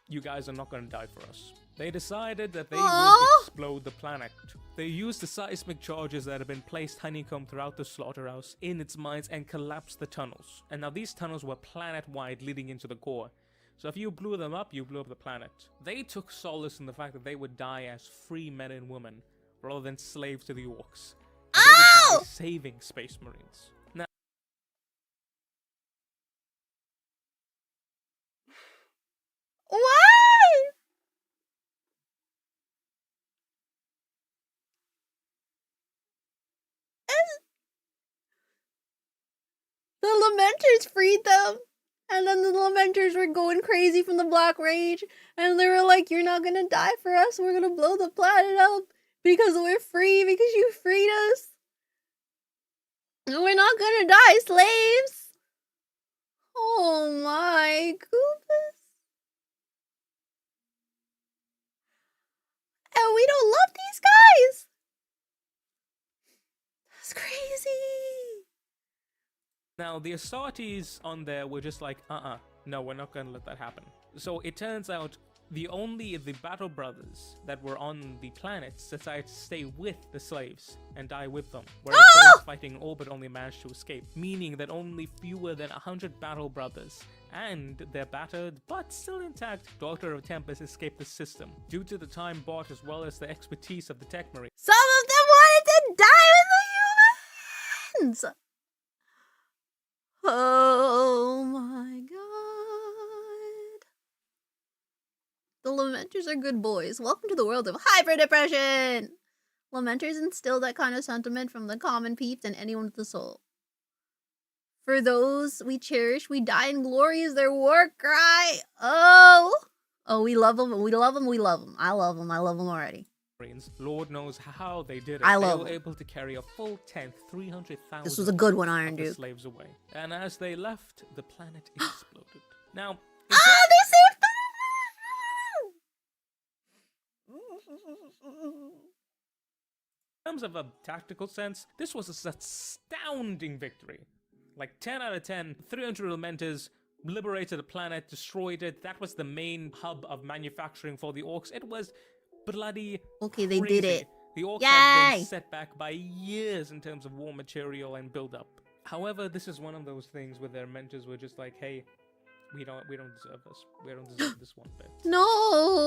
Speaker 19: you guys are not gonna die for us. They decided that they would explode the planet. They used the seismic charges that had been placed honeycomb throughout the slaughterhouse in its mines and collapsed the tunnels. And now these tunnels were planet-wide leading into the core. So if you blew them up, you blew up the planet. They took solace in the fact that they would die as free men and women, rather than slaves to the orcs. And they would die saving Space Marines. Now,
Speaker 1: Why? The Lamenters freed them. And then the Lamenters were going crazy from the Black Rage. And they were like, you're not gonna die for us. We're gonna blow the planet up. Because we're free. Because you freed us. And we're not gonna die, slaves. Oh my goodness. And we don't love these guys. That's crazy.
Speaker 19: Now, the Astartes on there were just like, no, we're not gonna let that happen. So it turns out the battle brothers that were on the planets decided to stay with the slaves and die with them, whereas those fighting orbit only managed to escape, meaning that only fewer than 100 battle brothers and their battered but still intact Daughter of Tempest escaped the system, due to the time bought as well as the expertise of the Tech Marine.
Speaker 1: Some of them wanted to die with the humans! Oh my god. The Lamenters are good boys. Welcome to the world of hyper-depression! Lamenters instill that kind of sentiment from the common peeps and anyone with a soul. For those we cherish, we die in glory is their war cry. Oh, we love them, we love them, we love them. I love them already.
Speaker 19: Lord knows how they did it.
Speaker 1: I love
Speaker 19: they were
Speaker 1: them.
Speaker 19: able to carry a full 10th, 300,000
Speaker 1: This was a good one, Iron Duke.
Speaker 19: slaves away. And as they left, the planet exploded. Now,
Speaker 1: they saved them!
Speaker 19: in terms of a tactical sense, this was an astounding victory. Like 10 out of 10, 300 Lamenters liberated the planet, destroyed it. That was the main hub of manufacturing for the orcs. It was bloody
Speaker 1: Okay, they
Speaker 19: crazy.
Speaker 1: did it.
Speaker 19: The orcs
Speaker 1: Yay!
Speaker 19: had been set back by years in terms of war material and build-up. However, this is one of those things where their mentors were just like, hey, we don't deserve this. We don't deserve this one bit.
Speaker 1: No!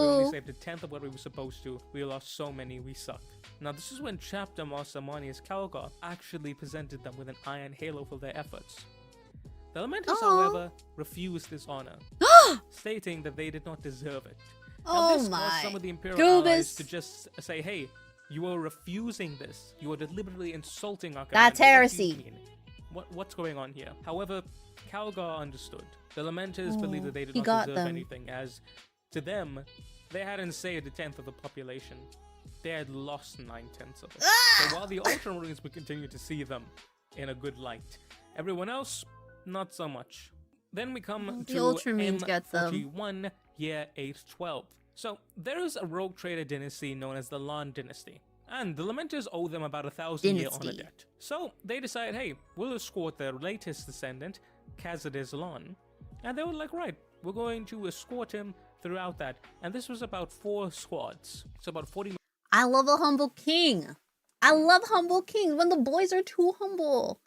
Speaker 19: We only saved a 10th of what we were supposed to. We lost so many, we suck. Now, this is when Chapter Master Manius Calgar actually presented them with an iron halo for their efforts. The Lamenters, however, refused this honor, stating that they did not deserve it. Now, this caused some of the Imperial allies to just say, hey, you are refusing this. You are deliberately insulting our commander.
Speaker 1: That's heresy.
Speaker 19: What's going on here? However, Calgar understood. The Lamenters believed that they did
Speaker 1: he
Speaker 19: not
Speaker 1: got
Speaker 19: deserve
Speaker 1: them.
Speaker 19: anything, as to them, they hadn't saved a 10th of the population. They had lost 9/10 of it. So while the Ultramarines would continue to see them in a good light, everyone else, not so much. Then we come
Speaker 1: The
Speaker 19: to
Speaker 1: Ultramarines get them.
Speaker 19: M41, year 812. So there is a rogue trader dynasty known as the Lan dynasty, and the Lamenters owe them about 1,000-year honor debt. So they decide, hey, we'll escort their latest descendant, Khazad Lan, and they were like, right, we're going to escort him throughout that. And this was about 4 squads. It's about 40.
Speaker 1: I love a humble king. I love humble kings when the boys are too humble.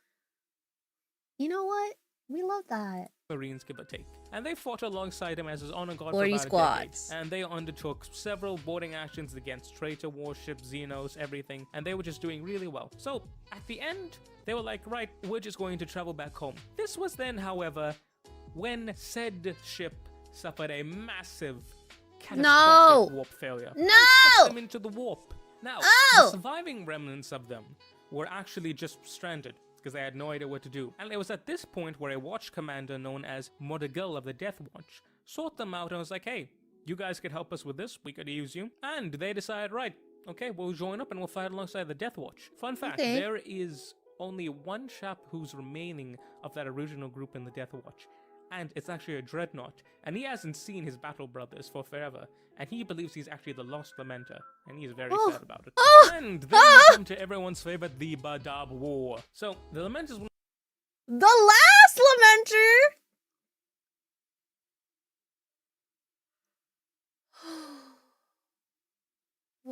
Speaker 1: You know what? We love that.
Speaker 19: Marines, give or take. And they fought alongside him as his honor guard
Speaker 1: 40
Speaker 19: for about a decade.
Speaker 1: squads.
Speaker 19: And they undertook several boarding actions against traitor warships, Xenos, everything. And they were just doing really well. So at the end, they were like, right, we're just going to travel back home. This was then, however, when said ship suffered a massive catastrophic warp failure.
Speaker 1: No!
Speaker 19: Sucked them into the warp. Now, the surviving remnants of them were actually just stranded, because they had no idea what to do. And it was at this point where a watch commander known as Mordegal of the Death Watch sought them out and was like, hey, you guys could help us with this. We could use you. And they decide, right, okay, we'll join up and we'll fight alongside the Death Watch. Fun fact, there is only one chap who's remaining of that original group in the Death Watch. And it's actually a dreadnought. And he hasn't seen his battle brothers for forever. And he believes he's actually the lost lamenter. And he's very sad about it. And then we come to everyone's favorite, the Badab War. So, the lamenters...
Speaker 1: The last lamenter?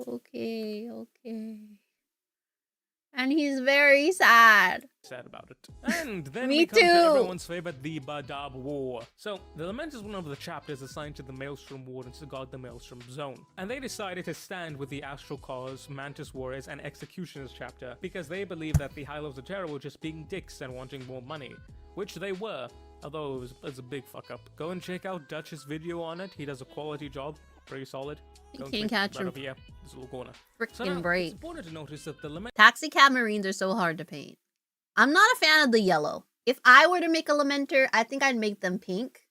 Speaker 1: Okay. And he's very sad.
Speaker 19: Sad about it. And then
Speaker 1: Me
Speaker 19: we come
Speaker 1: too.
Speaker 19: to everyone's favorite, the Badab War. So, the Lament is one of the chapters assigned to the Maelstrom Wardens to guard the Maelstrom Zone. And they decided to stand with the Astral Cause, Mantis Warriors, and Executioners chapter because they believe that the High Lords of Terror were just being dicks and wanting more money. Which they were, although it was a big fuck up. Go and check out Dutch's video on it. He does a quality job. Pretty solid.
Speaker 1: You can't catch him.
Speaker 19: Over here. This little corner.
Speaker 1: Freaking break.
Speaker 19: It's important to notice that the Lament...
Speaker 1: Taxi cab marines are so hard to paint. I'm not a fan of the yellow. If I were to make a lamenter, I think I'd make them pink.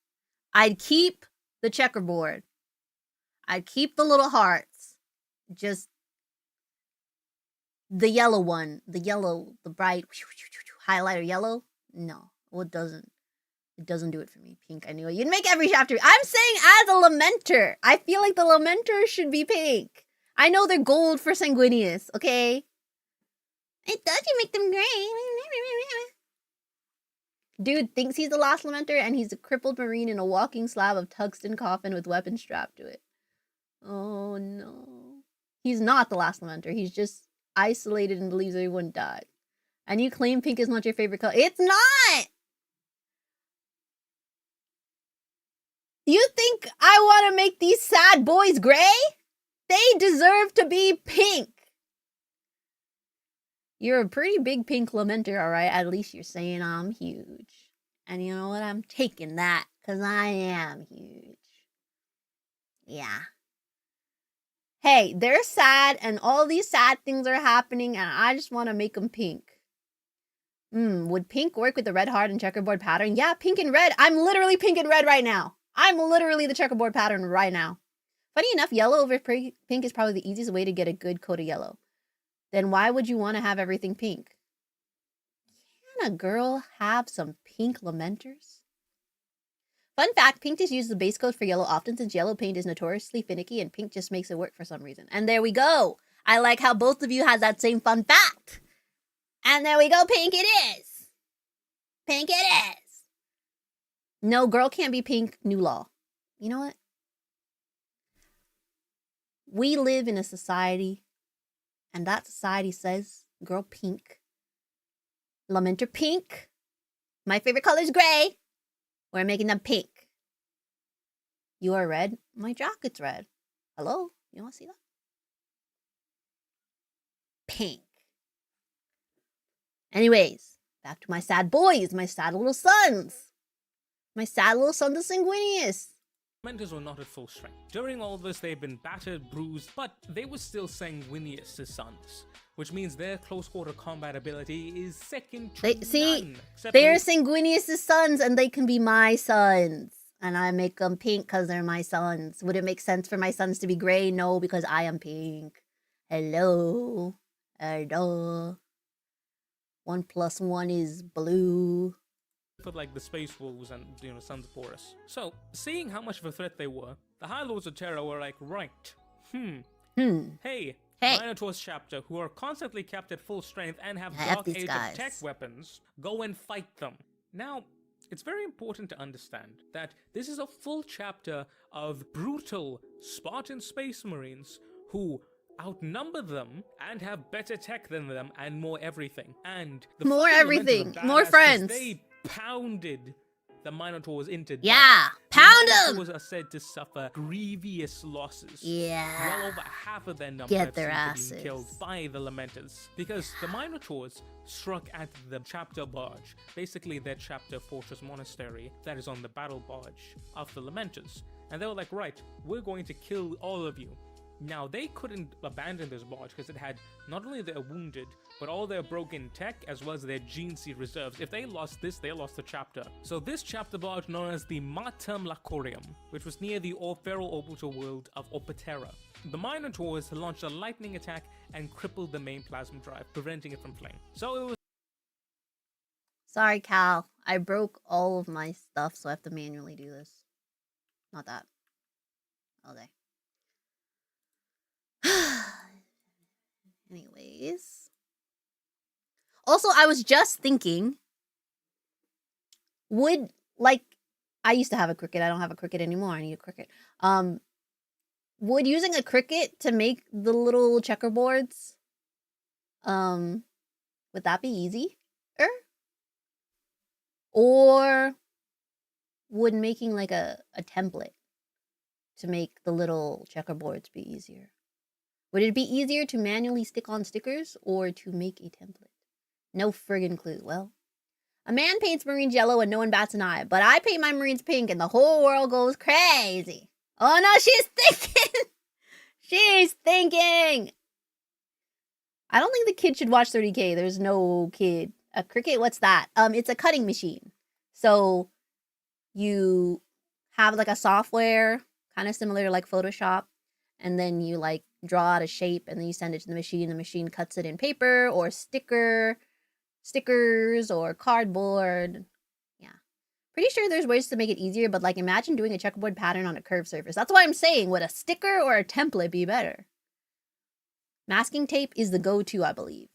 Speaker 1: I'd keep the checkerboard. I'd keep the little hearts. Just the yellow one. The yellow, the bright highlighter yellow. No, well, it doesn't. It doesn't do it for me. Pink, anyway. You'd make every chapter. I'm saying as a lamenter. I feel like the lamenter should be pink. I know they're gold for sanguineous, okay? It does, you make them gray. Dude thinks he's the last lamenter and he's a crippled marine in a walking slab of tungsten coffin with weapons strapped to it. Oh no. He's not the last lamenter. He's just isolated and believes everyone died. And you claim pink is not your favorite color. It's not! You think I want to make these sad boys gray? They deserve to be pink. You're a pretty big pink lamenter, all right? At least you're saying I'm huge. And you know what? I'm taking that because I am huge. Yeah. Hey, they're sad and all these sad things are happening and I just want to make them pink. Would pink work with the red heart and checkerboard pattern? Yeah, pink and red. I'm literally pink and red right now. I'm literally the checkerboard pattern right now. Funny enough, yellow over pink is probably the easiest way to get a good coat of yellow. Then why would you want to have everything pink? Can a girl have some pink lamenters? Fun fact, pink just uses the base coat for yellow often since yellow paint is notoriously finicky and pink just makes it work for some reason. And there we go. I like how both of you had that same fun fact. And there we go, pink it is. Pink it is. No, girl can't be pink, new law. You know what? We live in a society, and that society says, girl pink. Lamenter pink. My favorite color is gray. We're making them pink. You are red. My jacket's red. Hello? You want to see that? Pink. Anyways, back to my sad boys, my sad little sons. My sad little son, the Sanguinius.
Speaker 19: Lamenters were not at full strength. During all this, they've been battered, bruised, but they were still Sanguinius' sons, which means their close-quarter combat ability is second to none.
Speaker 1: They're Sanguinius' sons, and they can be my sons. And I make them pink because they're my sons. Would it make sense for my sons to be gray? No, because I am pink. Hello. Hello. 1 + 1 is blue.
Speaker 19: For like the Space Wolves and, Sons of Horus. So, seeing how much of a threat they were, the High Lords of Terror were like, right, hey, Minotaur's chapter, who are constantly kept at full strength and have Dark Age of tech weapons, go and fight them. Now, it's very important to understand that this is a full chapter of brutal Spartan Space Marines who outnumber them and have better tech than them and more everything. And the
Speaker 1: more everything, more friends.
Speaker 19: They pounded the Minotaurs into death.
Speaker 1: Yeah, pound them!
Speaker 19: The Minotaurs are said to suffer grievous losses.
Speaker 1: Yeah.
Speaker 19: Well over half of their number
Speaker 1: Get their
Speaker 19: have been
Speaker 1: asses.
Speaker 19: killed by the Lamenters. Because the Minotaurs struck at the chapter barge, basically their chapter fortress monastery that is on the battle barge of the Lamenters. And they were like, right, we're going to kill all of you. Now, they couldn't abandon this barge because it had not only their wounded, but all their broken tech as well as their gene seed reserves. If they lost this, they lost the chapter. So this chapter barge, known as the Materm Lacorium, which was near the feral orbital world of Opatera. The Minotaurs launched a lightning attack and crippled the main plasma drive, preventing it from flaying. So it was...
Speaker 1: Sorry, Cal. I broke all of my stuff, so I have to manually do this. Not that. Okay. Anyways. Also, I was just thinking, would, like, I used to have a Cricut. I don't have a Cricut anymore. I need a Cricut. Would using a Cricut to make the little checkerboards, would that be easy? Or would making like a template to make the little checkerboards be easier? Would it be easier to manually stick on stickers or to make a template? No friggin' clue. Well, a man paints Marines yellow and no one bats an eye, but I paint my Marines pink and the whole world goes crazy. Oh no, she's thinking! She's thinking! I don't think the kid should watch 30K. There's no kid. A Cricut? What's that? It's a cutting machine. So you have like a software kind of similar to like Photoshop, and then you like draw out a shape and then you send it to the machine. The machine cuts it in paper or stickers or cardboard. Yeah. Pretty sure there's ways to make it easier, but like imagine doing a checkerboard pattern on a curved surface. That's why I'm saying, would a sticker or a template be better? Masking tape is the go-to, I believe.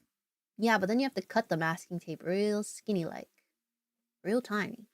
Speaker 1: Yeah, but then you have to cut the masking tape real skinny like. Real tiny.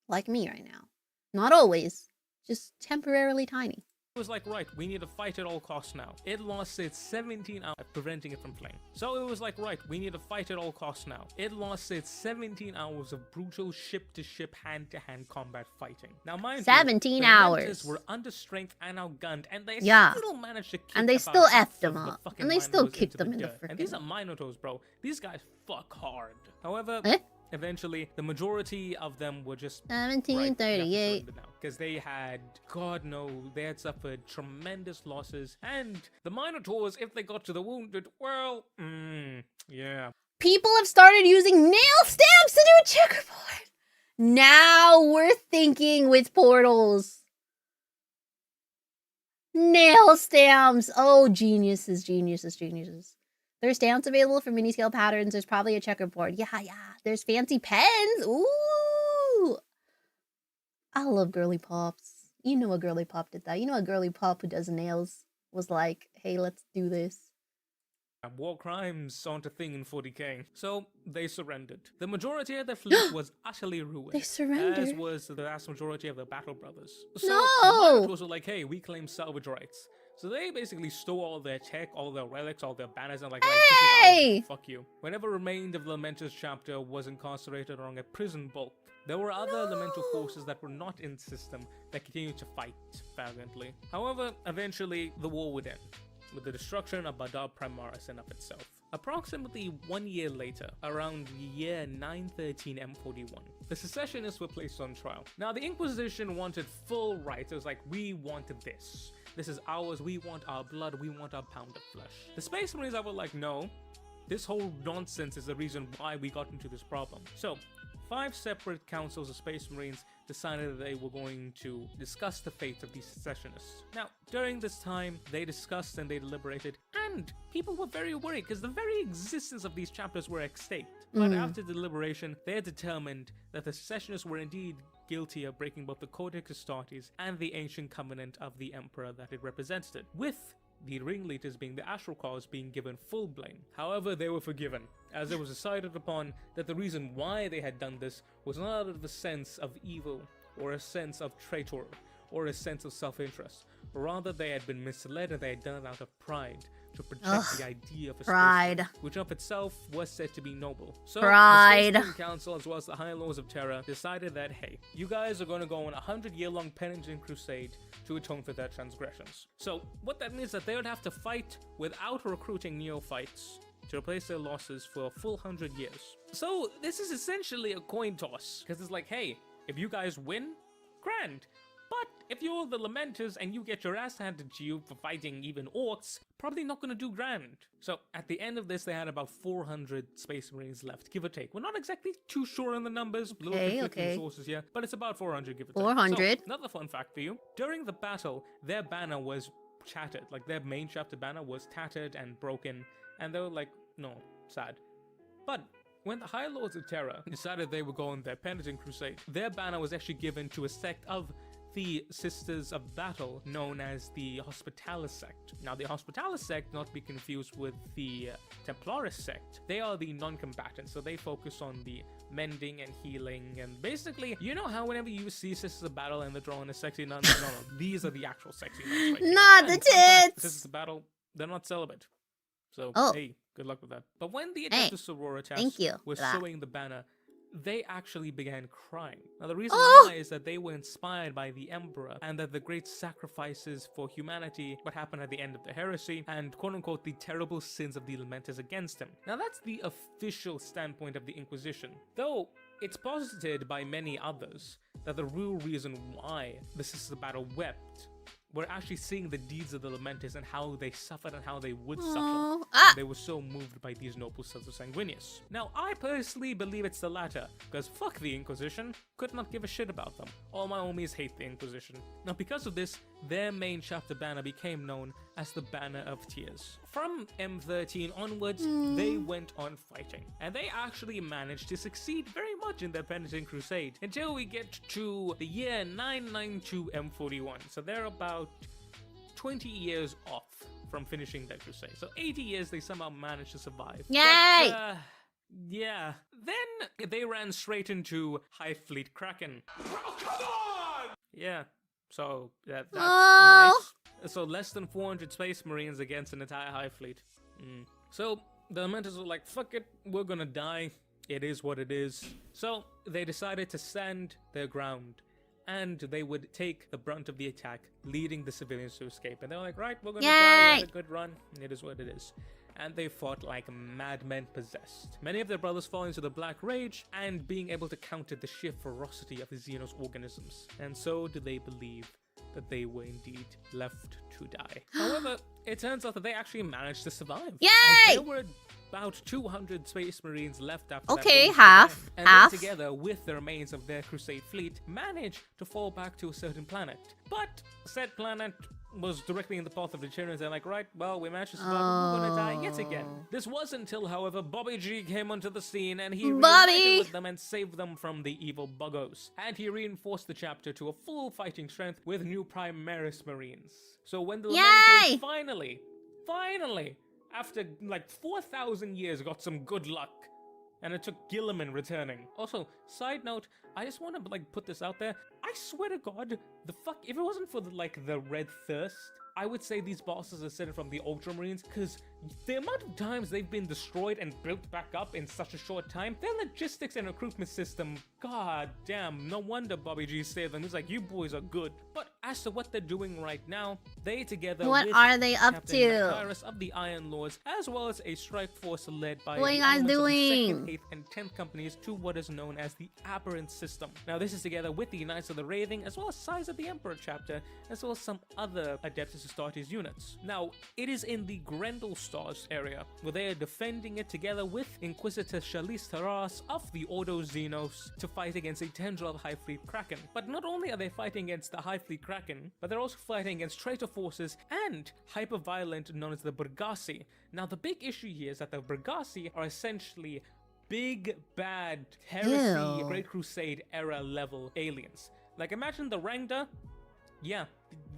Speaker 1: Like me right now. Not always. Just temporarily tiny.
Speaker 19: It was like, right, we need to fight at all costs now. It lost its 17 hours preventing it from flaying. So it was like, right, we need to fight at all costs now. It lost its 17 hours of brutal ship-to-ship, hand-to-hand combat fighting. Now, mind
Speaker 1: 17
Speaker 19: you,
Speaker 1: hours.
Speaker 19: The were under strength and outgunned, and they still managed to kick
Speaker 1: and they still effed them up. And they still kicked them in the frickin'.
Speaker 19: And these are Minotaurs, bro. These guys fuck hard. However... Eventually, the majority of them were just
Speaker 1: 1738
Speaker 19: because they had, God no, they had suffered tremendous losses, and the Minotaurs, if they got to the wounded, well, yeah.
Speaker 1: People have started using nail stamps to do a checkerboard. Now we're thinking with portals. Nail stamps. Oh, geniuses, geniuses, geniuses. There's stamps available for mini scale patterns. There's probably a checkerboard. Yeah. There's fancy pens. Ooh. I love girly pops. You know a girly pop did that. You know a girly pop who does nails was like, hey, let's do this.
Speaker 19: War crimes aren't a thing in 40K. So they surrendered. The majority of their fleet was utterly ruined.
Speaker 1: They surrendered.
Speaker 19: As was the vast majority of the battle brothers. So
Speaker 1: no!
Speaker 19: The Minotaurs were like, hey, we claim salvage rights. So they basically stole all their tech, all their relics, all their banners, and like,
Speaker 1: hey!
Speaker 19: Fuck you. Whenever remained of the Lamenters chapter was incarcerated along a prison bulk, there were other elemental forces that were not in the system that continued to fight valiantly. However, eventually the war would end, with the destruction of Badab Primaris and of itself. Approximately 1 year later, around the year 913 M41, the secessionists were placed on trial. Now, the Inquisition wanted full rights. It was like, we wanted this. This is ours. We want our blood. We want our pound of flesh. The Space Marines were like, no, this whole nonsense is the reason why we got into this problem. So, 5 separate councils of Space Marines decided that they were going to discuss the fate of these secessionists. Now, during this time, they discussed and they deliberated, and people were very worried because the very existence of these chapters were extinct. But after deliberation, they had determined that the secessionists were indeed guilty of breaking both the Codex Astartes and the ancient covenant of the Emperor that it represented, with the ringleaders being the Astral Cause being given full blame. However, they were forgiven, as it was decided upon that the reason why they had done this was not out of a sense of evil, or a sense of traitor, or a sense of self-interest, but rather they had been misled and they had done it out of pride, to protect the idea of a
Speaker 1: pride,
Speaker 19: space, which of itself was said to be noble. So
Speaker 1: pride.
Speaker 19: The Space Marine Council, as well as the High Lords of Terra, decided that, hey, you guys are going to go on a 100-year-long penitent crusade to atone for their transgressions. So what that means is that they would have to fight without recruiting neophytes to replace their losses for a full 100 years. So this is essentially a coin toss, because it's like, hey, if you guys win, grand. But if you're the Lamenters and you get your ass handed to you for fighting even orcs, probably not going to do grand. So at the end of this, they had about 400 Space Marines left, give or take. We're not exactly too sure on the numbers, little conflicting sources here, but it's about 400, give or take.
Speaker 1: 400.
Speaker 19: So, another fun fact for you. During the battle, their banner was shattered. Like, their main chapter banner was tattered and broken, and they were like, no, sad. But when the High Lords of Terror decided they were going their penitent crusade, their banner was actually given to a sect of the Sisters of Battle known as the Hospitalis sect. Now, the Hospitalis sect, not to be confused with the Templaris sect, they are the non-combatants, so they focus on the mending and healing, and basically, you know how whenever you see Sisters of Battle and they're drawing a sexy nun, no, these are the actual sexy nuns. Right?
Speaker 1: Not the tits!
Speaker 19: Sisters of Battle, they're not celibate. So, hey, good luck with that. But when the Adeptus Sororitas were sewing the banner, they actually began crying. Now, the reason why is that they were inspired by the Emperor and that the great sacrifices for humanity, what happened at the end of the heresy, and quote-unquote the terrible sins of the Lamenters against him. Now, that's the official standpoint of the Inquisition. Though, it's posited by many others that the real reason why the Sisters of Battle wept, we're actually seeing the deeds of the Lamenters and how they suffered and how they would suffer. They were so moved by these noble sons of Sanguinius. Now, I personally believe it's the latter, because fuck the Inquisition, could not give a shit about them. All my homies hate the Inquisition. Now, because of this, their main chapter banner became known as the Banner of Tears. From M13 onwards, they went on fighting, and they actually managed to succeed very much in their penitent crusade until we get to the year 992 M41. So they're about 20 years off from finishing their crusade. So 80 years they somehow managed to survive.
Speaker 1: Yay!
Speaker 19: But, yeah. Then they ran straight into High Fleet Kraken. Oh, come on! Yeah. So that's nice. So less than 400 Space Marines against an entire High Fleet. So the Lamenters were like, fuck it, we're gonna die. It is what it is. So they decided to stand their ground, and they would take the brunt of the attack, leading the civilians to escape. And they were like, right, we're gonna die, we had a good run. It is what it is. And they fought like madmen possessed. Many of their brothers fall into the Black Rage, and being able to counter the sheer ferocity of the Xenos organisms. And so do they believe that they were indeed left to die. However, it turns out that they actually managed to survive.
Speaker 1: Yay!
Speaker 19: There were about 200 Space Marines left after that.
Speaker 1: Okay, half.
Speaker 19: And they, together with the remains of their Crusade fleet, managed to fall back to a certain planet. But said planet was directly in the path of the Tyranids. They're like, right, well, we managed to survive, but we're gonna die yet again. This was until, however, Bobby G came onto the scene, and he reunited with them and saved them from the evil buggos. And he reinforced the chapter to a full fighting strength with new Primaris Marines. So when the Lamenters finally, after like 4,000 years, got some good luck, and it took Gilliman returning. Also, side note, I just want to like put this out there. I swear to God, if it wasn't for the Red Thirst, I would say these bosses are sent from the Ultramarines, because the amount of times they've been destroyed and built back up in such a short time, their logistics and recruitment system, god damn, no wonder Bobby G saved them. He's like, you boys are good. But as to what they're doing right now, they together
Speaker 1: what
Speaker 19: with
Speaker 1: are they up
Speaker 19: Captain
Speaker 1: to?
Speaker 19: Machiris of the Iron Lords, as well as a strike force led by
Speaker 1: what are you guys doing?
Speaker 19: the 2nd, 8th, and 10th companies to what is known as the Aberrant System. Now this is together with the Knights of the Raving, as well as Size of the Emperor chapter, as well as some other Adeptus Astartes units. Now, it is in the Grendel Stars area, where they are defending it together with Inquisitor Chalice Taras of the Ordo Xenos to fight against a tendril of High Fleet Kraken. But not only are they fighting against the High Fleet Kraken, but they're also fighting against traitor forces and hyper-violent known as the Burgasi. Now, the big issue here is that the Burgasi are essentially big, bad, heresy, Great Crusade era level aliens. Like, imagine the Rangda. Yeah,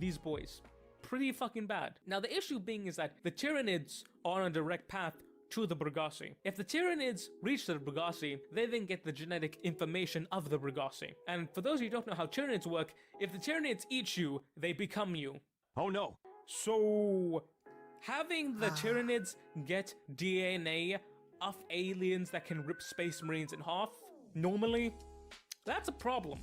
Speaker 19: these boys. Pretty fucking bad. Now, the issue being is that the Tyranids are on a direct path to the Burgasi. If the Tyranids reach the Burgasi, they then get the genetic information of the Burgasi. And for those of you who don't know how Tyranids work, if the Tyranids eat you, they become you.
Speaker 9: Oh no.
Speaker 19: So, having the Tyranids get DNA of aliens that can rip Space Marines in half, normally, that's a problem.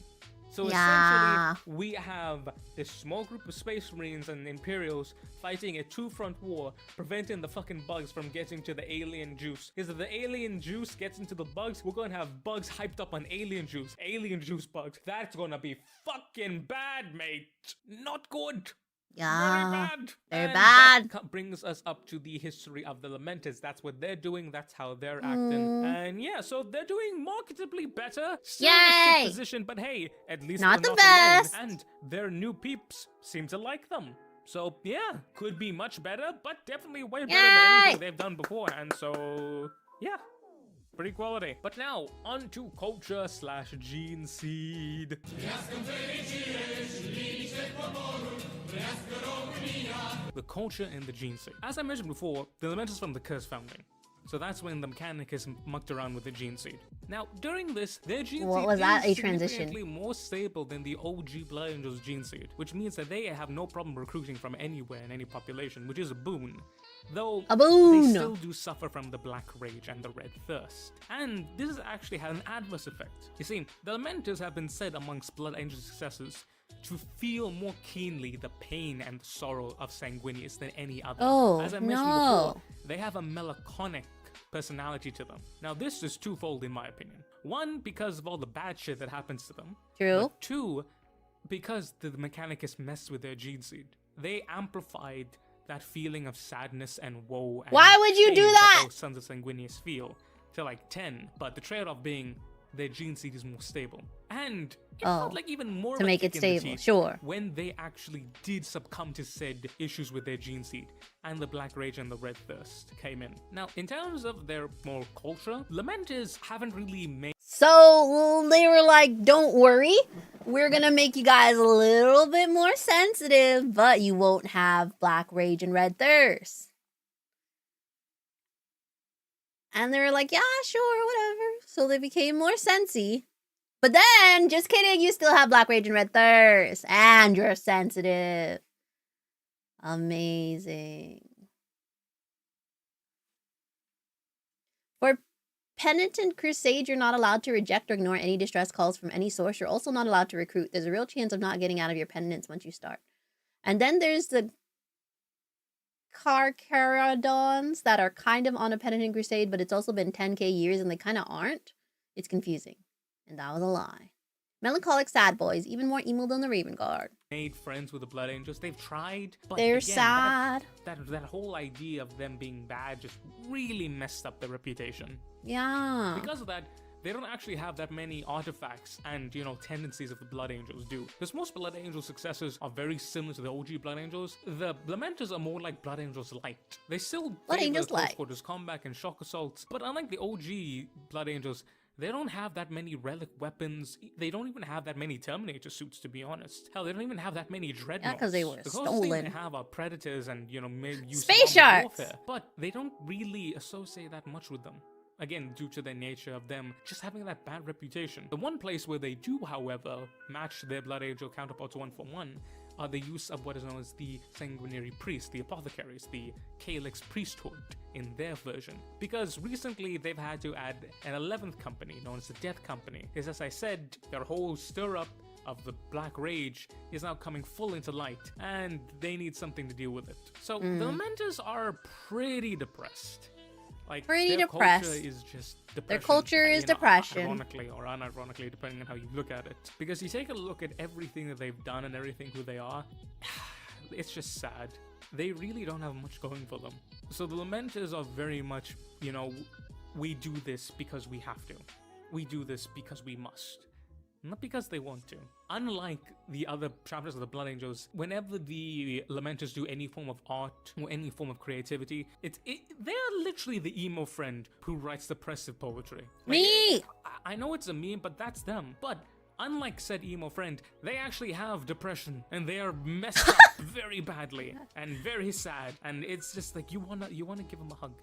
Speaker 19: So
Speaker 1: Yeah.
Speaker 19: essentially, we have this small group of Space Marines and Imperials fighting a two-front war, preventing the fucking bugs from getting to the alien juice. Because if the alien juice gets into the bugs, we're gonna have bugs hyped up on alien juice. Alien juice bugs. That's gonna be fucking bad, mate. Not good.
Speaker 1: Yeah.
Speaker 19: Very bad.
Speaker 1: Very
Speaker 19: And
Speaker 1: bad.
Speaker 19: that brings us up to the history of the Lamenters. That's what they're doing. That's how they're acting. And yeah, so they're doing marketably better. Still in a
Speaker 1: Yay!
Speaker 19: shit position, but hey, at least
Speaker 1: Not
Speaker 19: they're
Speaker 1: the
Speaker 19: not
Speaker 1: best.
Speaker 19: alone. And their new peeps seem to like them. So yeah, could be much better, but definitely way better than anything they've done beforehand. So yeah. Pretty quality. But now, on to culture / gene seed. The culture in the gene seed. As I mentioned before, the Lamenters from the Curse Founding. So that's when the Mechanicus mucked around with the gene seed. Now, during this, their gene
Speaker 1: What
Speaker 19: seed
Speaker 1: was that,
Speaker 19: is
Speaker 1: a transition?
Speaker 19: significantly more stable than the OG Blood Angels gene seed, which means that they have no problem recruiting from anywhere in any population, which is a boon. Though
Speaker 1: A boon.
Speaker 19: they still do suffer from the Black Rage and the Red Thirst. And this has actually had an adverse effect. You see, the Lamenters have been said amongst Blood Angel successors to feel more keenly the pain and the sorrow of Sanguinius than any other.
Speaker 1: Oh,
Speaker 19: As I mentioned
Speaker 1: no.
Speaker 19: before, they have a melancholic personality to them. Now, this is twofold in my opinion. One, because of all the bad shit that happens to them.
Speaker 1: True.
Speaker 19: But two, because the Mechanicus messed with their gene seed. They amplified that feeling of sadness and woe and
Speaker 1: Why would you do
Speaker 19: shame
Speaker 1: that?
Speaker 19: those Sons of Sanguinius feel to like 10, but the trade-off being their gene seed is more stable. And it felt like even more
Speaker 1: to
Speaker 19: of a
Speaker 1: make it
Speaker 19: kick in the
Speaker 1: stable,
Speaker 19: teeth
Speaker 1: sure.
Speaker 19: when they actually did succumb to said issues with their gene seed and the Black Rage and the Red Thirst came in. Now, in terms of their more culture, Lamenters haven't really made
Speaker 1: So they were like, don't worry, we're gonna make you guys a little bit more sensitive, but you won't have Black Rage and Red Thirst. And they were like, yeah, sure, whatever. So they became more sensy. But then, just kidding, you still have Black Rage and Red Thirst. And you're sensitive. Amazing. For Penitent Crusade, you're not allowed to reject or ignore any distress calls from any source. You're also not allowed to recruit. There's a real chance of not getting out of your penitence once you start. And then there's the Carcharodons that are kind of on a Penitent Crusade, but it's also been 10k years and they kind of aren't. It's confusing. And that was a lie. Melancholic sad boys, even more emo than the Raven Guard.
Speaker 19: Made friends with the Blood Angels. They've tried, but
Speaker 1: They're
Speaker 19: again,
Speaker 1: sad.
Speaker 19: That whole idea of them being bad just really messed up their reputation.
Speaker 1: Yeah.
Speaker 19: Because of that, they don't actually have that many artifacts and, tendencies of the Blood Angels do. Because most Blood Angel successors are very similar to the OG Blood Angels. The Lamenters are more like Blood Angels Light. They still
Speaker 1: Blood
Speaker 19: favor
Speaker 1: Angels
Speaker 19: close
Speaker 1: Light.
Speaker 19: quarters combat and shock assaults, but unlike the OG Blood Angels, they don't have that many relic weapons. They don't even have that many Terminator suits, to be honest. Hell, they don't even have that many Dreadnoughts.
Speaker 1: Yeah, because they were
Speaker 19: The closest thing
Speaker 1: stolen.
Speaker 19: they have are Predators and, maybe use
Speaker 1: Space
Speaker 19: armored
Speaker 1: sharks!
Speaker 19: warfare. But they don't really associate that much with them. Again, due to the nature of them just having that bad reputation. The one place where they do, however, match their Blood Angel counterparts 1-for-1 are the use of what is known as the Sanguinary Priest, the Apothecaries, the Calyx Priesthood in their version. Because recently they've had to add an 11th company known as the Death Company. Because as I said, their whole stir-up of the Black Rage is now coming full into light, and they need something to deal with it. So the Lamenters are pretty depressed. Like,
Speaker 1: Pretty
Speaker 19: their
Speaker 1: depressed.
Speaker 19: culture is just depression.
Speaker 1: Their culture is depression.
Speaker 19: Ironically or unironically, depending on how you look at it. Because you take a look at everything that they've done and everything who they are, it's just sad. They really don't have much going for them. So the Lamenters are very much, we do this because we have to. We do this because we must. Not because they want to. Unlike the other chapters of the Blood Angels, whenever the Lamenters do any form of art or any form of creativity, they are literally the emo friend who writes depressive poetry.
Speaker 1: Me!
Speaker 19: I know it's a meme, but that's them. But unlike said emo friend, they actually have depression and they are messed up very badly and very sad. And it's just like you wanna give them a hug.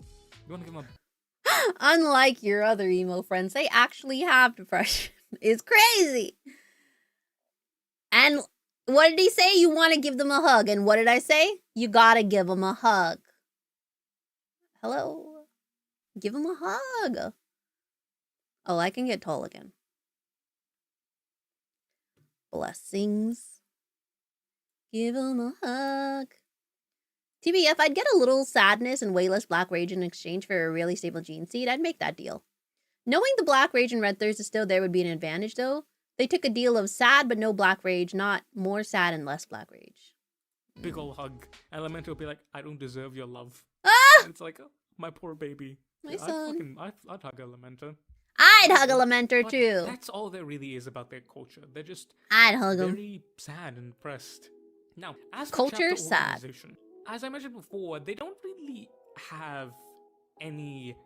Speaker 19: You wanna give them a
Speaker 1: Unlike your other emo friends, they actually have depression. It's crazy. And what did he say? You want to give them a hug. And what did I say? You gotta give them a hug. Hello? Give them a hug. Oh, I can get tall again. Blessings. Give him a hug. TBF, I'd get a little sadness and way less black rage in exchange for a really stable gene seed. I'd make that deal. Knowing the black rage and red thirst is still there would be an advantage, though. They took a deal of sad but no black rage, not more sad and less black rage.
Speaker 19: Big ol' hug. Elemental will be like, I don't deserve your love.
Speaker 1: Ah!
Speaker 19: And it's like, oh, my poor baby.
Speaker 1: My son.
Speaker 19: I'd hug Elementor.
Speaker 1: I'd hug Elementor, too.
Speaker 19: That's all there really is about their culture. They're just
Speaker 1: I'd hug them.
Speaker 19: very sad and depressed. Now, as for
Speaker 1: Culture,
Speaker 19: chapter
Speaker 1: sad.
Speaker 19: organization, as I mentioned before, they don't really have any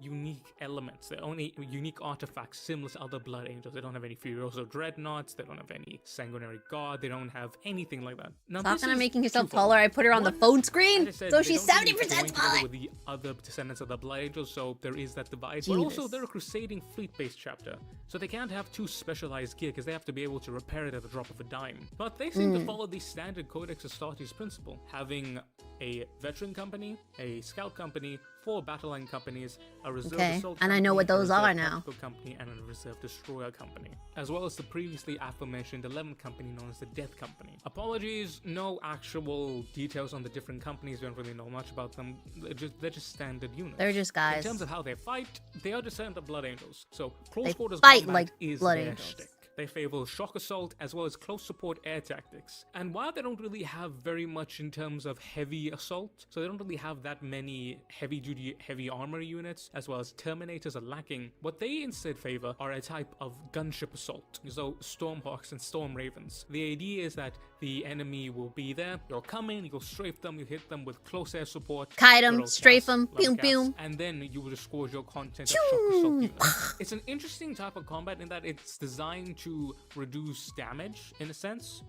Speaker 19: unique elements. They're only unique artifacts similar to other Blood Angels. They don't have any Furioso Dreadnoughts. They don't have any Sanguinary God. They don't have anything like that. Now,
Speaker 1: Sakana making herself taller. I put her on the phone screen, so she's 70% smaller.
Speaker 19: With the other descendants of the Blood Angels, so there is that divide. But also, they're a crusading fleet-based chapter, so they can't have too specialized gear because they have to be able to repair it at the drop of a dime. But they seem to follow the standard Codex Astartes principle, having a veteran company, a scout company, 4 battle line companies, a reserve assault
Speaker 1: and I know what those are now.
Speaker 19: Company and a reserve destroyer company, as well as the previously aforementioned 11th company known as the Death Company. Apologies, no actual details on the different companies. We don't really know much about them. They're just standard units.
Speaker 1: They're just guys.
Speaker 19: In terms of how they fight, they are descendants of Blood Angels, so close quarters
Speaker 1: fight
Speaker 19: combat
Speaker 1: like
Speaker 19: is
Speaker 1: Blood
Speaker 19: their
Speaker 1: Angels.
Speaker 19: shtick. They favor shock assault as well as close support air tactics. And while they don't really have very much in terms of heavy assault, so they don't really have that many heavy duty, heavy armor units, as well as Terminators are lacking, what they instead favor are a type of gunship assault. So Stormhawks and Storm Ravens. The idea is that the enemy will be there, you'll come in, you'll strafe them, you hit them with close air support,
Speaker 1: kite them, strafe them, pew pew,
Speaker 19: and then you will disgorge your content of shock assault units. It's an interesting type of combat in that it's designed to reduce damage in a sense,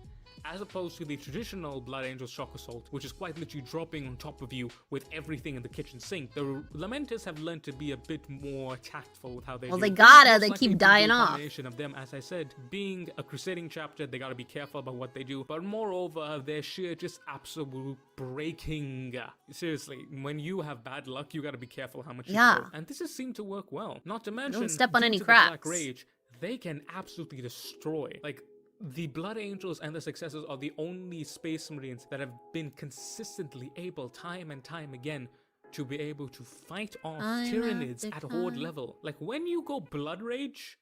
Speaker 19: as opposed to the traditional Blood Angel shock assault, which is quite literally dropping on top of you with everything in the kitchen sink. The Lamenters have learned to be a bit more tactful with how they
Speaker 1: well,
Speaker 19: do.
Speaker 1: they gotta, they keep dying off.
Speaker 19: Combination of them, as I said, being a crusading chapter, they gotta be careful about what they do, but moreover, they're sheer just absolute breaking. Seriously, when you have bad luck, you gotta be careful how much you throw. And this has seemed to work well. Not to mention,
Speaker 1: don't step on any
Speaker 19: due to the
Speaker 1: cracks.
Speaker 19: Black Rage, they can absolutely destroy. Like, the Blood Angels and the Successors are the only Space Marines that have been consistently able, time and time again, to be able to fight off Tyranids at Horde level. Like, when you go Blood Rage?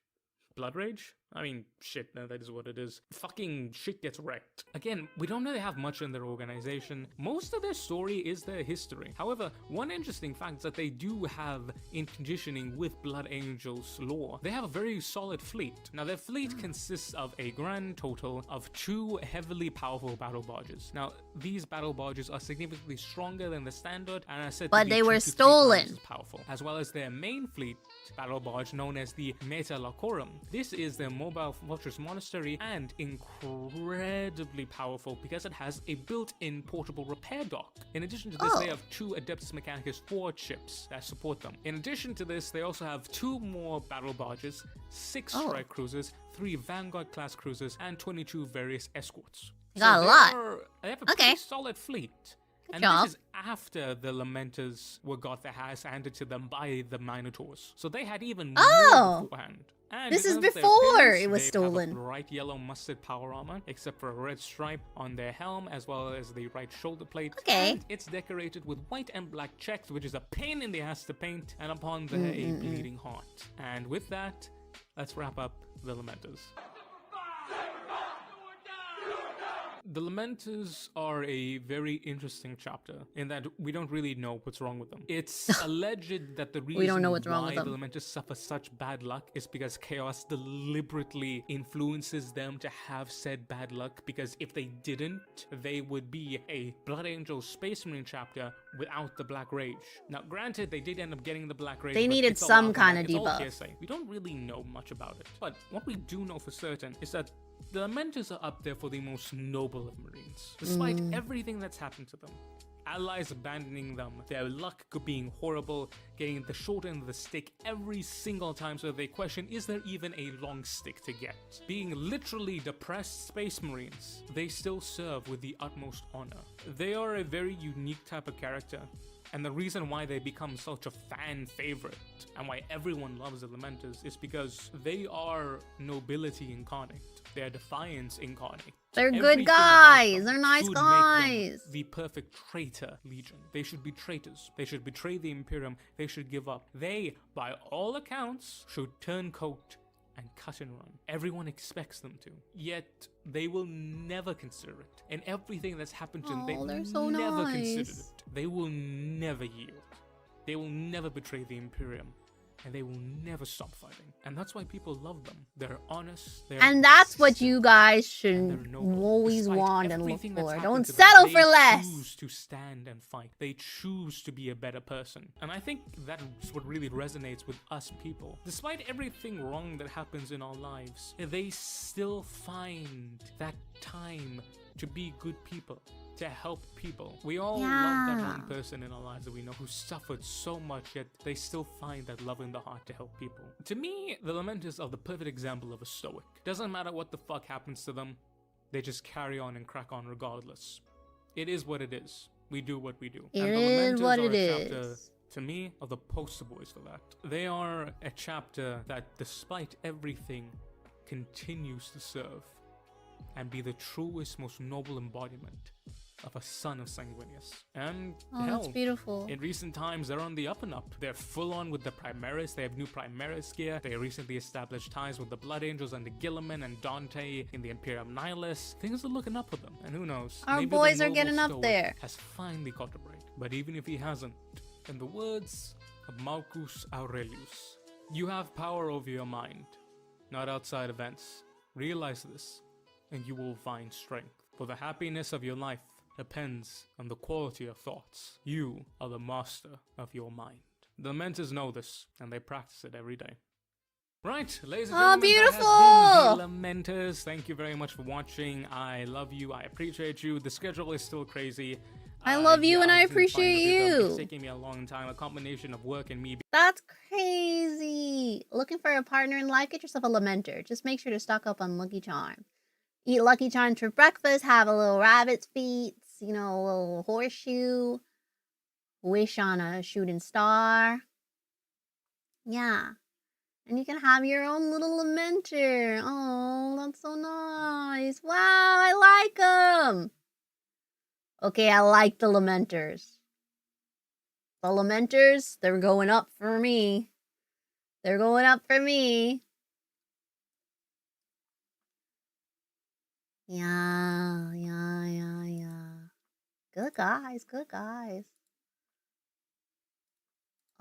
Speaker 19: I mean, shit, no, that is what it is. Fucking shit gets wrecked. Again, we don't really have much in their organization. Most of their story is their history. However, one interesting fact is that they do have, in conditioning with Blood Angels lore, they have a very solid fleet. Now, their fleet consists of a grand total of 2 heavily powerful battle barges. Now, these battle barges are significantly stronger than the standard, and I said
Speaker 1: but they were stolen.
Speaker 19: As powerful, as well as their main fleet battle barge known as the Meta Lacorum. This is their mobile fortress monastery and incredibly powerful because it has a built-in portable repair dock. In addition to this, they have 2 Adeptus Mechanicus forward ships that support them. In addition to this, they also have 2 more battle barges, 6 strike cruisers, 3 Vanguard class cruisers, and 22 various escorts.
Speaker 1: Got a lot.
Speaker 19: They have a pretty solid fleet.
Speaker 1: Good
Speaker 19: and
Speaker 1: job.
Speaker 19: this is after the Lamenters were got their ass handed to them by the Minotaurs. So they had even more beforehand. And
Speaker 1: this is
Speaker 19: because of their
Speaker 1: before
Speaker 19: appearance,
Speaker 1: it was
Speaker 19: they
Speaker 1: stolen.
Speaker 19: have a bright yellow mustard power armor, except for a red stripe on their helm, as well as the right shoulder plate.
Speaker 1: Okay.
Speaker 19: And it's decorated with white and black checks, which is a pain in the ass to paint, and upon there a bleeding heart. And with that, let's wrap up the Lamenters. The Lamenters are a very interesting chapter in that we don't really know what's wrong with them. It's alleged that the reason
Speaker 1: we don't know what's wrong
Speaker 19: why
Speaker 1: with them.
Speaker 19: the Lamenters suffer such bad luck is because Chaos deliberately influences them to have said bad luck, because if they didn't, they would be a Blood Angel Space Marine chapter without the Black Rage. Now, granted, they did end up getting the Black Rage.
Speaker 1: They
Speaker 19: but
Speaker 1: needed
Speaker 19: it's a
Speaker 1: some
Speaker 19: lot
Speaker 1: kind of
Speaker 19: it's all
Speaker 1: debuff.
Speaker 19: hearsay. We don't really know much about it. But what we do know for certain is that the Lamenters are up there for the most noble of Marines, despite everything that's happened to them. Allies abandoning them, their luck being horrible, getting the short end of the stick every single time, so they question, is there even a long stick to get? Being literally depressed Space Marines, they still serve with the utmost honor. They are a very unique type of character, and the reason why they become such a fan favorite and why everyone loves the Lamenters is because they are nobility incarnate. They're defiance incarnate.
Speaker 1: They're
Speaker 19: Everything
Speaker 1: good guys.
Speaker 19: about them
Speaker 1: They're nice
Speaker 19: should make
Speaker 1: guys.
Speaker 19: them the perfect traitor legion. They should be traitors. They should betray the Imperium. They should give up. They, by all accounts, should turn coat and cut and run. Everyone expects them to. Yet they will never consider it. And everything that's happened to them,
Speaker 1: Oh,
Speaker 19: they've
Speaker 1: they're so
Speaker 19: never
Speaker 1: nice.
Speaker 19: considered it. They will never yield. They will never betray the Imperium. And they will never stop fighting. And that's why people love them. They're honest.
Speaker 1: And that's what you guys should always want and look for. Don't settle for less.
Speaker 19: They choose to stand and fight. They choose to be a better person. And I think that's what really resonates with us people. Despite everything wrong that happens in our lives, they still find that time to be good people, to help people. We all love that one person in our lives that we know who suffered so much, yet they still find that love in the heart to help people. To me, the Lamenters are the perfect example of a stoic. Doesn't matter what the fuck happens to them, they just carry on and crack on regardless. It is what it is. We do what we do.
Speaker 1: It
Speaker 19: and the
Speaker 1: is
Speaker 19: Lamenters
Speaker 1: what
Speaker 19: are
Speaker 1: it
Speaker 19: a chapter,
Speaker 1: is.
Speaker 19: to me, are the poster boys for that. They are a chapter that, despite everything, continues to serve and be the truest, most noble embodiment of a son of Sanguinius. And hell,
Speaker 1: that's beautiful.
Speaker 19: In recent times, they're on the up and up. They're full on with the Primaris. They have new Primaris gear. They recently established ties with the Blood Angels and the Gilliman and Dante in the Imperium Nihilus. Things are looking up for them. And who knows?
Speaker 1: Our
Speaker 19: maybe
Speaker 1: boys
Speaker 19: the
Speaker 1: are getting
Speaker 19: noble
Speaker 1: up
Speaker 19: stoic
Speaker 1: there.
Speaker 19: has finally caught a break. But even if he hasn't, in the words of Marcus Aurelius, you have power over your mind, not outside events. Realize this, and you will find strength. For the happiness of your life depends on the quality of thoughts. You are the master of your mind. The Lamenters know this, and they practice it every day. Right, ladies and gentlemen,
Speaker 1: beautiful!
Speaker 19: that has been the Lamenters. Thank you very much for watching. I love you. I appreciate you. The schedule is still crazy.
Speaker 1: I love you and I
Speaker 19: couldn't find
Speaker 1: appreciate
Speaker 19: the rhythm.
Speaker 1: you.
Speaker 19: It's taking me a long time. A combination of work and me.
Speaker 1: That's crazy. Looking for a partner in life? Get yourself a Lamenter. Just make sure to stock up on Lucky Charm. Eat Lucky Charms for breakfast. Have a little rabbit's feet. You know, a little horseshoe. Wish on a shooting star. Yeah. And you can have your own little Lamenter. Oh, that's so nice. Wow, I like them. Okay, I like the Lamenters. The Lamenters, they're going up for me. They're going up for me. Yeah. Good guys, good guys.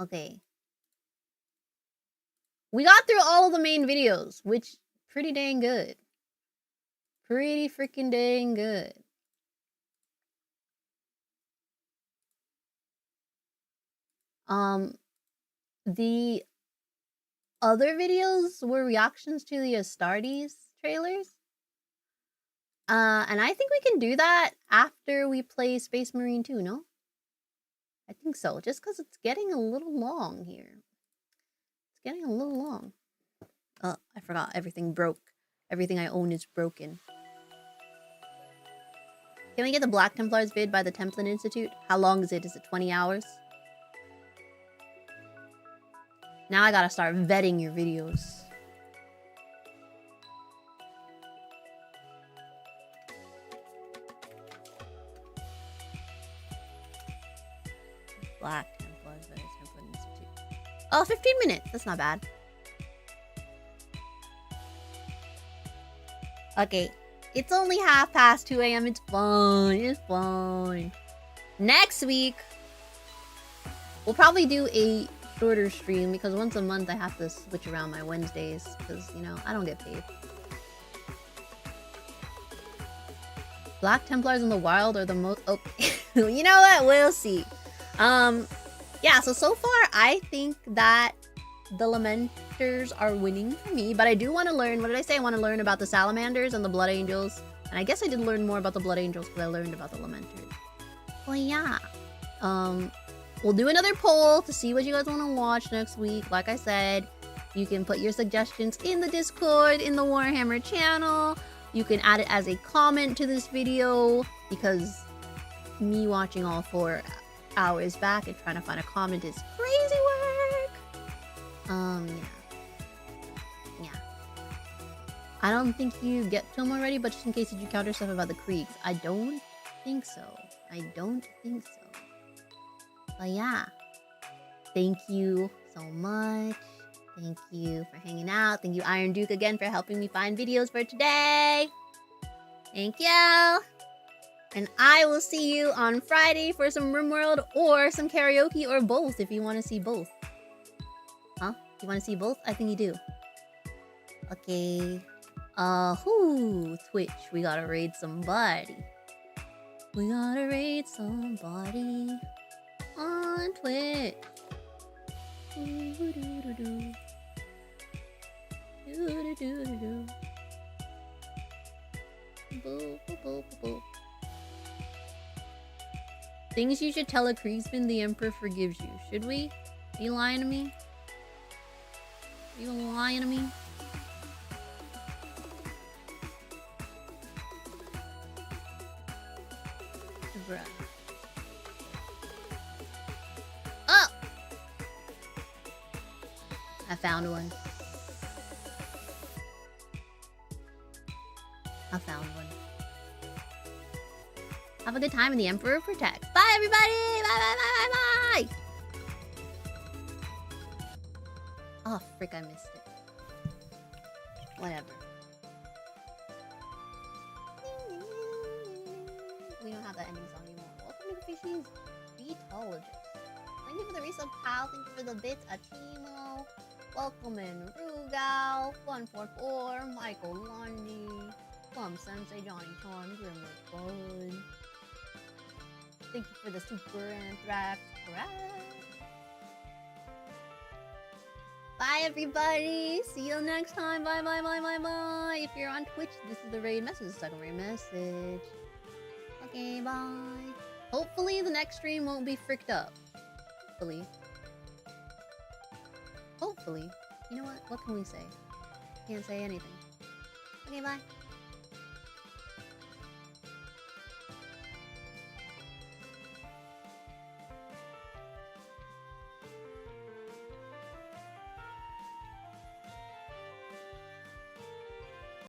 Speaker 1: Okay. We got through all of the main videos, which pretty dang good. Pretty freaking dang good. The other videos were reactions to the Astartes trailers. And I think we can do that after we play Space Marine 2, no? I think so, just because it's getting a little long here. It's getting a little long. I forgot, everything broke. Everything I own is broken. Can we get the Black Templars vid by the Templin Institute? How long is it? Is it 20 hours? Now I gotta start vetting your videos. Black Templars by the Templin Institute. Oh, 15 minutes. That's not bad. Okay. It's only 2:30 a.m. It's fine. It's fine. Next week, we'll probably do a shorter stream because once a month I have to switch around my Wednesdays because, you know, I don't get paid. Black Templars in the wild are the most... Oh, you know what? We'll see. Yeah, so far I think that the Lamenters are winning for me, but I do want to learn... What did I say? I want to learn about the Salamanders and the Blood Angels. And I guess I did learn more about the Blood Angels because I learned about the Lamenters. Well, yeah. We'll do another poll to see what you guys want to watch next week. Like I said, you can put your suggestions in the Discord, in the Warhammer channel. You can add it as a comment to this video because me watching all 4 hours back and trying to find a comment is crazy work. Yeah. I don't think you get to them already, but just in case, did you counter stuff about the creeks? I don't think so. I don't think so. But yeah. Thank you so much. Thank you for hanging out. Thank you, Iron Duke, again for helping me find videos for today. Thank you. And I will see you on Friday for some RimWorld or some karaoke or both if you want to see both. Huh? You want to see both? I think you do. Okay. Twitch. We gotta raid somebody. We gotta raid somebody on Twitch. Things you should tell a Kriegsman the Emperor forgives you. Should we? Are you lying to me? Are you lying to me? Bruh. Oh! I found one. I found one. Have a good time and the Emperor protects. Bye, everybody! Bye, bye, bye, bye, bye! Oh, frick, I missed it. Whatever. We don't have that ending song anymore. Welcome to the Fishies Beatologist. Thank you for the resub, pal. Thank you for the bits, Atimo. Welcome in, Rugal. 144, Michael Lundy. Plum Sensei, Johnny Charm, Grimwood Bud. Thank you for the Super Anthrax. Bye, everybody. See you next time. Bye, bye, bye, bye, bye. If you're on Twitch, this is the raid message. The second raid message. Okay, bye. Hopefully, the next stream won't be fricked up. Hopefully. Hopefully. You know what? What can we say? Can't say anything. Okay, bye.